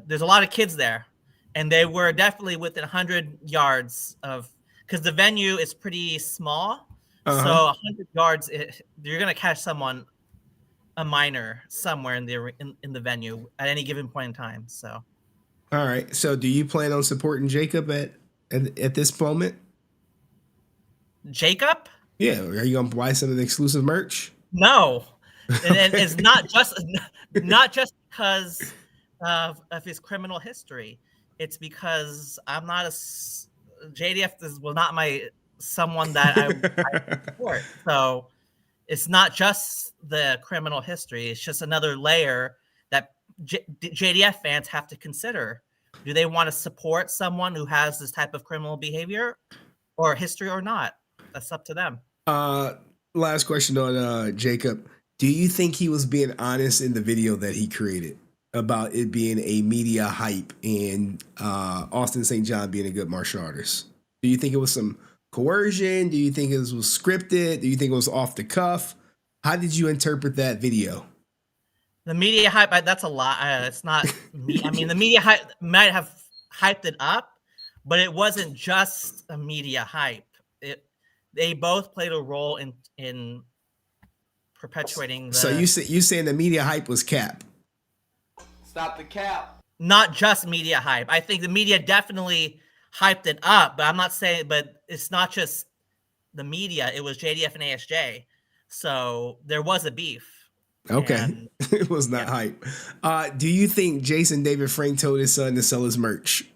there's a lot of kids there, and they were definitely within 100 yards of, because the venue is pretty small. So 100 yards, you're going to catch a minor somewhere in the venue at any given point in time. So, all right. So do you plan on supporting Jacob at this moment? Jacob? Yeah. Are you going to buy some of the exclusive merch? No. And it's not just because of his criminal history. It's because I'm not JDF was not someone that I support. So it's not just the criminal history. It's just another layer that JDF fans have to consider. Do they want to support someone who has this type of criminal behavior or history or not? that's up to them. Last question on Jacob. Do you think he was being honest in the video that he created about it being a media hype and Austin St. John being a good martial artist? Do you think it was some coercion? Do you think it was scripted? Do you think it was off the cuff? How did you interpret that video? The media hype, that's a lot. It's not me. I mean, the media hype might have hyped it up, but it wasn't just a media hype. They both played a role in perpetuating the... So you saying the media hype was cap? Stop the cap. Not just media hype. I think the media definitely hyped it up, but I'm not saying, but it's not just the media. It was JDF and ASJ. So there was a beef. Okay. And, it was not hype. Do you think Jason David Frank told his son to sell his merch?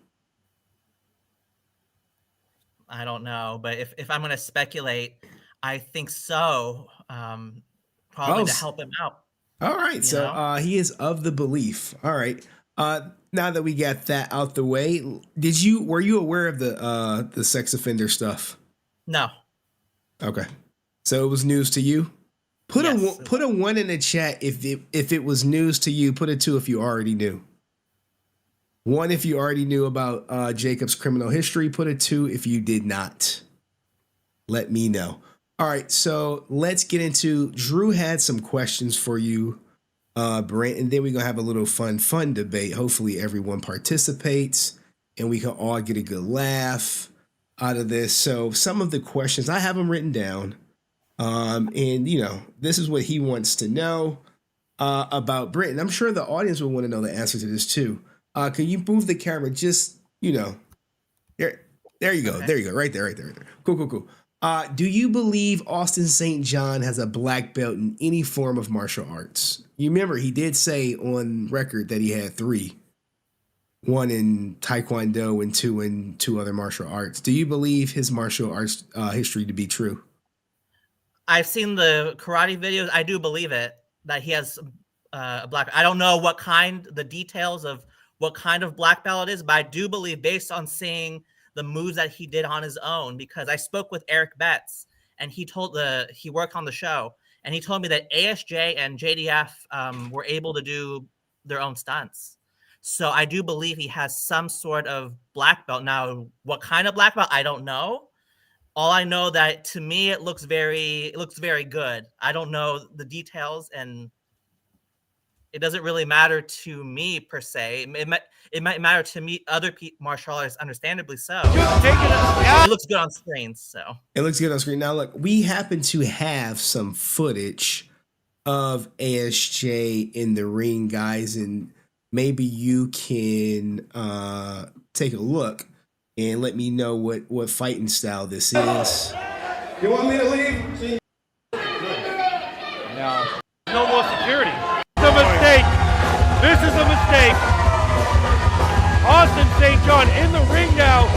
I don't know, but if I'm going to speculate, I think so. Probably to help him out. All right. So he is of the belief. All right. Now that we got that out the way, were you aware of the sex offender stuff? No. Okay. So it was news to you? Put a 1 in the chat if it was news to you. Put a 2 if you already knew. 1 if you already knew about Jacob's criminal history. Put a 2 if you did not. Let me know. All right, so let's get into. Drew had some questions for you, Brent, and then we're gonna have a little fun debate. Hopefully, everyone participates, and we can all get a good laugh out of this. So, some of the questions I have them written down, and this is what he wants to know about Brent. And I'm sure the audience will want to know the answer to this too. Can you move the camera just there? There you go. Okay. There you go. Right there. Cool. Do you believe Austin St. John has a black belt in any form of martial arts? You remember he did say on record that he had 3. 1 in Taekwondo and 2 in 2 other martial arts. Do you believe his martial arts history to be true? I've seen the karate videos. I do believe it, that he has a black. I don't know the details of what kind of black belt it is, but I do believe, based on seeing the moves that he did on his own, because I spoke with Eric Betts and he worked on the show, and he told me that ASJ and JDF were able to do their own stunts. So I do believe he has some sort of black belt. Now, what kind of black belt, I don't know. All I know that to me, it looks very good. I don't know the details, and it doesn't really matter to me per se. It might matter to me, other martial artists, understandably so. It looks good on screen, so. It looks good on screen. Now, look, we happen to have some footage of ASJ in the ring, guys, and maybe you can take a look and let me know what fighting style this is. You want me to leave? No more security. It's a mistake. This is a mistake. Austin St. John in the ring now,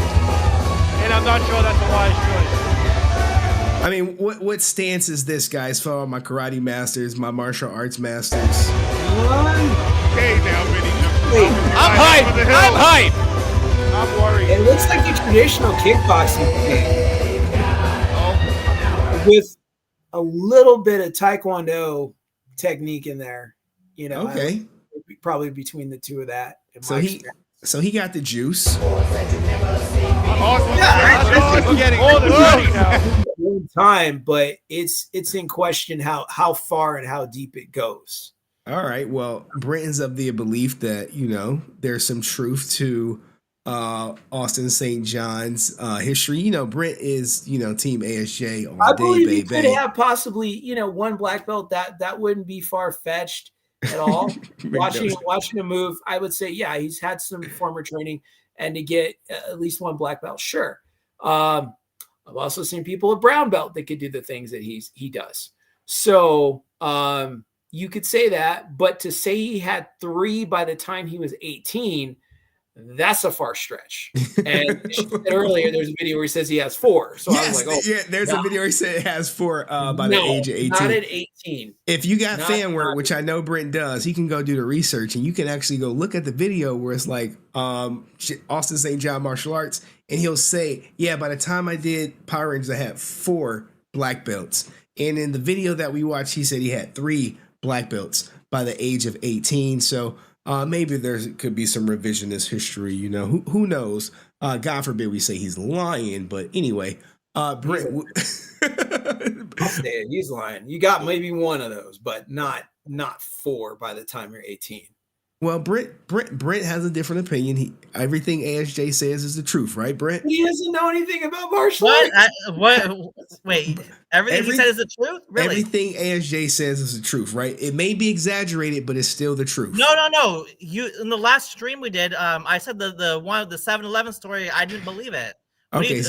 and I'm not sure that's a wise choice. I mean, what stance is this, guys? For all my karate masters, my martial arts masters. Okay, now, Vinny. I'm hype. I'm worried. It looks like a traditional kickboxing game with a little bit of Taekwondo technique in there. Okay. Probably between the 2 of that. So he got the juice. Time, but it's in question how far and how deep it goes. All right. Well, Brent's of the belief that there's some truth to Austin St. John's history. Brent is Team ASJ all I day, believe baby. he could have possibly 1 black belt. That wouldn't be far fetched at all. watching a move, I would say, yeah, he's had some former training, and to get at least 1 black belt, sure. I've also seen people with brown belt that could do the things that he does. So you could say that, but to say he had 3 by the time he was 18, That's a far stretch. And she said earlier, there's a video where he says he has 4. So I was like, oh, yeah, there's a video where he said it has 4 by the age of 18. Not at 18. If you got fan work, which I know Brent does, he can go do the research and you can actually go look at the video where it's like Austin St. John martial arts, and he'll say, yeah, by the time I did Power Rangers, I had 4 black belts. And in the video that we watched, he said he had 3 black belts by the age of 18. So maybe there could be some revisionist history, you know, who knows? God forbid we say he's lying, but anyway, Brent. He's lying. You got maybe 1 of those, but not 4 by the time you're 18. Well, Brent has a different opinion. Everything ASJ says is the truth, right, Brent? He doesn't know anything about martial arts. Wait, everything he said is the truth? Really? Everything ASJ says is the truth, right? It may be exaggerated, but it's still the truth. No. You in the last stream we did, I said the one of the 7-Eleven story. I didn't believe it. Okay,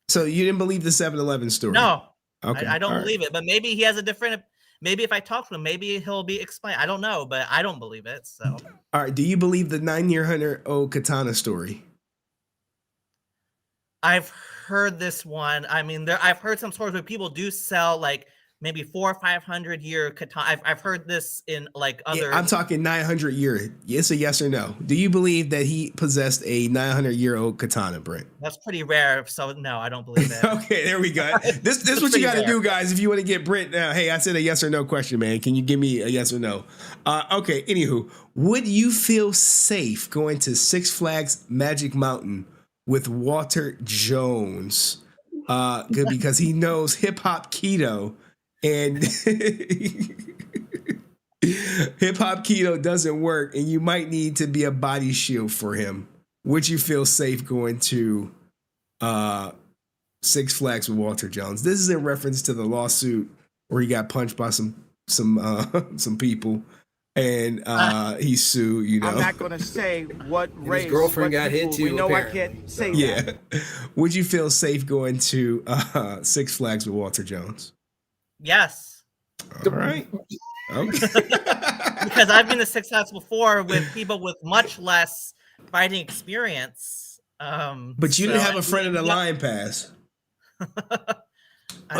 so you didn't believe the 7-Eleven story? No. Okay, I don't believe it. But maybe he has a different. Maybe if I talk to him, maybe he'll be explained. I don't know, but I don't believe it. So, all right. Do you believe the 9-year-old katana story? I've heard this one. I mean, I've heard some stories where people do sell like maybe 400 or 500 year katana. I've heard this in like other. Yeah, I'm talking 900 year. It's a yes or no. Do you believe that he possessed a 900-year-old katana, Brent? That's pretty rare. So no, I don't believe it. Okay, there we go. This is what you got to do, guys. If you want to get Brent, hey, I said a yes or no question, man. Can you give me a yes or no? Okay. Anywho, would you feel safe going to Six Flags Magic Mountain with Walter Jones? Good, because he knows hip hop keto. And hip hop keto doesn't work, and you might need to be a body shield for him. Would you feel safe going to Six Flags with Walter Jones? This is in reference to the lawsuit where he got punched by some people, and he sued. You know, I'm not going to say what race. His girlfriend got hit too. We know apparently. I can't say that. Would you feel safe going to Six Flags with Walter Jones? Yes. All right. Okay. Because I've been to Six Flags before with people with much less fighting experience. But you didn't have a friend of the line pass.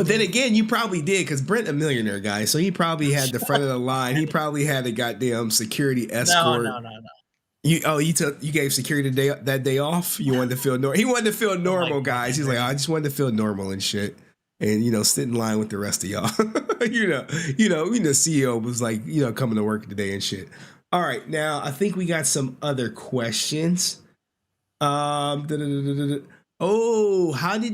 Then again, you probably did, because Brent a millionaire guy, so he probably had the front of the line. He probably had a goddamn security escort. No. You gave security that day off. You wanted to feel normal. He wanted to feel normal, guys. He's like, I just wanted to feel normal and shit. And, sit in line with the rest of y'all. CEO was like, coming to work today and shit. All right. Now, I think we got some other questions. How did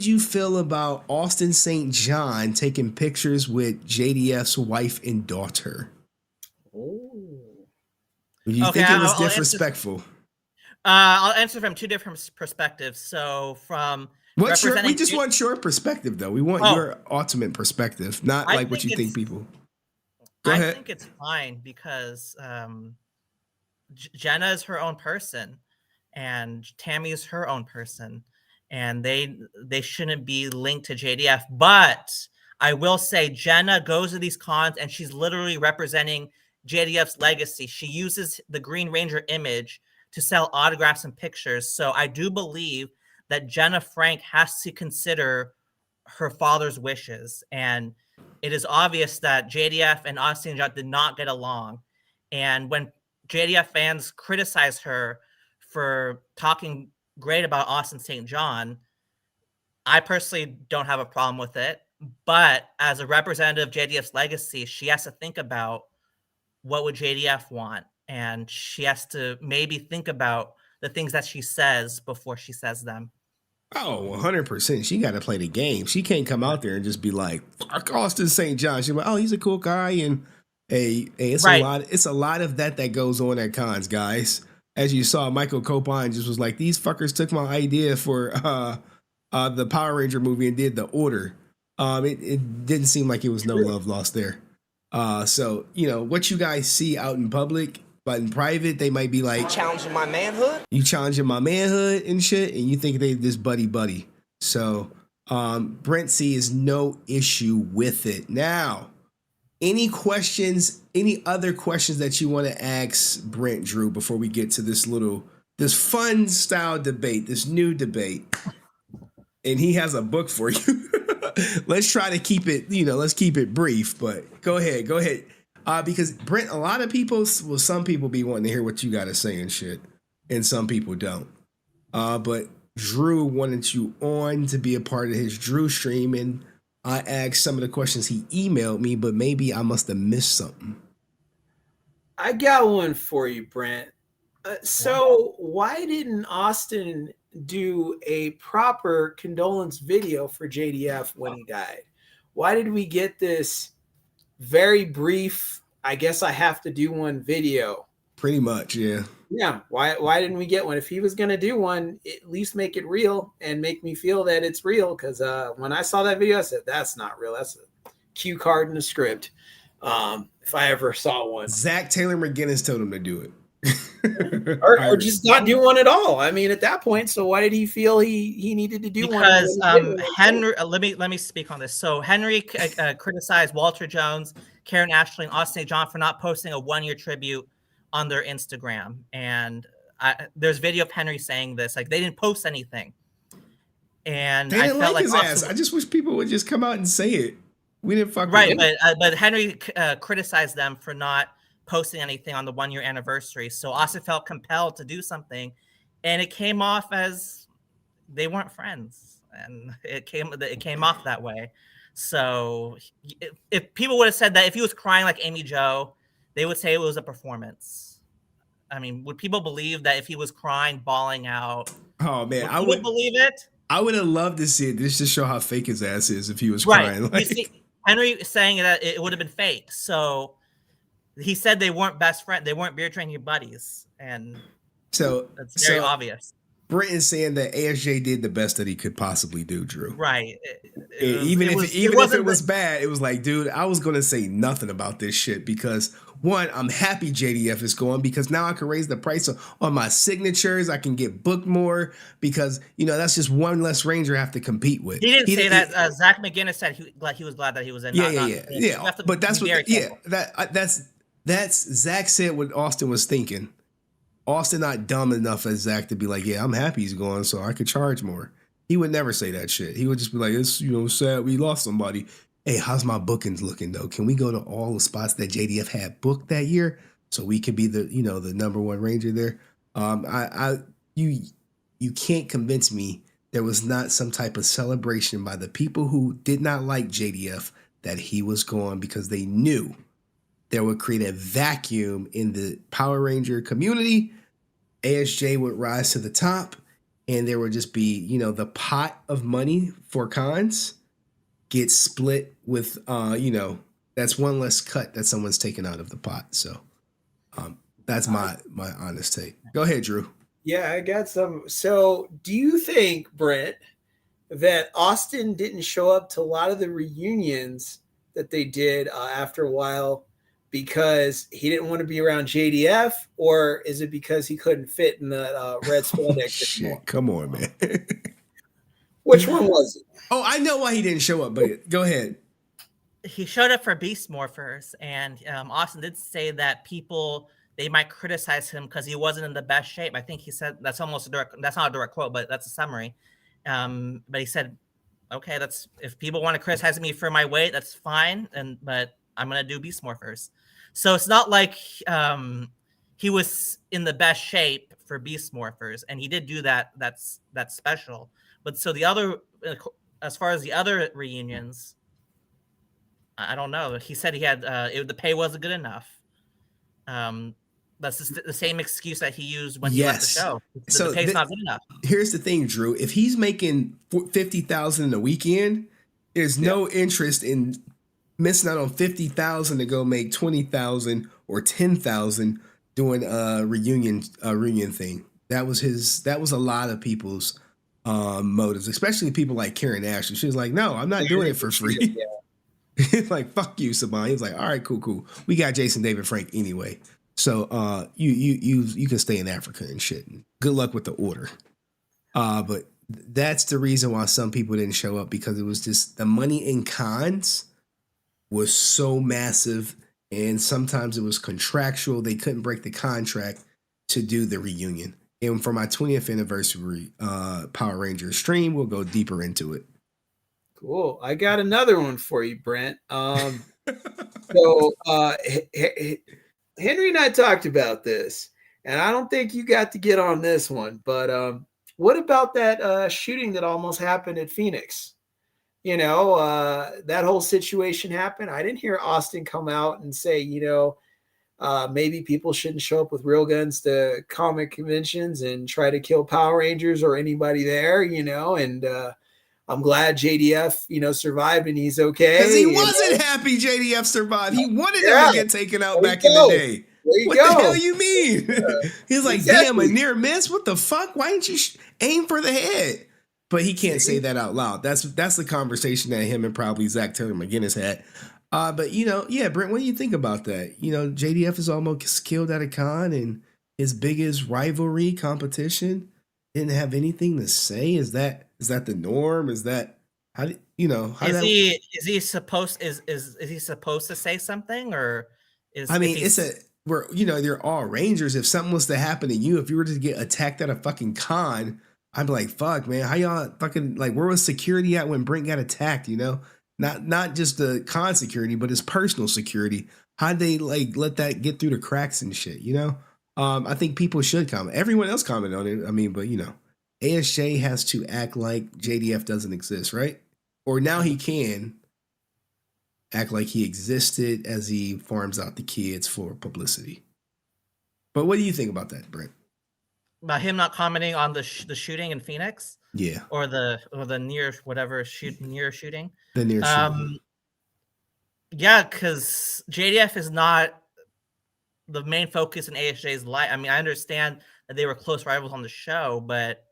you feel about Austin St. John taking pictures with JDF's wife and daughter? Do you think it was disrespectful? I'll answer from 2 different perspectives. So from... we just want your perspective, though. We want your ultimate perspective, not like what you think people. Go ahead. I think it's fine because Jenna is her own person, and Tammy is her own person, and they shouldn't be linked to JDF. But I will say Jenna goes to these cons, and she's literally representing JDF's legacy. She uses the Green Ranger image to sell autographs and pictures. So I do believe that Jenna Frank has to consider her father's wishes. And it is obvious that JDF and Austin John did not get along. And when JDF fans criticize her for talking great about Austin St. John, I personally don't have a problem with it. But as a representative of JDF's legacy, she has to think about what would JDF want. And she has to maybe think about the things that she says before she says them. Oh, 100%. She got to play the game. She can't come out there and just be like, fuck Austin St. John. She's like, oh, he's a cool guy. And it's right. It's a lot of that goes on at cons, guys. As you saw, Michael Copon just was like, these fuckers took my idea for the Power Ranger movie and did the order. It didn't seem like it was no love lost there. So, what you guys see out in public, but in private, they might be like, challenging my manhood? You challenging my manhood and shit, and you think they just buddy. So Brent sees no issue with it. Now, any other questions that you want to ask Brent, Drew, before we get to this this fun style debate, this new debate, and he has a book for you. Let's try to keep it, let's keep it brief, but go ahead. Because Brent, a lot of people, some people be wanting to hear what you got to say and shit, and some people don't. But Drew wanted you on to be a part of his Drew stream, and I asked some of the questions he emailed me, but maybe I must have missed something. I got one for you, Brent. So why didn't Austin do a proper condolence video for JDF when he died? Why did we get this very brief, I guess I have to do one video? Pretty much, yeah. Yeah, why didn't we get one? If he was going to do one, at least make it real and make me feel that it's real. Because when I saw that video, I said, that's not real. That's a cue card in a script. If I ever saw one. Zach Taylor McGinnis told him to do it. or just not do one at all. I mean, at that point, so why did he feel he needed to do one? Because Henry, let me speak on this. So Henry criticized Walter Jones, Karen Ashley, and Austin St. John for not posting a 1-year tribute on their Instagram. And there's video of Henry saying this, like they didn't post anything. And they didn't I felt like his Austin, ass. I just wish people would just come out and say it. We didn't fuck right, with but Henry criticized them for not posting anything on the 1-year anniversary. So Austin felt compelled to do something, and it came off as they weren't friends, and it came off that way. So if people would have said that if he was crying like Amy Jo, they would say it was a performance. I mean, would people believe that if he was crying, bawling out? Oh man, I would believe it. I would have loved to see it just to show how fake his ass is if he was crying. Right. You see, Henry saying that it would have been fake. So he said they weren't best friends. They weren't beer drinking buddies. And so that's very obvious. Britton's saying that ASJ did the best that he could possibly do, Drew. Right. Even if it was bad, it was like, dude, I was going to say nothing about this shit because, one, I'm happy JDF is going because now I can raise the price on my signatures. I can get booked more because, that's just one less Ranger I have to compete with. He didn't say that. Zach McGinnis said he was glad that he was in. Yeah. But that's what, that's Zach said what Austin was thinking. Austin not dumb enough as Zach to be like, yeah, I'm happy he's going, so I could charge more. He would never say that shit. He would just be like, it's sad we lost somebody. Hey, how's my bookings looking though? Can we go to all the spots that JDF had booked that year so we could be the number one Ranger there? You can't convince me there was not some type of celebration by the people who did not like JDF that he was going because they knew that would create a vacuum in the Power Ranger community. ASJ would rise to the top, and there would just be, the pot of money for cons gets split with, that's one less cut that someone's taken out of the pot. So that's my honest take. Go ahead, Drew. Yeah, I got some. So do you think, Brent, that Austin didn't show up to a lot of the reunions that they did after a while because he didn't want to be around JDF, or is it because he couldn't fit in the red spandex? Shit, come on, man. Which one was it? Oh, I know why he didn't show up, but go ahead. He showed up for Beast Morphers, and Austin did say that they might criticize him because he wasn't in the best shape. I think he said that's not a direct quote, but that's a summary. But he said, okay, if people want to criticize me for my weight, that's fine, but I'm gonna do Beast Morphers. So it's not like he was in the best shape for Beast Morphers, and he did do that. That's special. But so the other, as far as the other reunions, I don't know. He said he had the pay wasn't good enough. That's the same excuse that he used when he left the show. The pay's not good enough. Here's the thing, Drew. If he's making $50,000 in a weekend, there's no interest in missing out on $50,000 to go make $20,000 or $10,000 doing a reunion thing. That was a lot of people's motives, especially people like Karen Ashley. She was like, no, I'm not doing it for free. It's like, fuck you, Saban. He was like, all right, cool. We got Jason David Frank anyway. So you can stay in Africa and shit. Good luck with the order. But that's the reason why some people didn't show up, because it was just the money in cons was so massive, and sometimes it was contractual. They couldn't break the contract to do the reunion. And for my 20th anniversary Power Rangers stream, we'll go deeper into it. Cool. I got another one for you, Brent. Henry and I talked about this, and I don't think you got to get on this one, but what about that shooting that almost happened at Phoenix? You know, that whole situation happened. I didn't hear Austin come out and say, maybe people shouldn't show up with real guns to comic conventions and try to kill Power Rangers or anybody there, and I'm glad JDF, survived and he's okay. Because he wasn't happy JDF survived. He wanted him to get taken out back in the day. What the hell you mean? He's like, damn, a near miss? What the fuck? Why didn't you aim for the head? But he can't say that out loud. That's the conversation that him and probably Zach Taylor McGinnis had. But, Brent, what do you think about that? JDF is almost killed at a con, and his biggest rivalry competition didn't have anything to say. Is that the norm? Is that is he supposed to say something, or they're all Rangers. If something was to happen to you, if you were to get attacked at a fucking con, I'd be like, fuck, man, how y'all fucking where was security at when Brent got attacked? Not just the con security, but his personal security. How'd they let that get through the cracks and shit? I think people should comment. Everyone else comment on it. But ASJ has to act like JDF doesn't exist, right? Or now he can act like he existed as he farms out the kids for publicity. But what do you think about that, Brent? About him not commenting on the shooting in Phoenix? Yeah. Or the near shooting. The near shooting. Yeah, because JDF is not the main focus in ASJ's life. I understand that they were close rivals on the show, but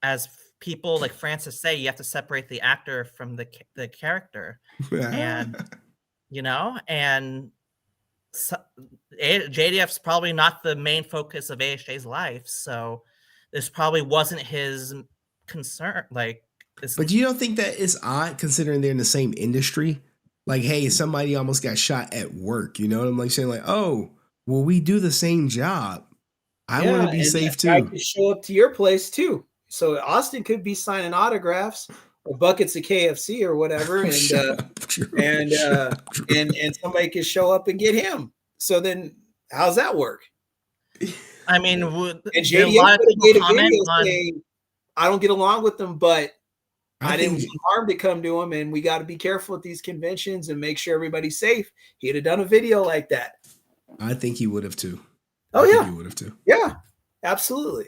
as people like Francis say, you have to separate the actor from the character. And JDF's probably not the main focus of ASJ's life, so this probably wasn't his concern. But you don't think that it's odd considering they're in the same industry? Hey, somebody almost got shot at work. You know what I'm saying? Oh, well, we do the same job. I want to be safe too. I could show up to your place too. So Austin could be signing autographs or buckets of KFC or whatever, and somebody could show up and get him. So then, how's that work? And JDF made a video saying, "I don't get along with them, but I didn't want harm to come to him, and we got to be careful at these conventions and make sure everybody's safe." He'd have done a video like that. I think he would have too. He would have too. Yeah, absolutely.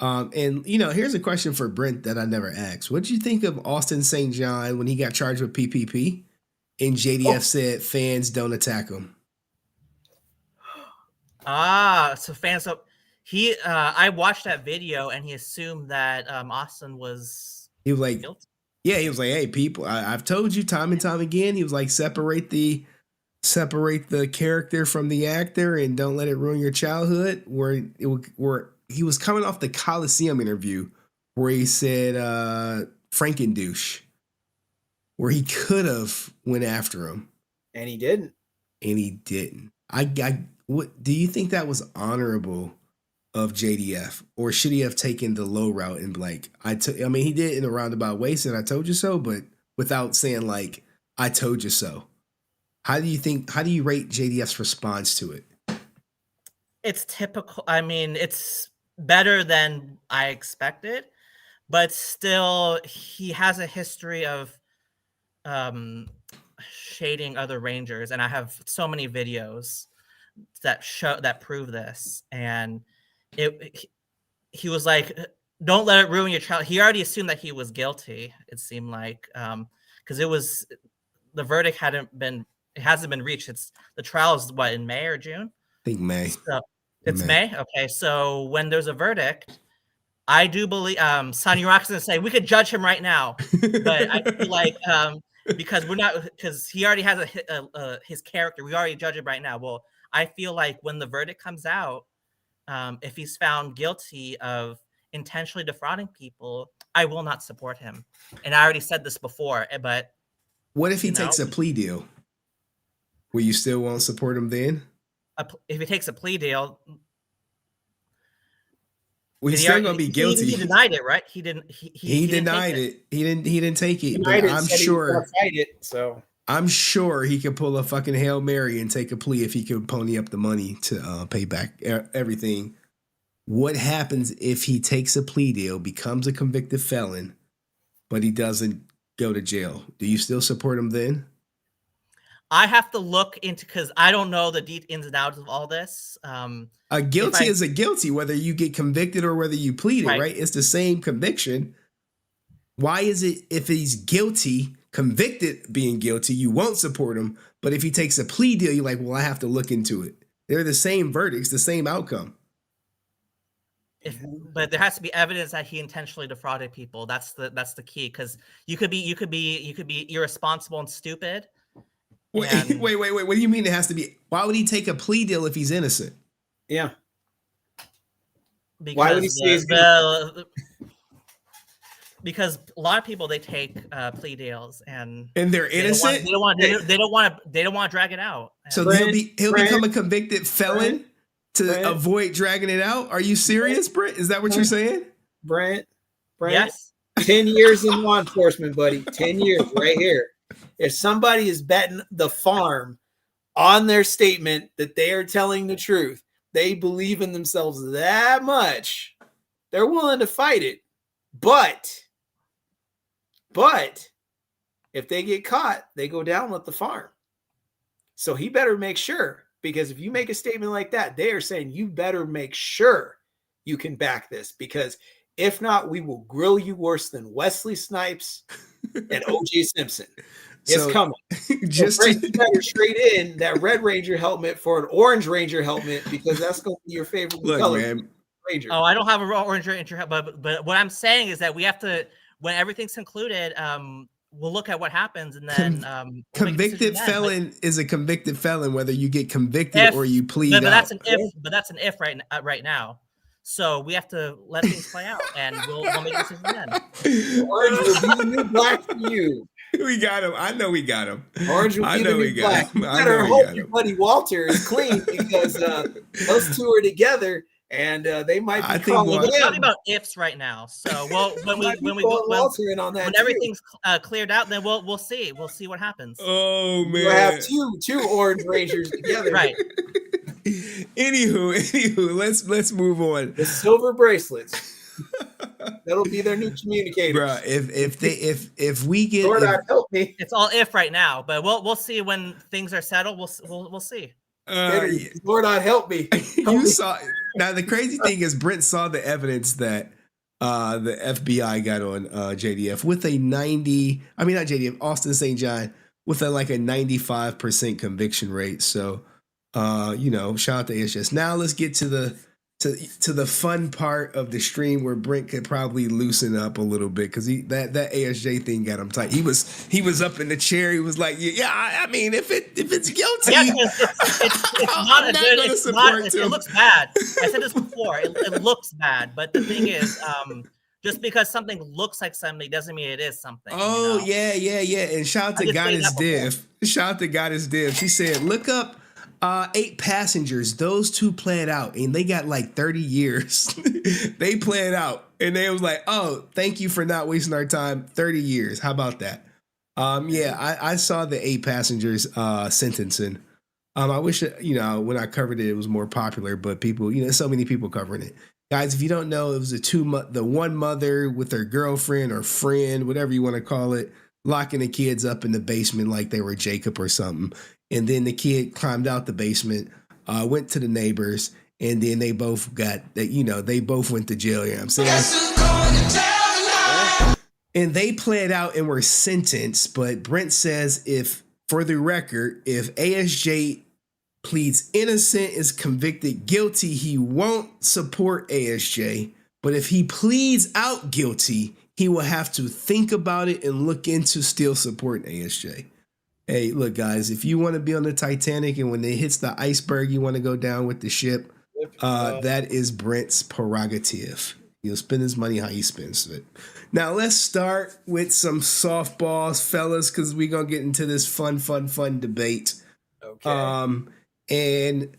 And here's a question for Brent that I never asked. What did you think of Austin St. John when he got charged with PPP and JDF said fans don't attack him? So fans. So I watched that video and he assumed that Austin was. He was like, guilty. Yeah, he was like, hey, people, I've told you time and time again. He was like, separate the character from the actor and don't let it ruin your childhood. Where he was coming off the Coliseum interview where he said Frankendouche, where he could have went after him. And he didn't. What do you think that was honorable of JDF, or should he have taken the low route and he did it in a roundabout way, said I told you so, but without saying I told you so? How do you rate JDF's response to it? It's typical. It's better than I expected, but still he has a history of shading other Rangers, and I have so many videos that prove this. And he was like, don't let it ruin your child. He already assumed that he was guilty, it seemed like, because the verdict hasn't been reached. The trial is in May or June? I think May. So it's May. Okay, so when there's a verdict, I do believe Sanuraka's gonna say we could judge him right now, but I feel like because he already has his character, we already judge him right now. Well, I feel like when the verdict comes out, if he's found guilty of intentionally defrauding people, I will not support him. And I already said this before, but what if he takes a plea deal? Will you still won't support him then? If he takes a plea deal, Well, he's still gonna be guilty. He denied it, right? He didn't. He denied it. He didn't take it. Denied But it, I'm said he was sure. gonna fight it. So I'm sure he could pull a fucking Hail Mary and take a plea if he could pony up the money to pay back everything. What happens if he takes a plea deal, becomes a convicted felon, but he doesn't go to jail? Do you still support him then? I have to look into, because I don't know the ins and outs of all this. A guilty is a guilty, whether you get convicted or whether you plead it, right? It's the same conviction. Why is it if he's guilty, convicted being guilty, you won't support him, but if he takes a plea deal, you're like, well, I have to look into it. They're the same verdicts, the same outcome. But there has to be evidence that he intentionally defrauded people. That's the key, because you could be irresponsible and stupid. Wait. What do you mean it has to be? Why would he take a plea deal if he's innocent? Yeah. Because Why would he say because a lot of people, they take plea deals and they're innocent. They don't want to drag it out. So he'll become a convicted felon to avoid dragging it out. Are you serious, Brent? Is that what you're saying? Brent, yes. 10 years in law enforcement, buddy. 10 years right here. If somebody is betting the farm on their statement that they are telling the truth, they believe in themselves that much, they're willing to fight it. But if they get caught, they go down with the farm. So he better make sure, because if you make a statement like that, they are saying you better make sure you can back this, because if not, we will grill you worse than Wesley Snipes and O.J. Simpson. It's coming. Just you better trade in that Red Ranger helmet for an Orange Ranger helmet, because that's going to be your favorite color. Man. Ranger. Oh, I don't have a Orange Ranger helmet, but what I'm saying is that we have to, when everything's concluded, we'll look at what happens, and then convicted felon is a convicted felon, whether you get convicted or you plead but out. That's an if. But that's an if right now. So we have to let things play out, and we'll make a decision then. Orange will be the new black for you. We got him. I know we got him. Orange will be the new black. You better hope your buddy Walter is clean, because those two are together, and they might be we're talking about ifs right now. So when everything's cleared out, then we'll see. We'll see what happens. Oh man, we'll have two Orange Rangers together, right? Anywho, let's move on. The silver bracelets. That'll be their new communicators. Bro, if we get, Lord, help me. It's all if right now, but we'll see when things are settled. We'll see. Lord, help me. Saw now. The crazy thing is, Brent saw the evidence that the FBI got on JDF with a 90. I mean, not JDF, Austin St. John with a 95% conviction rate. So, shout out to ASJ. Now let's get to the fun part of the stream where Brent could probably loosen up a little bit, because that ASJ thing got him tight. He was up in the chair. He was like, I mean, if it's guilty, it's not a good. It looks bad. I said this before. It looks bad, but the thing is, just because something looks like something doesn't mean it is something. Oh yeah. And shout out to Goddess Div. Shout out to Goddess Div. She said, look up 8 passengers. Those 2 pled out, and they got 30 years. They pled out, and they was like, oh, thank you for not wasting our time. 30 years. How about that? I saw the 8 passengers sentencing. I wish, when I covered it, it was more popular, but people, so many people covering it. Guys, if you don't know, it was the one mother with her girlfriend or friend, whatever you want to call it, locking the kids up in the basement like they were Jacob or something. And then the kid climbed out the basement, went to the neighbors, and then they both they both went to jail. You know what I'm saying? And they pled out and were sentenced. But Brent says, for the record, if ASJ pleads innocent, is convicted guilty, he won't support ASJ. But if he pleads out guilty, he will have to think about it and look into still supporting ASJ. Hey, look, guys, if you want to be on the Titanic and when it hits the iceberg, you want to go down with the ship, that is Brent's prerogative. He'll spend his money how he spends it. Now, let's start with some softballs, fellas, because we're going to get into this fun debate. Okay. And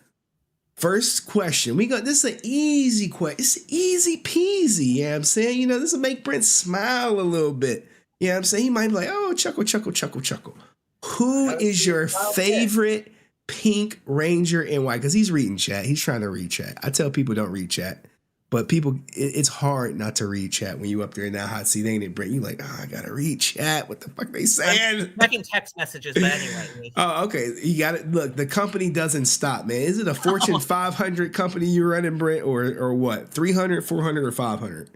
First question. This is an easy question. It's easy peasy. You know what I'm saying? You know, this will make Brent smile a little bit. You know what I'm saying? He might be like, oh, chuckle, chuckle, chuckle, chuckle. Who is your favorite Pink Ranger and why? Because he's reading chat. He's trying to read chat. I tell people don't read chat. But people, it's hard not to read chat when you up there in that hot seat, ain't it, Brent? You like, I gotta read chat. What the fuck they saying? I'm checking text messages, but anyway. Oh, okay. You got it. Look, the company doesn't stop, man. Is it a Fortune 500 company you're running, Brent, or what? 300, 400, or 500?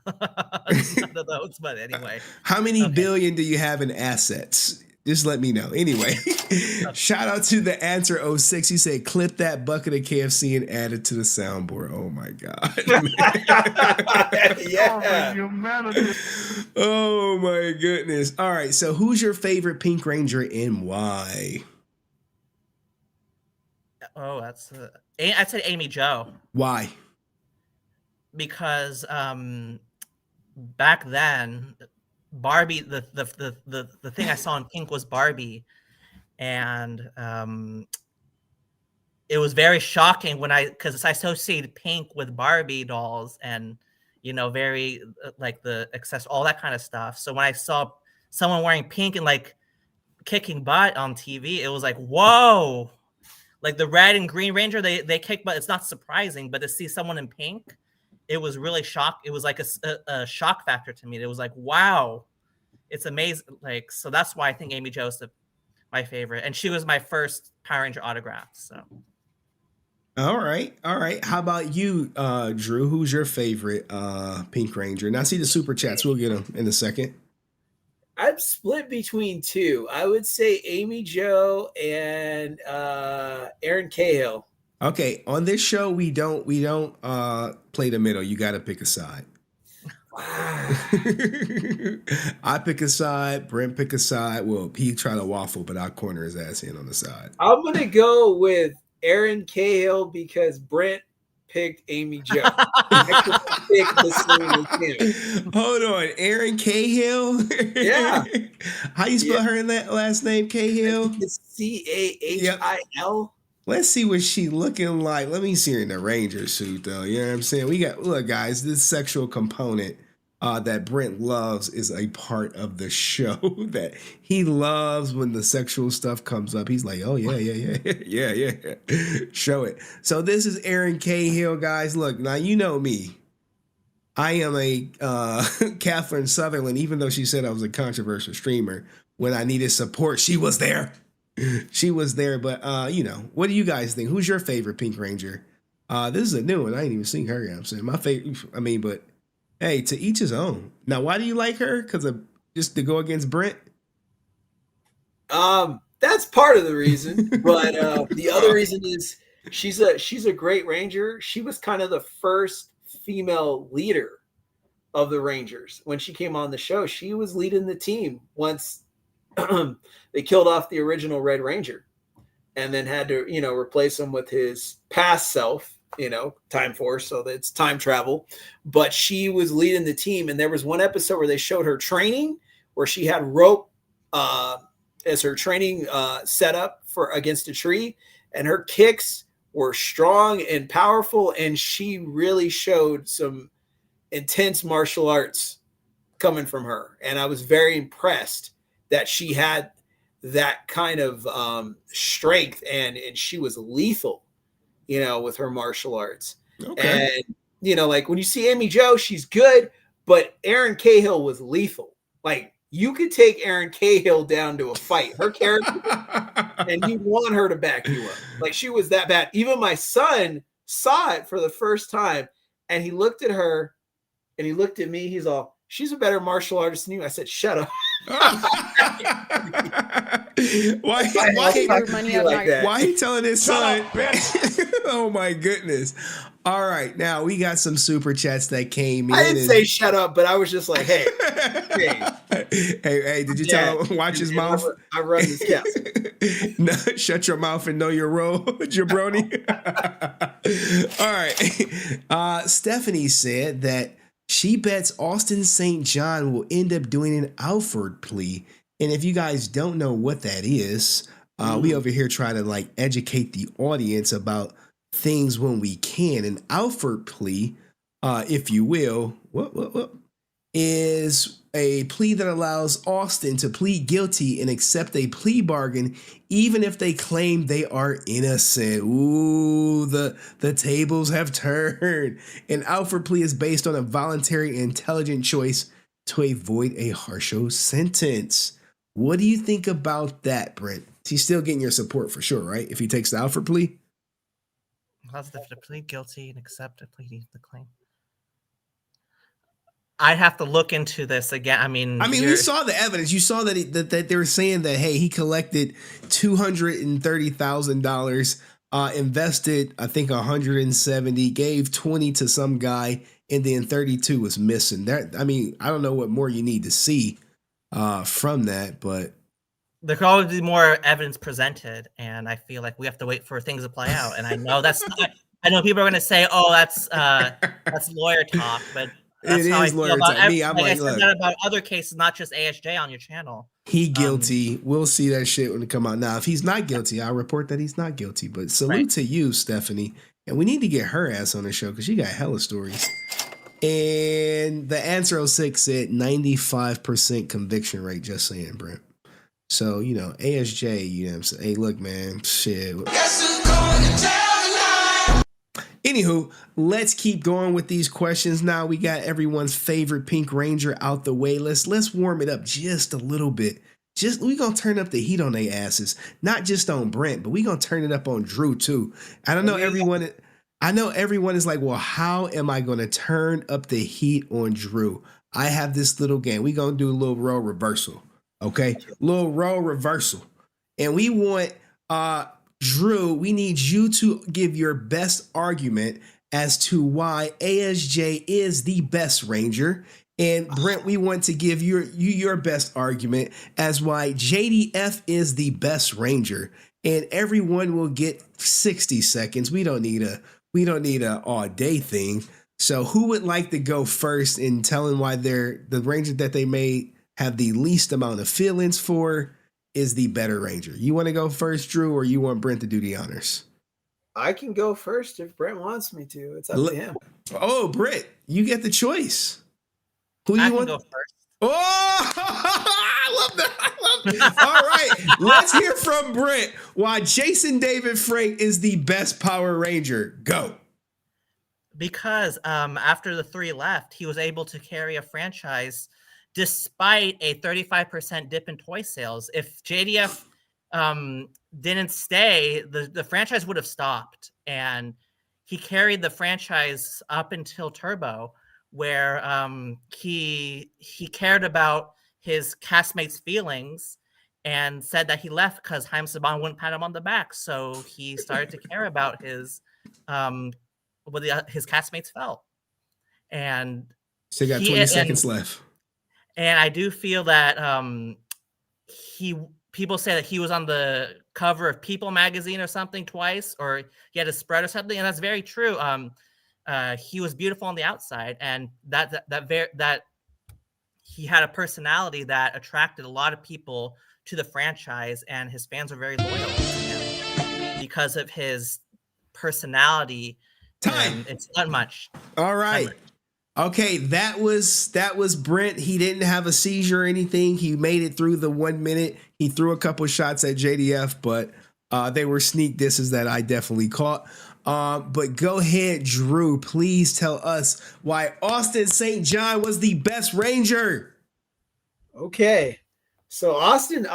None of those, but anyway. How many billion do you have in assets? Just let me know. Anyway, shout out to the answer 06. He said, clip that bucket of KFC and add it to the soundboard. Oh my God. Yeah. Oh my goodness. All right. So who's your favorite Pink Ranger and why? Oh, I'd say Amy Jo. Why? Because back then, Barbie, the thing I saw in Pink was Barbie, and it was very shocking because I associated Pink with Barbie dolls and very like the access, all that kind of stuff. So when I saw someone wearing pink and like kicking butt on TV, it was like, whoa! Like the Red and Green Ranger, they kick butt. It's not surprising, but to see someone in pink, it was really shock. It was like a shock factor to me. It was like, wow, it's amazing. Like, so that's why I think Amy Jo is my favorite. And she was my first Power Ranger autograph. So. All right. How about you, Drew? Who's your favorite Pink Ranger? Now, see the super chats. We'll get them in a second. I'm split between two. I would say Amy Jo and Aaron Cahill. Okay, on this show we don't play the middle. You got to pick a side. I pick a side. Brent pick a side. Well, he try to waffle, but I'll corner his ass in on the side. I'm gonna go with Aaron Cahill because Brent picked Amy Jo. Hold on, Aaron Cahill. Yeah. How you spell her in that last name? Cahill. It's Cahil. Let's see what she looking like. Let me see her in the Ranger suit, though. You know what I'm saying? Look, guys, this sexual component that Brent loves is a part of the show that he loves when the sexual stuff comes up. He's like, oh, yeah. Show it. So this is Aaron Cahill, guys. Look, now you know me. I am a Catherine Sutherland, even though she said I was a controversial streamer. When I needed support, she was there. She was there, but what do you guys think? Who's your favorite Pink Ranger? This is a new one. I ain't even seen her yet. I'm saying my favorite. But hey, to each his own. Now, why do you like her? Because of just to go against Brent? That's part of the reason, but the other reason is she's a great Ranger. She was kind of the first female leader of the Rangers when she came on the show. She was leading the team once. They killed off the original Red Ranger and then had to, replace him with his past self, Time Force. So that's time travel. But she was leading the team. And there was one episode where they showed her training where she had rope as her training setup for against a tree. And her kicks were strong and powerful. And she really showed some intense martial arts coming from her. And I was very impressed that she had that kind of strength and she was lethal, with her martial arts. Okay. And, like when you see Amy Jo, she's good, but Aaron Cahill was lethal. Like you could take Aaron Cahill down to a fight, her character, and you want her to back you up. Like she was that bad. Even my son saw it for the first time and he looked at her and he looked at me. He's all, she's a better martial artist than you. I said, shut up. Why he telling his son? Oh my goodness. All right, now we got some super chats that came in. I didn't say shut up, but I was just like, hey, did you tell him watch his mouth? I run this cast. No, shut your mouth and know your role, jabroni. All right. Stephanie said that she bets Austin St. John will end up doing an Alford plea. And if you guys don't know what that is, we over here try to educate the audience about things when we can. An Alford plea, if you will, is a plea that allows Austin to plead guilty and accept a plea bargain, even if they claim they are innocent. Ooh, the tables have turned. An Alford plea is based on a voluntary, intelligent choice to avoid a harsher sentence. What do you think about that, Brent? He's still getting your support for sure, right? If he takes the Alford plea? How's the plead guilty and accept a plea the claim? I have to look into this again. I mean, we saw the evidence. You saw that that they were saying that, hey, he collected $230,000, invested, I think, 170, gave 20 to some guy, and then 32 was missing. That, I mean, I don't know what more you need to see from that, but there could always be more evidence presented, and I feel like we have to wait for things to play out. And I know that's not. I know people are going to say, "Oh, that's lawyer talk," but that's how I feel about me. I'm like, I said that about other cases, not just ASJ on your channel. He guilty. We'll see that shit when it come out. Now, if he's not guilty, I'll report that he's not guilty. But salute to you, Stephanie. And we need to get her ass on the show because she got hella stories. And the answer 06 said 95% conviction rate, just saying, Brent. So, you know, ASJ, you know what I'm saying? Hey, look, man, shit. Anywho, let's keep going with these questions. Now we got everyone's favorite Pink Ranger out the way. Let's warm it up just a little bit. We gonna turn up the heat on their asses, not just on Brent, but we gonna turn it up on Drew too. I don't know everyone. I know everyone is like, well, how am I gonna turn up the heat on Drew? I have this little game. We gonna do a little role reversal, okay? Little role reversal, and we want Drew, we need you to give your best argument as to why ASJ is the best Ranger. And Brent, we want to give you your best argument as why JDF is the best Ranger. And everyone will get 60 seconds. We don't need a all day thing. So who would like to go first in telling why the Ranger that they made have the least amount of feelings for is the better Ranger? You want to go first, Drew, or you want Brent to do the honors? I can go first if Brent wants me to. It's up to him. Oh, Brent, you get the choice. Who do you want? Go first. Oh, I love that. I love that. All right, let's hear from Brent why Jason David Frank is the best Power Ranger. Go. Because after the 3 left, he was able to carry a franchise despite a 35% dip in toy sales. If JDF didn't stay, the franchise would have stopped. And he carried the franchise up until Turbo, where he cared about his castmates' feelings and said that he left because Haim Saban wouldn't pat him on the back. So he started to care about his what his castmates felt. And so you got 20 seconds left. And I do feel that people say that he was on the cover of People magazine or something twice, or he had a spread or something, and that's very true. He was beautiful on the outside, and that he had a personality that attracted a lot of people to the franchise, and his fans were very loyal to him because of his personality. Time. It's not much. All right. Okay, that was Brent. He didn't have a seizure or anything. He made it through the 1 minute. He threw a couple shots at JDF, but they were sneak disses that I definitely caught. But go ahead, Drew. Please tell us why Austin St. John was the best Ranger. Okay, so Austin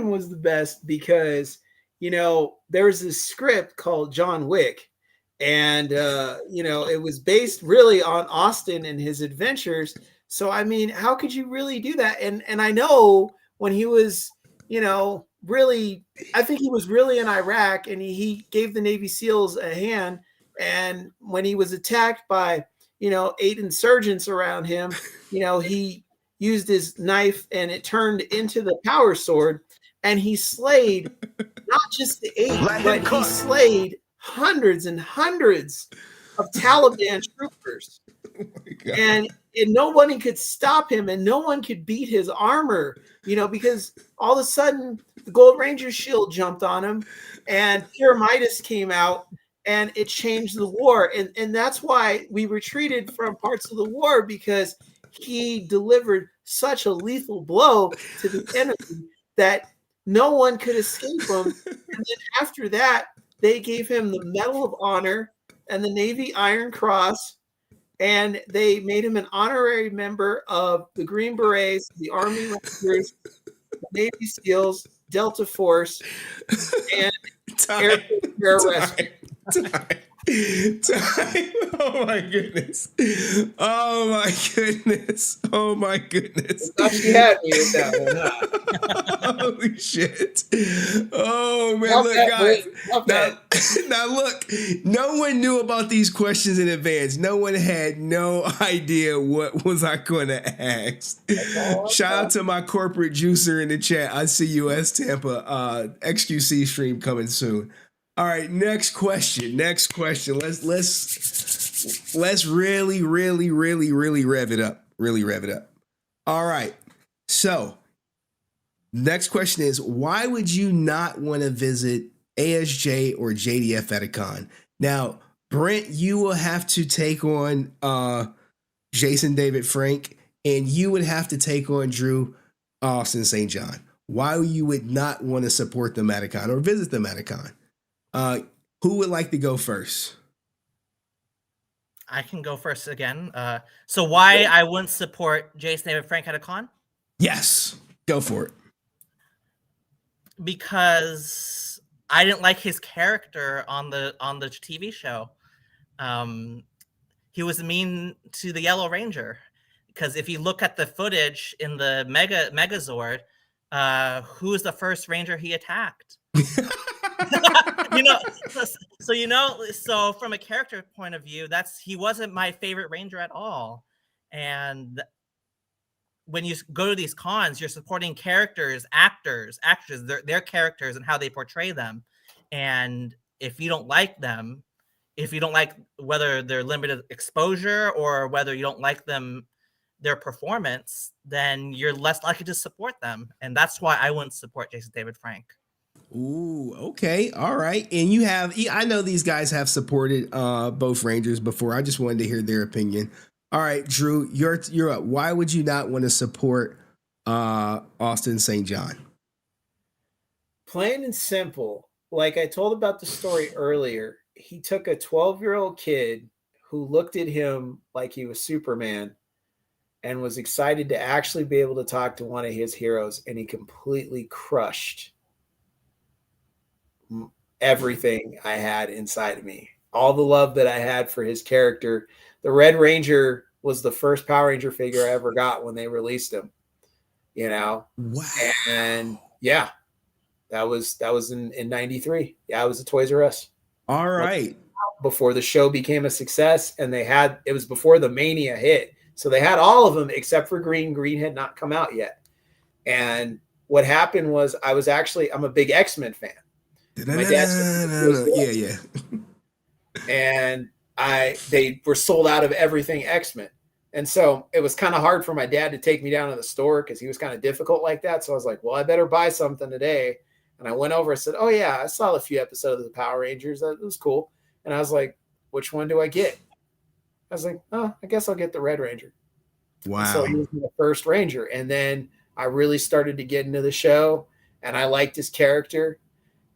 was the best because, you know, there was this script called John Wick. And, you know, it was based really on Austin and his adventures. So, I mean, how could you really do that? And I know when he was, you know, really, I think he was really in Iraq and he gave the Navy SEALs a hand. And when he was attacked by, you know, 8 insurgents around him, you know, he used his knife and it turned into the power sword. And he slayed not just the 8, but he slayed hundreds and hundreds of Taliban troopers. Oh, and nobody could stop him and no one could beat his armor, you know, because all of a sudden the Gold Ranger shield jumped on him and Pyramidas came out and it changed the war. And that's why we retreated from parts of the war, because he delivered such a lethal blow to the enemy that no one could escape him. And then after that, they gave him the Medal of Honor and the Navy Iron Cross, and they made him an honorary member of the Green Berets, the Army Rangers, the Navy SEALs, Delta Force, and Air Rescue. Time. Oh my goodness. Oh my goodness. Oh my goodness. I thought you had me with that one, huh? Holy shit. Oh man, Love look, that, guys. Now look, no one knew about these questions in advance. No one had no idea what was I gonna ask. Shout out to my corporate juicer in the chat. I see you, S Tampa. XQC stream coming soon. All right, next question. Let's really rev it up. Really rev it up. All right. So, next question is, why would you not want to visit ASJ or JDF at a con? Now, Brent, you will have to take on Jason David Frank, and you would have to take on Drew Austin St. John. Why you would not want to support them at a con or visit them at a con? Who would like to go first? I can go first again. So why I wouldn't support Jason David Frank at a con? Yes, go for it. Because I didn't like his character on the TV show. He was mean to the Yellow Ranger. Because if you look at the footage in the Megazord, who is the first Ranger he attacked? So from a character point of view, he wasn't my favorite Ranger at all. And when you go to these cons, you're supporting characters, actors, their characters and how they portray them. And if you don't like them, if you don't like whether they're limited exposure or whether you don't like their performance, then you're less likely to support them. And that's why I wouldn't support Jason David Frank. Ooh, okay. All right. And I know these guys have supported both Rangers before. I just wanted to hear their opinion. All right, Drew, you're up. Why would you not want to support Austin St. John? Plain and simple. Like I told about the story earlier, he took a 12-year-old kid who looked at him like he was Superman and was excited to actually be able to talk to one of his heroes, and he completely crushed everything I had inside of me. All the love that I had for his character. The Red Ranger was the first Power Ranger figure I ever got when they released him. Wow. And yeah, that was in 93. Yeah, I was at Toys R Us. All right. Before the show became a success, and it was before the Mania hit. So they had all of them except for Green. Green had not come out yet. And what happened was I'm a big X-Men fan. My dad's and they were sold out of everything X-Men. And so it was kind of hard for my dad to take me down to the store because he was kind of difficult like that. So I was like, well, I better buy something today. And I went over and said, oh yeah, I saw a few episodes of the Power Rangers. That was cool. And I was like, which one do I get? I was like, oh, I guess I'll get the Red Ranger. Wow. And so he was the first Ranger. And then I really started to get into the show, and I liked his character.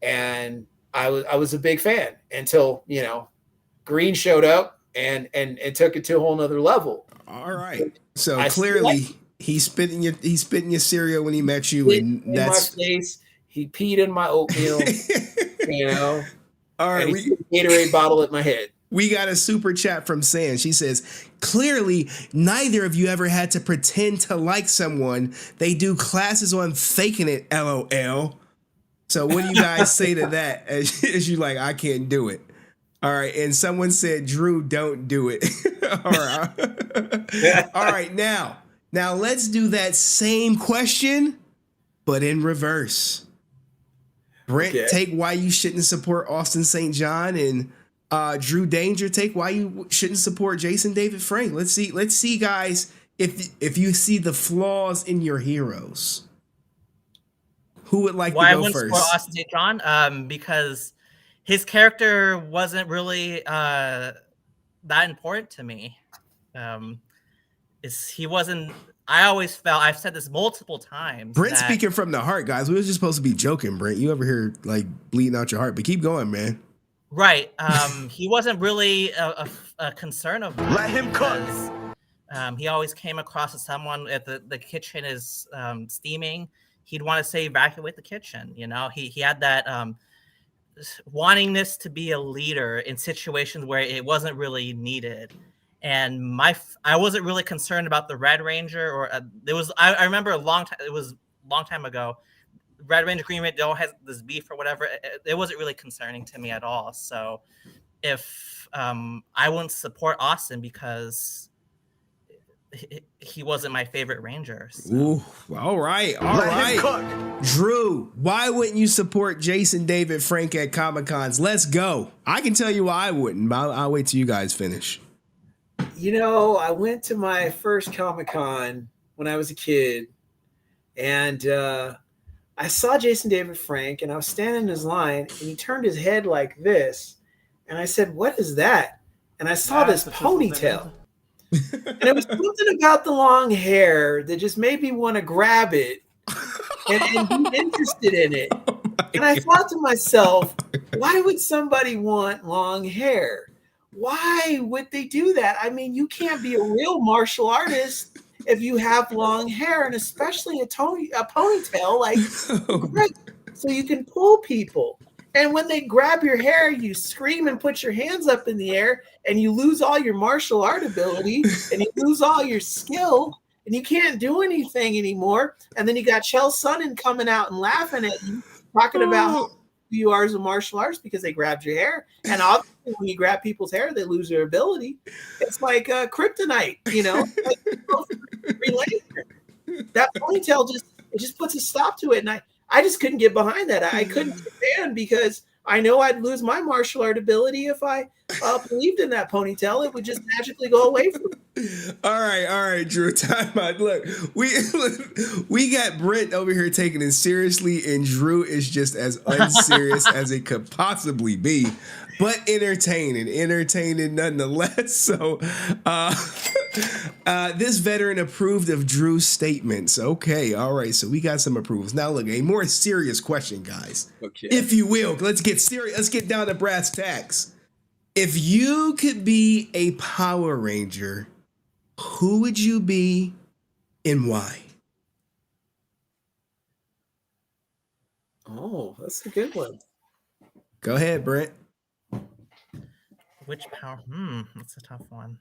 And I was a big fan until, Green showed up and took it to a whole nother level. All right. So clearly he's spitting your cereal when he met you, and that's my face. He peed in my oatmeal, All right. And he put a Gatorade bottle at my head. We got a super chat from Sam. She says, clearly, neither of you ever had to pretend to like someone. They do classes on faking it, LOL. So what do you guys say to that as you like, I can't do it? All right. And someone said, Drew, don't do it. All right. All right. Now let's do that same question, but in reverse. Brent, take why you shouldn't support Austin St. John, and Drew Danger, take why you shouldn't support Jason David Frank. Let's see, guys, if you see the flaws in your heroes. Who would like to go first? Why I wouldn't support Austin St. John? Because his character wasn't really that important to me. He wasn't. I always felt, I've said this multiple times. Brent speaking from the heart, guys. We were just supposed to be joking, Brent. You over here like bleeding out your heart, but keep going, man. Right. He wasn't really a concern of mine. Let him cook. He always came across as someone, if the kitchen is steaming, he'd want to say evacuate the kitchen. You know, he had that wantingness to be a leader in situations where it wasn't really needed. And I wasn't really concerned about the Red Ranger, or there was. I remember it was a long time ago. Red Ranger, Green Ranger, they all has this beef or whatever. It wasn't really concerning to me at all. So, if I wouldn't support Austin because he wasn't my favorite Ranger. So. Ooh, all right. Drew, why wouldn't you support Jason David Frank at Comic-Cons? Let's go. I can tell you why I wouldn't, but I'll wait till you guys finish. You know, I went to my first Comic-Con when I was a kid, and I saw Jason David Frank, and I was standing in his line, and he turned his head like this, and I said, "What is that?" And I saw this ponytail, and it was something about the long hair that just made me want to grab it and be interested in it. And I thought to myself, why would somebody want long hair? Why would they do that? I mean, you can't be a real martial artist if you have long hair, and especially a ponytail, like, so you can pull people. And when they grab your hair, you scream and put your hands up in the air, and you lose all your martial art ability, and you lose all your skill, and you can't do anything anymore. And then you got Chael Sonnen coming out and laughing at you, talking about how you are as a martial artist because they grabbed your hair. And obviously when you grab people's hair, they lose their ability. It's like kryptonite, you know? That ponytail just puts a stop to it. And I just couldn't get behind that. I couldn't stand, because I know I'd lose my martial art ability if I believed in that ponytail. It would just magically go away from me. All right, Drew. Time out. Look, we got Brent over here taking it seriously, and Drew is just as unserious as it could possibly be, but entertaining nonetheless. So, this veteran approved of Drew's statements. Okay, all right. So we got some approvals. Now, look, a more serious question, guys. Okay. If you will, let's get serious. Let's get down to brass tacks. If you could be a Power Ranger, who would you be and why? Oh, that's a good one. Go ahead, Brent. Which power? That's a tough one.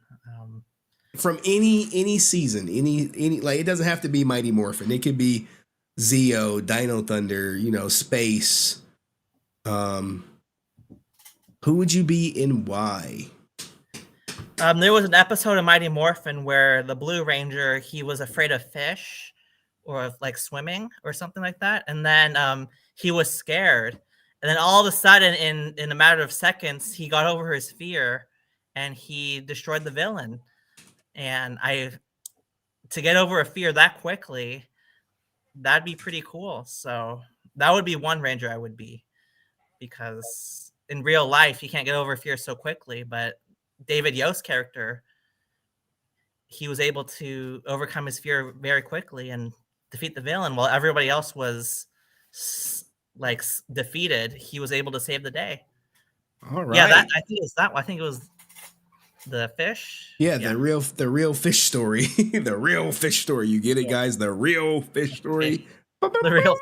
From any season, any like, it doesn't have to be Mighty Morphin. It could be Zeo, Dino Thunder, Space. Who would you be and why? There was an episode of Mighty Morphin where the Blue Ranger, he was afraid of fish or like swimming or something like that. And then he was scared. And then all of a sudden, in a matter of seconds, he got over his fear and he destroyed the villain. And to get over a fear that quickly, that'd be pretty cool. So that would be one Ranger I would be, because in real life, you can't get over fear so quickly. But David Yost's character, he was able to overcome his fear very quickly and defeat the villain, while everybody else was like defeated. He was able to save the day. All right. Yeah, I think it was that one. I think it was the fish. Yeah, the real fish story. The real fish story. You get it, guys? The real fish story. The real.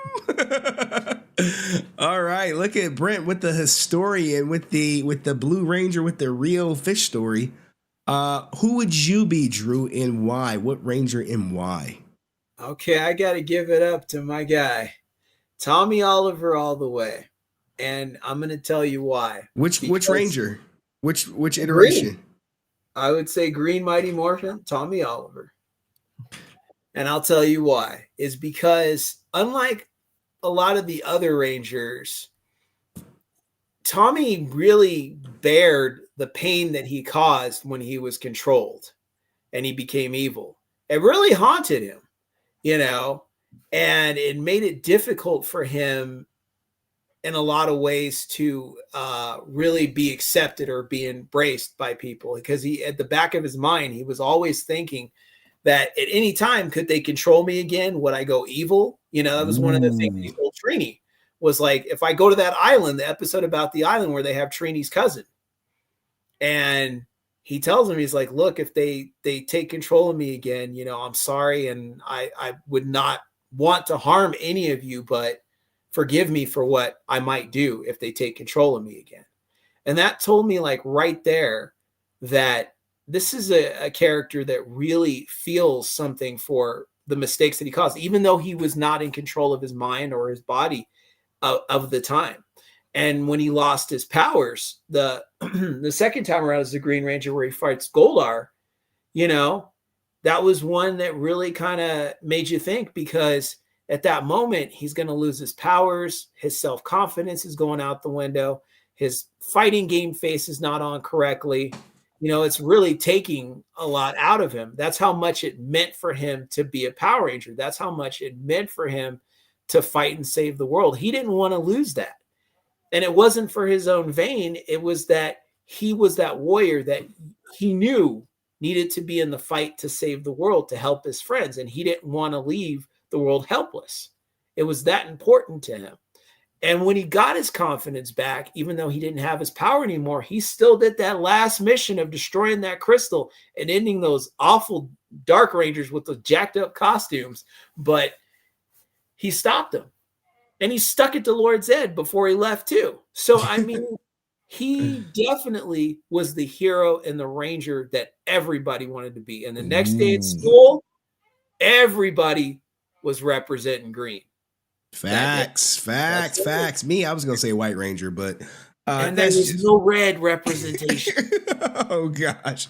All right, look at Brent with the historian, with the Blue Ranger, with the real fish story. Who would you be, Drew, and why? What Ranger and why? Okay, I got to give it up to my guy, Tommy Oliver, all the way, and I'm going to tell you why. Which Ranger? Which iteration? Green. I would say Green Mighty Morphin, Tommy Oliver. And I'll tell you why. Is because unlike a lot of the other Rangers, Tommy really bared the pain that he caused when he was controlled and he became evil. It really haunted him, and it made it difficult for him in a lot of ways to really be accepted or be embraced by people, because he, at the back of his mind, he was always thinking that at any time, could they control me again? Would I go evil? You know, that was one of the things he told Trini, was like, if I go to that island, the episode about the island where they have Trini's cousin, and he tells him, he's like, look, if they take control of me again, you know, I'm sorry. And I would not want to harm any of you, but forgive me for what I might do if they take control of me again. And that told me, like, right there, that this is a character that really feels something for the mistakes that he caused, even though he was not in control of his mind or his body of the time. And when he lost his powers, the second time around as the Green Ranger, where he fights Goldar, you know, that was one that really kind of made you think, because at that moment, he's going to lose his powers. His self-confidence is going out the window. His fighting game face is not on correctly. You know, it's really taking a lot out of him. That's how much it meant for him to be a Power Ranger. That's how much it meant for him to fight and save the world. He didn't want to lose that. And it wasn't for his own vein. It was that he was that warrior that he knew needed to be in the fight to save the world, to help his friends. And he didn't want to leave the world helpless. It was that important to him. And when he got his confidence back, even though he didn't have his power anymore, he still did that last mission of destroying that crystal and ending those awful Dark Rangers with the jacked up costumes. But he stopped them. And he stuck it to Lord Zed before he left too. So, I mean, he definitely was the hero and the Ranger that everybody wanted to be. And the next day at school, everybody was representing green. Facts. Me, I was gonna say White Ranger, but and there was no red representation. Oh gosh,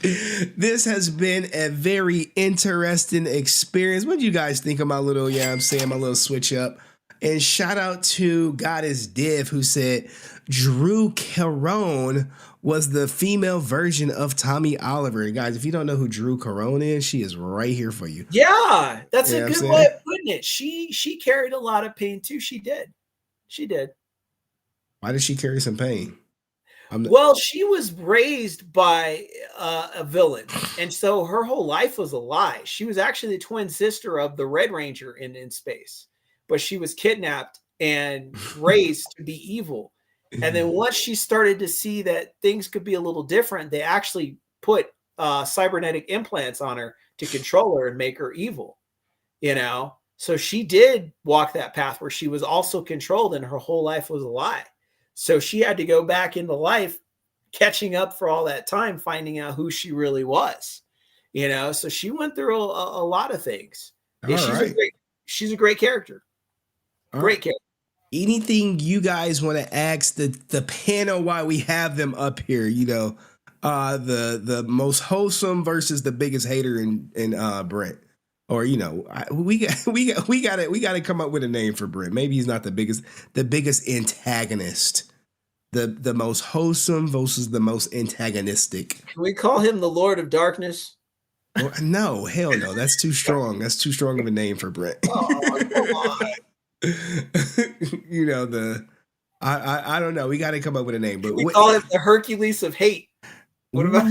this has been a very interesting experience. What do you guys think of my little, my little switch up? And shout out to Goddess Div, who said Drew Carone was the female version of Tommy Oliver. And guys, if you don't know who Drew Carone is, she is right here for you. Yeah, that's a good way of putting it. She carried a lot of pain too. She did. Why did she carry some pain? Well, she was raised by a villain, and so her whole life was a lie. She was actually the twin sister of the Red Ranger in space. But she was kidnapped and raised to be evil. And then once she started to see that things could be a little different, they actually put cybernetic implants on her to control her and make her evil, you know? So she did walk that path where she was also controlled and her whole life was a lie. So she had to go back into life, catching up for all that time, finding out who she really was, you know? So she went through a lot of things. She's a great character. Great character. Anything you guys want to ask the panel while we have them up here? You know, the most wholesome versus the biggest hater in Brent, or you know, we got to come up with a name for Brent. Maybe he's not the biggest antagonist. The most wholesome versus the most antagonistic. Can we call him the Lord of Darkness? Well, no, hell no. That's too strong. That's too strong of a name for Brent. Oh, come on. You know, I don't know. We got to come up with a name, but we call it the Hercules of hate. What about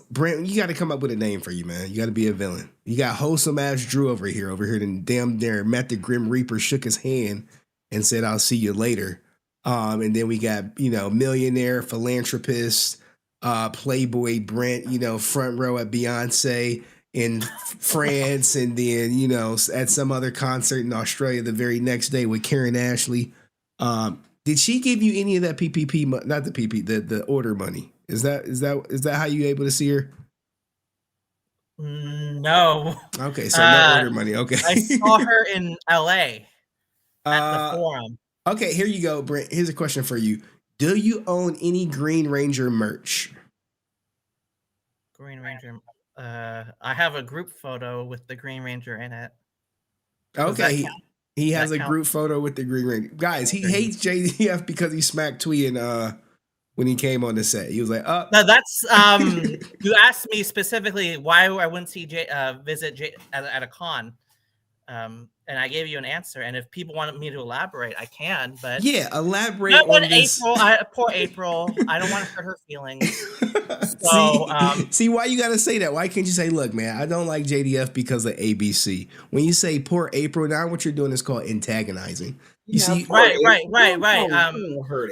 Brent? You got to come up with a name for you, man. You got to be a villain. You got wholesome ass Drew over here, and damn near met the Grim Reaper, shook his hand and said, "I'll see you later." And then we got, you know, millionaire philanthropist, playboy Brent, you know, front row at Beyonce in France, and then, you know, at some other concert in Australia the very next day with Karen Ashley. Did she give you any of that PPP? Not the PP, the order money. Is that how you able to see her? No. Okay, so no order money. Okay, I saw her in LA at the forum. Okay, here you go, Brent. Here's a question for you: do you own any Green Ranger merch? Green Ranger. I have a group photo with the Green Ranger in it. Okay, he has a group photo with the Green Ranger. Guys, he hates JDF because he smacked Twee when he came on the set. He was like, "Oh, no, that's you asked me specifically why I wouldn't see visit at a con. And I gave you an answer. And if people wanted me to elaborate, I can. But yeah, elaborate not on on this. April. Poor April. I don't want to hurt her feelings. So see why you gotta say that? Why can't you say, look, man, I don't like JDF because of ABC? When you say poor April, now what you're doing is called antagonizing. You see, right.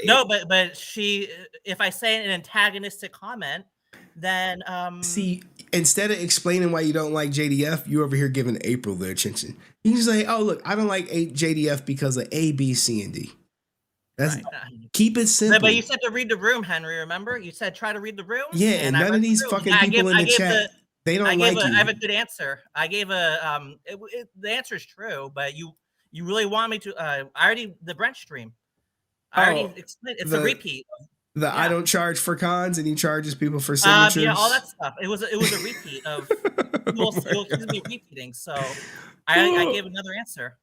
No, but she, if I say an antagonistic comment, then see, instead of explaining why you don't like JDF, you over here giving April the attention. You can say, oh, look, I don't like JDF because of A, B, C, and D. That's keep it simple. But you said to read the room, Henry. Remember, you said try to read the room. Yeah, and none of these fucking people in the chat, they don't like you. I have a good answer. I gave a the answer is true, but you really want me to? I already the Brent stream. I already explained. It's a repeat. I don't charge for cons, and he charges people for signatures. Yeah, all that stuff. It was a repeat of. You'll be repeating, so I gave another answer.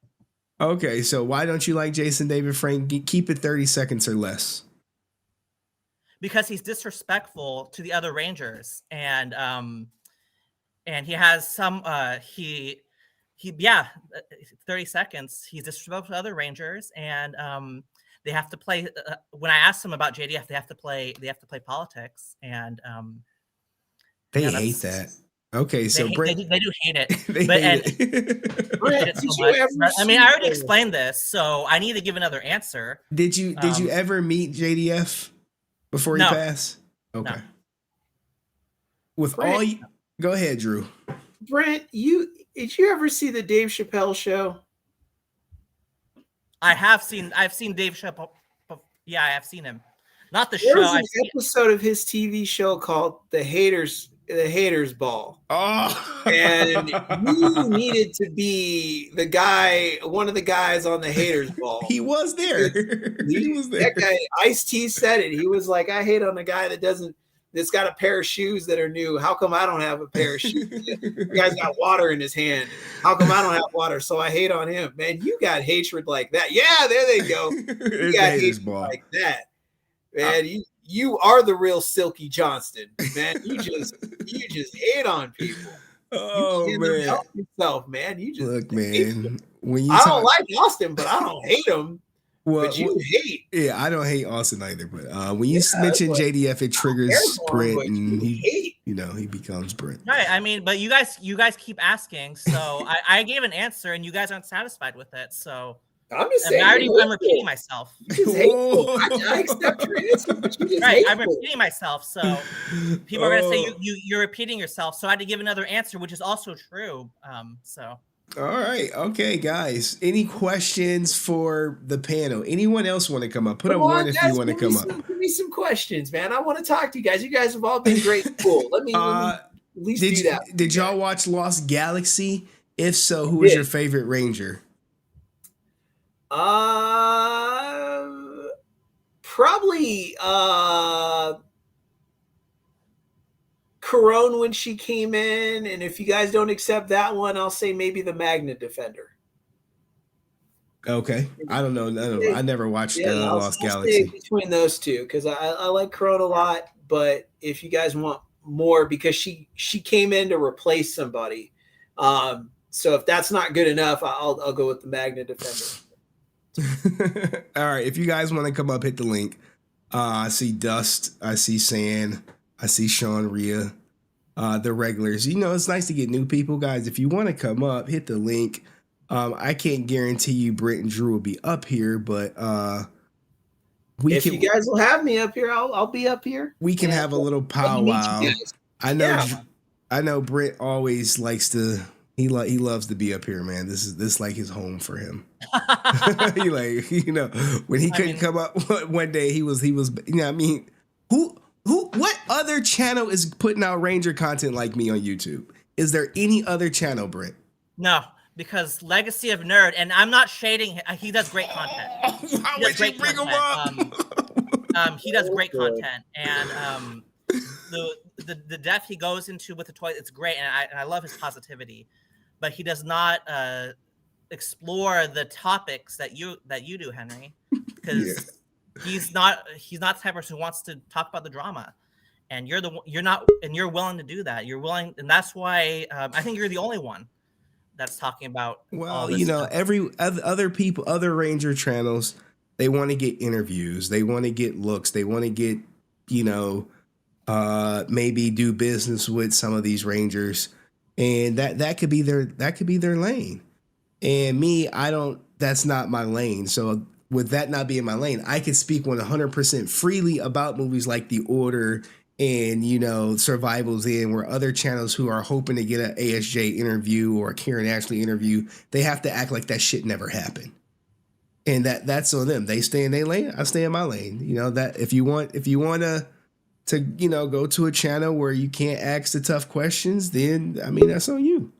Okay, so why don't you like Jason David Frank? Keep it 30 seconds or less. Because he's disrespectful to the other Rangers, and he has some 30 seconds. He's disrespectful to other Rangers, and they have to play. When I asked them about JDF, they have to play politics, and they hate that. Okay, so they do hate it. I mean, I already explained this, so I need to give another answer. Did you ever meet JDF before he passed? Okay. No. With Brent, all you, go ahead, Drew. Brent, did you ever see the Dave Chappelle show? I've seen Dave Chappelle. Yeah, I have seen him. Not the show. There was an episode of his TV show called The Haters Ball. Oh, and you needed to be one of the guys on the Haters Ball. He was there. He was there. That guy, Ice-T said it. He was like, I hate on the guy that's got a pair of shoes that are new. How come I don't have a pair of shoes? The guy's got water in his hand. How come I don't have water? So I hate on him. Man, you got hatred like that. Yeah, there they go. You got hatred like that. Man, you are the real Silky Johnston, man. You just hate on people. Oh, you man, help yourself, man. You just look, man. When I don't like Austin, but I don't hate him. Well, but you hate. Yeah, I don't hate Austin either. But when you mention JDF, it triggers Brent, and he becomes Brent. Right. I mean, but you guys keep asking, so I gave an answer, and you guys aren't satisfied with it. So. I'm just saying. I'm repeating myself. I accept your answer, but you just right. I'm repeating myself, so people are gonna say you're repeating yourself. So I had to give another answer, which is also true. So. All right. Okay, guys. Any questions for the panel? Anyone else want to come up? Put up one if you want to come up. Give me some questions, man. I want to talk to you guys. You guys have all been great. Cool. Let me at least do that. Did y'all watch Lost Galaxy? If so, who is your favorite Ranger? Probably Corone when she came in, and if you guys don't accept that one, I'll say maybe the Magnet Defender. Okay, I don't know. I never watched Lost Galaxy. Between those two, because I like Corone a lot, but if you guys want more, because she came in to replace somebody, so if that's not good enough, I'll go with the Magnet Defender. All right, if you guys want to come up, hit the link. I see Dust, I see San, I see Sean Rhea, the regulars. It's nice to get new people, guys. If you want to come up, hit the link. I can't guarantee you Brent and Drew will be up here, but if you guys will have me up here, I'll be up here. We can have a little powwow. I know Brent always likes to. He loves to be up here, man. This is like his home for him. He when he couldn't come up one day, he was I mean, what other channel is putting out Ranger content like me on YouTube? Is there any other channel, Brent? No, because Legacy of Nerd, and I'm not shading him. He does great content. Why would you bring him up? He does great content, and the depth he goes into with the toy, it's great, and I love his positivity. But he does not explore the topics that you do, Henry, because he's not the type of person who wants to talk about the drama, and you're willing to do that. You're willing, and that's why I think you're the only one that's talking about. Well, you know, every other people, other Ranger channels, they want to get interviews, they want to get looks, they want to get, you know, maybe do business with some of these Rangers, and that could be their lane. And me, that's not my lane. So with that not being my lane, I can speak 100% freely about movies like The Order and, you know, Survival's In, where other channels who are hoping to get an ASJ interview or a Karen Ashley interview, they have to act like that shit never happened. And that's on them. They stay in their lane, I stay in my lane. You know, that if you want to, you know, go to a channel where you can't ask the tough questions, then I mean, that's on you.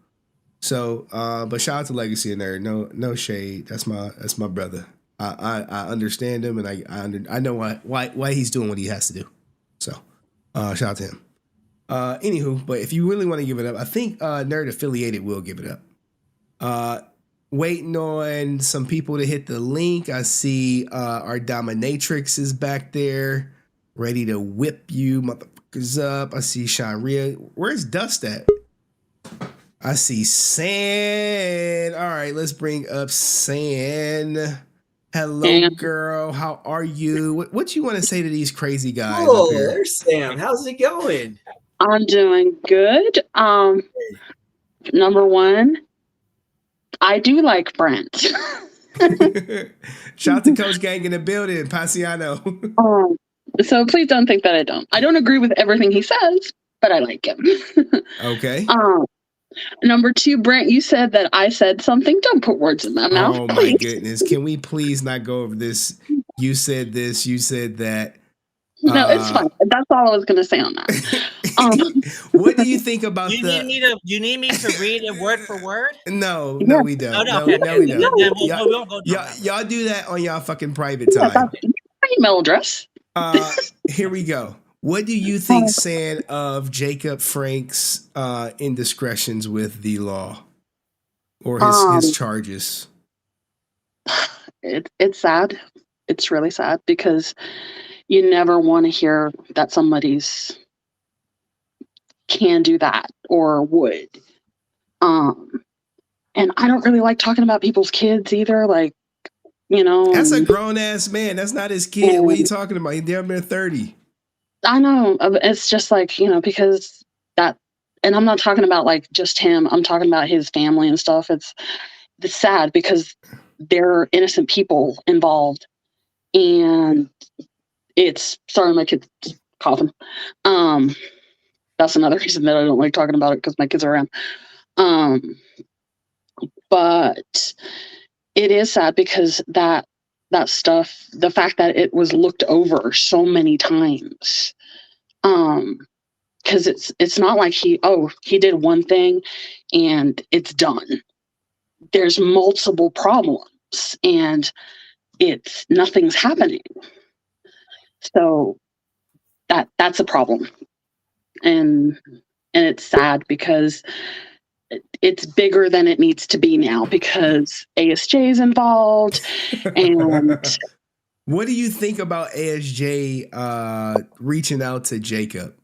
So, but shout out to Legacy and Nerd. No shade. That's my brother. I understand him, and I know why he's doing what he has to do. So, shout out to him. Anywho, but if you really want to give it up, I think Nerd Affiliated will give it up. Waiting on some people to hit the link. I see our Dominatrix is back there, ready to whip you motherfuckers up. I see Shanria. Where's Dust at? I see San. All right, let's bring up San. Hello, girl. How are you? What you want to say to these crazy guys? Oh, there's Sam. How's it going? I'm doing good. Number one, I do like Brent. Shout out to Coach Gang in the building, Pasiano. So please don't think that I don't. I don't agree with everything he says, but I like him. Okay. Number two, Brent, you said that I said something. Don't put words in my mouth. Oh please. My goodness. Can we please not go over this? You said this, you said that. No, it's fine. That's all I was going to say on that. What do you think about you need me to read it word for word? No, we don't. Oh, no, we don't. We won't go y'all do that on y'all fucking private time. Email address. Here we go. What do you think, San, of Jacob Frank's indiscretions with the law or his charges? It's sad. It's really sad because you never want to hear that somebody's can do that or would. And I don't really like talking about people's kids either. Like, you know, that's a grown ass man. That's not his kid. What are you talking about? He's damn near 30. I know. It's just like, you know, because that, and I'm not talking about like just him. I'm talking about his family and stuff. It's sad because there are innocent people involved, and sorry, my kid's coughing. That's another reason that I don't like talking about it, because my kids are around. But it is sad because that stuff, the fact that it was looked over so many times, because it's not like he did one thing and it's done. There's multiple problems and nothing's happening. So that's a problem. And it's sad because it's bigger than it needs to be now because ASJ is involved. And what do you think about ASJ reaching out to Jacob?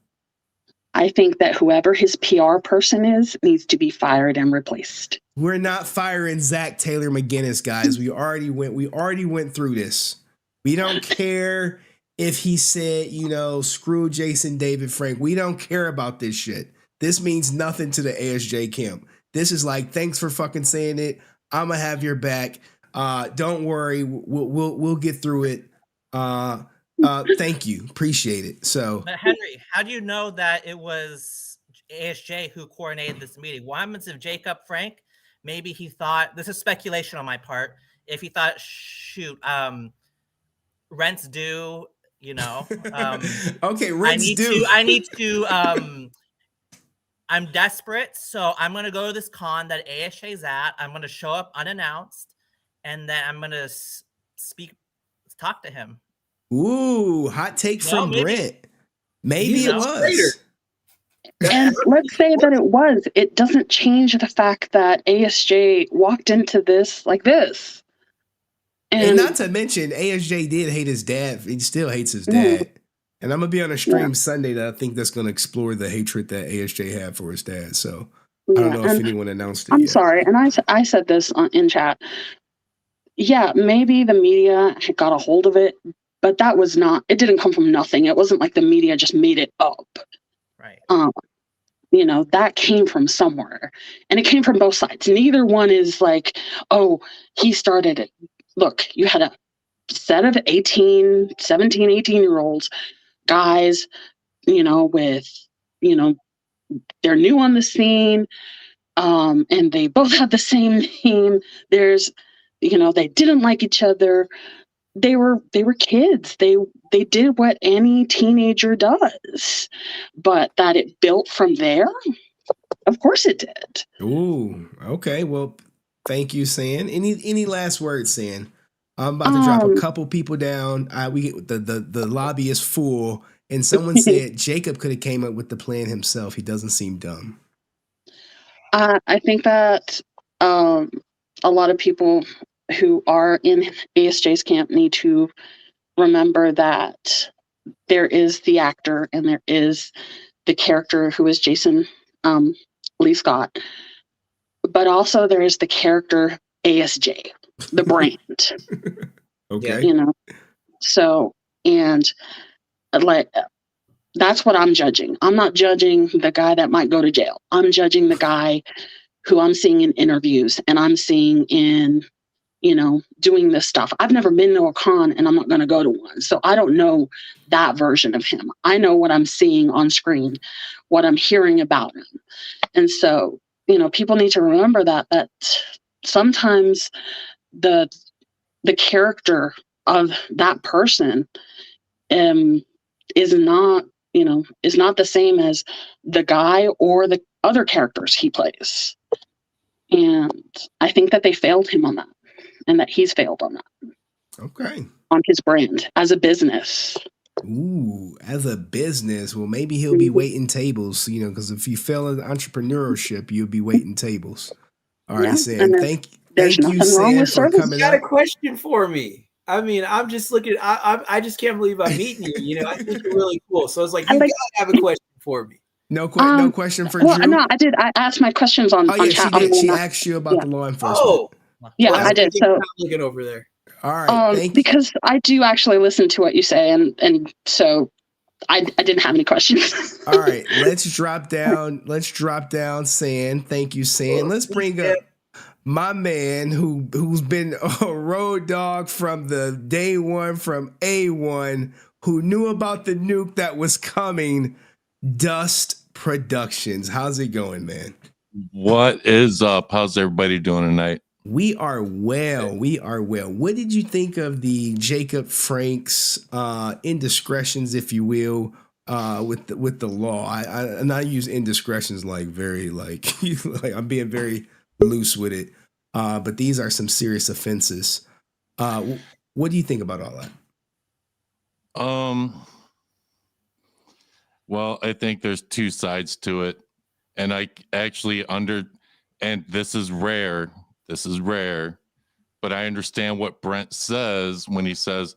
I think that whoever his PR person is needs to be fired and replaced. We're not firing Zach Taylor McGinnis, guys. We already went through this. We don't care if he said, you know, screw Jason David Frank. We don't care about this shit. This means nothing to the ASJ camp. This is like, thanks for fucking saying it. I'm gonna have your back. Don't worry, we'll get through it. Thank you, appreciate it. So, but Henry, how do you know that it was ASJ who coordinated this meeting? What happens if Jacob Frank, maybe he thought, this is speculation on my part, if he thought, shoot, rent's due, you know. Okay, rent's due. I need to. I'm desperate, so I'm gonna go to this con that ASJ's at. I'm gonna show up unannounced, and then I'm gonna talk to him. Ooh, hot take from Brent. Maybe it was. And let's say that it was. It doesn't change the fact that ASJ walked into this like this. And not to mention, ASJ did hate his dad. He still hates his dad. And I'm going to be on a stream Sunday that I think that's going to explore the hatred that ASJ had for his dad. So I don't know if anyone announced it I'm yet. sorry, and I said this in chat. Yeah, maybe the media had got a hold of it, but that was not. It didn't come from nothing. It wasn't like the media just made it up. Right. That came from somewhere, and it came from both sides. Neither one is like, oh, he started it. Look, you had a set of 17, 18-year-olds, guys, with, they're new on the scene, and they both have the same name. There's, they didn't like each other. They were kids. They did what any teenager does, but that it built from there. Of course it did. Ooh, okay. Well, thank you, San. Any last words, San? I'm about to drop a couple people down. We the lobby is full, and someone said Jacob could have came up with the plan himself. He doesn't seem dumb. I think that a lot of people who are in ASJ's camp need to remember that there is the actor and there is the character who is Jason Lee Scott, but also there is the character ASJ, the brand. Okay. So, and like, that's what I'm judging. I'm not judging the guy that might go to jail. I'm judging the guy who I'm seeing in interviews and I'm seeing in, doing this stuff. I've never been to a con and I'm not going to go to one. So I don't know that version of him. I know what I'm seeing on screen, what I'm hearing about him. And so, people need to remember that sometimes the character of that person is not the same as the guy or the other characters he plays. And I think that they failed him on that, and that he's failed on that. Okay. On his brand as a business. Ooh, as a business, well, maybe he'll be waiting tables, because if you fail in entrepreneurship, you'll be waiting tables. All right, Sam. Thank you, Sam, for coming got up. a question for me. I mean, I'm just looking. I just can't believe I'm meeting you. I think you're really cool. So I was like, you gotta have a question for me. No question for well, Drew. No, I did. I asked my questions on. Oh yeah, chat. she did. She asked you about the law enforcement. Oh, yeah, well, I did. So looking over there. All right, because I do actually listen to what you say, and so I didn't have any questions. All right, let's drop down. San. Thank you, San. Let's bring up my man who's been a road dog from the day one, from A1, who knew about the nuke that was coming. DustProductions. How's it going, man? What is up? How's everybody doing tonight? We are well. What did you think of the Jacob Franks indiscretions, if you will, with the law? I use indiscretions like very like I'm being very loose with it. But these are some serious offenses. What do you think about all that? Well, I think there's two sides to it, and I actually and this is rare, but I understand what Brent says when he says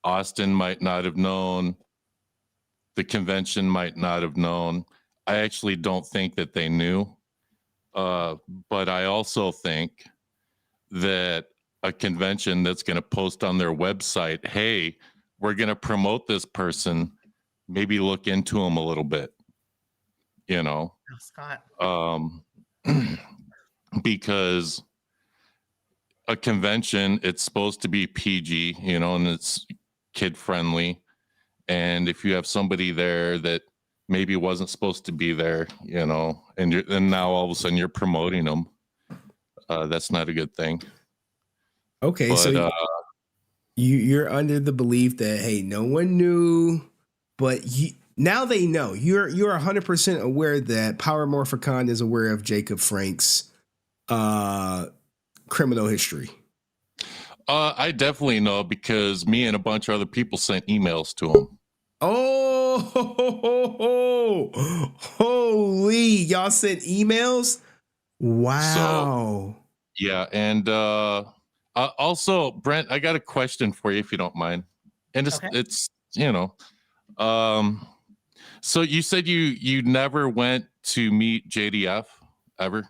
Austin might not have known, the convention might not have known. I actually don't think that they knew, but I also think that a convention that's going to post on their website, hey, we're going to promote this person, maybe look into them a little bit, Scott. Because a convention, it's supposed to be PG, and it's kid friendly. And if you have somebody there that maybe wasn't supposed to be there, and now all of a sudden you're promoting them, that's not a good thing. Okay, so you're under the belief that, hey, no one knew, but now they know. You're 100% aware that Power Morphicon is aware of Jacob Franks' criminal history. I definitely know, because me and a bunch of other people sent emails to him. Oh, holy! Y'all sent emails? Wow. So, yeah, and also, Brent, I got a question for you, if you don't mind. And it's so you said you never went to meet JDF ever?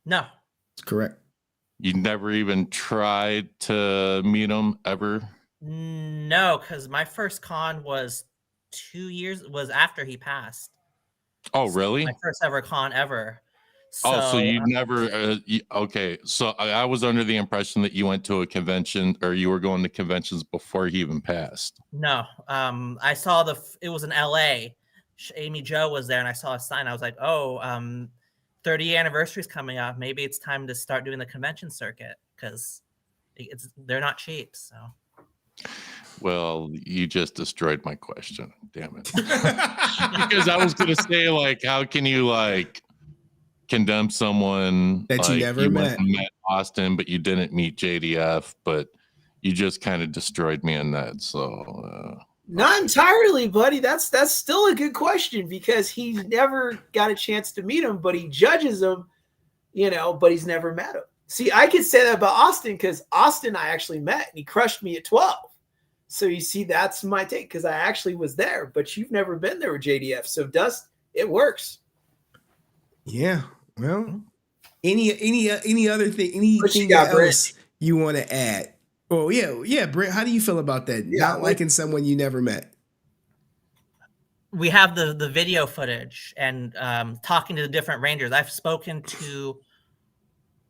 No. That's correct. You never even tried to meet him ever? No, because my first con was 2 years, was after he passed. Oh, really? My first ever con ever. So you never, okay. So I was under the impression that you went to a convention or you were going to conventions before he even passed. No, I saw it was in LA. Amy Jo was there and I saw a sign. I was like, oh, 30th anniversary is coming up. Maybe it's time to start doing the convention circuit because they're not cheap. So. Well, you just destroyed my question. Damn it. Because I was going to say, like, how can you, like, condemn someone that you never met Austin, but you didn't meet JDF, but you just kind of destroyed me on that. So not entirely, buddy. That's still a good question because he's never got a chance to meet him, but he judges him, but he's never met him. See, I could say that about Austin because Austin I actually met and he crushed me at 12. So you see, that's my take because I actually was there, but you've never been there with JDF. So Dust, it works. Yeah. Well, any other thing, anything else Brent? You want to add? Oh yeah, Brent. How do you feel about that? Not liking someone you never met. We have the video footage and talking to the different Rangers. I've spoken to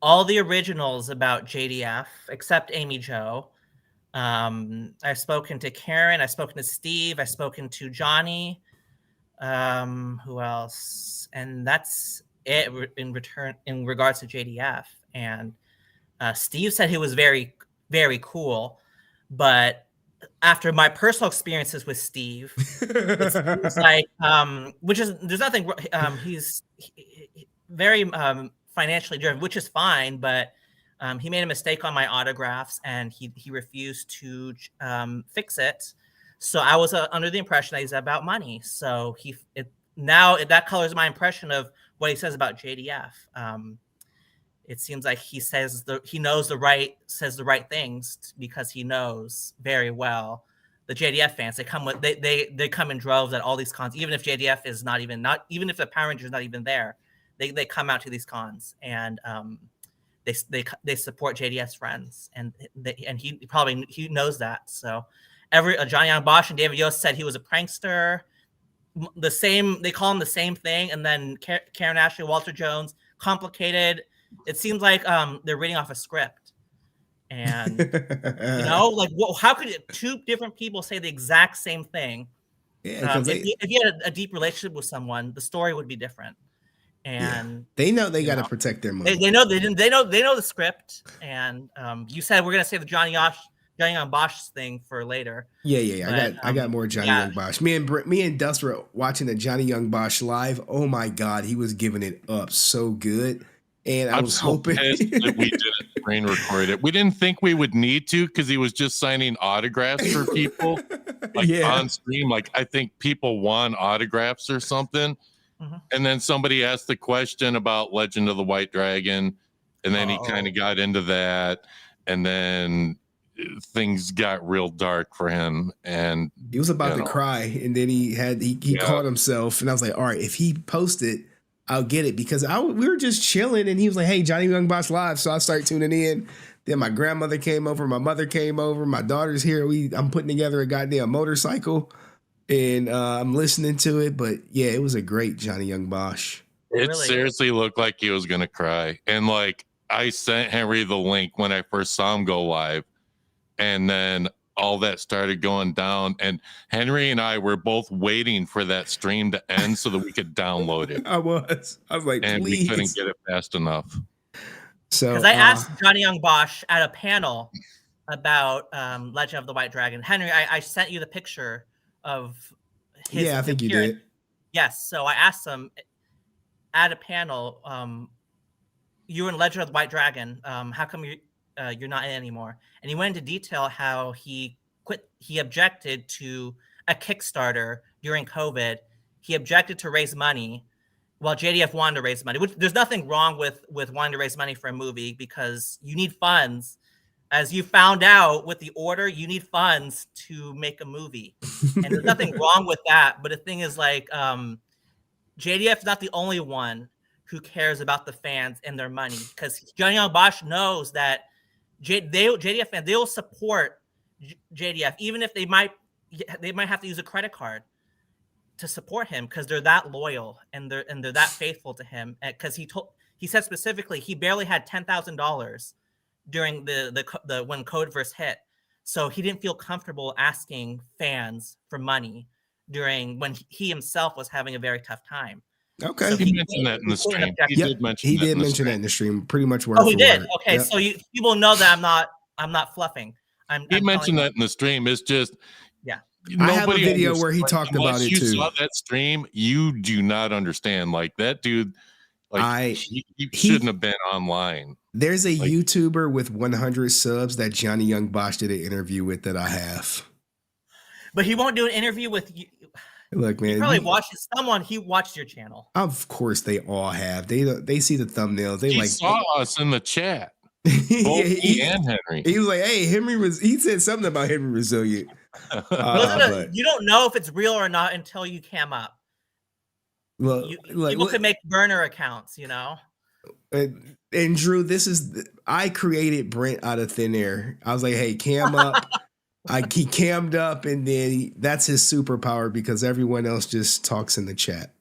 all the originals about JDF except Amy Jo. I've spoken to Karen. I've spoken to Steve. I've spoken to Johnny. Who else? And that's it in regards to JDF. And Steve said he was very, very cool, but after my personal experiences with Steve, it's like there's nothing. He's very financially driven, which is fine, but he made a mistake on my autographs and he refused to fix it. So I was under the impression that he's about money. So now that colors my impression of what he says about JDF. It seems like he says says the right things because he knows very well the JDF fans. They come in droves at all these cons, even if JDF is even if the Power Ranger is not even there, they come out to these cons and they support JDF's friends and he knows that. So Johnny Young Bosch and David Yost said he was a prankster. They call him the same thing, and then Karen Ashley, Walter Jones, complicated. It seems like they're reading off a script, and how could two different people say the exact same thing? Yeah, if you had a deep relationship with someone, the story would be different. And they know they got to protect their money. They know the script, and you said we're gonna save the Johnny Young Bosch thing for later. Yeah. I got more Johnny Young Bosch. Me and Dust were watching the Johnny Young Bosch live. Oh my God, he was giving it up so good. And I was hoping that we didn't screen record it. We didn't think we would need to because he was just signing autographs for people on stream. Like I think people want autographs or something. Mm-hmm. And then somebody asked the question about Legend of the White Dragon, and then he kind of got into that, and then things got real dark for him, and he was about to cry, and then he caught himself, and I was like, all right, if he posted, I'll get it, because we were just chilling, and he was like, hey, Johnny Young Bosch live, so I started tuning in. Then my grandmother came over, my mother came over, my daughter's here. I'm putting together a goddamn motorcycle, and I'm listening to it. But yeah, it was a great Johnny Young Bosch. It seriously looked like he was gonna cry, and like I sent Henry the link when I first saw him go live. And then all that started going down, and Henry and I were both waiting for that stream to end so that we could download it. I was like, and please. We couldn't get it fast enough. So, because I asked Johnny Young Bosch at a panel about Legend of the White Dragon. Henry, I sent you the picture of his. Yeah, I think you did. Yes. So I asked him at a panel, you were in Legend of the White Dragon. How come you're not in anymore? And he went into detail how he quit. He objected to a Kickstarter during COVID. He objected to raise money while JDF wanted to raise money, which there's nothing wrong with wanting to raise money for a movie because you need funds. As you found out with the order, you need funds to make a movie. And there's nothing wrong with that. But the thing is, like, JDF is not the only one who cares about the fans and their money, because Johnny Young Bosch knows that JDF fans, they will support JDF even if they might have to use a credit card to support him, because they're that loyal and they're that faithful to him. Because he said specifically he barely had $10,000 during the when Codeverse hit, so he didn't feel comfortable asking fans for money during when he himself was having a very tough time. Okay, so he mentioned that in the stream. He did mention that in the stream, pretty much word for word. Oh, he did. Okay, so people know that I'm not fluffing. He mentioned that in the stream. It's just I have a video where he talked about it too. You saw that stream, you do not understand. Like that dude, like he shouldn't have been online. There's a YouTuber with 100 subs that Johnny Young Bosch did an interview with that I have. But he won't do an interview with you. Look, man, he probably watches someone. He watched your channel. Of course, they all have. They see the thumbnails. They saw us in the chat. Yeah, he and Henry. He was like, "Hey, he said something about HenryResilient." You don't know if it's real or not until you cam up. Well, people could make burner accounts, you know. And Drew, I created Brent out of thin air. I was like, "Hey, cam up." He cammed up, and then that's his superpower because everyone else just talks in the chat.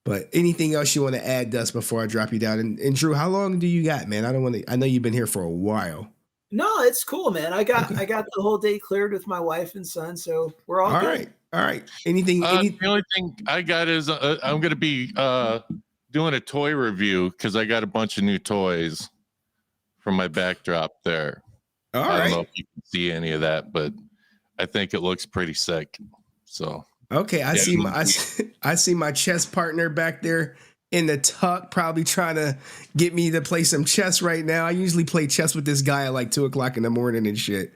But anything else you want to add, Dust, before I drop you down? And Drew, how long do you got, man? I know you've been here for a while. No, it's cool, man. I got the whole day cleared with my wife and son, so we're all good. All right. Anything? The only thing I got is I'm going to be doing a toy review because I got a bunch of new toys from my backdrop there. I don't know if you can see any of that, but I think it looks pretty sick. So okay, I see my chess partner back there in the tuck, probably trying to get me to play some chess right now. I usually play chess with this guy at like 2:00 in the morning and shit.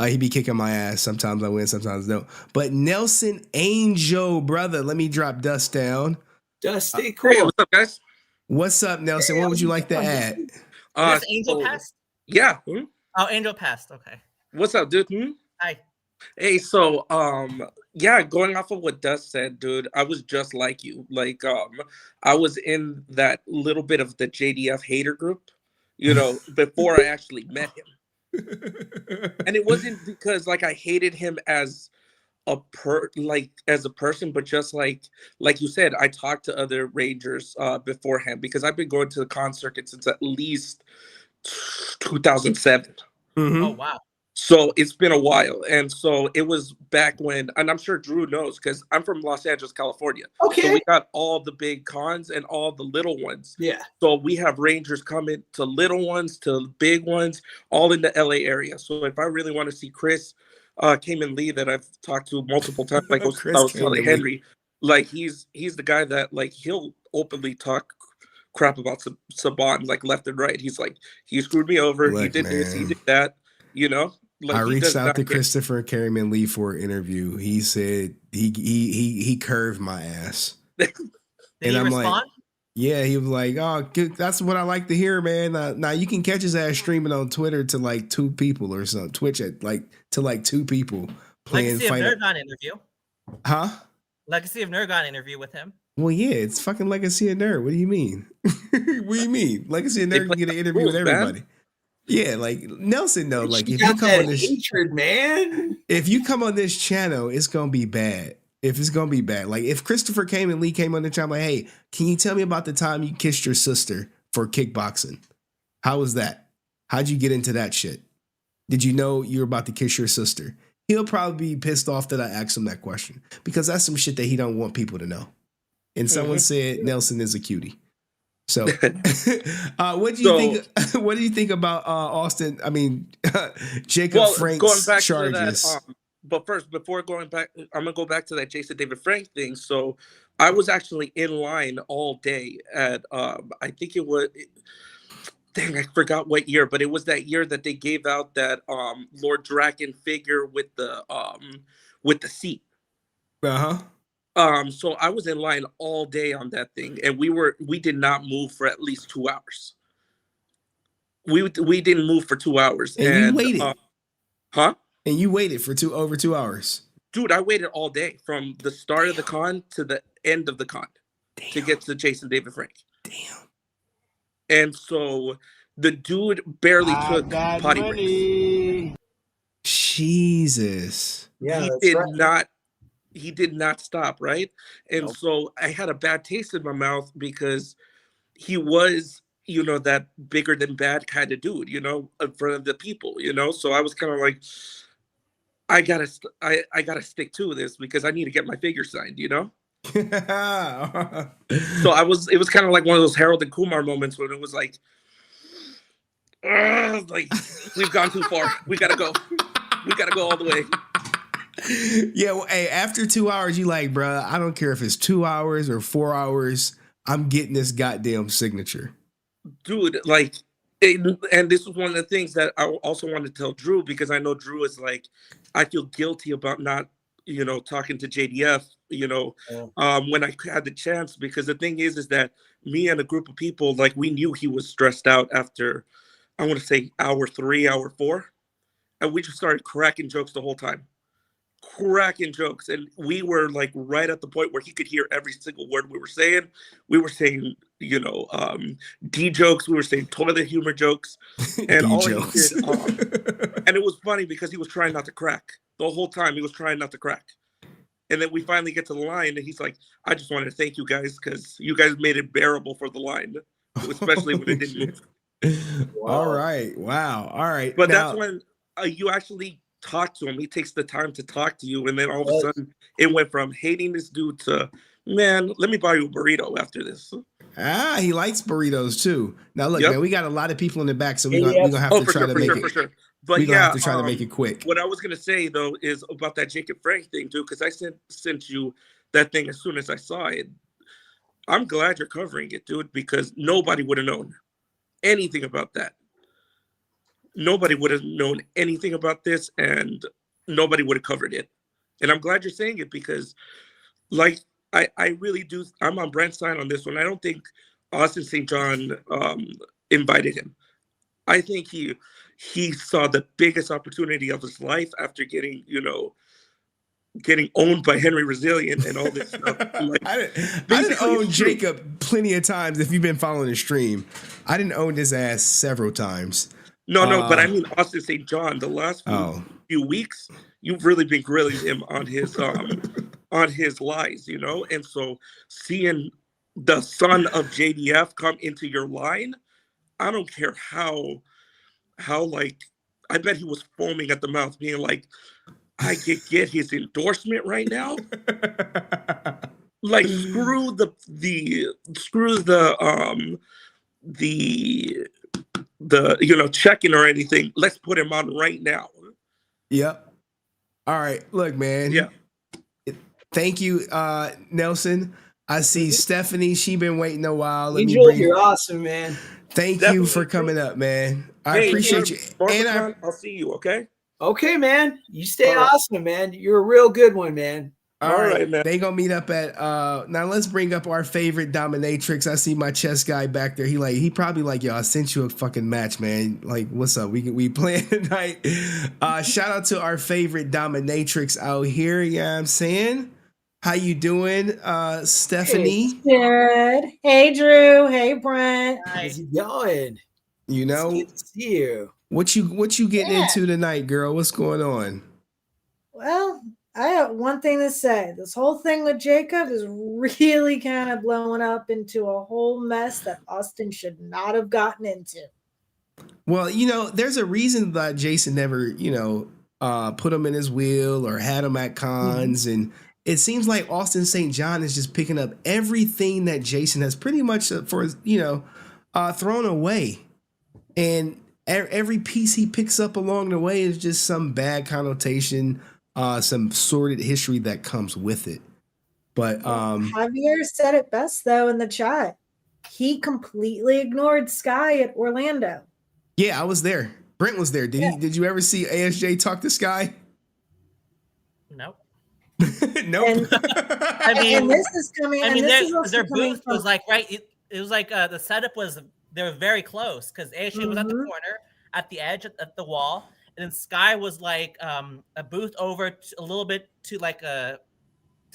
He be kicking my ass. Sometimes I win, sometimes I don't. But Nelson Angel, brother, let me drop Dust down. Dust, stay cool. Hey, what's up, guys? What's up, Nelson? What would you like to add? Is Angel passed? Yeah. Oh, Angel passed. Okay. What's up, dude? Hi. Hey, so yeah, going off of what Dust said, dude, I was just like you. Like I was in that little bit of the JDF hater group, you know, before I actually met him. And it wasn't because like I hated him as a person, but just like you said, I talked to other Rangers beforehand because I've been going to the con circuit since at least 2007. Mm-hmm. Oh wow. So it's been a while. And so it was back when, and I'm sure Drew knows because I'm from Los Angeles, California. Okay. So we got all the big cons and all the little ones. Yeah. So we have Rangers coming to little ones, to big ones, all in the LA area. So if I really want to see Chris Cayman Lee that I've talked to multiple times, like I was telling Henry, like he's the guy that like he'll openly talk crap about Saban like left and right. He's like, he screwed me over. Look, he did this, man. he did that, you know. Like I reached out to Christopher Careyman Lee for an interview. He said he curved my ass. Did and he I'm respond? like, yeah, he was like, oh, good. That's what I like to hear, man. Now you can catch his ass streaming on Twitter to like 2 people or something. Twitch at to 2 people playing. Legacy of Nerd got an interview. Huh? Legacy of Nerd got an interview with him. Well, yeah, it's fucking Legacy of Nerd. What do you mean? What do you mean? Legacy of Nerd can get an interview with everybody. Man. Yeah, like Nelson, though, like if you come on this hatred, man. If you come on this channel, it's gonna be bad. Like if Christopher Cayman Lee came on the channel, like, hey, can you tell me about the time you kissed your sister for kickboxing? How was that? How'd you get into that shit? Did you know you were about to kiss your sister? He'll probably be pissed off that I asked him that question because that's some shit that he don't want people to know. And someone said Nelson is a cutie. So, what do you think? What do you think about Austin? I mean, Jacob Frank's going back charges. To that, but first, before going back, I'm gonna go back to that Jason David Frank thing. So, I was actually in line all day at I think it was. Dang, I forgot what year, but it was that year that they gave out that Lord Draken figure with the seat. So I was in line all day on that thing, and we did not move for at least 2 hours. We didn't move for 2 hours, and you waited, huh? And you waited for over 2 hours, dude. I waited all day from the start of the con to the end of the con to get to Jason David Frank. Damn. And so the dude barely took potty breaks. Jesus. Yeah, he that's did right. he did not stop, right? And so I had a bad taste in my mouth because he was, you know, that bigger than bad kind of dude, you know, in front of the people, you know. So I was kind of like, I gotta stick to this because I need to get my figure signed, you know. So it was kind of like one of those Harold and Kumar moments when it was like we've gone too far, we gotta go all the way. Yeah, well, hey, after 2 hours, you like, bruh, I don't care if it's 2 hours or 4 hours, I'm getting this goddamn signature. Dude, like, and this was one of the things that I also wanted to tell Drew, because I know Drew is like, I feel guilty about not, you know, talking to JDF, you know, when I had the chance, because the thing is that me and a group of people, like, we knew he was stressed out after, I want to say hour 3, hour 4, and we just started cracking jokes the whole time. Cracking jokes, and we were like right at the point where he could hear every single word we were saying. We were saying, you know, D jokes. We were saying toilet humor jokes, and all jokes. He did, and it was funny because he was trying not to crack the whole time. He was trying not to crack, and then we finally get to the line, and he's like, "I just wanted to thank you guys because you guys made it bearable for the line, especially when it didn't move." Wow. All right, wow, all right. But now, that's when you actually talk to him. He takes the time to talk to you, and then all of a sudden it went from hating this dude to, man, let me buy you a burrito after this. He likes burritos too. Now look, man, we got a lot of people in the back, so we're gonna have to try to make it. For sure. But we're gonna have to try to make it quick. What I was gonna say though is about that Jacob Frank thing, dude, because I sent you that thing as soon as I saw it. I'm glad you're covering it, dude, because nobody would have known anything about that. Nobody would have known anything about this, and nobody would have covered it. And I'm glad you're saying it because, like, I really do. I'm on Brent's side on this one. I don't think Austin St. John invited him. I think he saw the biggest opportunity of his life after getting owned by HenryResilient and all this stuff. Like, I didn't own Jacob plenty of times. If you've been following the stream, I didn't own his ass several times. No, but I mean Austin St. John. The last few weeks, you've really been grilling him on his lies, you know. And so seeing the son of JDF come into your line, I don't care how like, I bet he was foaming at the mouth, being like, I could get his endorsement right now. Like, screw the you know, checking or anything. Let's put him on right now. Yep. All right. Look, man. Yeah. Thank you, Nelson. I see Stephanie. She been waiting a while. Angel, you're awesome, man. Thank you for coming up, man. I appreciate you. And I'll see you. Okay. Okay, man. You stay awesome, man. You're a real good one, man. All right, man. They gonna meet up at now let's bring up our favorite dominatrix. I see my chess guy back there. He probably like, yo, I sent you a fucking match, man. Like, what's up? We playing tonight. Shout out to our favorite dominatrix out here. Yeah, you know what I'm saying. How you doing, Stephanie? Good. Hey, Drew. Hey, Brent. How's it going? You know, it's good to see you. What you getting into tonight, girl? What's going on? Well, I have one thing to say. This whole thing with Jacob is really kind of blowing up into a whole mess that Austin should not have gotten into. Well, you know, there's a reason that Jason never, you know, put him in his wheel or had him at cons. And it seems like Austin St. John is just picking up everything that Jason has pretty much thrown away. And every piece he picks up along the way is just some bad connotation, some sordid history that comes with it. But Javier said it best though in the chat. He completely ignored Skye at Orlando. Yeah, I was there. Brent was there. Did you ever see ASJ talk to Skye? Nope. Nope. I mean, and this is coming. I mean, their booth from, was like right. It was like the setup was, they were very close because ASJ was at the corner, at the edge, at the wall, and then Skye was like a booth over a little bit to like to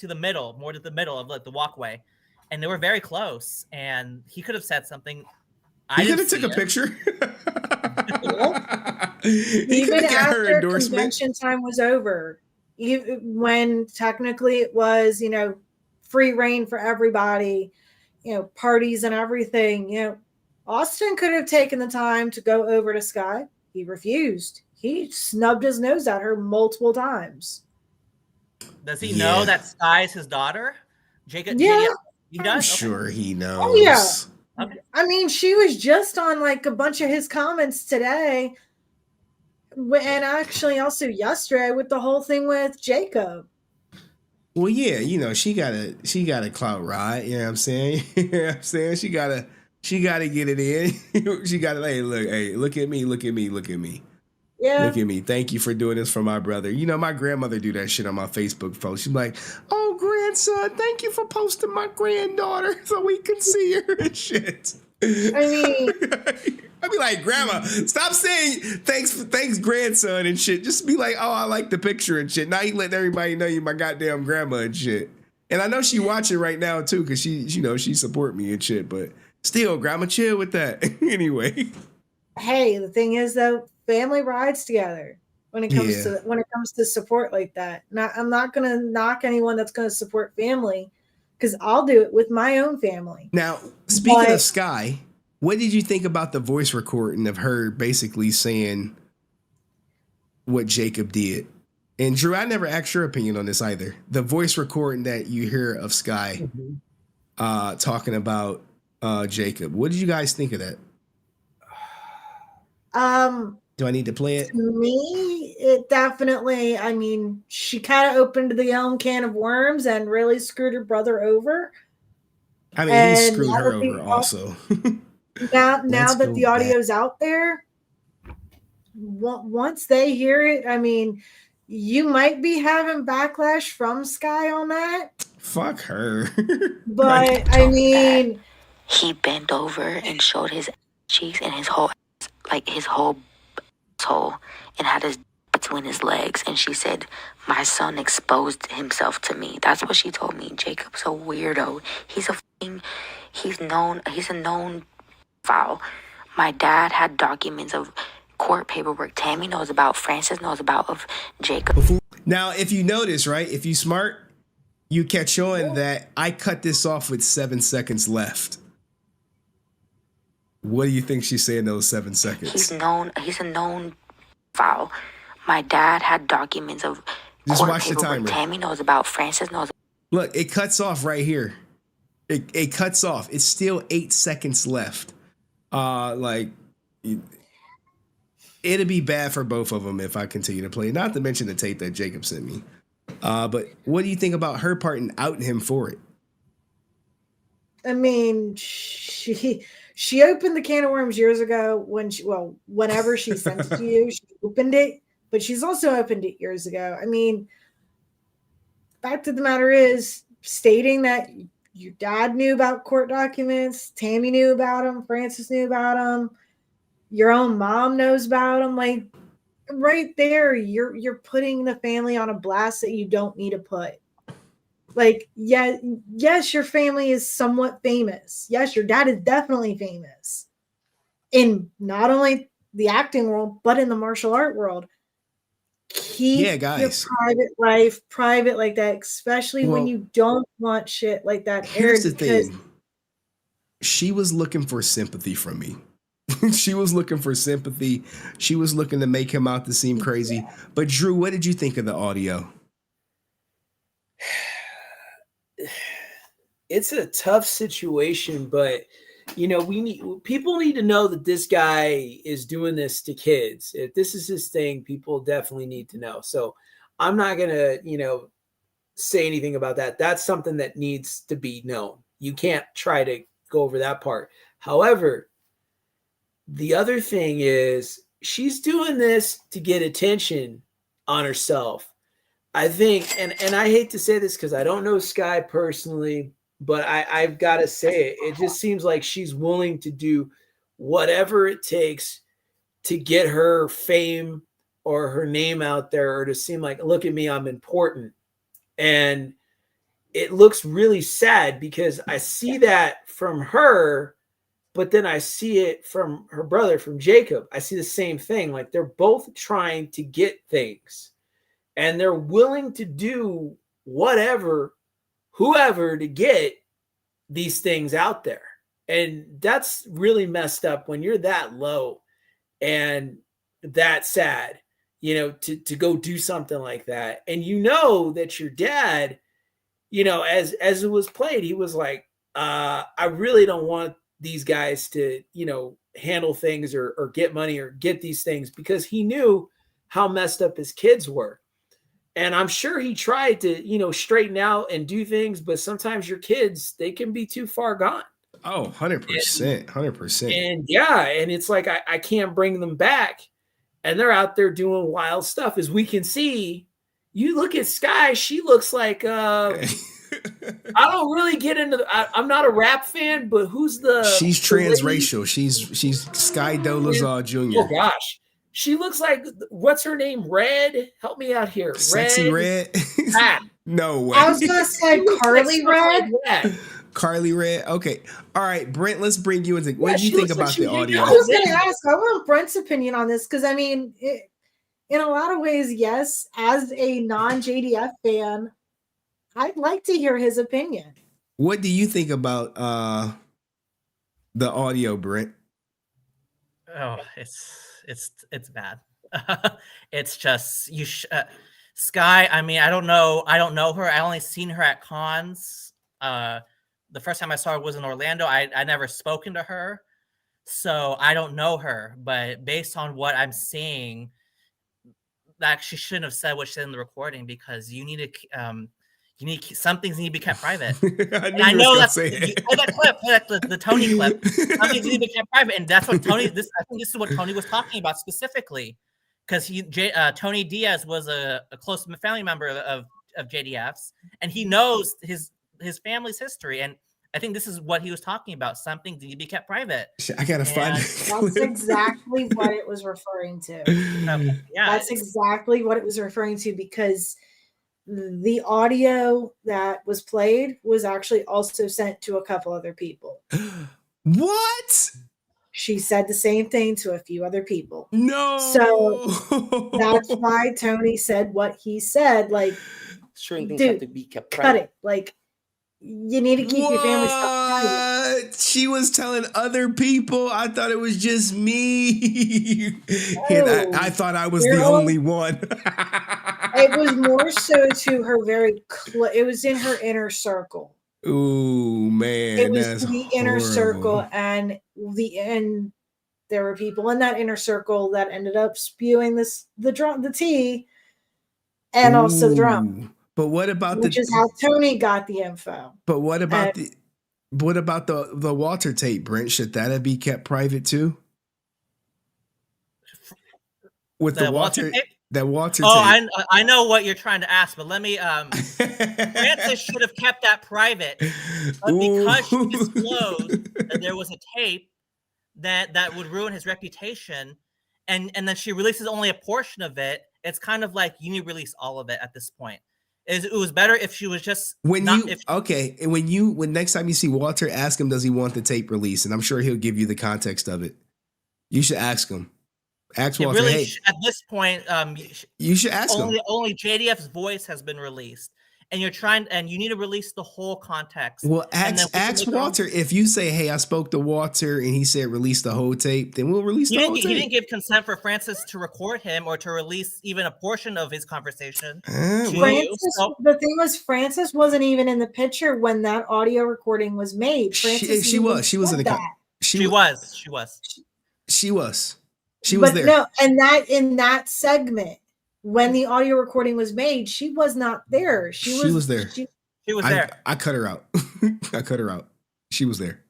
the middle, more to the middle of like the walkway, and they were very close. And he could have said something. He could have took a picture. Even after convention time was over, when technically it was, free reign for everybody, parties and everything, Austin could have taken the time to go over to Skye. He refused. He snubbed his nose at her multiple times. Does he know that Skye is his daughter? Jacob? Yeah. He does? I'm sure he knows. Oh, yeah. Okay. I mean, she was just on like a bunch of his comments today. And actually also yesterday with the whole thing with Jacob. Well, yeah, she got a clout ride, you know what I'm saying? You know what I'm saying? She gotta get it in. She gotta look at me. Yeah. Look at me. Thank you for doing this for my brother. My grandmother do that shit on my Facebook post. She's like, oh, grandson, thank you for posting my granddaughter so we can see her and shit. I mean, I'd be like, Grandma, stop saying thanks, grandson and shit. Just be like, oh, I like the picture and shit. Now you letting everybody know you my goddamn grandma and shit. And I know she watching right now too, because she support me and shit. But still, Grandma, chill with that. Anyway. Hey, the thing is though, family rides together when it comes to support like that. I'm not gonna knock anyone that's gonna support family, because I'll do it with my own family. Now, speaking of Skye, what did you think about the voice recording of her basically saying what Jacob did? And Drew, I never asked your opinion on this either. The voice recording that you hear of Skye talking about Jacob. What did you guys think of that? Do I need to play it? To me, it definitely, I mean, she kind of opened the own can of worms and really screwed her brother over. I mean, he screwed her over also. Now that the audio's out there, once they hear it, I mean, you might be having backlash from Skye on that. Fuck her. But, I mean... He bent over and showed his cheeks and his whole asshole and had his between his legs, and she said, my son exposed himself to me. That's what she told me. Jacob's a weirdo. He's a known foul. My dad had documents of court paperwork Tammy knows about, Francis knows about, of Jacob. Now, if you notice, right, if you smart, you catch on that I cut this off with 7 seconds left. What do you think she's saying those 7 seconds? He's a known foul. My dad had documents of just watch the timer. Tammy knows about, Francis knows. Look, it cuts off right here. It cuts off. It's still 8 seconds left. It'd be bad for both of them if I continue to play. Not to mention the tape that Jacob sent me. But what do you think about her part in outing him for it? I mean, she opened the can of worms years ago whenever she sent it to you, she opened it, but she's also opened it years ago. I mean, fact of the matter is, stating that your dad knew about court documents, Tammy knew about them, Francis knew about them, your own mom knows about them, like right there, you're putting the family on a blast that you don't need to put. Like, yes, your family is somewhat famous. Yes, your dad is definitely famous in not only the acting world, but in the martial art world. Keep your private life private like that, especially when you don't want shit like that aired. Here's the thing. She was looking for sympathy from me. She was looking for sympathy. She was looking to make him out to seem crazy. But Drew, what did you think of the audio? It's a tough situation, but people need to know that this guy is doing this to kids. If this is his thing, people definitely need to know. So I'm not gonna, say anything about that. That's something that needs to be known. You can't try to go over that part. However, the other thing is she's doing this to get attention on herself. I think, and I hate to say this because I don't know Skye personally, but I've got to say it. It just seems like she's willing to do whatever it takes to get her fame or her name out there, or to seem like, look at me, I'm important. And it looks really sad because I see that from her, But then I see it from her brother, from Jacob. I see the same thing. Like they're both trying to get things, and they're willing to do whatever, whoever, to get these things out there. And that's really messed up when you're that low and that sad, you know, to go do something like that. And you know that your dad, you know, as it was played, he was like, I really don't want these guys to, you know, handle things or get money or get these things, because he knew how messed up his kids were. And I'm sure he tried to, you know, straighten out and do things, but sometimes your kids, they can be too far gone. Oh, 100%. 100%. And yeah, and it's like, I can't bring them back. And they're out there doing wild stuff. As we can see, you look at Skye, she looks like, I don't really get into I'm not a rap fan, but who's she's transracial. She's Skye Dolezal Jr. Oh gosh. She looks like, what's her name? Red? Help me out here. Sexy Red? No way. I was gonna say Carly Red. Carly Red. Okay. All right, Brent, let's bring you into what do you think about the audio? I was gonna ask, I want Brent's opinion on this, because I mean, in a lot of ways, yes, as a non-JDF fan, I'd like to hear his opinion. What do you think about the audio, Brent? Oh, it's bad. It's just Skye. I mean, I don't know her. I only seen her at cons. The first time I saw her was in Orlando. I never spoken to her, so I don't know her. But based on what I'm seeing, that she shouldn't have said what she said in the recording, because you need to. Some things need to be kept private. I know that's play that clip, the Tony clip. Some things need to be kept private, and that's what Tony. I think this is what Tony was talking about specifically, because Tony Diaz was a close family member of JDF's, and he knows his family's history, and I think this is what he was talking about. Some things need to be kept private. I gotta find. That's exactly what it was referring to. Okay. Yeah, that's exactly what it was referring to, because the audio that was played was actually also sent to a couple other people. What? She said the same thing to a few other people. No. So that's why Tony said what he said. Like, certain things have to be kept private. Cut it. Like, you need to keep your family stuff private. She was telling other people. I thought it was just me. And I thought I was the only one. It was more so to her it was in her inner circle. Ooh, man. It was that's the inner circle, and there were people in that inner circle that ended up spewing the tea, and also the drum. But what about which is how Tony got the info. But what about the Walter tape, Brent? Should that be kept private too? With the Walter tape? That Walter tape. I know what you're trying to ask, but let me Francis should have kept that private. But because she disclosed that there was a tape that would ruin his reputation, and then she releases only a portion of it, it's kind of like you need to release all of it at this point. It was better if she was just when next time you see Walter, ask him, does he want the tape released? And I'm sure he'll give you the context of it. You should ask him. Ask Walter. Really, hey, at this point, you should ask him. Only JDF's voice has been released, and you need to release the whole context. Well, ask Walter. If you say, "Hey, I spoke to Walter and he said release the whole tape," then we'll release the whole tape. He didn't give consent for Francis to record him or to release even a portion of his conversation. The thing was, Francis wasn't even in the picture when that audio recording was made. Francis she was in the She was. She was there. No, and that in that segment, when the audio recording was made, she was not there. She was there. She was there. I cut her out. I cut her out. She was there.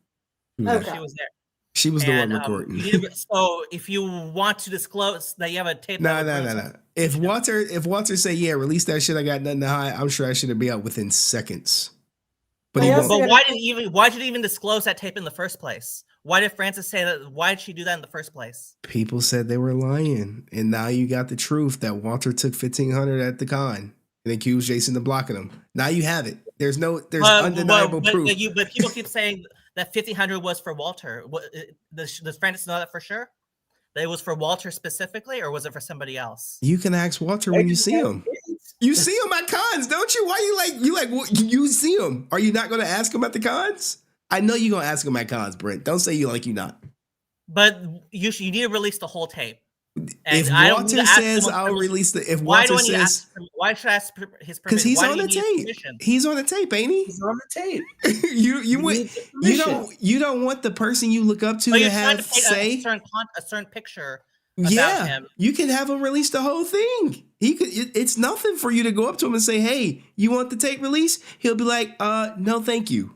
She was there. She was the one recording. So if you want to disclose that you have a tape, no. If Walter say, yeah, release that shit, I got nothing to hide, I'm sure I should be out within seconds. But why did you even disclose that tape in the first place? Why did Francis say that? Why did she do that in the first place? People said they were lying, and now you got the truth that Walter took $1,500 at the con. and accused Jason of blocking him. Now you have it. There's undeniable proof. But people keep saying that 1,500 was for Walter. Does Francis know that for sure? That it was for Walter specifically, or was it for somebody else? You can ask Walter when you see him. You see him at cons, don't you? Why you see him? Are you not going to ask him at the cons? I know you're going to ask him at cons, Brent. Don't say you're not. But you need to release the whole tape. If Walter says I'll release the, why should I ask his permission? Because he's on the tape. He's on the tape, ain't he? He's on the tape. you don't want the person you look up to to have say a certain picture. About him. You can have him release the whole thing. It's nothing for you to go up to him and say, "Hey, you want the tape release?" He'll be like, "No, thank you."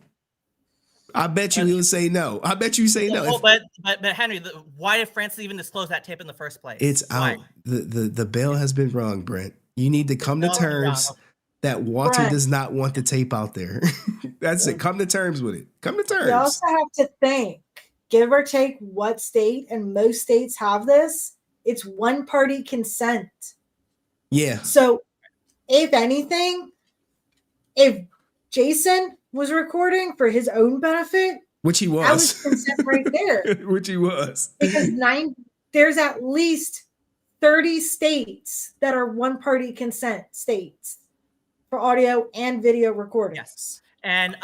I bet you he'll say no. I bet you say no. But Henry, why did Francis even disclose that tape in the first place? It's out. The bell has been rung, Brent. You need to come to terms that Walter does not want the tape out there. That's it. Come to terms with it. Come to terms. You also have to think, give or take what state, and most states have this, it's one-party consent. Yeah. So if anything, if Jason was recording for his own benefit, which he was, that was consent right there. Which he was. Because there's at least 30 states that are one-party consent states for audio and video recordings. Yes. And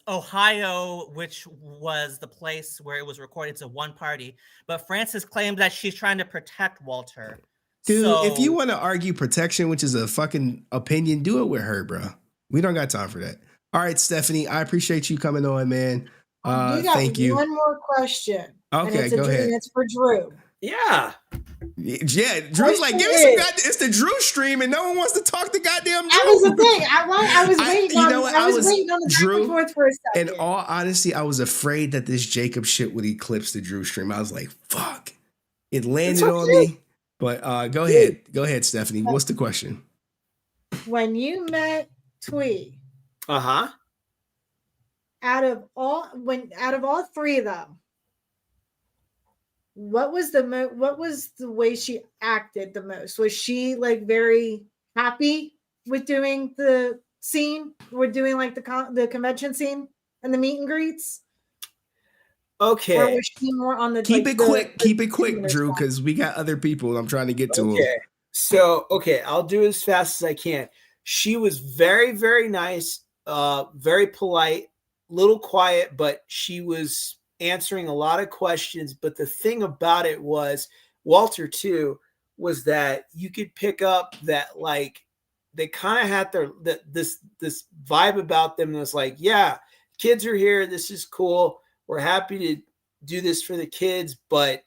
Ohio, which was the place where it was recorded, it's a one-party. But Francis claimed that she's trying to protect Walter. Dude, if you want to argue protection, which is a fucking opinion, do it with her, bro. We don't got time for that. All right, Stephanie, I appreciate you coming on, man. Thank you. One more question. Okay, go ahead. It's for Drew. Yeah. Yeah, Drew's like, give me some goddamn. It's the Drew stream, and no one wants to talk to goddamn Drew. That was the thing. I was waiting. I was waiting on the Drew, back and forth for a second. In all honesty, I was afraid that this Jacob shit would eclipse the Drew stream. I was like, fuck. It landed on me. But go ahead, Stephanie. What's the question? When you met Twee, out of all three of them, what was the way she acted the most? Was she like very happy with doing the scene? With doing like the convention scene and the meet and greets? Okay. Or was she more on the keep it quick, Drew, because we got other people I'm trying to get to. Okay. So I'll do as fast as I can. She was very, very nice, very polite, little quiet, but she was answering a lot of questions. But the thing about it was, Walter too, was that you could pick up that like they kind of had this vibe about them that was like, yeah, kids are here, this is cool, we're happy to do this for the kids, but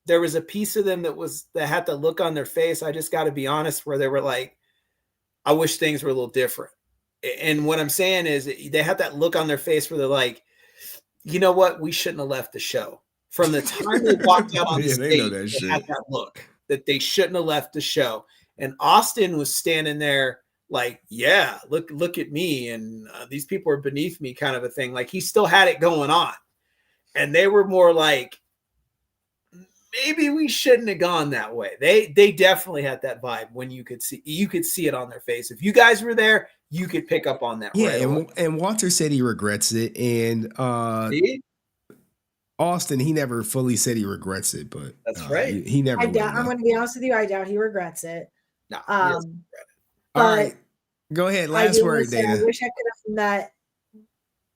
there was a piece of them that had the look on their face, I just got to be honest, where they were like, I wish things were a little different. And what I'm saying is they had that look on their face where they're like, you know what? We shouldn't have left the show. From the time they walked out on the stage, they had that look that they shouldn't have left the show. And Austin was standing there like, yeah, look at me. And these people are beneath me kind of a thing. Like he still had it going on. And they were more like, maybe we shouldn't have gone that way. They definitely had that vibe when you could see it on their face. If you guys were there, you could pick up on that. Yeah, right, and Walter said he regrets it, and Austin, he never fully said he regrets it, but that's right. He never. I'm going to be honest with you. I doubt he regrets it. No. All right, go ahead. Last word, Dana. I wish I could have met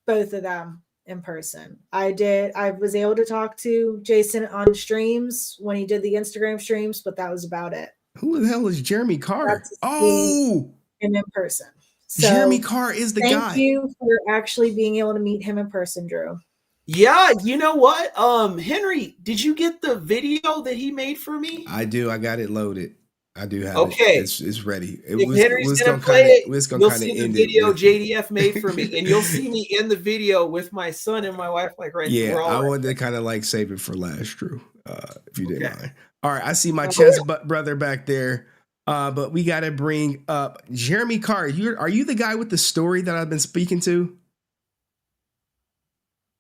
both of them in person. I did. I was able to talk to Jason on streams when he did the Instagram streams, but that was about it. Who the hell is Jeremy Carr? Him in person. So Jeremy Carr is the guy. Thank you for actually being able to meet him in person, Drew. Yeah, you know what? Henry, did you get the video that he made for me? I do. I got it loaded. I do have it. It's ready. If Henry's gonna play it, you'll see the video JDF made for me, and you'll see me in the video with my son and my wife, like right. Yeah, I wanted to kind of like save it for last, Drew. If you didn't mind. All right, I see my chest brother back there. But we got to bring up Jeremy Carr. Are you the guy with the story that I've been speaking to?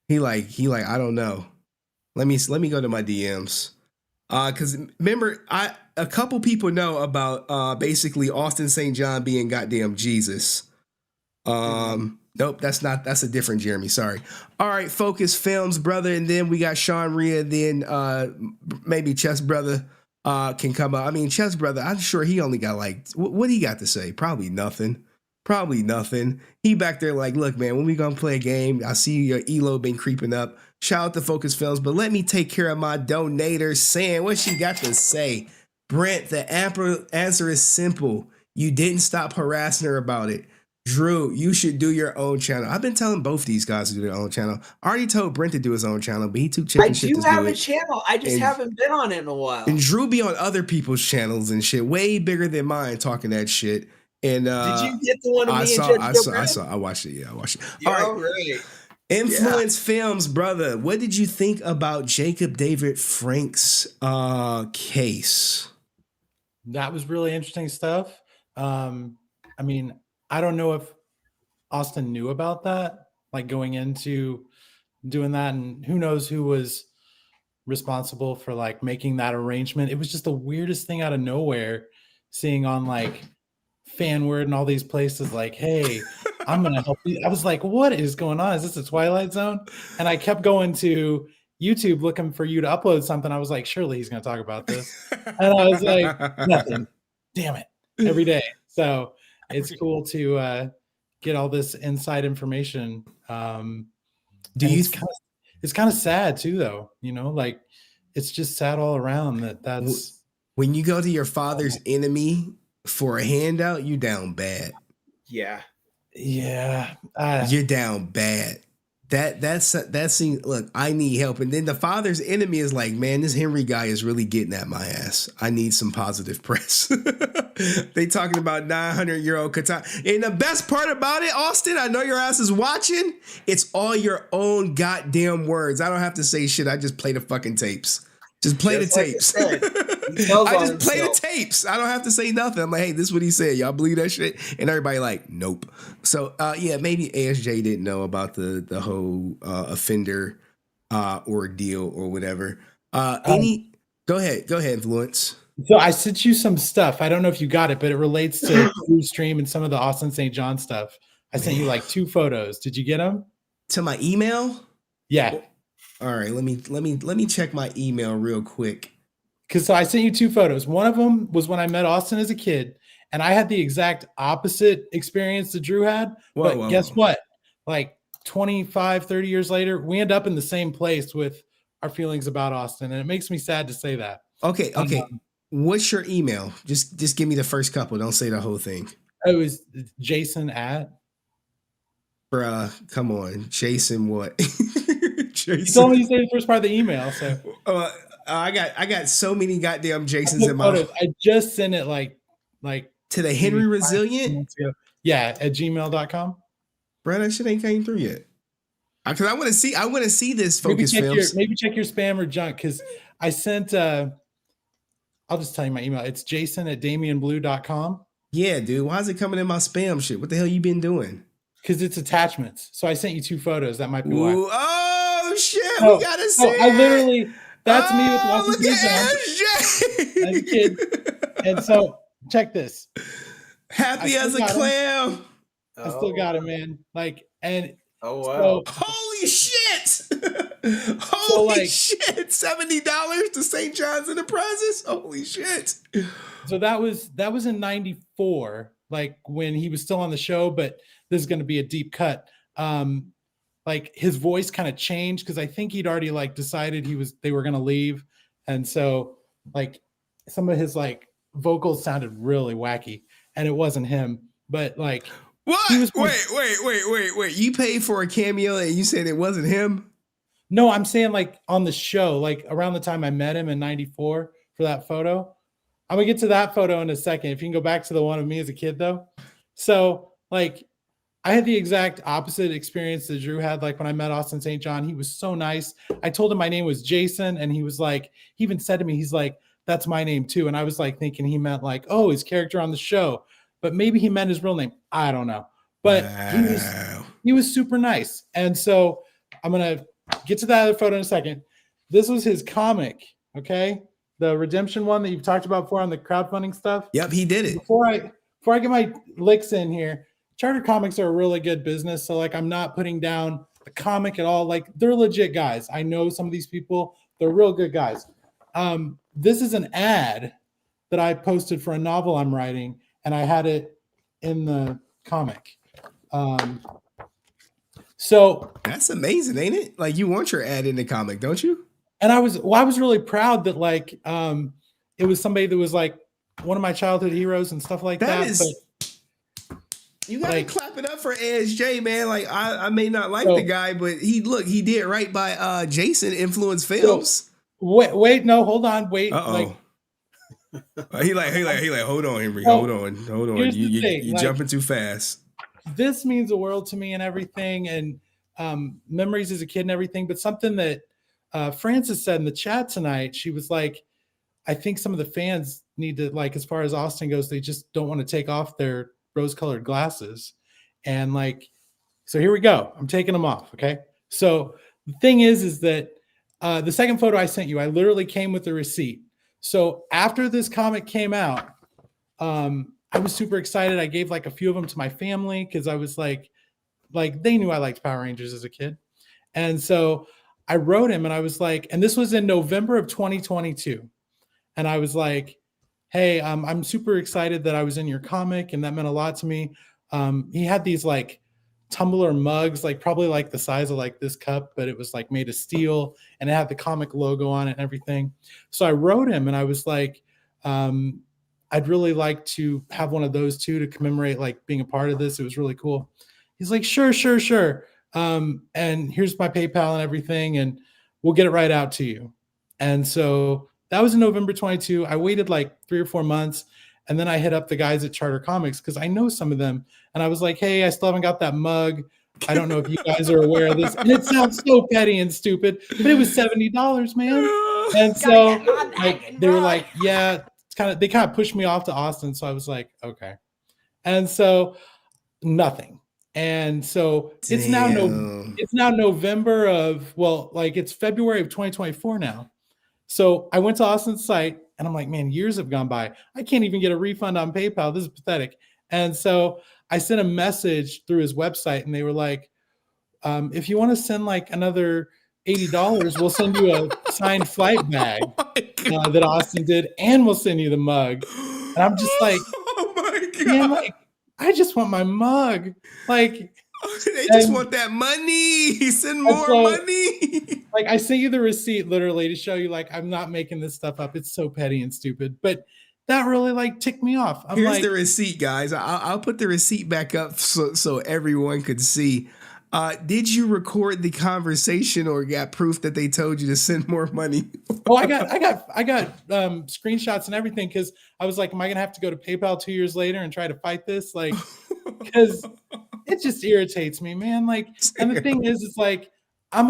He like, I don't know. Let me go to my DMs. Cause remember, a couple people know about basically Austin St. John being goddamn Jesus. Nope, that's a different Jeremy. Sorry. All right, Focus Films, brother, and then we got Sean Rhea. Then maybe Chess Brother can come up. I mean, Chess Brother, I'm sure he only got like what he got to say? Probably nothing. He back there like, look, man, when we gonna play a game? I see your elo been creeping up. Shout out to Focus Films, but let me take care of my donators. Saying what she got to say. Brent, the answer is simple. You didn't stop harassing her about it. Drew, you should do your own channel. I've been telling both these guys to do their own channel. I already told Brent to do his own channel, but he too chicken shit to do it. I do have a channel. I just haven't been on it in a while. And Drew be on other people's channels and shit, way bigger than mine, talking that shit. And did you get the one of me I watched it. Yeah, I watched it. All right. Influence Films, brother. What did you think about Jacob David Frank's case? That was really interesting stuff. I mean, I don't know if Austin knew about that, like going into doing that, and who knows who was responsible for like making that arrangement. It was just the weirdest thing out of nowhere, seeing on like FanWord and all these places like, hey, I'm gonna help you. I was like, what is going on? Is this a Twilight Zone? And I kept going to YouTube looking for you to upload something. I was like, surely he's gonna talk about this. And I was like, nothing. Damn it. Every day. So it's cool to get all this inside information. It's kind of sad too, though. You know, like it's just sad all around that's when you go to your father's enemy for a handout, you down bad. Yeah. You're down bad. That scene. Look, I need help, and then the father's enemy is like, man, this Henry guy is really getting at my ass. I need some positive press. They talking about 900-year-old katana, and the best part about it, Austin, I know your ass is watching. It's all your own goddamn words. I don't have to say shit. I just play the fucking tapes. Just play the tapes. I just play the tapes. I don't have to say nothing. I'm like, hey, this is what he said. Y'all believe that shit? And everybody like, nope. So yeah, maybe ASJ didn't know about the whole offender ordeal or whatever. Go ahead, Influence. So I sent you some stuff. I don't know if you got it, but it relates to Drew's stream and some of the Austin St. John stuff. I sent you like 2 photos. Did you get them? To my email? Yeah. All right, let me check my email real quick. So I sent you 2 photos. One of them was when I met Austin as a kid, and I had the exact opposite experience that Drew had. But guess what? Like 25, 30 years later, we end up in the same place with our feelings about Austin, and it makes me sad to say that. Okay. What's your email? Just give me the first couple. Don't say the whole thing. It was Jason at. Bruh, come on. Jason what? Jason. You told me to say the first part of the email. So I got so many goddamn Jasons in my. I just sent it like to the HenryResilient. Yeah, at gmail.com. Brad, that shit ain't came through yet. Because I want to see this Focus Films. Maybe check your spam or junk, because I sent. I'll just tell you my email. It's jason@damianblue.com. Yeah, dude. Why is it coming in my spam shit? What the hell you been doing? Because it's attachments. So I sent you 2 photos. That might be why. Oh shit! We gotta see. I literally. That's me with Austin St. John as a kid. And so check this. Happy as a clam. I still got it, man. Like, and oh wow. Holy shit! Holy shit! $70 to St. John's Enterprises. Holy shit! So that was in '94, like when he was still on the show, but this is going to be a deep cut. Like his voice kind of changed because I think he'd already like decided they were going to leave, and so like some of his like vocals sounded really wacky, and it wasn't him, but like what? Wait! You paid for a cameo and you said it wasn't him? No, I'm saying like on the show, like around the time I met him in '94 for that photo. I'm gonna get to that photo in a second. If you can go back to the one of me as a kid, though. So like. I had the exact opposite experience that Drew had. Like when I met Austin St. John, he was so nice. I told him my name was Jason, and he was like, he even said to me, he's like, that's my name too. And I was like thinking he meant like, oh, his character on the show, but maybe he meant his real name. I don't know. But he was super nice. And so I'm going to get to that other photo in a second. This was his comic. Okay. the redemption one that you've talked about before on the crowdfunding stuff. Yep, he did it. Before I get my licks in here, Charter Comics are a really good business. So like, I'm not putting down the comic at all. Like, they're legit guys. I know some of these people. They're real good guys. This is an ad that I posted for a novel I'm writing, and I had it in the comic. So that's amazing, ain't it? Like, you want your ad in the comic, don't you? And I was really proud that like it was somebody that was like one of my childhood heroes and stuff like that. You gotta clap it up for ASJ, man. Like, I may not like the guy, but he did right by Jason, InfluenceFilms. So, wait, no, hold on, wait. Like, he like, hold on, Henry, hold on. You jumping too fast. This means the world to me and everything, and memories as a kid and everything. But something that Frances said in the chat tonight, she was like, I think some of the fans need to, like, as far as Austin goes, they just don't want to take off their rose-colored glasses. And like, so here we go. I'm taking them off. Okay. So the thing is that the second photo I sent you, I literally came with the receipt. So after this comic came out, I was super excited. I gave like a few of them to my family because I was like they knew I liked Power Rangers as a kid. And so I wrote him and I was like, and this was in November of 2022. And I was like, hey, I'm super excited that I was in your comic, and that meant a lot to me. He had these like tumbler mugs, like probably like the size of like this cup, but it was like made of steel, and it had the comic logo on it and everything. So I wrote him and I was like, I'd really like to have one of those too to commemorate like being a part of this. It was really cool. He's like, sure. And here's my PayPal and everything, and we'll get it right out to you. And so that was in November 22. I waited like 3 or 4 months, and then I hit up the guys at Charter Comics because I know some of them. And I was like, hey, I still haven't got that mug. I don't know if you guys are aware of this. And it sounds so petty and stupid, but it was $70, man. And so like, they were like, yeah, they kind of pushed me off to Austin. So I was like, okay. And so nothing. And so it's now November of, well, like it's February of 2024 now. So I went to Austin's site and I'm like, man, years have gone by. I can't even get a refund on PayPal. This is pathetic. And so I sent a message through his website, and they were like, if you want to send like another $80, we'll send you a signed flight bag that Austin did, and we'll send you the mug. And I'm just like, oh my God. Man, like, I just want my mug. Like, they just want that money. Send more money. Like, I sent you the receipt literally to show you, like, I'm not making this stuff up. It's so petty and stupid, but that really like ticked me off. Here's the receipt, guys. I'll put the receipt back up so everyone could see. Did you record the conversation or got proof that they told you to send more money? Oh, I got screenshots and everything, because I was like, am I gonna have to go to PayPal 2 years later and try to fight this? Like, because it just irritates me, man. Like, and the thing is, it's like I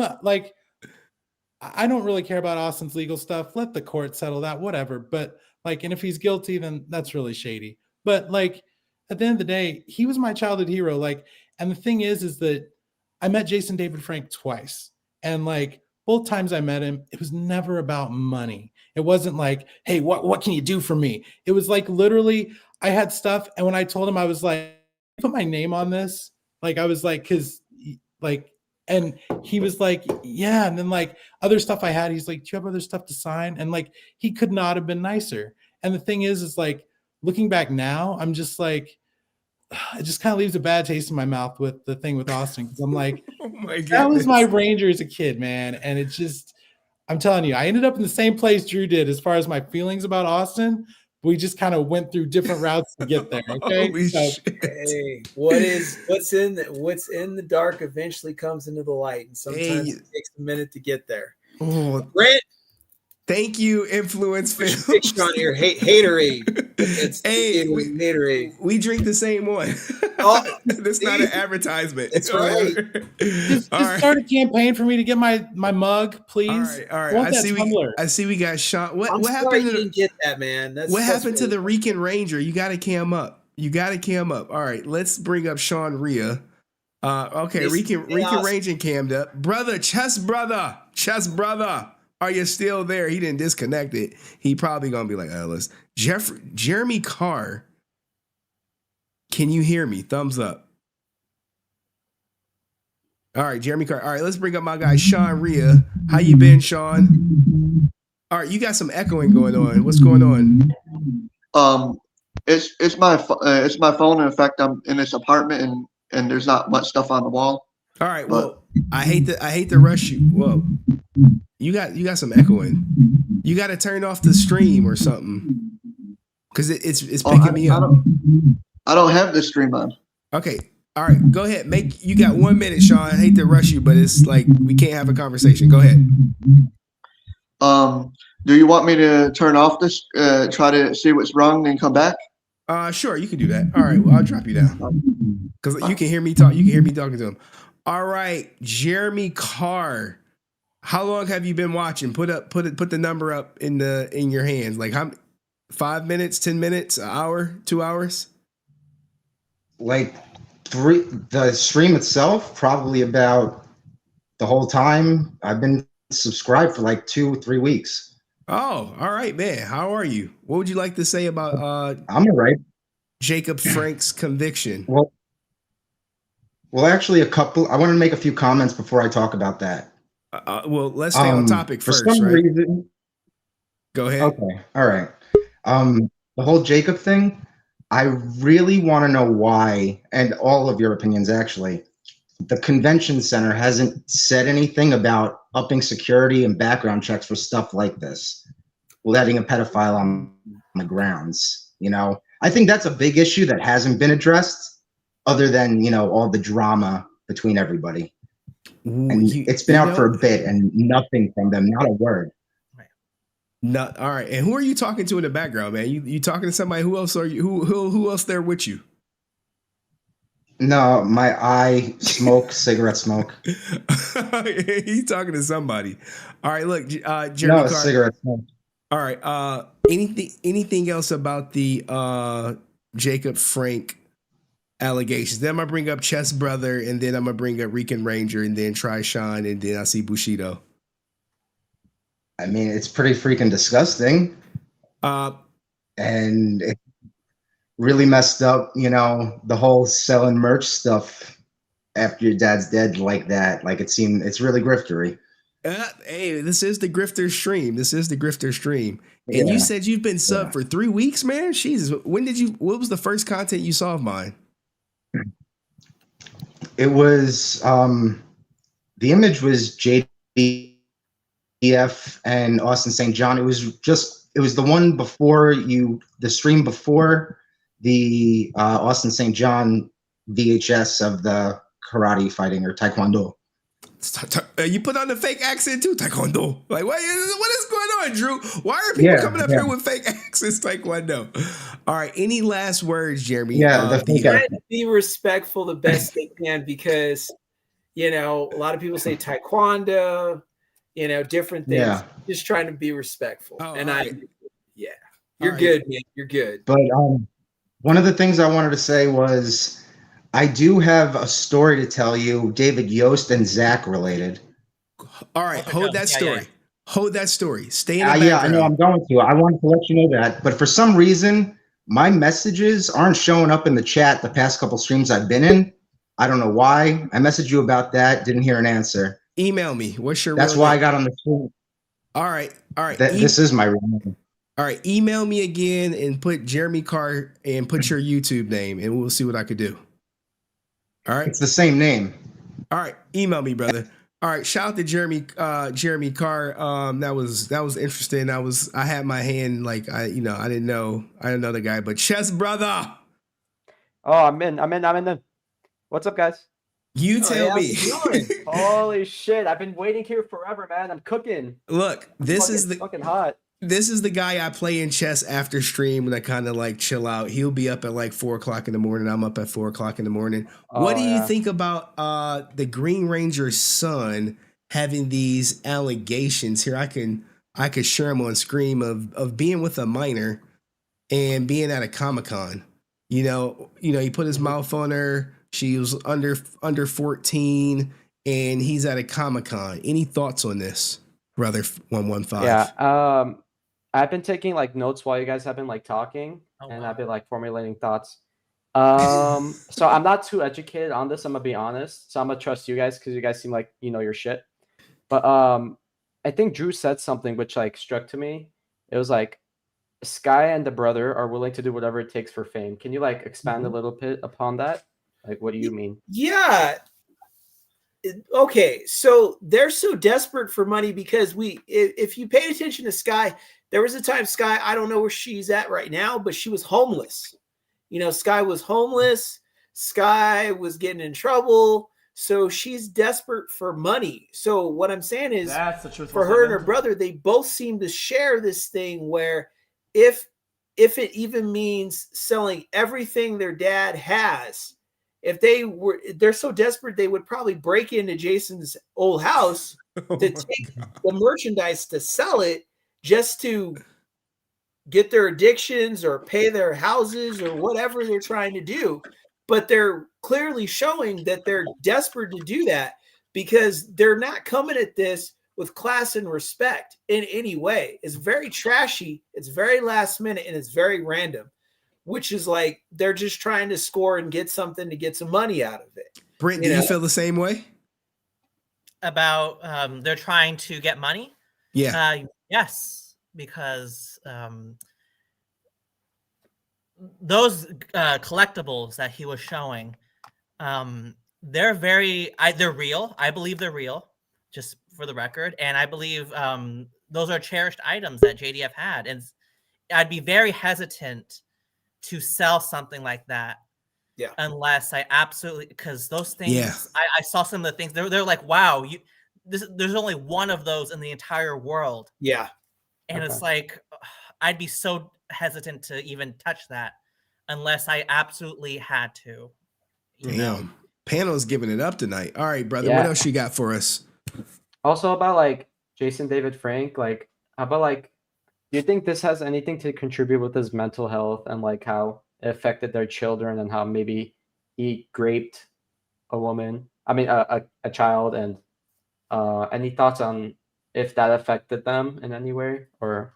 don't really care about Austin's legal stuff. Let the court settle that, whatever. But like, and if he's guilty, then that's really shady. But like, at the end of the day, he was my childhood hero. Like, and the thing is that I met Jason David Frank twice. And like, both times I met him, it was never about money. It wasn't like, hey, what can you do for me? It was like, literally, I had stuff. And when I told him, I was like, put my name on this. Like, I was like, cause like, and he was like, yeah. And then like other stuff I had, he's like, do you have other stuff to sign? And like, he could not have been nicer. And the thing is like, looking back now, I'm just like, it just kind of leaves a bad taste in my mouth with the thing with Austin. Cause I'm like, oh my God, that was my Ranger as a kid, man. And it just, I'm telling you, I ended up in the same place Drew did as far as my feelings about Austin. We just kind of went through different routes to get there. Okay. Hey, what's in the dark eventually comes into the light, and sometimes it takes a minute to get there. Oh, Brent, thank you, InfluenceFilms. On your haterade. It's haterade. We drink the same one. That's not an advertisement. That's right. Just start a campaign for me to get my mug, please. All right. I see we got Sean. What happened? You didn't get that, man. What happened to the Rican Ranger? You got to cam up. All right, let's bring up Sean Rhea. Okay, Rican Ranger cammed up. Chess brother. Are you still there? He didn't disconnect it. He probably gonna be like, let's Jeremy Carr. Can you hear me? Thumbs up. All right, Jeremy Carr. All right, let's bring up my guy Sean Rhea. How you been, Sean? All right, you got some echoing going on. What's going on? It's my phone. In fact, I'm in this apartment and there's not much stuff on the wall. All right, well, I hate to rush you. Whoa, you got some echoing. You got to turn off the stream or something because it's picking me up. I don't have the stream on. Okay, all right, go ahead. You got 1 minute, Sean. I hate to rush you, but it's like we can't have a conversation. Go ahead. Do you want me to turn off this? Try to see what's wrong, then come back? Sure, you can do that. All right, well, I'll drop you down because you can hear me talk. You can hear me talking to him. All right, Jeremy Carr. How long have you been watching? Put the number up in your hands. Like how 5 minutes, 10 minutes, an hour, 2 hours? Like the stream itself, probably about the whole time. I've been subscribed for like 2-3 weeks. Oh, all right, man. How are you? What would you like to say about I'm all right. Jacob Frank's conviction? Well, actually, I want to make a few comments before I talk about that. Well, let's stay on topic first. For some right? reason, go ahead. Okay, all right. The whole Jacob thing, I really want to know why, and all of your opinions actually. The convention center hasn't said anything about upping security and background checks for stuff like this, letting a pedophile on the grounds. You know, I think that's a big issue that hasn't been addressed, other than all the drama between everybody. And it's been out for a bit, and nothing from them, not a word. Not all right. And who are you talking to in the background, man? You talking to somebody? Who else are you? Who else there with you? No, my eye smoke, cigarette smoke. He's talking to somebody. All right, look, Jeremy No, Carr. cigarette smoke. All right. Anything else about the Jacob Frank allegations? Then I'm gonna bring up Chess Brother, and then I'm gonna bring up Rican Ranger, and then Try Sean, and then I see Bushido. I mean, it's pretty freaking disgusting. And it's really messed up, the whole selling merch stuff after your dad's dead like that. Like it's really griftery. Hey, this is the grifter stream. And you said you've been subbed for 3 weeks, man? Jesus. What was the first content you saw of mine? It was, the image was JDF and Austin St. John. It was the one before the stream before the Austin St. John VHS of the karate fighting or taekwondo. You put on the fake accent too, taekwondo. Like, what is going on, Drew? Why are people coming up here with fake accents, taekwondo? All right, any last words, Jeremy? Trying to be respectful the best they can because, a lot of people say taekwondo, different things. Yeah. Just trying to be respectful. You're All good, right. man. You're good. But one of the things I wanted to say was I do have a story to tell you, David Yost and Zach related. All right, hold that story. Hold that story. Stay in the Yeah, I background. know I'm going to. I wanted to let you know that. But for some reason, my messages aren't showing up in the chat the past couple streams I've been in. I don't know why. I messaged you about that. Didn't hear an answer. Email me. What's your That's real why name? I got on the stream. All right. This is my real name. All right, email me again and put Jeremy Carr and put your YouTube name, and we'll see what I could do. All right, it's the same name. All right, email me, brother. All right, shout out to Jeremy Carr. That was interesting. I had my hand like I didn't know the guy, but Chess Brother. Oh, I'm in. What's up, guys? You tell me. Holy shit! I've been waiting here forever, man. I'm cooking. Look, this is fucking hot. This is the guy I play in chess after stream when I kind of like chill out. He'll be up at like 4 o'clock in the morning. I'm up at 4 o'clock in the morning. What do you think about the Green Ranger's son having these allegations here? I could share them on screen of being with a minor and being at a Comic-Con. He put his mouth on her. She was under 14 and he's at a Comic-Con. Any thoughts on this? Brother 115. Yeah. I've been taking like notes while you guys have been like talking, and I've been like formulating thoughts. So I'm not too educated on this, I'm gonna be honest. So I'm gonna trust you guys because you guys seem like you know your shit. But I think Drew said something which like struck to me. It was like Skye and the brother are willing to do whatever it takes for fame. Can you like expand a little bit upon that? Like, what do you mean? Yeah. Okay, so they're so desperate for money because if you paid attention to Skye, there was a time Skye, I don't know where she's at right now, but she was homeless. You know, Skye was homeless. Skye was getting in trouble. So she's desperate for money. So what I'm saying is for her and her brother, they both seem to share this thing where if it even means selling everything their dad has, if they're so desperate, they would probably break into Jason's old house to take the merchandise to sell it just to get their addictions or pay their houses or whatever they're trying to do. But they're clearly showing that they're desperate to do that because they're not coming at this with class and respect in any way. It's very trashy. It's very last minute and it's very random, which is like they're just trying to score and get something to get some money out of it. Brent, do you feel the same way? About they're trying to get money? Yeah. Yes, because those collectibles that he was showing, they're real. I believe they're real, just for the record. And I believe those are cherished items that JDF had. And I'd be very hesitant to sell something like that. Yeah. Unless I absolutely, because those things, Yeah. I saw some of the things, they're like, wow, there's only one of those in the entire world. Yeah. And it's like, I'd be so hesitant to even touch that unless I absolutely had to. Damn. Panel's giving it up tonight. All right, brother. Yeah. What else you got for us? Also about like Jason David Frank, like how about like, do you think this has anything to contribute with his mental health and like how it affected their children and how maybe he raped a woman? I mean, a child, and any thoughts on if that affected them in any way or?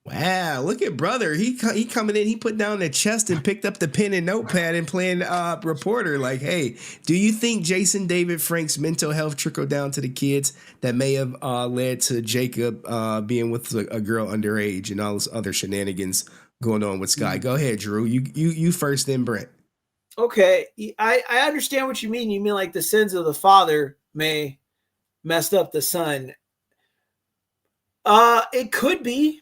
Wow, look at brother. He coming in, he put down the chest and picked up the pen and notepad and playing reporter like, hey, do you think Jason David Frank's mental health trickled down to the kids that may have led to Jacob being with a girl underage and all this other shenanigans going on with Skye? Go ahead, Drew. You first, then Brent. Okay. I understand what you mean. You mean like the sins of the father may messed up the son. It could be.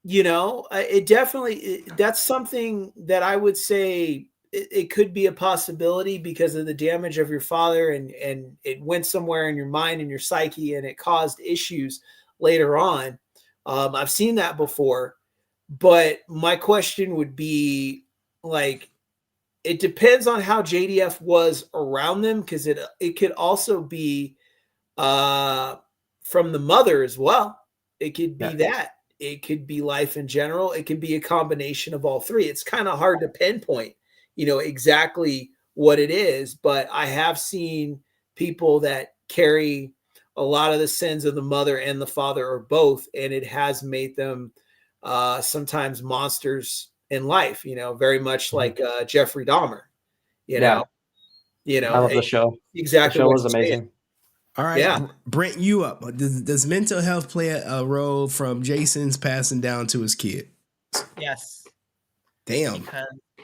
You know, it definitely, that's something that I would say it could be a possibility because of the damage of your father and it went somewhere in your mind and your psyche and it caused issues later on. I've seen that before, but my question would be like, it depends on how JDF was around them because it could also be from the mother as well. It could be that. It could be life in general. It could be a combination of all three. It's kind of hard to pinpoint, you know, exactly what it is. But I have seen people that carry a lot of the sins of the mother and the father or both, and it has made them sometimes monsters in life. You know, very much like Jeffrey Dahmer. You know, I love the show. Exactly. The show what was you're saying. amazing. All right, Yeah. Brent, you up. Does mental health play a role from Jason's passing down to his kid? Yes. Damn.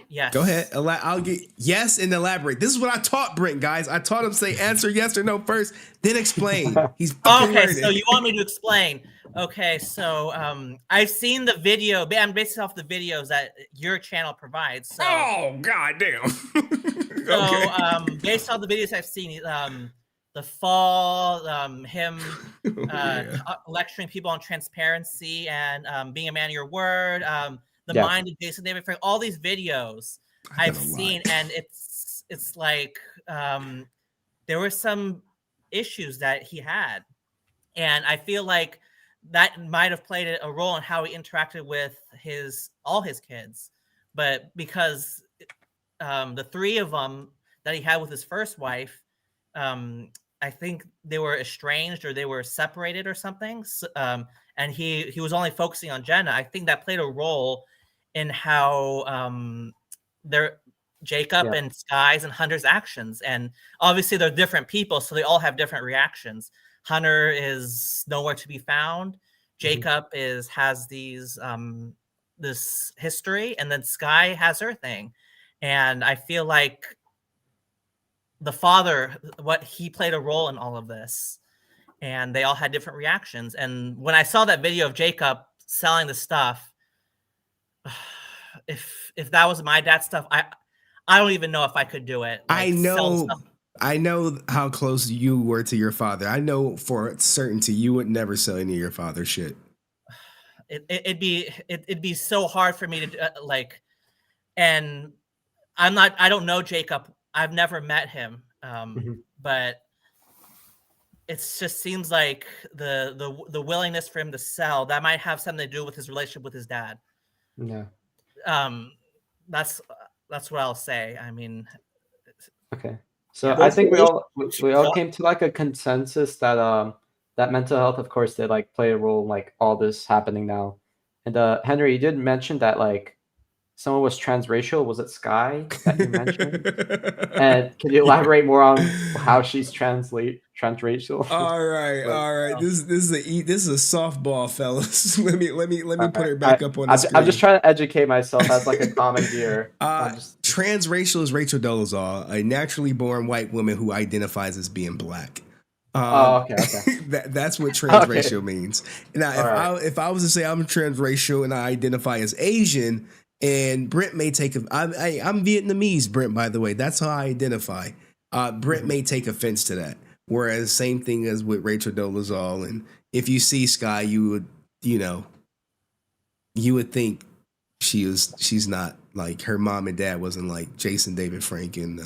Yes. Go ahead. I'll get yes and elaborate. This is what I taught Brent, guys. I taught him say answer yes or no first, then explain. He's fucking okay. learning. So you want me to explain? Okay. So I've seen the video. I'm based off the videos that your channel provides. So, oh goddamn. So based on the videos I've seen, the fall, him lecturing people on transparency and being a man of your word, the mind of Jason David Frank, all these videos I've seen, and it's like there were some issues that he had, and I feel like that might have played a role in how he interacted with all his kids, but because the three of them that he had with his first wife, I think they were estranged or they were separated or something. And he was only focusing on Jenna. I think that played a role in how Jacob and Skye's and Hunter's actions. And obviously they're different people, so they all have different reactions. Hunter is nowhere to be found. Jacob has these this history, and then Skye has her thing. And I feel like the father, what he played a role in all of this, and they all had different reactions. And when I saw that video of Jacob selling the stuff, if that was my dad's stuff, I don't even know if I could do it. Like, I know how close you were to your father. I know for certainty you would never sell any of your father's shit. It'd be so hard for me to like, and I don't know Jacob. I've never met him, but it just seems like the willingness for him to sell, that might have something to do with his relationship with his dad. Yeah. That's what I'll say. I mean, okay. So I think we all came to like a consensus that that mental health, of course, did like play a role in like all this happening now. And Henry, you did mention that like someone was transracial. Was it Skye that you mentioned? And can you elaborate more on how she's transracial? All right. This is a softball, fellas. let me put it back up on the screen. I'm just trying to educate myself as like a common viewer. Transracial is Rachel Dolezal, a naturally born white woman who identifies as being black. Okay. That's what transracial means. Now, if I was to say I'm transracial and I identify as Asian, and Brent may take I'm Vietnamese, Brent, by the way. That's how I identify. Brent may take offense to that. Whereas same thing as with Rachel Dolezal. And if you see Skye, you would think she's not like her mom and dad wasn't like Jason David Frank and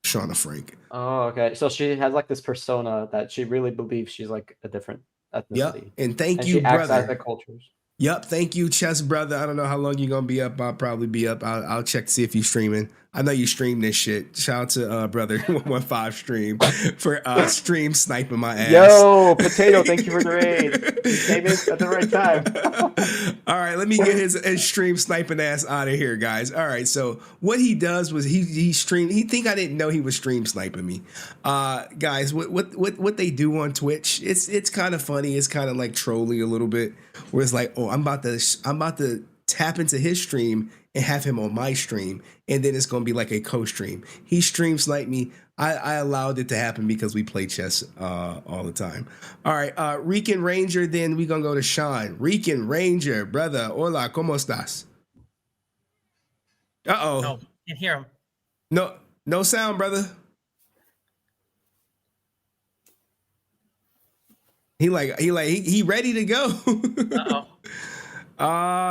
Shauna Frank. Oh, okay. So she has like this persona that she really believes she's like a different ethnicity. Yep. And thank you, she brother. acts as the cultures. Yep, thank you, Chess Brother. I don't know how long you're gonna be up. I'll probably be up. I'll check to see if you're streaming. I know you stream this shit. Shout out to brother 115 stream for stream sniping my ass. Yo, Potato, thank you for the raid. You came in at the right time. All right, let me get his stream sniping ass out of here, guys. All right, so what he does was he streamed. He think I didn't know he was stream sniping me. Guys, what they do on Twitch? It's kind of funny. It's kind of like trolling a little bit. Where it's like, oh, I'm about to tap into his stream and have him on my stream, and then it's gonna be like a co-stream. He stream sniped me. I allowed it to happen because we play chess all the time. All right, Rican Ranger. Then we gonna go to Sean. Rican Ranger, brother. Hola, ¿cómo estás? Uh-oh. No, can't hear him. No sound, brother. He ready to go. Uh-oh.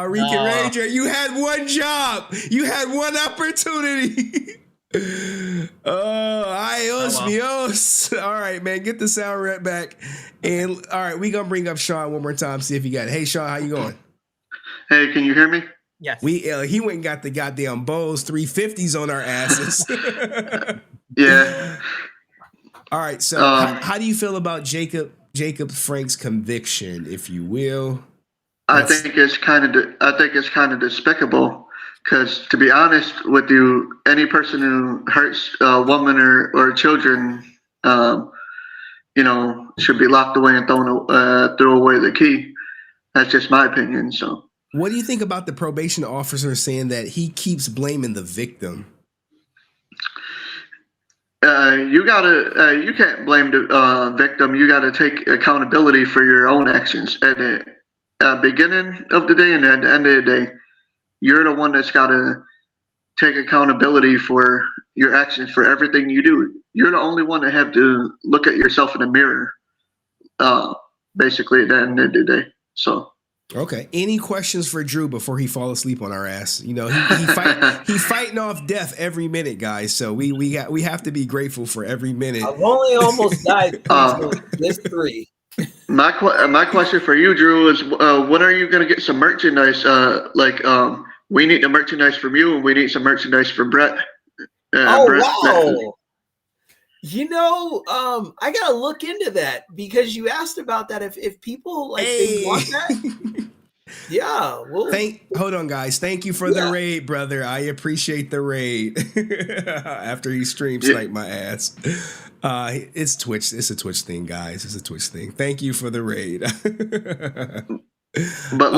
Rican Ranger, you had one job. You had one opportunity. Adios, mios. All right, man, get the sound right back. And all right, we gonna bring up Sean one more time, see if you got it. Hey, Sean, how you going? Hey, can you hear me? Yes. He went and got the goddamn Bose 350s on our asses. Yeah. All right, so how do you feel about Jacob Frank's conviction, if you will? I think it's kind of despicable, because to be honest with you, any person who hurts a woman or children, should be locked away and throw away the key. That's just my opinion. So, what do you think about the probation officer saying that he keeps blaming the victim? You can't blame the victim. You gotta take accountability for your own actions. At the beginning of the day and at the end of the day, you're the one that's gotta take accountability for your actions, for everything you do. You're the only one that have to look at yourself in the mirror, basically at the end of the day. So. Okay. Any questions for Drew before he fall asleep on our ass? He fighting off death every minute, guys. So we have to be grateful for every minute. I've only almost died this 3. My question for you, Drew, is when are you gonna get some merchandise? We need the merchandise from you, and we need some merchandise from Brett. Wow! I gotta look into that because you asked about that. If people like they want that, yeah. Well, hold on, guys. Thank you for the raid, brother. I appreciate the raid. After he stream sniped my ass. It's Twitch. It's a Twitch thing, guys. It's a Twitch thing. Thank you for the raid. But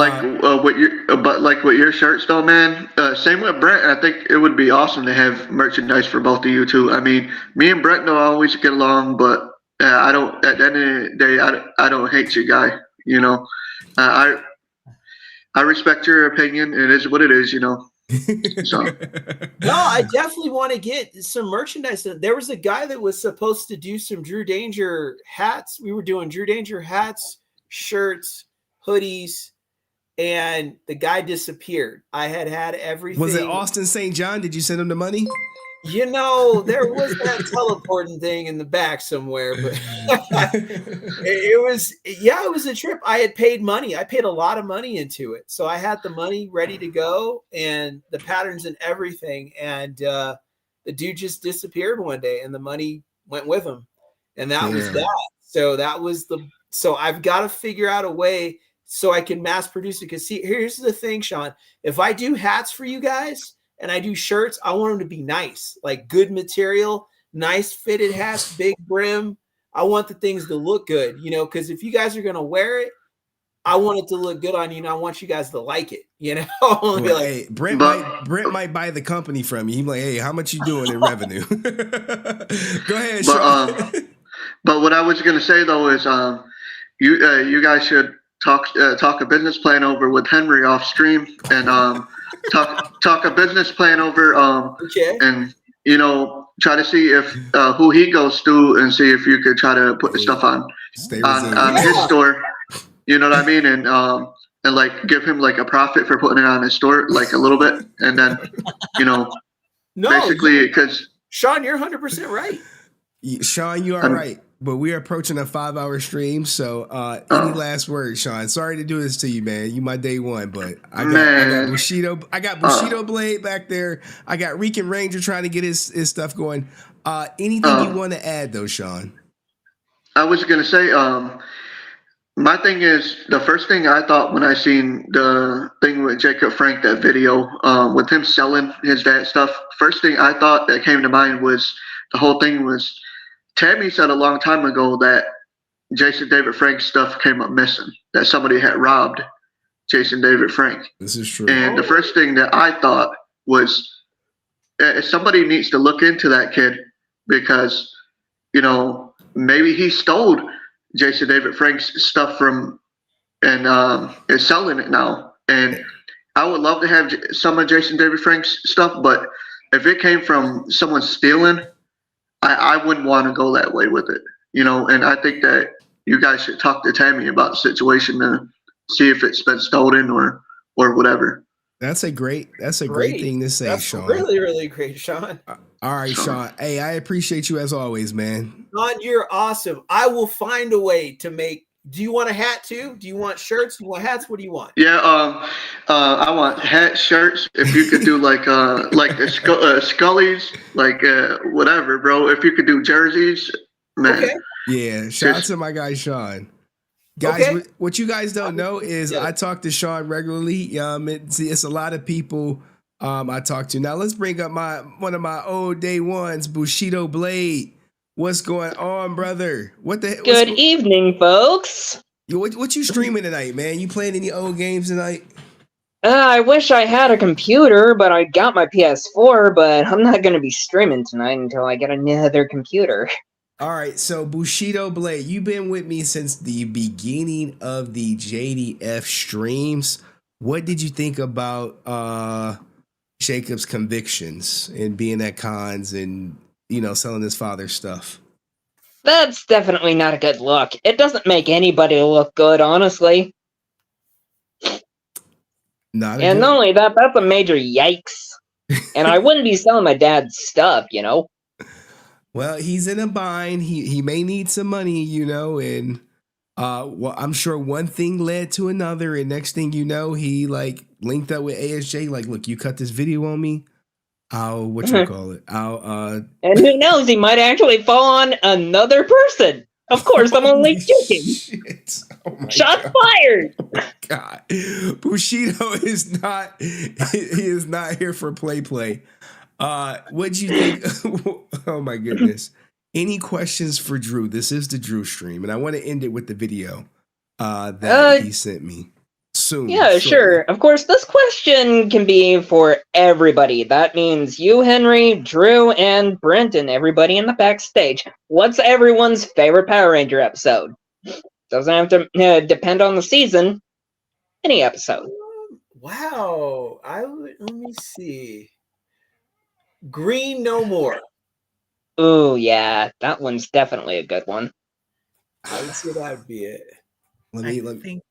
with your shirts though, man. Same with Brent. I think it would be awesome to have merchandise for both of you too. I mean, me and Brent don't always get along, but I don't. At the end of the day, I don't hate you, guy. You know, I respect your opinion. It is what it is. You know. So. No, I definitely want to get some merchandise. There was a guy that was supposed to do some Drew Danger hats. We were doing Drew Danger hats, shirts, hoodies, and the guy disappeared. I had everything. Was it Austin St. John? Did you send him the money? There was that teleporting thing in the back somewhere, but it was a trip. I had paid money. I paid a lot of money into it. So I had the money ready to go and the patterns and everything. And the dude just disappeared one day and the money went with him. And that was that. So I've got to figure out a way so I can mass produce it. Because here's the thing, Sean, if I do hats for you guys, and I do shirts, I want them to be nice, like good material, nice fitted hats, big brim. I want the things to look good, because if you guys are going to wear it, I want it to look good on you, and I want you guys to like it, Hey, Brent might buy the company from you. He's like, hey, how much you doing in revenue? Go ahead, Sean. But what I was going to say, though, is you guys should talk a business plan over with Henry off stream and talk a business plan over and try to see if who he goes to and see if you could try to put the stuff on his store, you know what I mean, and like give him like a profit for putting it on his store, like a little bit, and then basically because Sean, you're 100% right. Sean, you are right. But we're approaching a 5-hour stream, so any last words, Sean? Sorry to do this to you, man. You my day one, but I got Bushido. I got Bushido Blade back there. I got Rican Ranger trying to get his stuff going. Anything you want to add, though, Sean? I was gonna say, my thing is the first thing I thought when I seen the thing with Jacob Frank, that video with him selling his dad stuff. First thing I thought that came to mind was the whole thing was. Tammy said a long time ago that Jason David Frank's stuff came up missing, that somebody had robbed Jason David Frank. This is true. And the first thing that I thought was somebody needs to look into that kid because, maybe he stole Jason David Frank's stuff from and is selling it now. And I would love to have some of Jason David Frank's stuff, but if it came from someone stealing, I wouldn't want to go that way with it, and I think that you guys should talk to Tammy about the situation and see if it's been stolen or whatever. That's a great thing to say, That's Sean. Really, really great, Sean. All right, Sean. Hey, I appreciate you as always, man. Sean, you're awesome. I will find a way to make. Do you want a hat too? Do you want shirts? Do you want hats? What do you want? Yeah, I want hats, shirts. If you could do like Scully's, like whatever, bro. If you could do jerseys, man. Okay. Yeah, shout out to my guy Sean. Guys, what you guys don't know is I talk to Sean regularly. It's a lot of people I talk to. Now let's bring up one of my old day ones, Bushido Blade. What's going on, brother? Good evening, folks. What you streaming tonight, man? You playing any old games tonight? I wish I had a computer, but I got my PS4, but I'm not going to be streaming tonight until I get another computer. All right, so Bushido Blade, you've been with me since the beginning of the JDF streams. What did you think about Jacob's convictions and being at cons and selling his father's stuff? That's definitely not a good look. It doesn't make anybody look good, honestly. Not only that, that's a major yikes. And I wouldn't be selling my dad's stuff, Well, he's in a bind. He may need some money, and I'm sure one thing led to another, and next thing you know, he linked up with ASJ, look, you cut this video on me, I'll whatchamacallit? I'll And who knows, he might actually fall on another person. Of course, I'm only joking. Shit. Oh my Shots God. fired. God, Bushido is not. He is not here for play. What'd you think? Oh my goodness. Any questions for Drew? This is the Drew stream, and I want to end it with the video that he sent me soon. Yeah, sure. Of course, this question can be for everybody. That means you, Henry, Drew, and Brent, and everybody in the backstage. What's everyone's favorite Power Ranger episode? Doesn't have to depend on the season. Any episode. Wow. Let me see. Green No More. Ooh, yeah, that one's definitely a good one. I would say that would be it. Let me.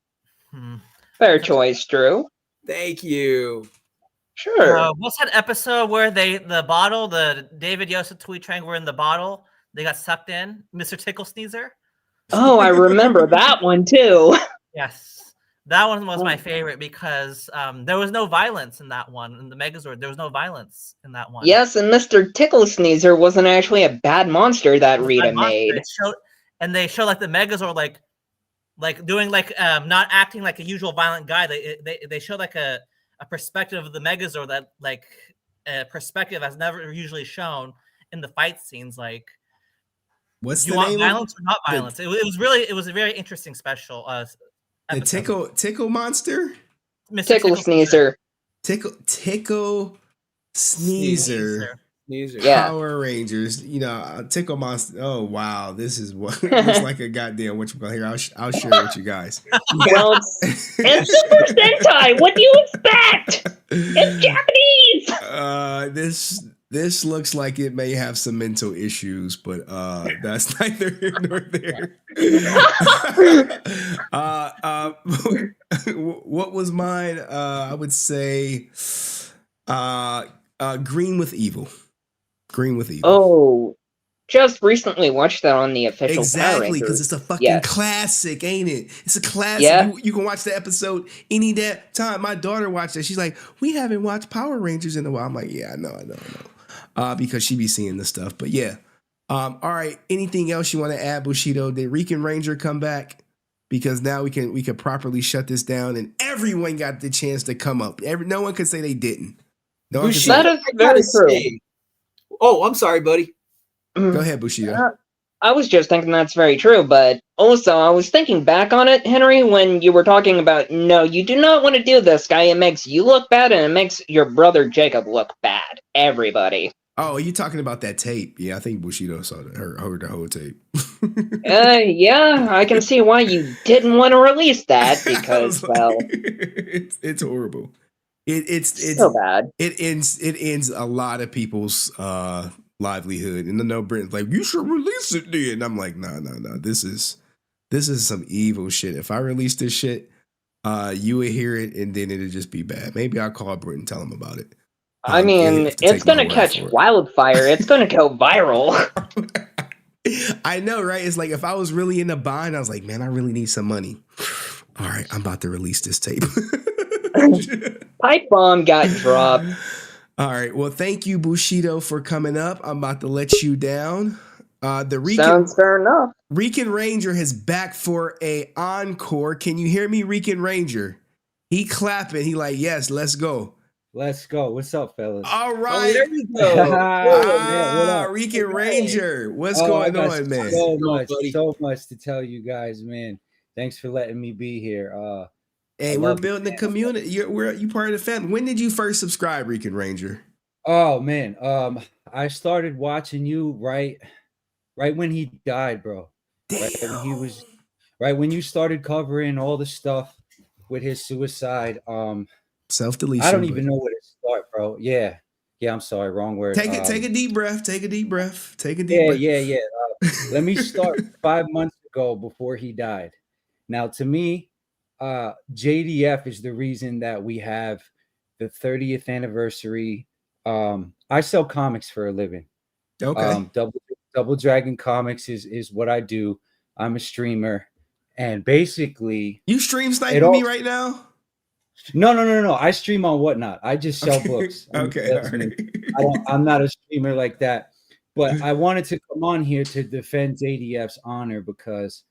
Fair choice, Drew. Thank you. Sure. What's that episode where the David Yost tweet triangle were in the bottle? They got sucked in. Mr. Tickle Sneezer. Oh, I remember that one too. Yes, that one was my favorite because there was no violence in that one. In the Megazord, there was no violence in that one. Yes, and Mr. Tickle Sneezer wasn't actually a bad monster that Rita made. They show like the Megazord like doing not acting like a usual violent guy. They show like a perspective of the Megazord that like a perspective that's never usually shown in the fight scenes. Like, what's do the you want name? Violence or not violence? It was a very interesting special. The tickle monster. Mr. Tickle Sneezer. Tickle Sneezer. Yeah. Power Rangers. Tickle monster. Oh wow, this is what looks like a goddamn here. I'll share it with you guys. Well, it's Super Sentai. What do you expect? It's Japanese. This looks like it may have some mental issues, but that's neither here nor there. What was mine? I would say Green with Evil. Green with Evil. Oh, just recently watched that on the official Exactly, because it's a fucking classic, ain't it? It's a classic. Yeah. You can watch the episode any time. My daughter watched it. She's like, we haven't watched Power Rangers in a while. I'm like, yeah, I know. Because she be seeing this stuff. But yeah. All right. Anything else you want to add, Bushido? Did Rican Ranger come back? Because now we can properly shut this down, and everyone got the chance to come up. No one could say they didn't. No one could say That is very true. Oh, I'm sorry, buddy. Go ahead, Bushido. I was just thinking that's very true, but also I was thinking back on it, Henry, when you were talking about, no, you do not want to do this, guy. It makes you look bad, and it makes your brother Jacob look bad. Everybody. Oh, are you talking about that tape? Yeah, I think Bushido saw heard the whole tape. Yeah, I can see why you didn't want to release that, because, well... It's horrible. It's so bad. It ends a lot of people's livelihood. And I know Brent's like, you should release it then. And I'm like, no. This is some evil shit. If I release this shit, you would hear it and then it'll just be bad. Maybe I'll call Brent and tell him about it. I mean, it's going to catch wildfire. It's going to go viral. I know, right? It's like if I was really in a bind, I was like, man, I really need some money. All right, I'm about to release this tape. Pipe bomb got dropped. All right. Well, thank you, Bushido, for coming up. I'm about to let you down. Sounds fair enough. Rican Ranger is back for a encore. Can you hear me, Rican Ranger? He clapping. He like, yes, let's go. Let's go. What's up, fellas? All right. Oh, there we go. Rican Ranger. What's going on, man? So much to tell you guys, man. Thanks for letting me be here. Hey, we're building the community. You part of the family. When did you first subscribe, Rican Ranger? Oh man, I started watching you right when he died, bro. Damn. Right when you started covering all the stuff with his suicide. Self-deletion. I don't even know where to start, bro. Yeah, I'm sorry, wrong word. Take a deep breath. Take a deep breath. Yeah. Let me start 5 months ago before he died. Now, to me, JDF is the reason that we have the 30th anniversary. I sell comics for a living. Okay. Double Dragon Comics is what I do. I'm a streamer, and basically, you stream sniping me right now. No. I stream on Whatnot. I just sell books. Okay, all right. I'm not a streamer like that. But I wanted to come on here to defend JDF's honor because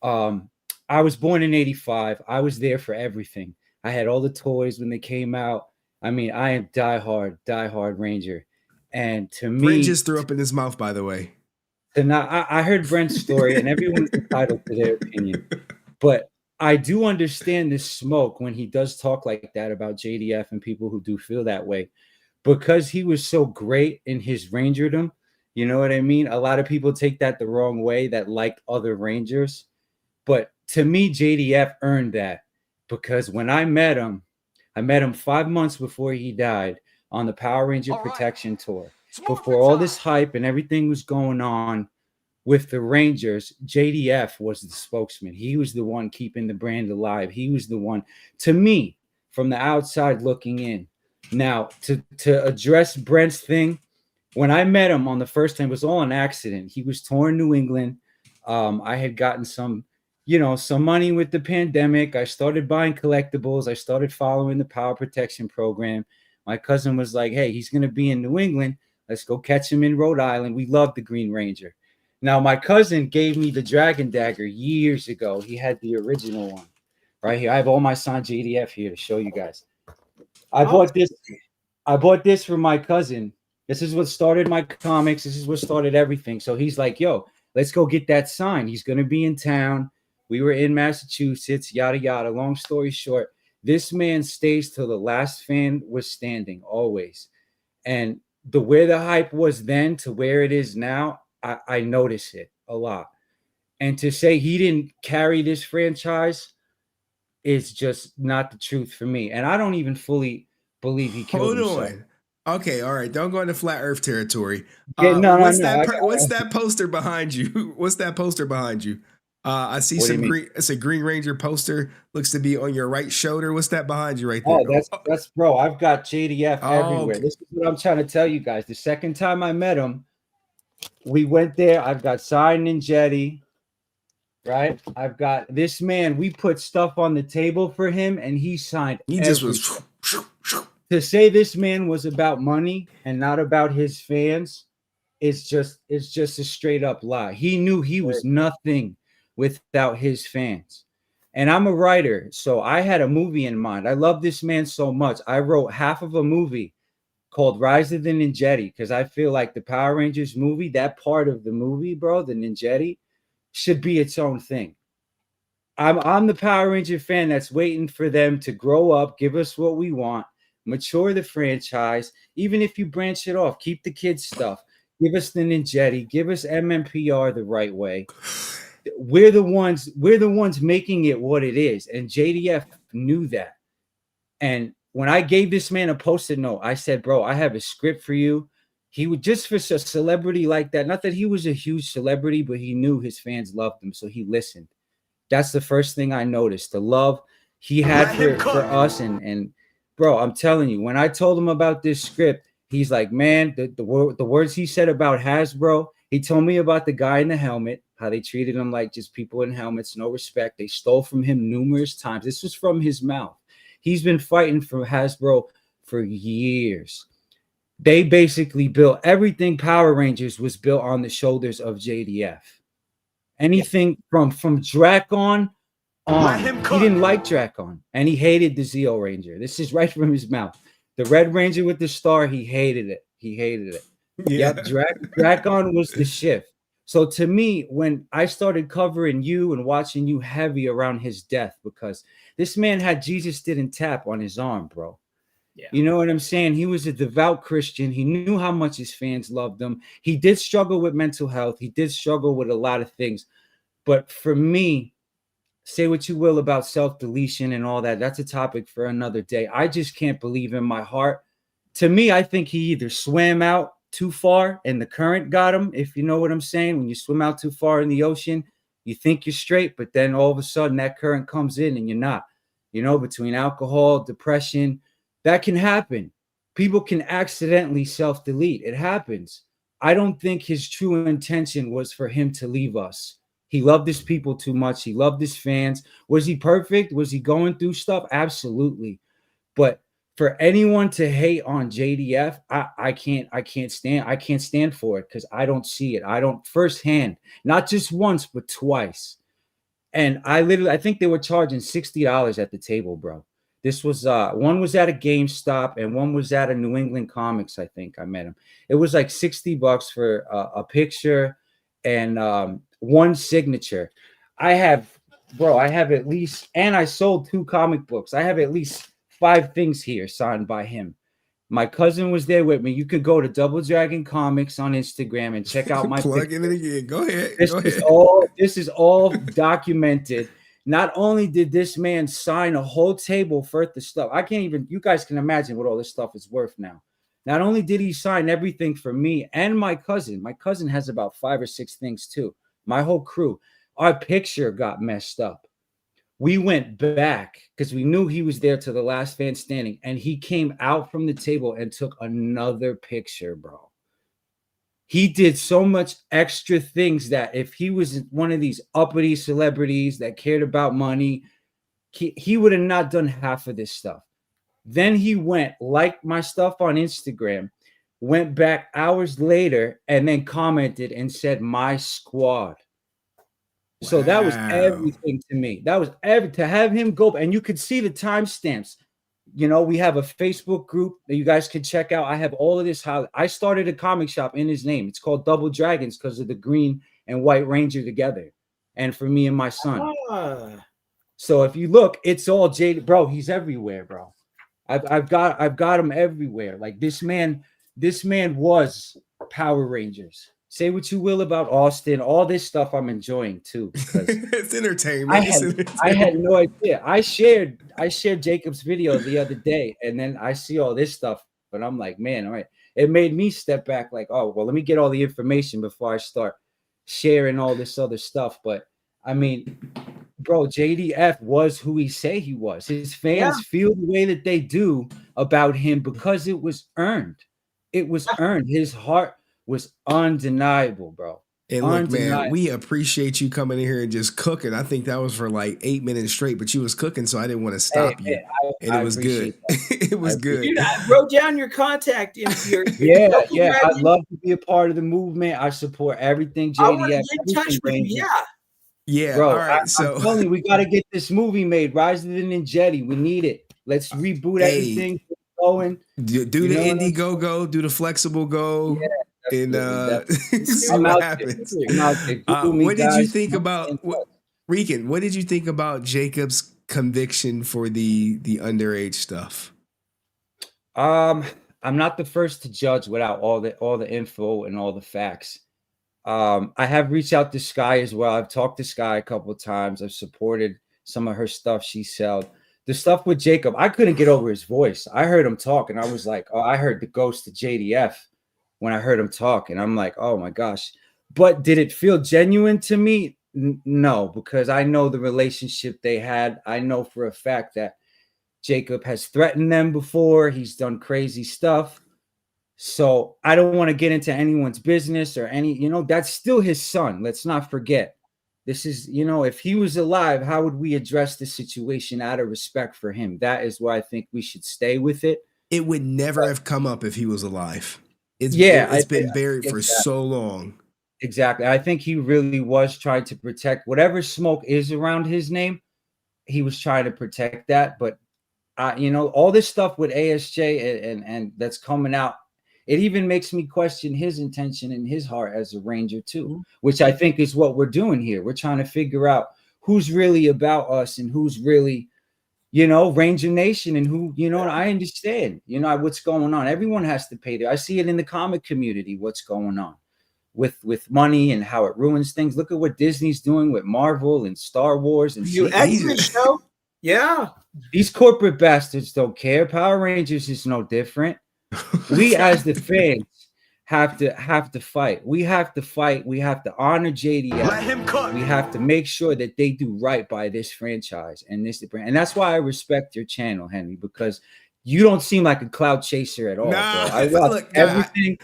I was born in '85. I was there for everything. I had all the toys when they came out. I mean, I am diehard Ranger. And to me, Brent just threw up in his mouth, by the way. And I heard Brent's story, and everyone's entitled to their opinion. But I do understand this smoke when he does talk like that about JDF and people who do feel that way, because he was so great in his Rangerdom. You know what I mean? A lot of people take that the wrong way that liked other Rangers. But to me, JDF earned that, because when I met him 5 months before he died on the Power Ranger Protection Tour. Before all this hype and everything was going on with the Rangers, JDF was the spokesman. He was the one keeping the brand alive. He was the one, to me, from the outside looking in. Now, to address Brent's thing, when I met him on the first time, it was all an accident. He was touring New England. I had gotten some money with the pandemic. I started buying collectibles. I started following the Power Protection program. My cousin was like, hey, he's going to be in New England. Let's go catch him in Rhode Island. We love the Green Ranger. Now, my cousin gave me the Dragon Dagger years ago. He had the original one right here. I have all my signed JDF here to show you guys. I bought this from my cousin. This is what started my comics. This is what started everything. So he's like, yo, let's go get that signed. He's going to be in town. We were in Massachusetts, yada, yada. Long story short, this man stays till the last fan was standing, always. And where the hype was then to where it is now, I notice it a lot. And to say he didn't carry this franchise is just not the truth for me. And I don't even fully believe he killed himself. Hold on. Okay, all right. Don't go into flat Earth territory. What's that poster behind you? What's that poster behind you? I see some green. It's a Green Ranger poster. Looks to be on your right shoulder. What's that behind you right there? Oh, that's bro. I've got JDF everywhere. Okay. This is what I'm trying to tell you guys. The second time I met him, we went there. I've got signed in Jetty, right? I've got this man. We put stuff on the table for him, and he signed. He just was. To say this man was about money and not about his fans, it's just a straight up lie. He knew he was nothing without his fans. And I'm a writer, so I had a movie in mind. I love this man so much. I wrote half of a movie called Rise of the Ninjetti, because I feel like the Power Rangers movie, that part of the movie, bro, the Ninjetti, should be its own thing. I'm the Power Ranger fan that's waiting for them to grow up, give us what we want, mature the franchise. Even if you branch it off, keep the kids stuff. Give us the Ninjetti, give us MMPR the right way. We're the ones making it what it is. And JDF knew that. And when I gave this man a Post-it note, I said, bro, I have a script for you. He would, just for a celebrity like that, not that he was a huge celebrity, but he knew his fans loved him, so he listened. That's the first thing I noticed, the love he had for us. And bro, I'm telling you, when I told him about this script, he's like, man, the words he said about Hasbro, he told me about the guy in the helmet, how they treated him like just people in helmets, no respect. They stole from him numerous times. This was from his mouth. He's been fighting for Hasbro for years. They basically built everything. Power Rangers was built on the shoulders of JDF. Anything from Dracon on. He didn't like Dracon, and he hated the Zeo Ranger. This is right from his mouth. The Red Ranger with the star, he hated it. Yeah. Yep, Dracon was the shift. So to me, when I started covering you and watching you heavy around his death, because this man had Jesus didn't tap on his arm, bro. Yeah. You know what I'm saying? He was a devout Christian. He knew how much his fans loved him. He did struggle with mental health. He did struggle with a lot of things. But for me, say what you will about self-deletion and all that. That's a topic for another day. I just can't believe in my heart. To me, I think he either swam out too far and the current got him, if you know what I'm saying. When you swim out too far in the ocean, you think you're straight, but then all of a sudden that current comes in and you're not. You know, between alcohol, depression, that can happen. People can accidentally self-delete. It happens. I don't think his true intention was for him to leave us He loved his people too much. He loved his fans. Was he perfect? Was he going through stuff? Absolutely. But for anyone to hate on JDF, I can't stand for it because I don't see it. I don't firsthand, not just once, but twice. And I think they were charging $60 at the table, bro. This was one was at a GameStop and one was at a New England Comics. I think I met him. It was like $60 for a picture and one signature. I have at least, and I sold 2 comic books. I have at least 5 things here signed by him. My cousin was there with me. You could go to Double Dragon Comics on Instagram and check out my plugging it again. Go ahead. This is all documented. Not only did this man sign a whole table worth of stuff, you guys can imagine what all this stuff is worth now. Not only did he sign everything for me and my cousin has about 5 or 6 things too. My whole crew, our picture got messed up. We went back because we knew he was there to the last fan standing, and he came out from the table and took another picture, bro. He did so much extra things that if he was one of these uppity celebrities that cared about money, he would have not done half of this stuff. Then he went, liked my stuff on Instagram, went back hours later, and then commented and said, "My squad." Wow. So that was everything to me. That was to have him go, and you could see the timestamps. You know, we have a Facebook group that you guys can check out. I have all of this. How I started a comic shop in his name. It's called Double Dragons because of the green and white ranger together, and for me and my son. So if you look, it's all Jade, bro. He's everywhere, bro. I've got him everywhere. Like this man was Power Rangers. Say what you will about Austin. All this stuff I'm enjoying too. It's entertainment. I had no idea. I shared Jacob's video the other day, and then I see all this stuff, but I'm like, man, all right. It made me step back, like, oh, well, let me get all the information before I start sharing all this other stuff. But I mean, bro, JDF was who he say he was. His fans feel the way that they do about him because it was earned. It was earned. His heart was undeniable, bro. And look, man, we appreciate you coming in here and just cooking. I think that was for like 8 minutes straight, but you was cooking, so I didn't want to stop you. And it was good. It was good. Dude, I wrote down your contact info. Yeah. I'd love to be a part of the movement. I support everything JDF. I want to get in touch with you. Yeah, bro. All right, I'm telling you, we got to get this movie made. Rise of the Ninjetti. We need it. Let's reboot everything. Going. Do the Indiegogo. Do the flexible go. Yeah. And see what happens. What did you think about Rican? What did you think about Jacob's conviction for the underage stuff? I'm not the first to judge without all the info and all the facts. I have reached out to Skye as well. I've talked to Skye a couple of times. I've supported some of her stuff she sold. The stuff with Jacob, I couldn't get over his voice. I heard him talk and I was like, oh, I heard the ghost of JDF when I heard him talk. And I'm like, oh my gosh. But did it feel genuine to me? No, because I know the relationship they had. I know for a fact that Jacob has threatened them before. He's done crazy stuff. So I don't want to get into anyone's business or that's still his son. Let's not forget. This is, if he was alive, how would we address the situation out of respect for him? That is why I think we should stay with it. It would never have come up if he was alive. It's been buried for so long. Exactly. I think he really was trying to protect whatever smoke is around his name. He was trying to protect that. But, all this stuff with ASJ and that's coming out, it even makes me question his intention and his heart as a Ranger too, which I think is what we're doing here. We're trying to figure out who's really about us and who's really, Ranger Nation and who, I understand, what's going on. Everyone has to pay there. I see it in the comic community, what's going on with money and how it ruins things. Look at what Disney's doing with Marvel and Star Wars and show. Yeah. These corporate bastards don't care. Power Rangers is no different. We as the fans have to fight. We have to fight. We have to honor JDF. Let him cook. We have to make sure that they do right by this franchise and this brand. And that's why I respect your channel, Henry, because you don't seem like a cloud chaser at all. Nah, I watch everything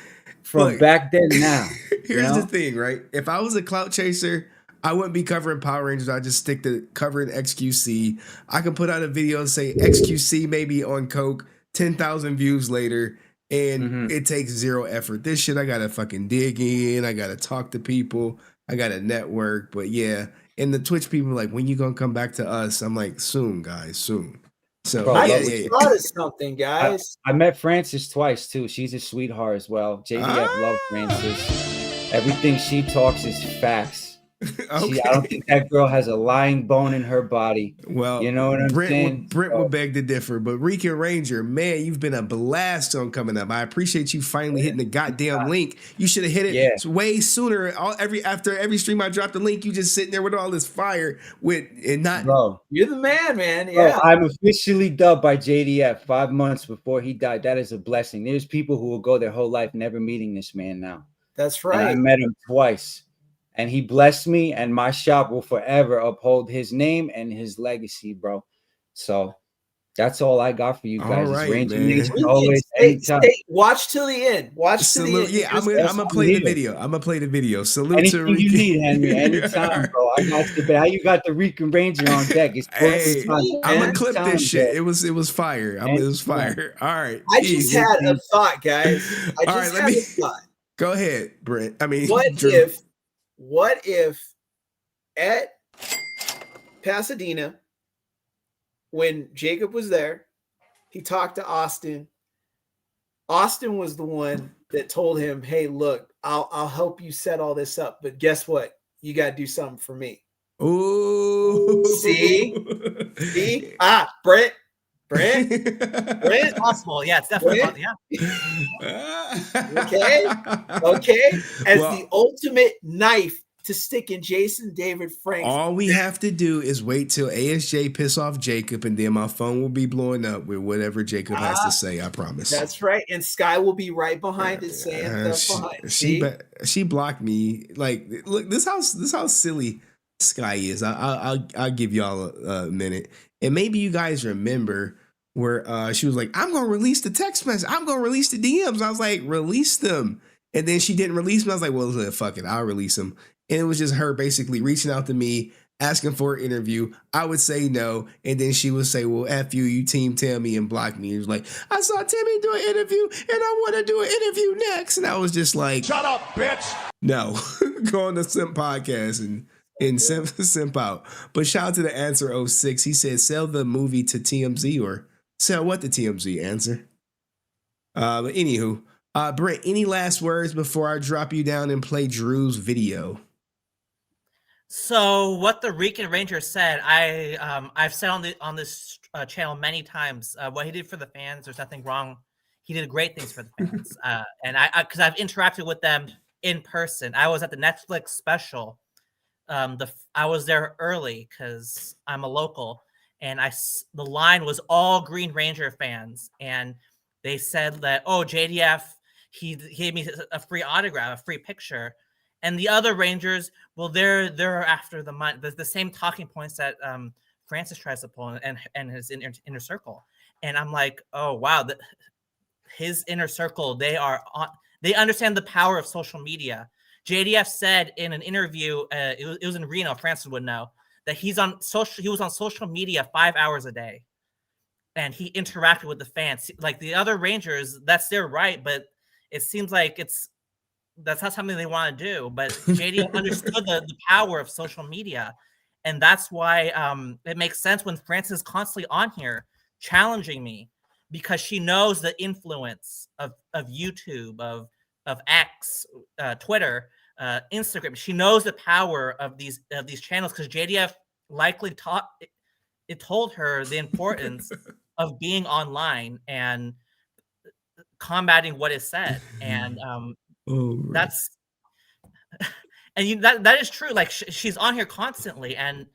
from back then to now. Here's the thing, right? If I was a clout chaser, I wouldn't be covering Power Rangers. I just stick to covering XQC. I can put out a video and say XQC maybe on coke, 10,000 views later, and it takes zero effort. This shit, I gotta fucking dig in. I gotta talk to people. I gotta network. But yeah, and the Twitch people are like, when you gonna come back to us? I'm like, soon, guys, soon. So Bro, I yeah, just thought of something, guys. I met Frances twice too. She's a sweetheart as well. JDF love Frances. Everything she talks is facts. Okay. I don't think that girl has a lying bone in her body. Well, you know what I'm saying? Brent will beg to differ, but Rican Ranger, man, you've been a blast on coming up. I appreciate you finally hitting the goddamn link. You should have hit it way sooner. After every stream I dropped the link, you just sitting there with all this fire Bro, you're the man. Bro, Yeah. I'm officially dubbed by JDF 5 months before he died. That is a blessing. There's people who will go their whole life never meeting this man now. That's And I right. met him twice. And he blessed me, and my shop will forever uphold his name and his legacy, bro. So that's all I got for you guys. All right, Ranger man. Nation always, Hey, anytime. watch till the end. Watch till the end. Yeah, I'm gonna play the video. I'm gonna play the video. Salute Anything to Rican. you need, Henry. Anytime, bro. I got the how you got the Rican Ranger on deck. It's Hey, I'm gonna clip anytime, this shit. bro. It was fire. It was fire. All right. I just easy. had a thought, guys. I All just right, had a thought. Go ahead, Brent. I mean, What if at Pasadena, when Jacob was there, he talked to Austin. Austin was the one that told him, "Hey, look, I'll help you set all this up, but guess what? You got to do something for me." Ooh. See? Brent. Possible. Yeah, it's definitely Brent? yeah. Okay. As Well- the ultimate knife to stick in Jason David Frank's. All we have to do is wait till ASJ piss off Jacob, and then my phone will be blowing up with whatever Jacob has to say. I promise. That's right. And Skye will be right behind it saying stuff behind. She blocked me. Like, look, this how silly Skye is. I'll give y'all a minute, and maybe you guys remember where she was like, "I'm gonna release the text message. I'm gonna release the DMs." I was like, "Release them," and then she didn't release them. I was like, "Well, fuck it, I'll release them." And it was just her basically reaching out to me, asking for an interview. I would say no. And then she would say, well, F you, you team Tammy, and block me. It was like, I saw Tammy do an interview and I want to do an interview next. And I was just like, Shut up, bitch. No, go on the Simp podcast and simp out. But shout out to the Answer 06. He said, sell the movie to TMZ or sell what to TMZ, Answer. But anywho, Brent, any last words before I drop you down and play Drew's video? So what the Rican Ranger said, I've said on this channel many times, what he did for the fans, there's nothing wrong. He did great things for the fans, and because I've interacted with them in person. I was at the Netflix special. I was there early because I'm a local, and the line was all Green Ranger fans, and they said that, oh, JDF, he gave me a free autograph, a free picture. And the other Rangers, well, they're after the money. The same talking points that Francis tries to pull and his inner circle. And I'm like, oh wow, his inner circle, they understand the power of social media. JDF said in an interview, it was in Reno, Francis would know, that he was on social media 5 hours a day, and he interacted with the fans. Like the other Rangers, that's their right, but it seems like that's not something they want to do. But JD understood the power of social media, and that's why it makes sense when Frances is constantly on here challenging me, because she knows the influence of YouTube, of X, Twitter, Instagram. She knows the power of these channels, because JDF likely told her the importance of being online and combating what is said. And that's and that is true. Like she's on here constantly, and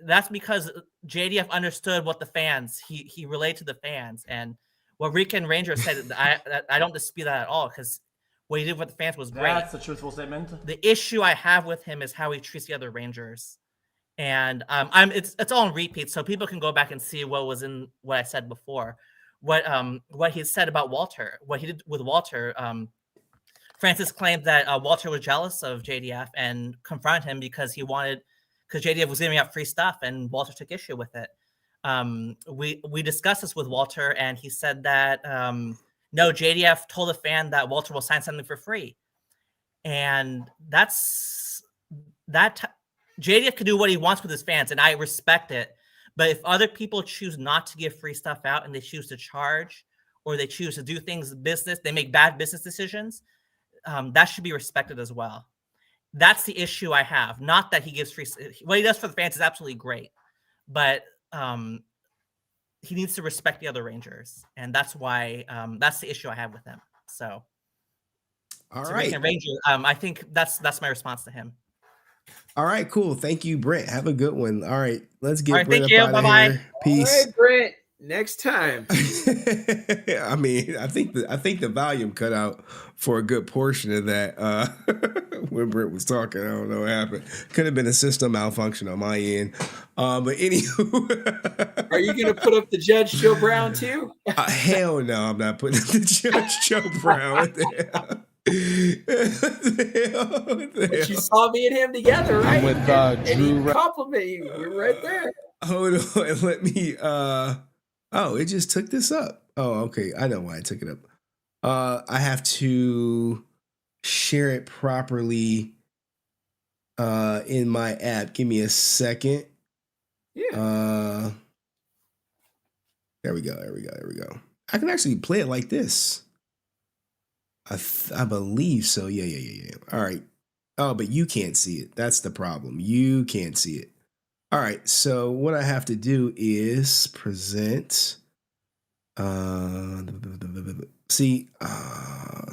that's because JDF understood what the fans he relayed to the fans, and what Rican Ranger said. I don't dispute that at all, because what he did with the fans was great. That's a truthful statement. The issue I have with him is how he treats the other Rangers, and it's all on repeat, so people can go back and see what was in what I said before. What he said about Walter, what he did with Walter. Francis claimed that Walter was jealous of JDF and confronted him because JDF was giving out free stuff, and Walter took issue with it. We discussed this with Walter, and he said that no, JDF told a fan that Walter will sign something for free, and JDF can do what he wants with his fans, and I respect it. But if other people choose not to give free stuff out and they choose to charge, or they choose to do things business, they make bad business decisions, that should be respected as well. That's the issue I have. Not that he gives free. What he does for the fans is absolutely great, but he needs to respect the other Rangers, and that's why that's the issue I have with him. So, all right, Ranger. I think that's my response to him. All right, cool. Thank you, Brent. Have a good one. All right, let's get Brent thank you. up out of here. Peace. All right, Brent. Next time. I mean, I think the volume cut out for a good portion of that when Brent was talking. I don't know what happened. Could have been a system malfunction on my end. But anywho, are you gonna put up the Judge Joe Brown too? Hell no, I'm not putting up the Judge Joe Brown. But you saw me and him together, right? I'm with Drew. He compliment you. You're right there. Hold on, let me. Oh, it just took this up. Oh, okay. I know why I took it up. I have to share it properly in my app. Give me a second. Yeah. There we go. I can actually play it like this. I believe so. Yeah. All right. Oh, but you can't see it. That's the problem. You can't see it. All right. So what I have to do is present.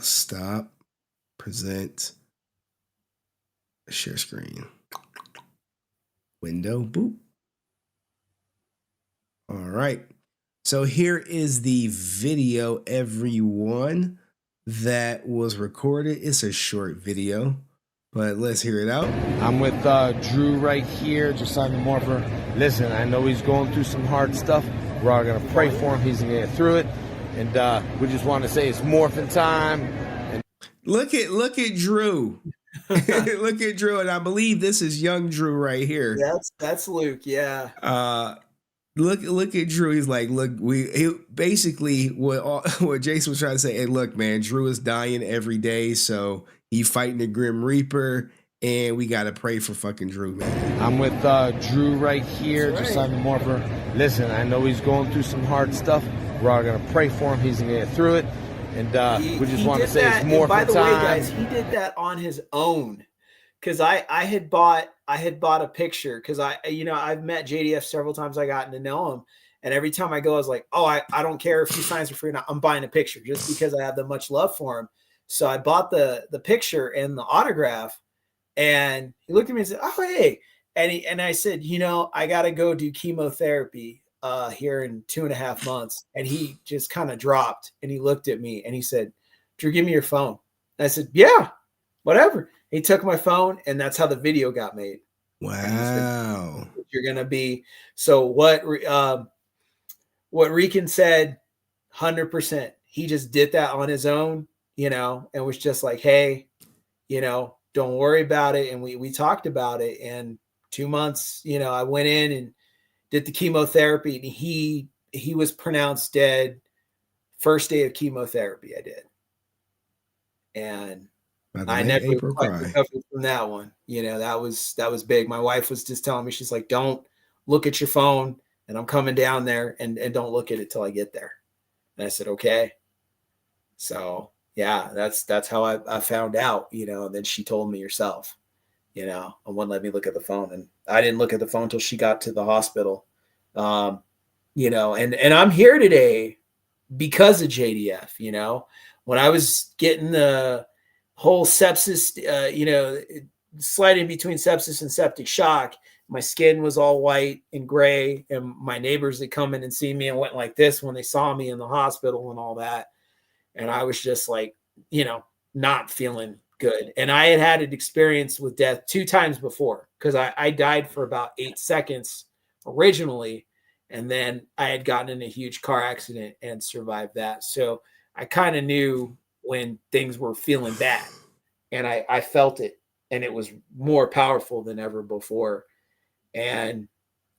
Stop, present, share screen, window, boop. All right. So here is the video, everyone, that was recorded. It's a short video, but let's hear it out. I'm with Drew right here, just on the Morpher. Listen, I know he's going through some hard stuff. We're all going to pray for him. He's going to get through it. And we just want to say it's morphin' time. And look at Drew. Look at Drew. And I believe this is young Drew right here. That's Luke. Yeah. Look at Drew. He's like, look, basically what Jason was trying to say. Hey, look, man, Drew is dying every day. So he's fighting the Grim Reaper. And we got to pray for fucking Drew, man. I'm with Drew right here, just on the Morpher. Listen, I know he's going through some hard stuff. We're all going to pray for him. He's going to get through it. And we just want to say it's morphin' time. By the way, guys, he did that on his own. Because I had bought a picture. Because I've met JDF several times. I gotten to know him. And every time I go, I was like, oh, I don't care if he signs for free or not. I'm buying a picture just because I have that much love for him. So I bought the picture and the autograph. And he looked at me and said, oh, hey. And I said, I got to go do chemotherapy here in 2.5 months. And he just kind of dropped and he looked at me and he said, Drew, give me your phone. And I said, yeah, whatever. He took my phone and that's how the video got made. Wow. Said, you're going to be. So what Rican said, 100%. He just did that on his own, and was just like, hey, don't worry about it. And we talked about it. And 2 months, I went in and did the chemotherapy and he was pronounced dead first day of chemotherapy I did. And I never quite recovered from that one. That was big. My wife was just telling me, she's like, don't look at your phone and I'm coming down there and don't look at it till I get there. And I said, okay. So yeah, that's how I found out, and then she told me herself, and wouldn't let me look at the phone. And I didn't look at the phone until she got to the hospital. And I'm here today because of JDF, when I was getting the whole sepsis, sliding between sepsis and septic shock, my skin was all white and gray. And my neighbors had come in and seen me and went like this when they saw me in the hospital and all that. And I was just like, not feeling good. And I had an experience with death 2 times before because I died for about 8 seconds originally. And then I had gotten in a huge car accident and survived that. So I kind of knew when things were feeling bad, and I felt it, and it was more powerful than ever before. And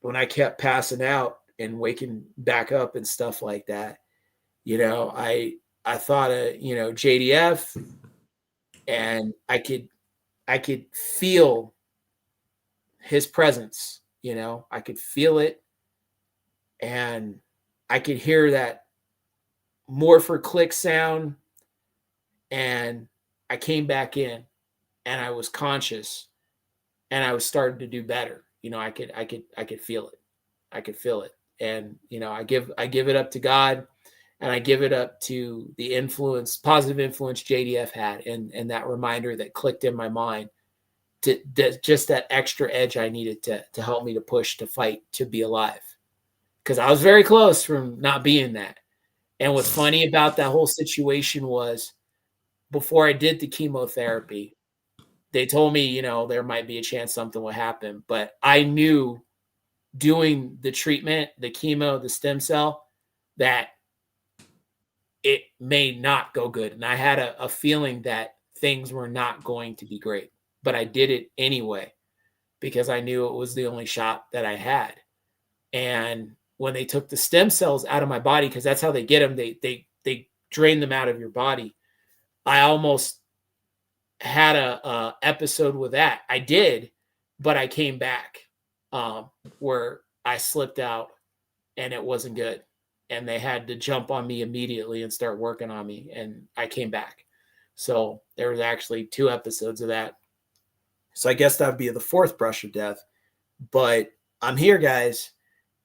when I kept passing out and waking back up and stuff like that, you know, I thought of, you know, JDF, and I could feel his presence, you know, I could feel it, and I could hear that morpher click sound, and I came back in, and I was conscious, and I was starting to do better. You know, I could feel it. I could feel it. And, you know, I give it up to God, and I give it up to the positive influence JDF had, and that reminder that clicked in my mind, just that extra edge I needed to help me to push, to fight, to be alive. Because I was very close from not being that. And what's funny about that whole situation was, before I did the chemotherapy, they told me, you know, there might be a chance something would happen. But I knew doing the treatment, the chemo, the stem cell, that it may not go good. And I had a feeling that things were not going to be great. But I did it anyway because I knew it was the only shot that I had. And when they took the stem cells out of my body, because that's how they get them, they drain them out of your body. I almost had a episode with that. I did, but I came back where I slipped out, and it wasn't good. And they had to jump on me immediately and start working on me, and I came back. So there was actually 2 episodes of that. So I guess that would be the 4th brush of death. But I'm here, guys,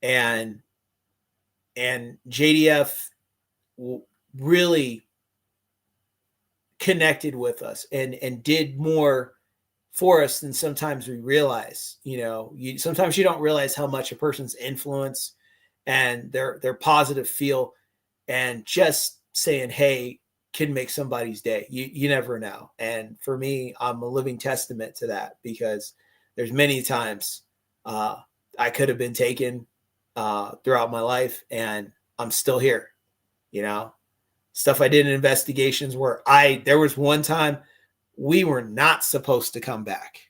and JDF really connected with us and did more for us than sometimes we realize. You know, sometimes you don't realize how much a person's influence and their positive feel, and just saying, hey, can make somebody's day. You never know. And for me, I'm a living testament to that, because there's many times I could have been taken throughout my life, and I'm still here. You know, stuff I did in investigations where there was one time we were not supposed to come back.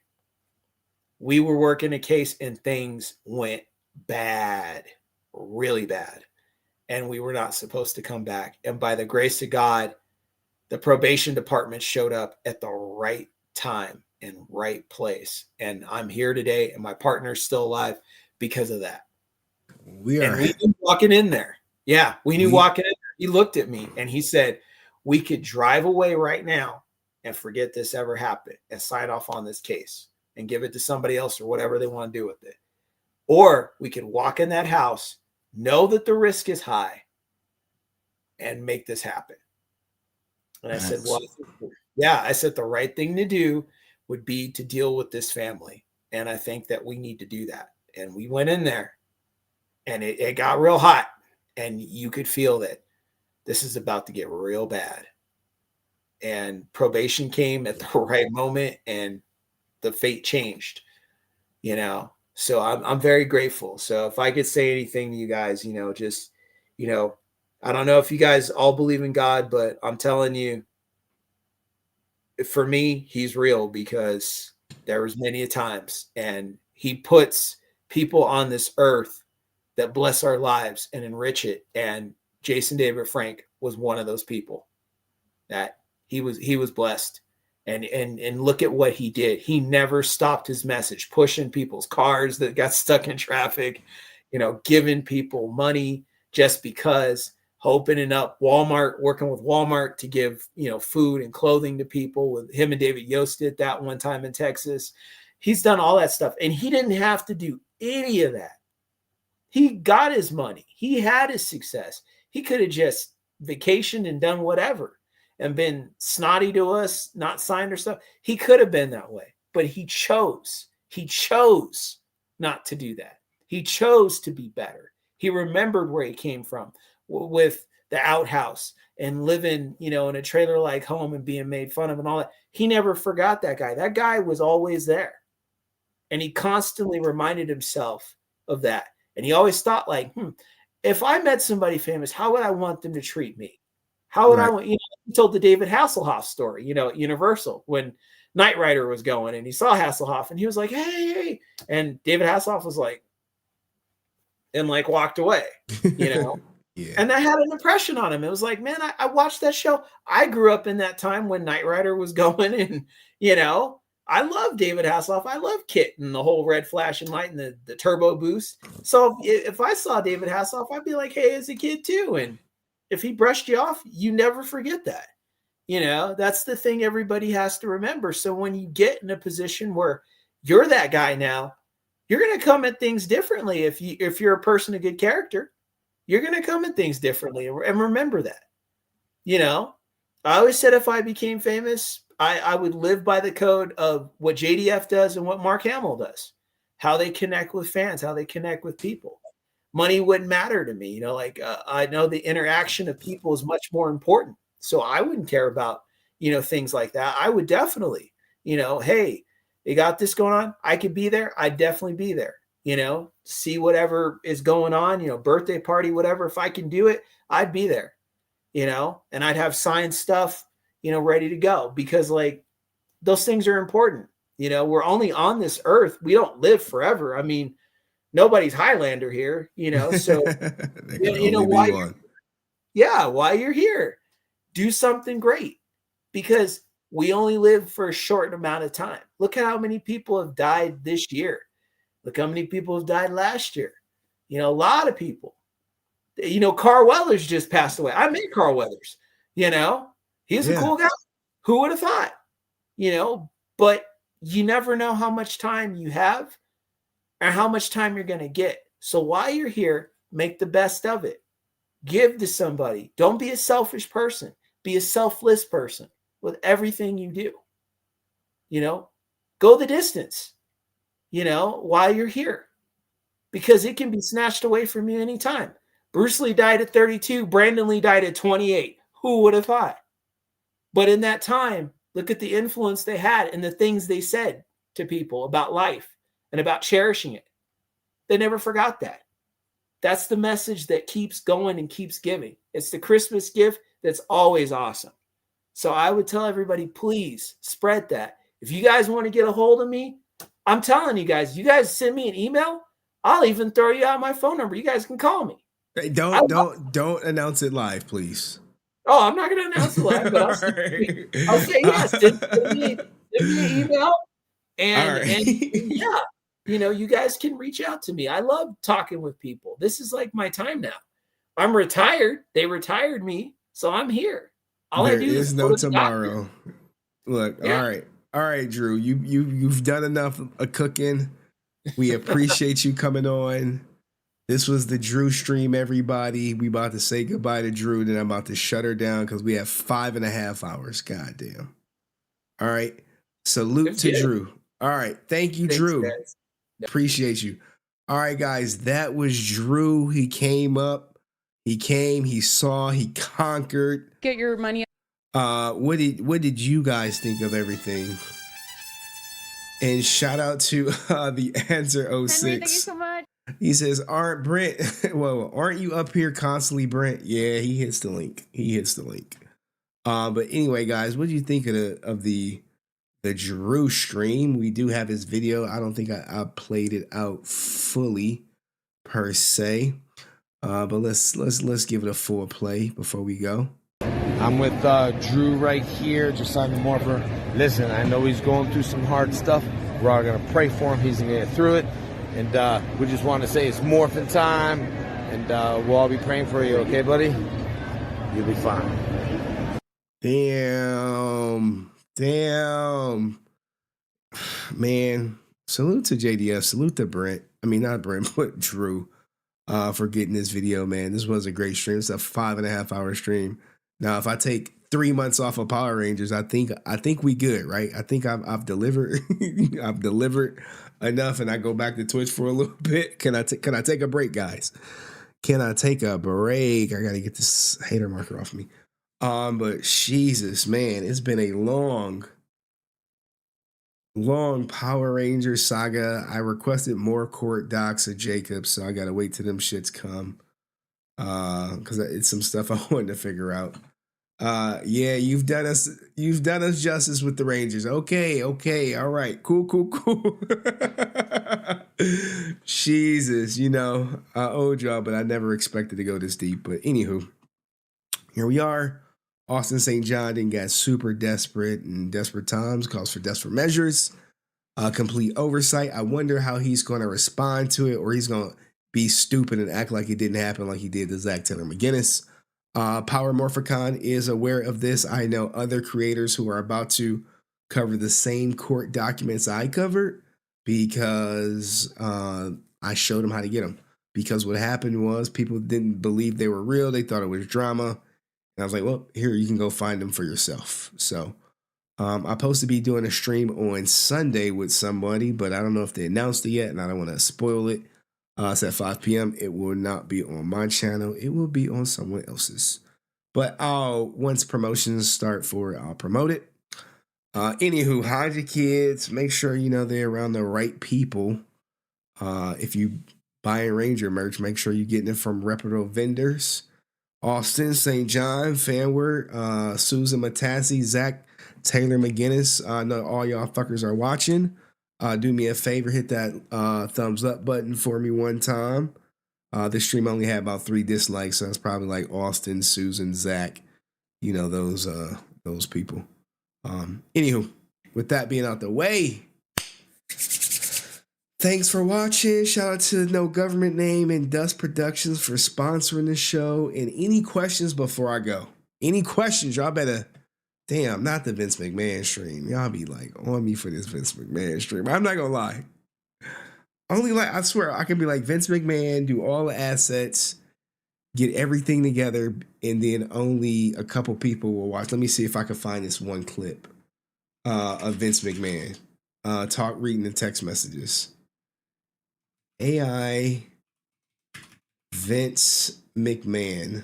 We were working a case and things went bad, really bad. And we were not supposed to come back. And by the grace of God, the probation department showed up at the right time and right place. And I'm here today, and my partner's still alive because of that. We knew walking in there. Yeah, we knew walking in there. He looked at me and he said, we could drive away right now and forget this ever happened and sign off on this case and give it to somebody else or whatever they want to do with it. Or we could walk in that house, know that the risk is high, and make this happen. And I said, well, yeah, I said the right thing to do would be to deal with this family. And I think that we need to do that. And we went in there, and it got real hot, and you could feel that this is about to get real bad. And probation came at the right moment, and the fate changed, you know? So I'm very grateful. So if I could say anything to you guys, you know, just, you know, I don't know if you guys all believe in God, but I'm telling you, for me, he's real, because there was many a times, and he puts people on this earth that bless our lives and enrich it. And Jason David Frank was one of those people that he was blessed. And look at what he did. He never stopped his message, pushing people's cars that got stuck in traffic, you know, giving people money just because, opening up Walmart, working with Walmart to give, you know, food and clothing to people. With him and David Yost did that one time in Texas. He's done all that stuff, and he didn't have to do any of that. He got his money. He had his success. He could have just vacationed and done whatever and been snotty to us, not signed or stuff. He could have been that way, but he chose not to do that. He chose to be better. He remembered where he came from with the outhouse and living, you know, in a trailer-like home and being made fun of and all that. He never forgot that guy. That guy was always there. And he constantly reminded himself of that. And he always thought, like, if I met somebody famous, how would I want them to treat me? How would I want, you know, he told the David Hasselhoff story, you know, at Universal when Knight Rider was going and he saw Hasselhoff and he was like, hey. And David Hasselhoff was like, and like walked away, you know? Yeah. And that had an impression on him. It was like, man, I watched that show. I grew up in that time when Knight Rider was going and, you know, I love David Hasselhoff. I love Kit and the whole red flashing light and the turbo boost. So if I saw David Hasselhoff, I'd be like, hey, as a kid too. And if he brushed you off, you never forget that. You know, that's the thing everybody has to remember. So when you get in a position where you're that guy now, you're going to come at things differently. If you're a person of good character, you're going to come at things differently. And remember that. You know, I always said if I became famous, I would live by the code of what JDF does and what Mark Hamill does, how they connect with fans, how they connect with people. Money wouldn't matter to me. You know, like I know the interaction of people is much more important. So I wouldn't care about, you know, things like that. I would definitely, you know, hey, they got this going on. I could be there. I'd definitely be there, you know, see whatever is going on, you know, birthday party, whatever. If I can do it, I'd be there, you know, and I'd have signed stuff, you know, ready to go because like those things are important. You know, we're only on this earth. We don't live forever. I mean, nobody's Highlander here, you know, so, you know, while you're here, do something great because we only live for a short amount of time. Look at how many people have died this year. Look how many people have died last year. You know, a lot of people. You know, Carr Weathers just passed away. I met Carr Weathers. You know, he's a cool guy. Who would have thought? You know, but you never know how much time you have or how much time you're going to get. So while you're here, make the best of it. Give to somebody. Don't be a selfish person. Be a selfless person with everything you do. You know, go the distance, you know, while you're here because it can be snatched away from you anytime. Bruce Lee died at 32. Brandon Lee died at 28. Who would have thought? But in that time, look at the influence they had and the things they said to people about life and about cherishing it. They never forgot that. That's the message that keeps going and keeps giving. It's the Christmas gift that's always awesome. So I would tell everybody, please spread that. If you guys want to get a hold of me, I'm telling you guys send me an email. I'll even throw you out my phone number. You guys can call me. Hey, don't announce it live, please. Oh, I'm not going to announce it live, but I'll say yes. Send me an email. And yeah, you know, you guys can reach out to me. I love talking with people. This is like my time now. I'm retired. They retired me, so I'm here. All there I do is no tomorrow. Look, Yeah. all right, Drew. You've done enough of cooking. We appreciate you coming on. This was the Drew stream, everybody. We about to say goodbye to Drew, then I'm about to shut her down because we have 5.5 hours. Goddamn. All right. Salute to Drew. All right. Thank you, Drew. Guys. Appreciate you. All right, guys. That was Drew. He came up. He came. He saw. He conquered. Get your money. What did you guys think of everything? And shout out to the answer 06. Henry, thank you so much. He says, aren't you up here constantly, Brent? Yeah, he hits the link. But anyway, guys, what do you think of the Drew stream? We do have his video. I don't think I played it out fully per se. But let's give it a full play before we go. I'm with Drew right here, just signed the Morpher. Listen, I know he's going through some hard stuff. We're all going to pray for him. He's going to get through it. And we just want to say it's morphin' time. And we'll all be praying for you, okay, buddy? You'll be fine. Damn. Man, salute to JDF. Salute to Brent. I mean, not Brent, but Drew for getting this video, man. This was a great stream. It's a 5.5 hour stream. Now, if I take 3 months off of Power Rangers, I think we good, right? I think I've delivered. I've delivered enough, and I go back to Twitch for a little bit. Can I take a break, guys? Can I take a break? I gotta get this hater marker off me. But Jesus, man, it's been a long Power Ranger saga. I requested more court docs of Jacob, so I gotta wait till them shits come. Because it's some stuff I wanted to figure out. Yeah, you've done us justice with the Rangers. Okay, all right, cool. Jesus, I owed y'all, but I never expected to go this deep. But anywho, here we are. Austin St. John then got super desperate, and desperate times calls for desperate measures. Complete oversight. I wonder how he's going to respond to it, or he's going to be stupid and act like it didn't happen, like he did to Zach Taylor McGinnis. Power Morphicon is aware of this. I know other creators who are about to cover the same court documents I covered because I showed them how to get them. Because what happened was people didn't believe they were real. They thought it was drama. And I was like, well, here, you can go find them for yourself. So I'm supposed to be doing a stream on Sunday with somebody, but I don't know if they announced it yet, and I don't want to spoil it. It's at 5 p.m. It will not be on my channel. It will be on someone else's. But once promotions start for it, I'll promote it. Anywho, hide your kids. Make sure they're around the right people. If you buying Ranger merch, make sure you're getting it from reputable vendors. Austin, St. John, Fanward, Susan Matassi, Zach Taylor McGinnis. I know all y'all fuckers are watching. Do me a favor, hit that thumbs up button for me one time. This stream only had about 3 dislikes, so it's probably like Austin, Susan, Zach, those people. Anywho, with that being out the way, thanks for watching. Shout out to No Government Name and DustProductions for sponsoring the show. And any questions before I go? Any questions? Y'all better. Damn, not the Vince McMahon stream. Y'all be like on me for this Vince McMahon stream. I'm not gonna lie. I swear, I can be like Vince McMahon, do all the assets, get everything together, and then only a couple people will watch. Let me see if I can find this one clip of Vince McMahon reading the text messages. AI Vince McMahon.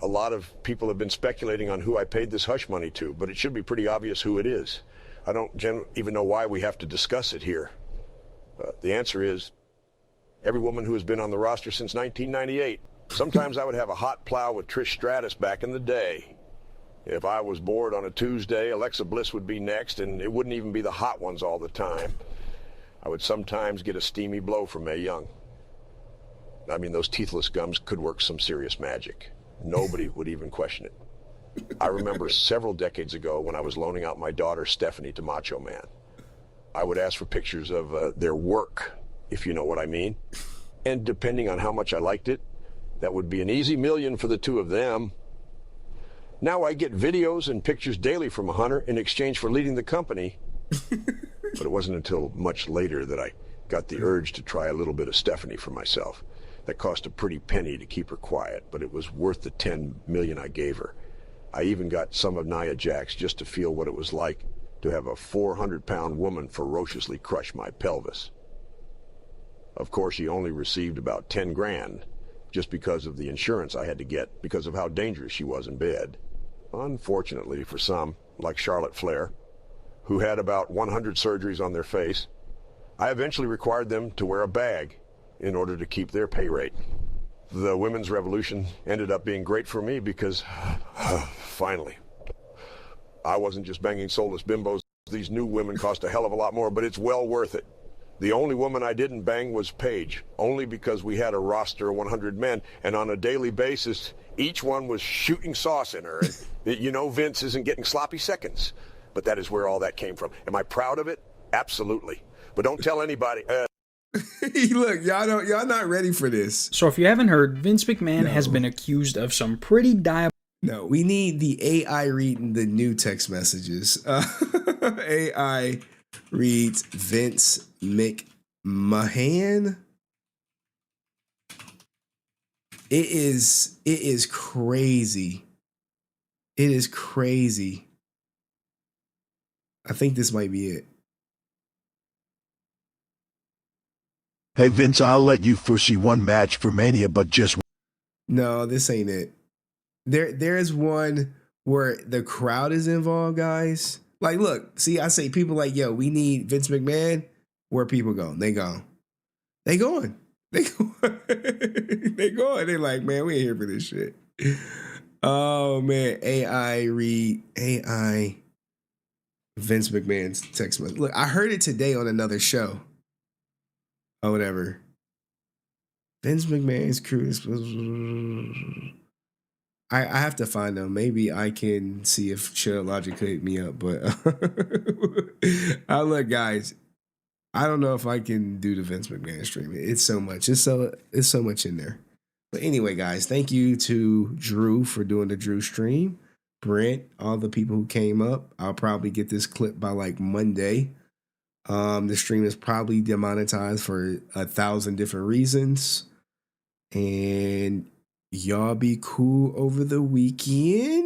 A lot of people have been speculating on who I paid this hush money to, but it should be pretty obvious who it is. I don't even know why we have to discuss it here. The answer is every woman who has been on the roster since 1998. Sometimes I would have a hot plow with Trish Stratus back in the day. If I was bored on a Tuesday, Alexa Bliss would be next, and it wouldn't even be the hot ones all the time. I would sometimes get a steamy blow from Mae Young. I mean, those teethless gums could work some serious magic. Nobody would even question it. I remember several decades ago when I was loaning out my daughter Stephanie to Macho Man. I would ask for pictures of their work, if you know what I mean. And depending on how much I liked it, that would be an easy million for the two of them. Now I get videos and pictures daily from Hunter in exchange for leading the company. But it wasn't until much later that I got the urge to try a little bit of Stephanie for myself. That cost a pretty penny to keep her quiet, but it was worth the $10 million I gave her. I even got some of Nia Jax just to feel what it was like to have a 400-pound woman ferociously crush my pelvis. Of course, she only received about 10 grand, just because of the insurance I had to get because of how dangerous she was in bed. Unfortunately for some, like Charlotte Flair, who had about 100 surgeries on their face, I eventually required them to wear a bag in order to keep their pay rate. The women's revolution ended up being great for me because, finally, I wasn't just banging soulless bimbos. These new women cost a hell of a lot more, but it's well worth it. The only woman I didn't bang was Paige, only because we had a roster of 100 men, and on a daily basis, each one was shooting sauce in her. And, Vince isn't getting sloppy seconds. But that is where all that came from. Am I proud of it? Absolutely. But don't tell anybody. Look, y'all not ready for this. So if you haven't heard, Vince McMahon has been accused of some pretty No, we need the AI reading the new text messages. AI reads Vince McMahon. It is crazy. It is crazy. I think this might be it. Hey Vince, I'll let you foresee one match for Mania, but just... No, this ain't it. There's one where the crowd is involved, guys. Like, look, see, I say people like, yo, we need Vince McMahon. Where people go? They go. They going. They go and they like, man, we ain't here for this shit. Oh man, AI Vince McMahon's text message. Look, I heard it today on another show. Or whatever. Vince McMahon's crew is I have to find them. Maybe I can see if Chill Logic could hit me up, but look, guys. I don't know if I can do the Vince McMahon stream. It's so much. It's so much in there. But anyway, guys, thank you to Drew for doing the Drew stream. Brent, all the people who came up. I'll probably get this clip by like Monday. The stream is probably demonetized for 1,000 different reasons. And y'all be cool over the weekend.